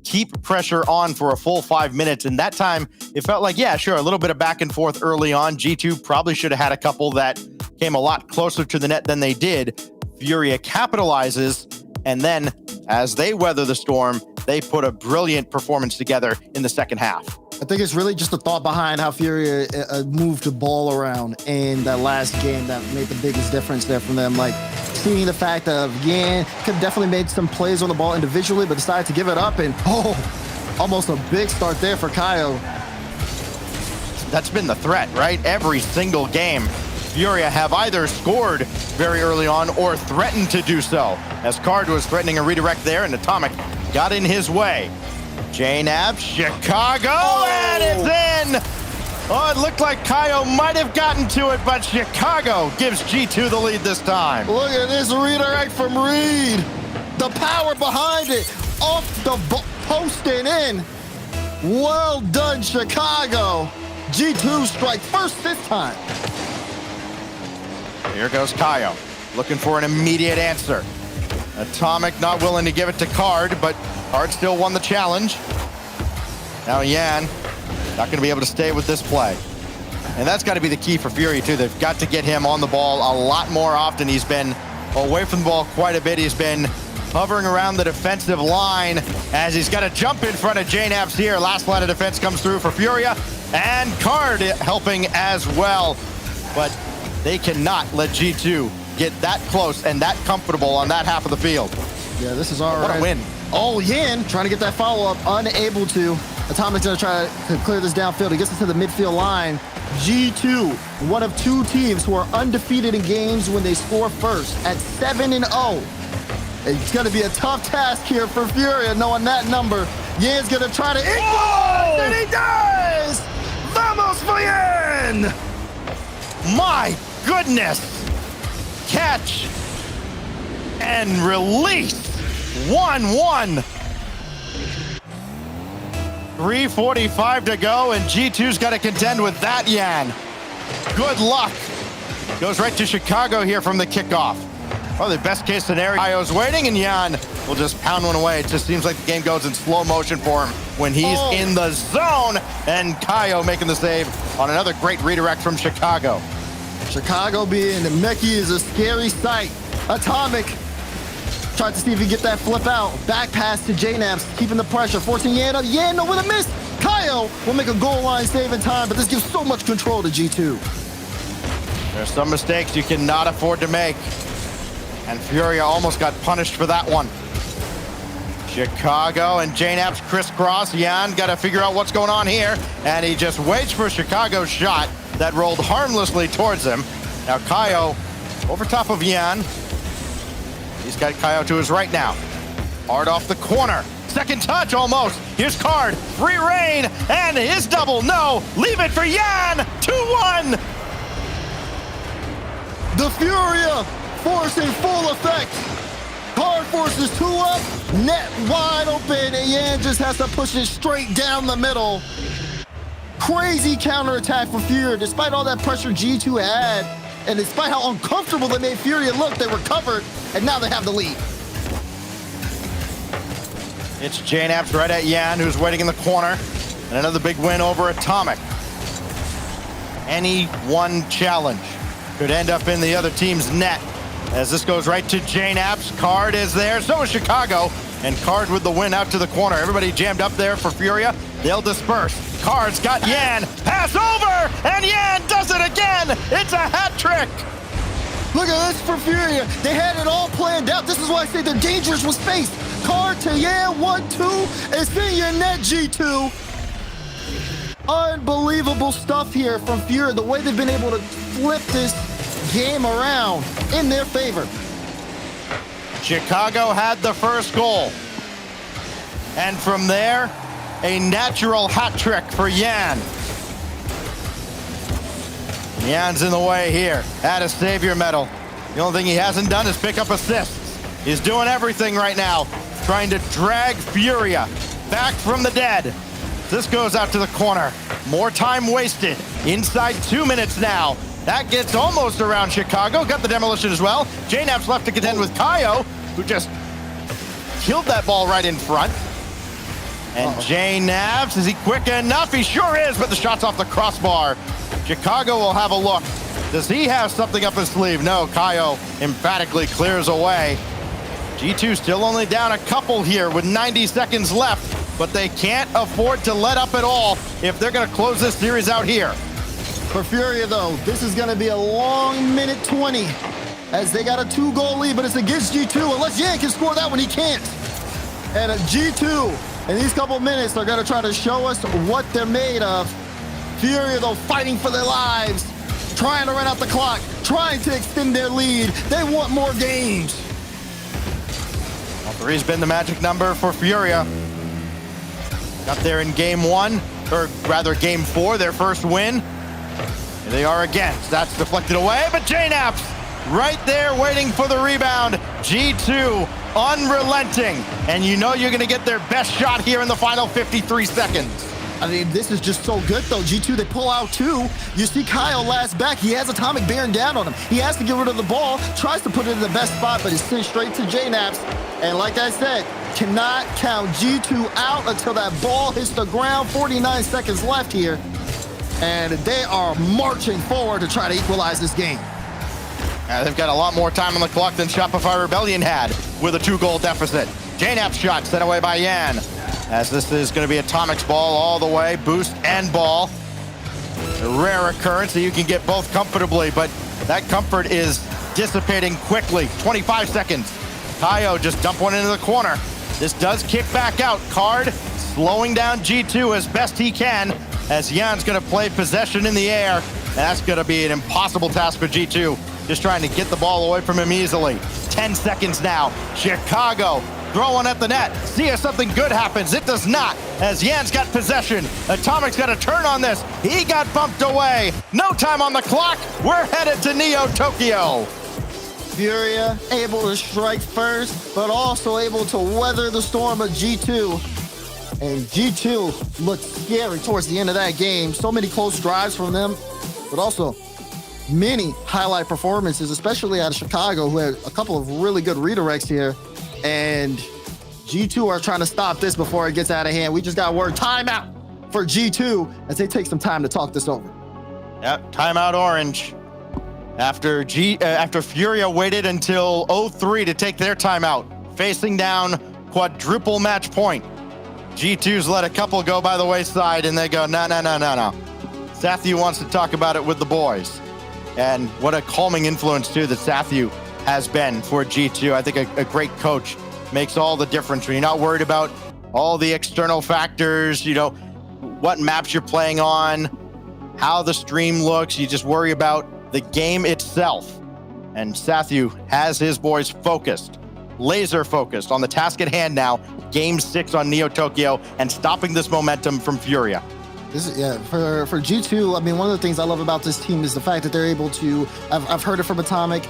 keep pressure on for a full 5 minutes, and that time it felt like, yeah, sure, a little bit of back and forth early on. G2 probably should have had a couple that came a lot closer to the net than they did. Furia capitalizes, and then as they weather the storm, they put a brilliant performance together in the second half. I think it's really just the thought behind how Furia moved the ball around in that last game that made the biggest difference there from them. Like, seeing the fact of Yan could definitely made some plays on the ball individually, but decided to give it up, and almost a big start there for Kaio. That's been the threat, right? Every single game, Furia have either scored very early on or threatened to do so, as Card was threatening a redirect there, and Atomic got in his way. JNAPS, Chicago, and it's in! Oh, it looked like Kaio might have gotten to it, but Chicago gives G2 the lead this time. Look at this redirect from Reed. The power behind it, off the post and in. Well done, Chicago. G2 strike first this time. Here goes Kaio, looking for an immediate answer. Atomic not willing to give it to Card, but Card still won the challenge. Now Yan not going to be able to stay with this play. And that's got to be the key for Furia too. They've got to get him on the ball a lot more often. He's been away from the ball quite a bit. He's been hovering around the defensive line as he's got to jump in front of JNAPS here. Last line of defense comes through for Furia, and Card helping as well. But they cannot let G2 get that close and that comfortable on that half of the field. Yeah, this is all What right. a win. Oh, Yin trying to get that follow-up, unable to. Atomic's gonna try to clear this downfield. He gets it to the midfield line. G2, one of 2 teams who are undefeated in games when they score first at 7-0. It's gonna be a tough task here for Furia, knowing that number. Yin's gonna try to equalize, and he does! Vamos for Yin! My goodness! Catch and release. 1-1. 3:45 to go, and G2's got to contend with that, Yan. Good luck. Goes right to Chicago here from the kickoff. Probably the best case scenario. Kaio's waiting, and Yan will just pound one away. It just seems like the game goes in slow motion for him when he's in the zone, and Kaio making the save on another great redirect from Chicago. Chicago being Meki is a scary sight. Atomic tried to see if he get that flip out. Back pass to JNaps, keeping the pressure, forcing Yan up. Yan with a miss. Kaio will make a goal line save in time, but this gives so much control to G2. There's some mistakes you cannot afford to make. And Furia almost got punished for that one. Chicago and JNaps crisscross. Yan got to figure out what's going on here. And he just waits for Chicago's shot that rolled harmlessly towards him. Now Kaio over top of Yan. He's got Kaio to his right now. Hard off the corner. Second touch almost. Here's Card. Free reign. And his double. No. Leave it for Yan. 2-1. The Furia force in full effect. Card forces 2 up. Net wide open. And Yan just has to push it straight down the middle. Crazy counterattack for Furia. Despite all that pressure G2 had, and despite how uncomfortable they made Furia look, they recovered, and now they have the lead. It's JNaps right at Yan, who's waiting in the corner. And another big win over Atomic. Any one challenge could end up in the other team's net. As this goes right to JNaps. Card is there, so is Chicago. And Card with the win out to the corner. Everybody jammed up there for Furia. They'll disperse. Card's got Yan. Pass over, and Yan does it again. It's a hat trick. Look at this for Furia. They had it all planned out. This is why I say they're dangerous with space. Card to Yan, 1-2. It's in your net, G2. Unbelievable stuff here from Furia. The way they've been able to flip this game around in their favor. Chicago had the first goal. And from there, a natural hat trick for Yan. Yan's in the way here. At a savior medal. The only thing he hasn't done is pick up assists. He's doing everything right now, trying to drag Furia back from the dead. This goes out to the corner. More time wasted. Inside 2 minutes now. That gets almost around Chicago. Got the demolition as well. JNaps left to contend with Kaio, who just killed that ball right in front. And JNaps, is he quick enough? He sure is, but the shot's off the crossbar. Chicago will have a look. Does he have something up his sleeve? No, Kaio emphatically clears away. G2 still only down a couple here with 90 seconds left, but they can't afford to let up at all if they're going to close this series out here. For Furia, though, this is going to be a long minute 20 as they got a 2-goal lead, but it's against G2. Unless Yan can score that one, he can't. And G2, in these couple minutes, they're going to try to show us what they're made of. Furia, though, fighting for their lives, trying to run out the clock, trying to extend their lead. They want more games. Well, 3's been the magic number for Furia. Got there in game 1, or rather game 4, their first win. Here they are again. That's deflected away, but JNaps right there waiting for the rebound. G2 unrelenting, and you know you're going to get their best shot here in the final 53 seconds. I mean, this is just so good, though. G2, they pull out 2. You see Kyle last back. He has Atomic bearing down on him. He has to get rid of the ball, tries to put it in the best spot, but it's sent straight to JNaps. And like I said, cannot count G2 out until that ball hits the ground. 49 seconds left here. And they are marching forward to try to equalize this game. They've got a lot more time on the clock than Shopify Rebellion had with a 2-goal deficit. JNaps shot sent away by Yan. As this is going to be Atomic's ball all the way, boost and ball. A rare occurrence that you can get both comfortably, but that comfort is dissipating quickly. 25 seconds. Kaio just dump one into the corner. This does kick back out. Card slowing down G2 as best he can, as Jan's gonna play possession in the air. And that's gonna be an impossible task for G2. Just trying to get the ball away from him easily. 10 seconds now. Chicago throwing at the net. See if something good happens. It does not, as Jan's got possession. Atomic's got a turn on this. He got bumped away. No time on the clock. We're headed to Neo Tokyo. Furia able to strike first, but also able to weather the storm of G2. And G2 looked scary towards the end of that game. So many close drives from them, but also many highlight performances, especially out of Chicago, who had a couple of really good redirects here. And G2 are trying to stop this before it gets out of hand. We just got word timeout for G2 as they take some time to talk this over. Yep, timeout orange. After Furia waited until 03 to take their timeout, facing down quadruple match point. G2's let a couple go by the wayside, and they go, no. Sathu wants to talk about it with the boys. And what a calming influence, too, that Sathu has been for G2. I think a great coach makes all the difference when you're not worried about all the external factors, what maps you're playing on, how the stream looks. You just worry about the game itself. And Sathu has his boys focused, laser focused on the task at hand now, Game 6 on Neo Tokyo, and stopping this momentum from Furia. For G2, I mean, one of the things I love about this team is the fact that they're able to, I've heard it from Atomic,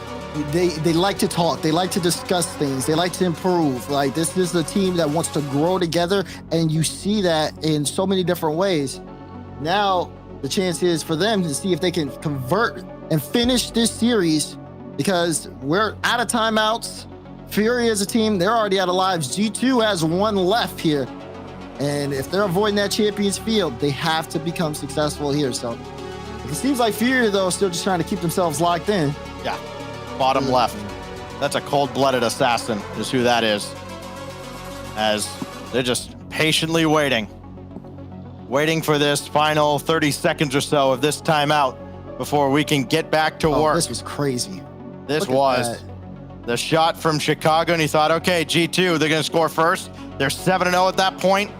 they like to talk, they like to discuss things, they like to improve. Like, this is a team that wants to grow together, and you see that in so many different ways. Now, the chance is for them to see if they can convert and finish this series, because we're out of timeouts. Furia is a team, they're already out of lives. G2 has one left here. And if they're avoiding that Champions Field, they have to become successful here. So it seems like Furia, though, is still just trying to keep themselves locked in. Yeah, bottom left. That's a cold-blooded assassin, is who that is. As they're just patiently waiting for this final 30 seconds or so of this timeout before we can get back to work. This was crazy. This was the shot from Chicago, and he thought, okay, G2, they're going to score first. They're 7-0 at that point.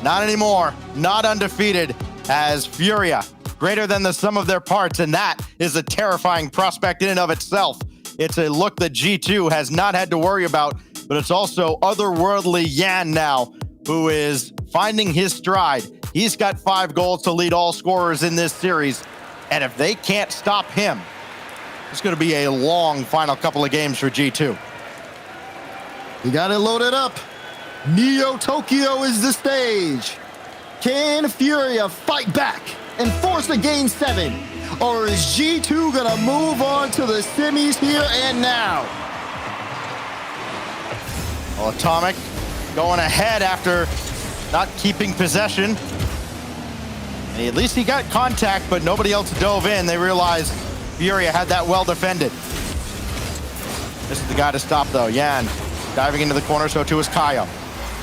Not anymore. Not undefeated, as Furia, greater than the sum of their parts, and that is a terrifying prospect in and of itself. It's a look that G2 has not had to worry about, but it's also otherworldly Jan now, who is finding his stride. He's got 5 goals to lead all scorers in this series, and if they can't stop him, it's going to be a long final couple of games for G2. We got it loaded up. Neo Tokyo is the stage. Can Furia fight back and force a Game 7? Or is G2 gonna move on to the semis here and now? Well, Atomic going ahead after not keeping possession. And at least he got contact, but nobody else dove in. They realized Furia had that well defended. This is the guy to stop, though. Jan diving into the corner, so too is Kaio.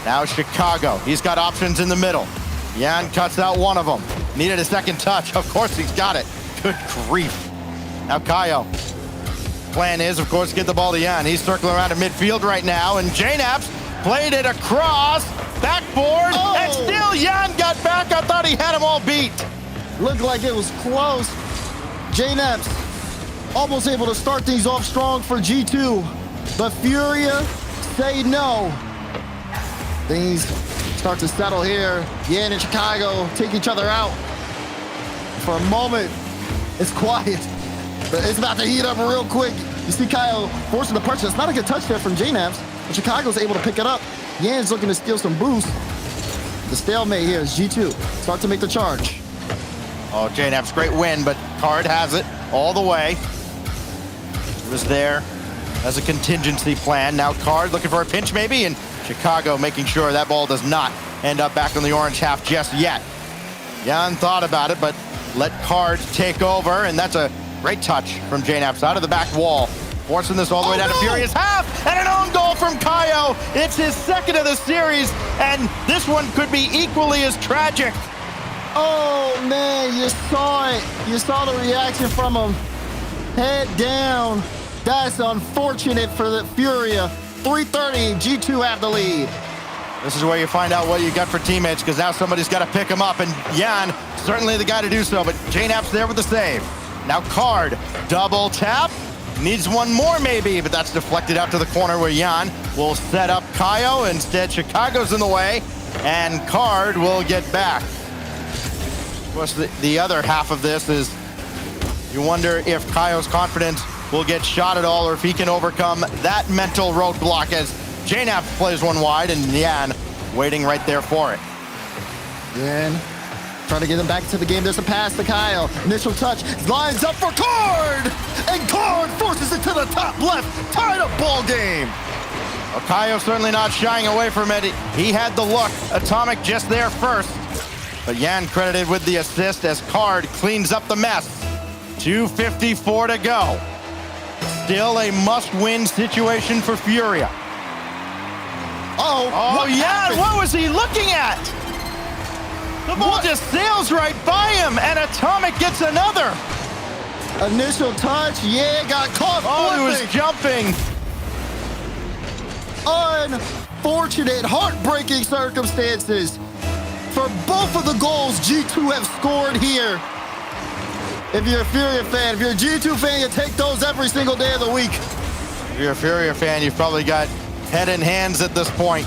Now Chicago. He's got options in the middle. Jan cuts out one of them. Needed a second touch. Of course he's got it. Good grief. Now Kaio. Plan is, of course, to get the ball to Jan. He's circling around in midfield right now, and JNaps played it across. Backboard, and still Jan got back. I thought he had him all beat. Looked like it was close. JNaps almost able to start things off strong for G2, but Furia say no. Things start to settle here. Jan and Chicago take each other out. For a moment, it's quiet, but it's about to heat up real quick. You see Kaio forcing the punch. It's not a good touch there from JNaps, but Chicago's able to pick it up. Jan's looking to steal some boost. The stalemate here is G2. Start to make the charge. Oh, JNaps, great win, but Card has it all the way. It was there as a contingency plan. Now Card looking for a pinch maybe, and Chicago making sure that ball does not end up back on the orange half just yet. Jan thought about it, but let Card take over, and that's a great touch from JNaps out of the back wall. Forcing this all the way down to Furia's half, and an own goal from Kaio. It's his second of the series, and this one could be equally as tragic. Oh, man, you saw it. You saw the reaction from him. Head down. That's unfortunate for the Furia. 3:30, G2 have the lead. This is where you find out what you got for teammates, because now somebody's got to pick him up, and Jan, certainly the guy to do so, but JNAP's there with the save. Now Card, double tap, needs one more maybe, but that's deflected out to the corner where Jan will set up Kaio. Instead, Chicago's in the way, and Card will get back. Of course, the other half of this is you wonder if Kaio's confidence will get shot at all, or if he can overcome that mental roadblock as JNAP plays one wide, and Yan waiting right there for it. Yan trying to get him back to the game. There's a pass to Kyle. Initial touch, lines up for Card! And Card forces it to the top left. Tied up ball game. Well, Kaio certainly not shying away from it. He had the look. Atomic just there first. But Yan credited with the assist as Card cleans up the mess. 2:54 to go. Still a must-win situation for Furia. Oh, yeah, what was he looking at? The ball just sails right by him, and Atomic gets another. Initial touch, yeah, got caught. Oh, he was jumping. Unfortunate, heartbreaking circumstances for both of the goals G2 have scored here. If you're a Furia fan, if you're a G2 fan, you take those every single day of the week. If you're a Furia fan, you've probably got head and hands at this point.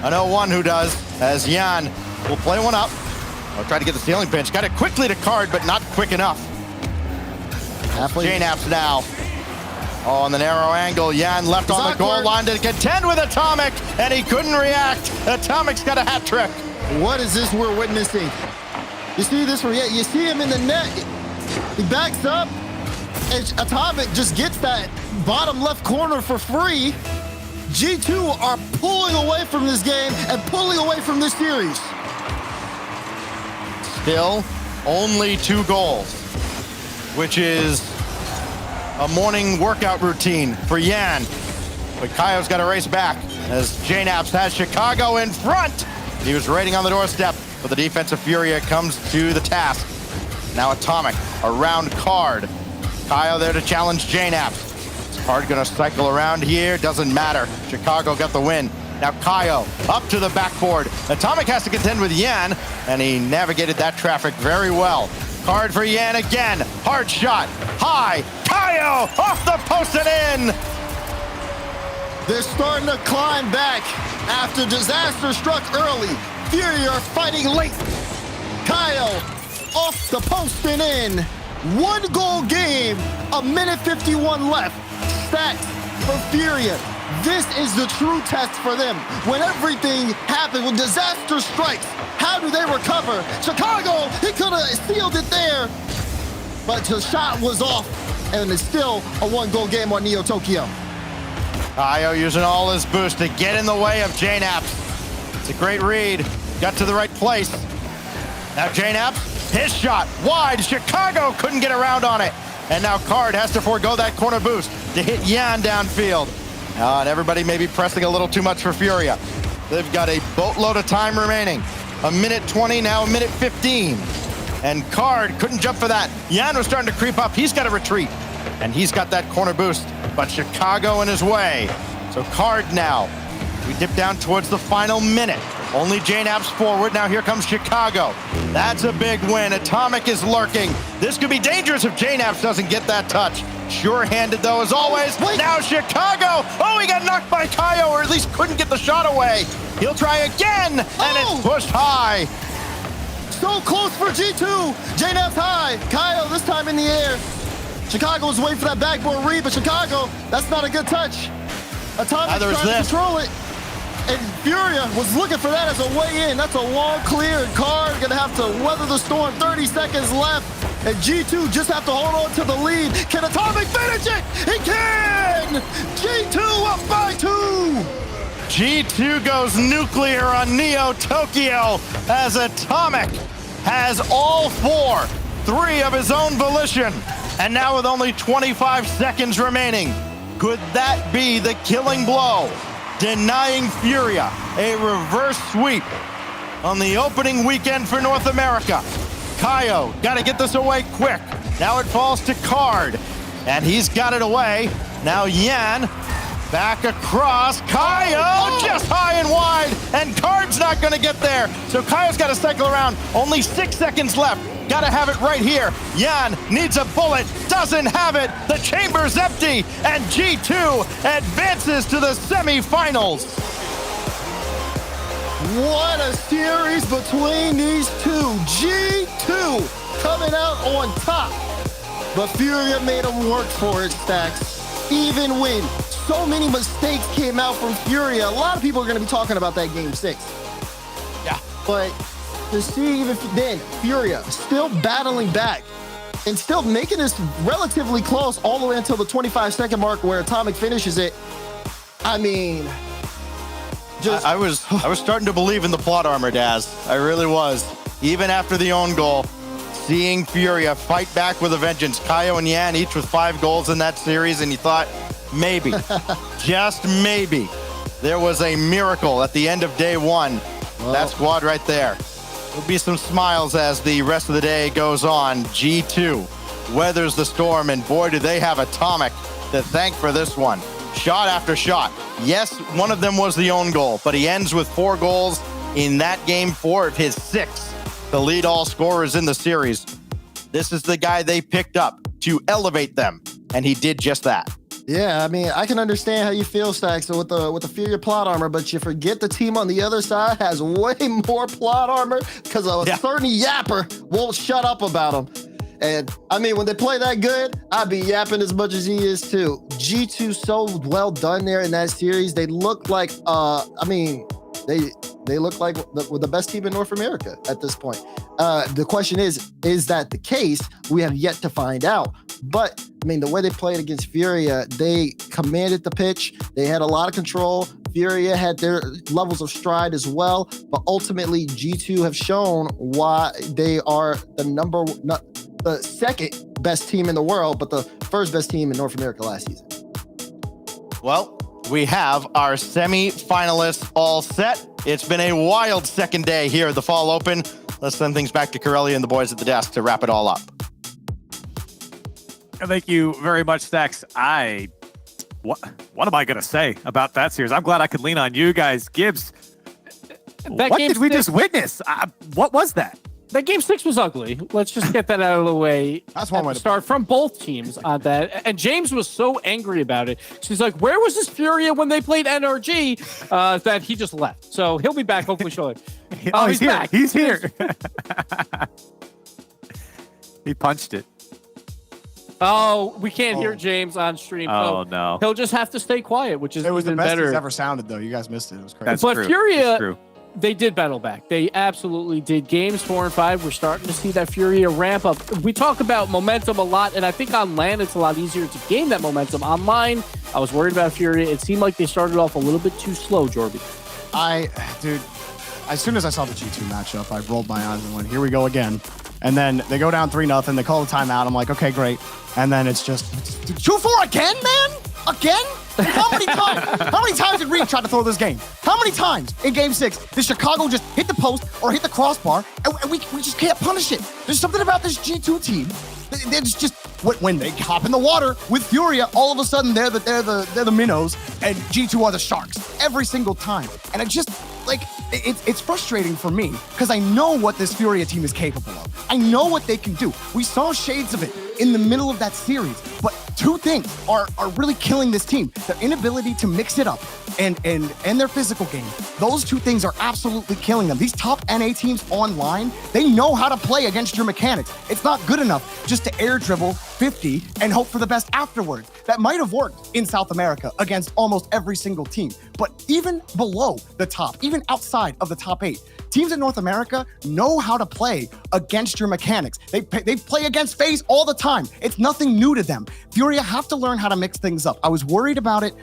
I know one who does, as Jan will play one up. I'll try to get the stealing pinch. Got it quickly to Card, but not quick enough. JNAP's now. Oh, on the narrow angle, Jan left on the goal line to contend with Atomic, and he couldn't react. Atomic's got a hat trick. What is this we're witnessing? You see this? You see him in the net. He backs up, and Atomic just gets that bottom left corner for free. G2 are pulling away from this game and pulling away from this series. Still, only 2 goals, which is a morning workout routine for Yan. But Kaio's got to race back as JNAPS has Chicago in front. He was raiding on the doorstep, but the defensive Furia comes to the task. Now Atomic around Card. Kaio there to challenge JNAPS. Card gonna cycle around here, doesn't matter. Chicago got the win. Now Kaio up to the backboard. Atomic has to contend with Yan, and he navigated that traffic very well. Card for Yan again. Hard shot. High. Kaio off the post and in. They're starting to climb back after disaster struck early. Fury are fighting late. Kaio off the post and in. 1 goal game, 1:51 left. Stats for Furia. This is the true test for them. When everything happens, when disaster strikes, how do they recover? Chicago, he could have sealed it there, but the shot was off, and it's still a 1-goal game on Neo Tokyo. Kaio using all his boost to get in the way of JNAPS. It's a great read. Got to the right place. Now JNAPS, his shot wide. Chicago couldn't get around on it. And now Card has to forego that corner boost to hit Yan downfield. And everybody may be pressing a little too much for Furia. They've got a boatload of time remaining. 1:20, now 1:15. And Card couldn't jump for that. Yan was starting to creep up. He's got to retreat. And he's got that corner boost, but Chicago in his way. So Card now. We dip down towards the final minute. Only JNAPS forward. Now here comes Chicago. That's a big win. Atomic is lurking. This could be dangerous if JNAPS doesn't get that touch. Sure-handed though, as always. Now Chicago. Oh, he got knocked by Kaio, or at least couldn't get the shot away. He'll try again, and it's pushed high. So close for G2. JNAPS high. Kaio this time in the air. Chicago was waiting for that backboard read, but Chicago, that's not a good touch. Atomic trying to control it. And Furia was looking for that as a way in. That's a long clear, and Card gonna have to weather the storm. 30 seconds left, and G2 just have to hold on to the lead. Can Atomic finish it? He can! G2 up by 2! G2 goes nuclear on Neo Tokyo as Atomic has all 4, 3 of his own volition. And now with only 25 seconds remaining, could that be the killing blow? Denying Furia a reverse sweep on the opening weekend for North America. Kaio, got to get this away quick. Now it falls to Card, and he's got it away. Now Yan, back across. Kaio just high and wide, and Card's not going to get there. So Kaio's got to cycle around. Only 6 seconds left. Got to have it right here. Yan needs a bullet, doesn't have it. The chamber's empty, and G2 advances to the semifinals. What a series between these two. G2 coming out on top. But Furia made them work for it, Stacks. Even when so many mistakes came out from Furia, a lot of people are going to be talking about that game 6. Yeah. But to see even then, Furia still battling back and still making this relatively close all the way until the 25-second mark where Atomic finishes it. I mean, just I was starting to believe in the plot armor, Daz. I really was. Even after the own goal, seeing Furia fight back with a vengeance. Kaio and Yan each with 5 goals in that series, and you thought maybe, just maybe, there was a miracle at the end of day 1. Whoa. That squad right there. There'll be some smiles as the rest of the day goes on. G2 weathers the storm, and boy, do they have Atomic to thank for this one. Shot after shot. Yes, one of them was the own goal, but he ends with 4 goals in that game, 4 of his 6 to lead all scorers in the series. This is the guy they picked up to elevate them, and he did just that. Yeah, I mean, I can understand how you feel, Stacks, with the Furia plot armor, but you forget the team on the other side has way more plot armor because a certain yapper won't shut up about them. And I mean, when they play that good, I'd be yapping as much as he is too. G2 so well done there in that series. They look like, they look like the best team in North America at this point. The question is that the case? We have yet to find out. But I mean, the way they played against Furia, they commanded the pitch. They had a lot of control. Furia had their levels of stride as well. But ultimately, G2 have shown why they are the second best team in the world, but the first best team in North America last season. Well, we have our semi-finalists all set. It's been a wild second day here at the Fall Open. Let's send things back to Corelli and the boys at the desk to wrap it all up. Thank you very much, Stacks. What am I going to say about that series? I'm glad I could lean on you guys. Gibbs, what did we just witness? What was that? That game 6 was ugly. Let's just get that out of the way. That's one way to start from both teams on that. And James was so angry about it. She's like, where was this Furia when they played NRG? That he just left. So he'll be back. Hopefully shortly. Oh, he's here. back. He's here. He punched it. Oh, we can't hear James on stream. Oh, no. He'll just have to stay quiet, which is It was the even best better. he's ever sounded, though. You guys missed it. It was crazy. That's but true. Furia, That's true. they did battle back. They absolutely did. Games 4 and 5, we're starting to see that Furia ramp up. We talk about momentum a lot, and I think on LAN it's a lot easier to gain that momentum. Online, I was worried about Furia. It seemed like they started off a little bit too slow, Jorby. Dude, as soon as I saw the G2 matchup, I rolled my eyes and went, here we go again. And then they go down 3-0. They call the timeout. I'm like, okay, great. And then it's just 2-4 again, man? Again? How many times? How many times did Reed try to throw this game? How many times in Game 6 did Chicago just hit the post or hit the crossbar and we just can't punish it? There's something about this G2 team. It's just when they hop in the water with Furia, all of a sudden they're the minnows and G2 are the sharks every single time. And it's frustrating for me because I know what this Furia team is capable of. I know what they can do. We saw shades of it in the middle of that series, but 2 things are really killing this team. Their inability to mix it up and their physical game. Those 2 things are absolutely killing them. These top NA teams online, they know how to play against your mechanics. It's not good enough just to air dribble 50 and hope for the best afterwards. That might have worked in South America against almost every single team. But even below the top, even outside of the top 8, teams in North America know how to play against your mechanics. They play against FaZe all the time. It's nothing new to them. Furia have to learn how to mix things up. I was worried about it,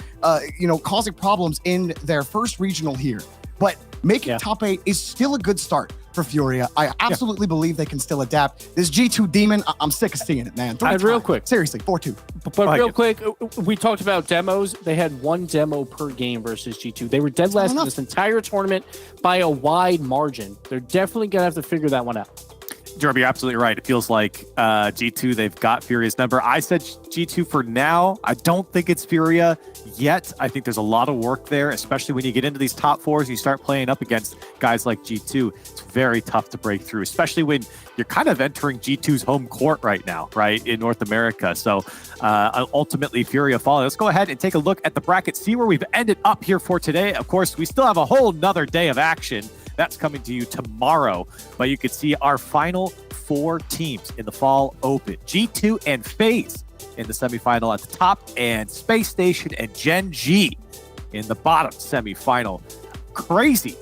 causing problems in their first regional here. But making top 8 is still a good start for Furia. I absolutely believe they can still adapt. This G2 demon, I'm sick of seeing it, man. Real quick. Seriously, 4-2. But real quick, we talked about demos. They had one demo per game versus G2. They were dead last in this entire tournament by a wide margin. They're definitely going to have to figure that one out. Jorby, you're absolutely right. It feels like G2, they've got Furia's number. I said G2 for now. I don't think it's Furia yet. I think there's a lot of work there, especially when you get into these top fours and you start playing up against guys like G2. It's very tough to break through, especially when you're kind of entering G2's home court right now, right, in North America. So ultimately, Furia falling. Let's go ahead and take a look at the bracket, see where we've ended up here for today. Of course, we still have a whole nother day of action. That's coming to you tomorrow. But you can see our final 4 teams in the Fall Open. G2 and FaZe in the semifinal at the top, and Space Station and GenG in the bottom semifinal. Crazy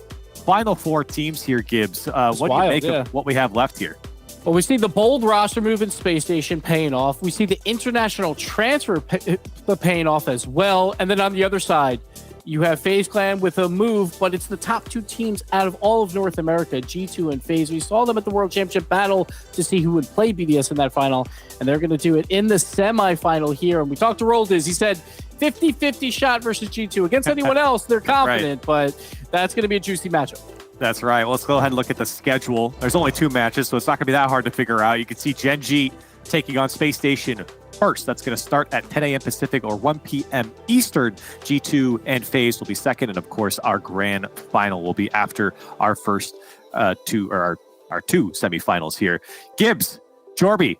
final 4 teams here, Gibbs. What do you make of what we have left here? Well, we see the bold roster move in Space Station paying off. We see the international transfer paying off as well. And then on the other side, you have FaZe Clan with a move, but it's the top 2 teams out of all of North America, G2 and FaZe. We saw them at the World Championship battle to see who would play BDS in that final, and they're going to do it in the semifinal here. And we talked to Roldiz. He said 50-50 shot versus G2. Against anyone else, they're confident, but that's going to be a juicy matchup. That's right. Well, let's go ahead and look at the schedule. There's only 2 matches, so it's not going to be that hard to figure out. You can see GenG taking on Space Station first. That's going to start at 10 a.m. Pacific or 1 p.m. Eastern. G2 and FaZe will be second, and of course, our grand final will be after our first 2 semifinals here. Gibbs, Jorby,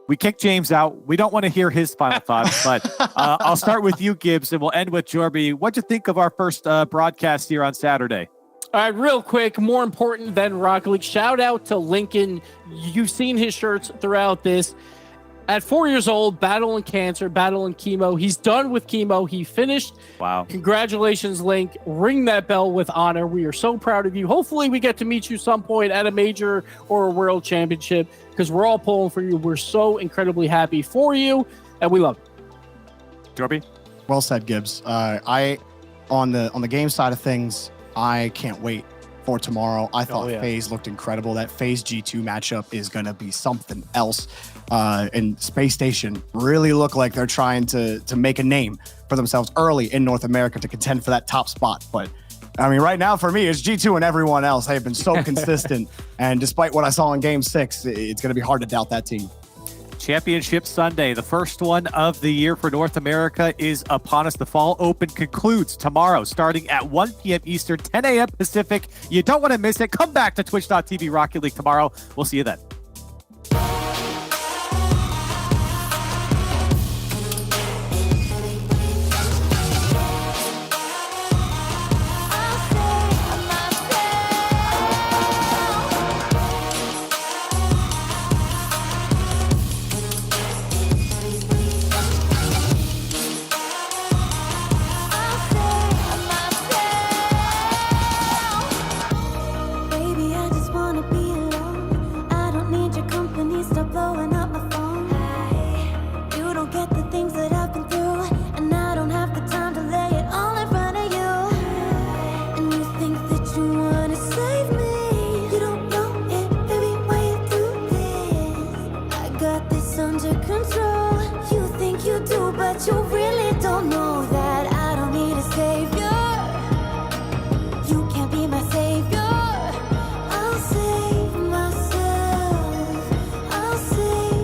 we kicked James out. We don't want to hear his final thoughts, but I'll start with you, Gibbs, and we'll end with Jorby. What'd you think of our first broadcast here on Saturday? All right, real quick, more important than Rocket League, shout out to Lincoln. You've seen his shirts throughout this. At 4 years old, battling cancer, battling chemo. He's done with chemo. He finished. Wow. Congratulations, Link. Ring that bell with honor. We are so proud of you. Hopefully we get to meet you some point at a major or a world championship, because we're all pulling for you. We're so incredibly happy for you, and we love you. Jorby? Well said, Gibbs. On the game side of things, I can't wait for tomorrow. I thought FaZe looked incredible. That FaZe G2 matchup is going to be something else. And Space Station really look like they're trying to make a name for themselves early in North America to contend for that top spot. But I mean, right now for me, it's G2 and everyone else. They have been so consistent. And despite what I saw in Game 6, it's going to be hard to doubt that team. Championship Sunday, the first one of the year for North America, is upon us. The Fall Open concludes tomorrow, starting at 1 p.m. Eastern, 10 a.m. Pacific. You don't want to miss it. Come back to twitch.tv Rocket League tomorrow. We'll see you then. Baby, I just wanna be alone. I don't need your company, stop blowing up my phone. You don't get the things that I've been through, and I don't have the time to lay it all in front of you. And you think that you wanna save me. You don't know it, baby, why you do this? I got this under control. You think you do, but you really don't know that I don't need a savior. You can't be my savior. I'll save myself. I'll save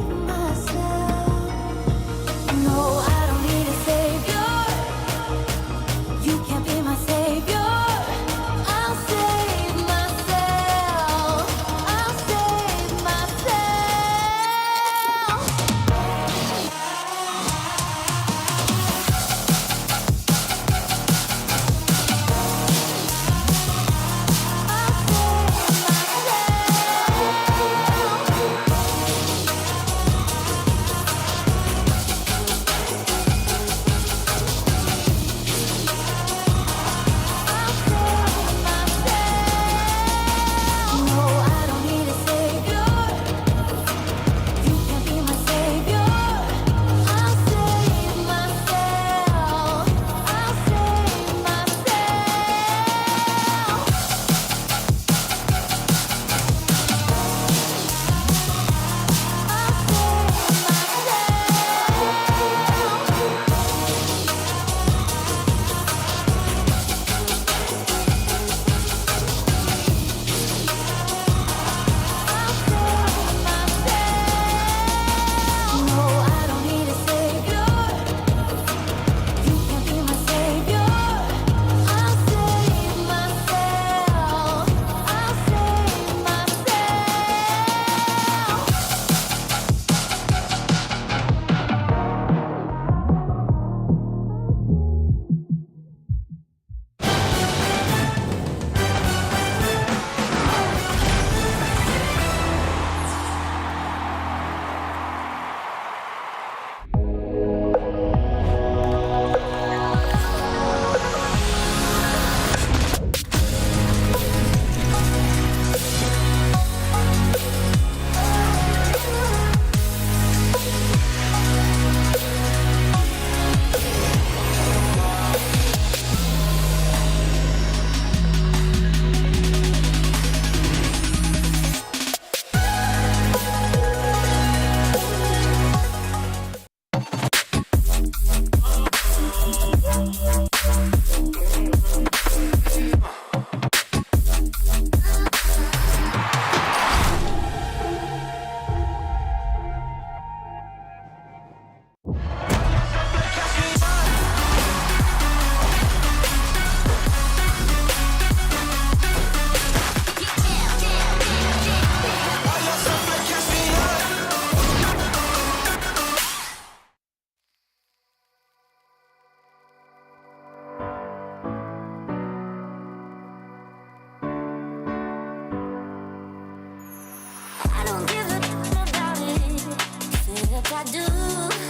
I don't give a about it, except I do.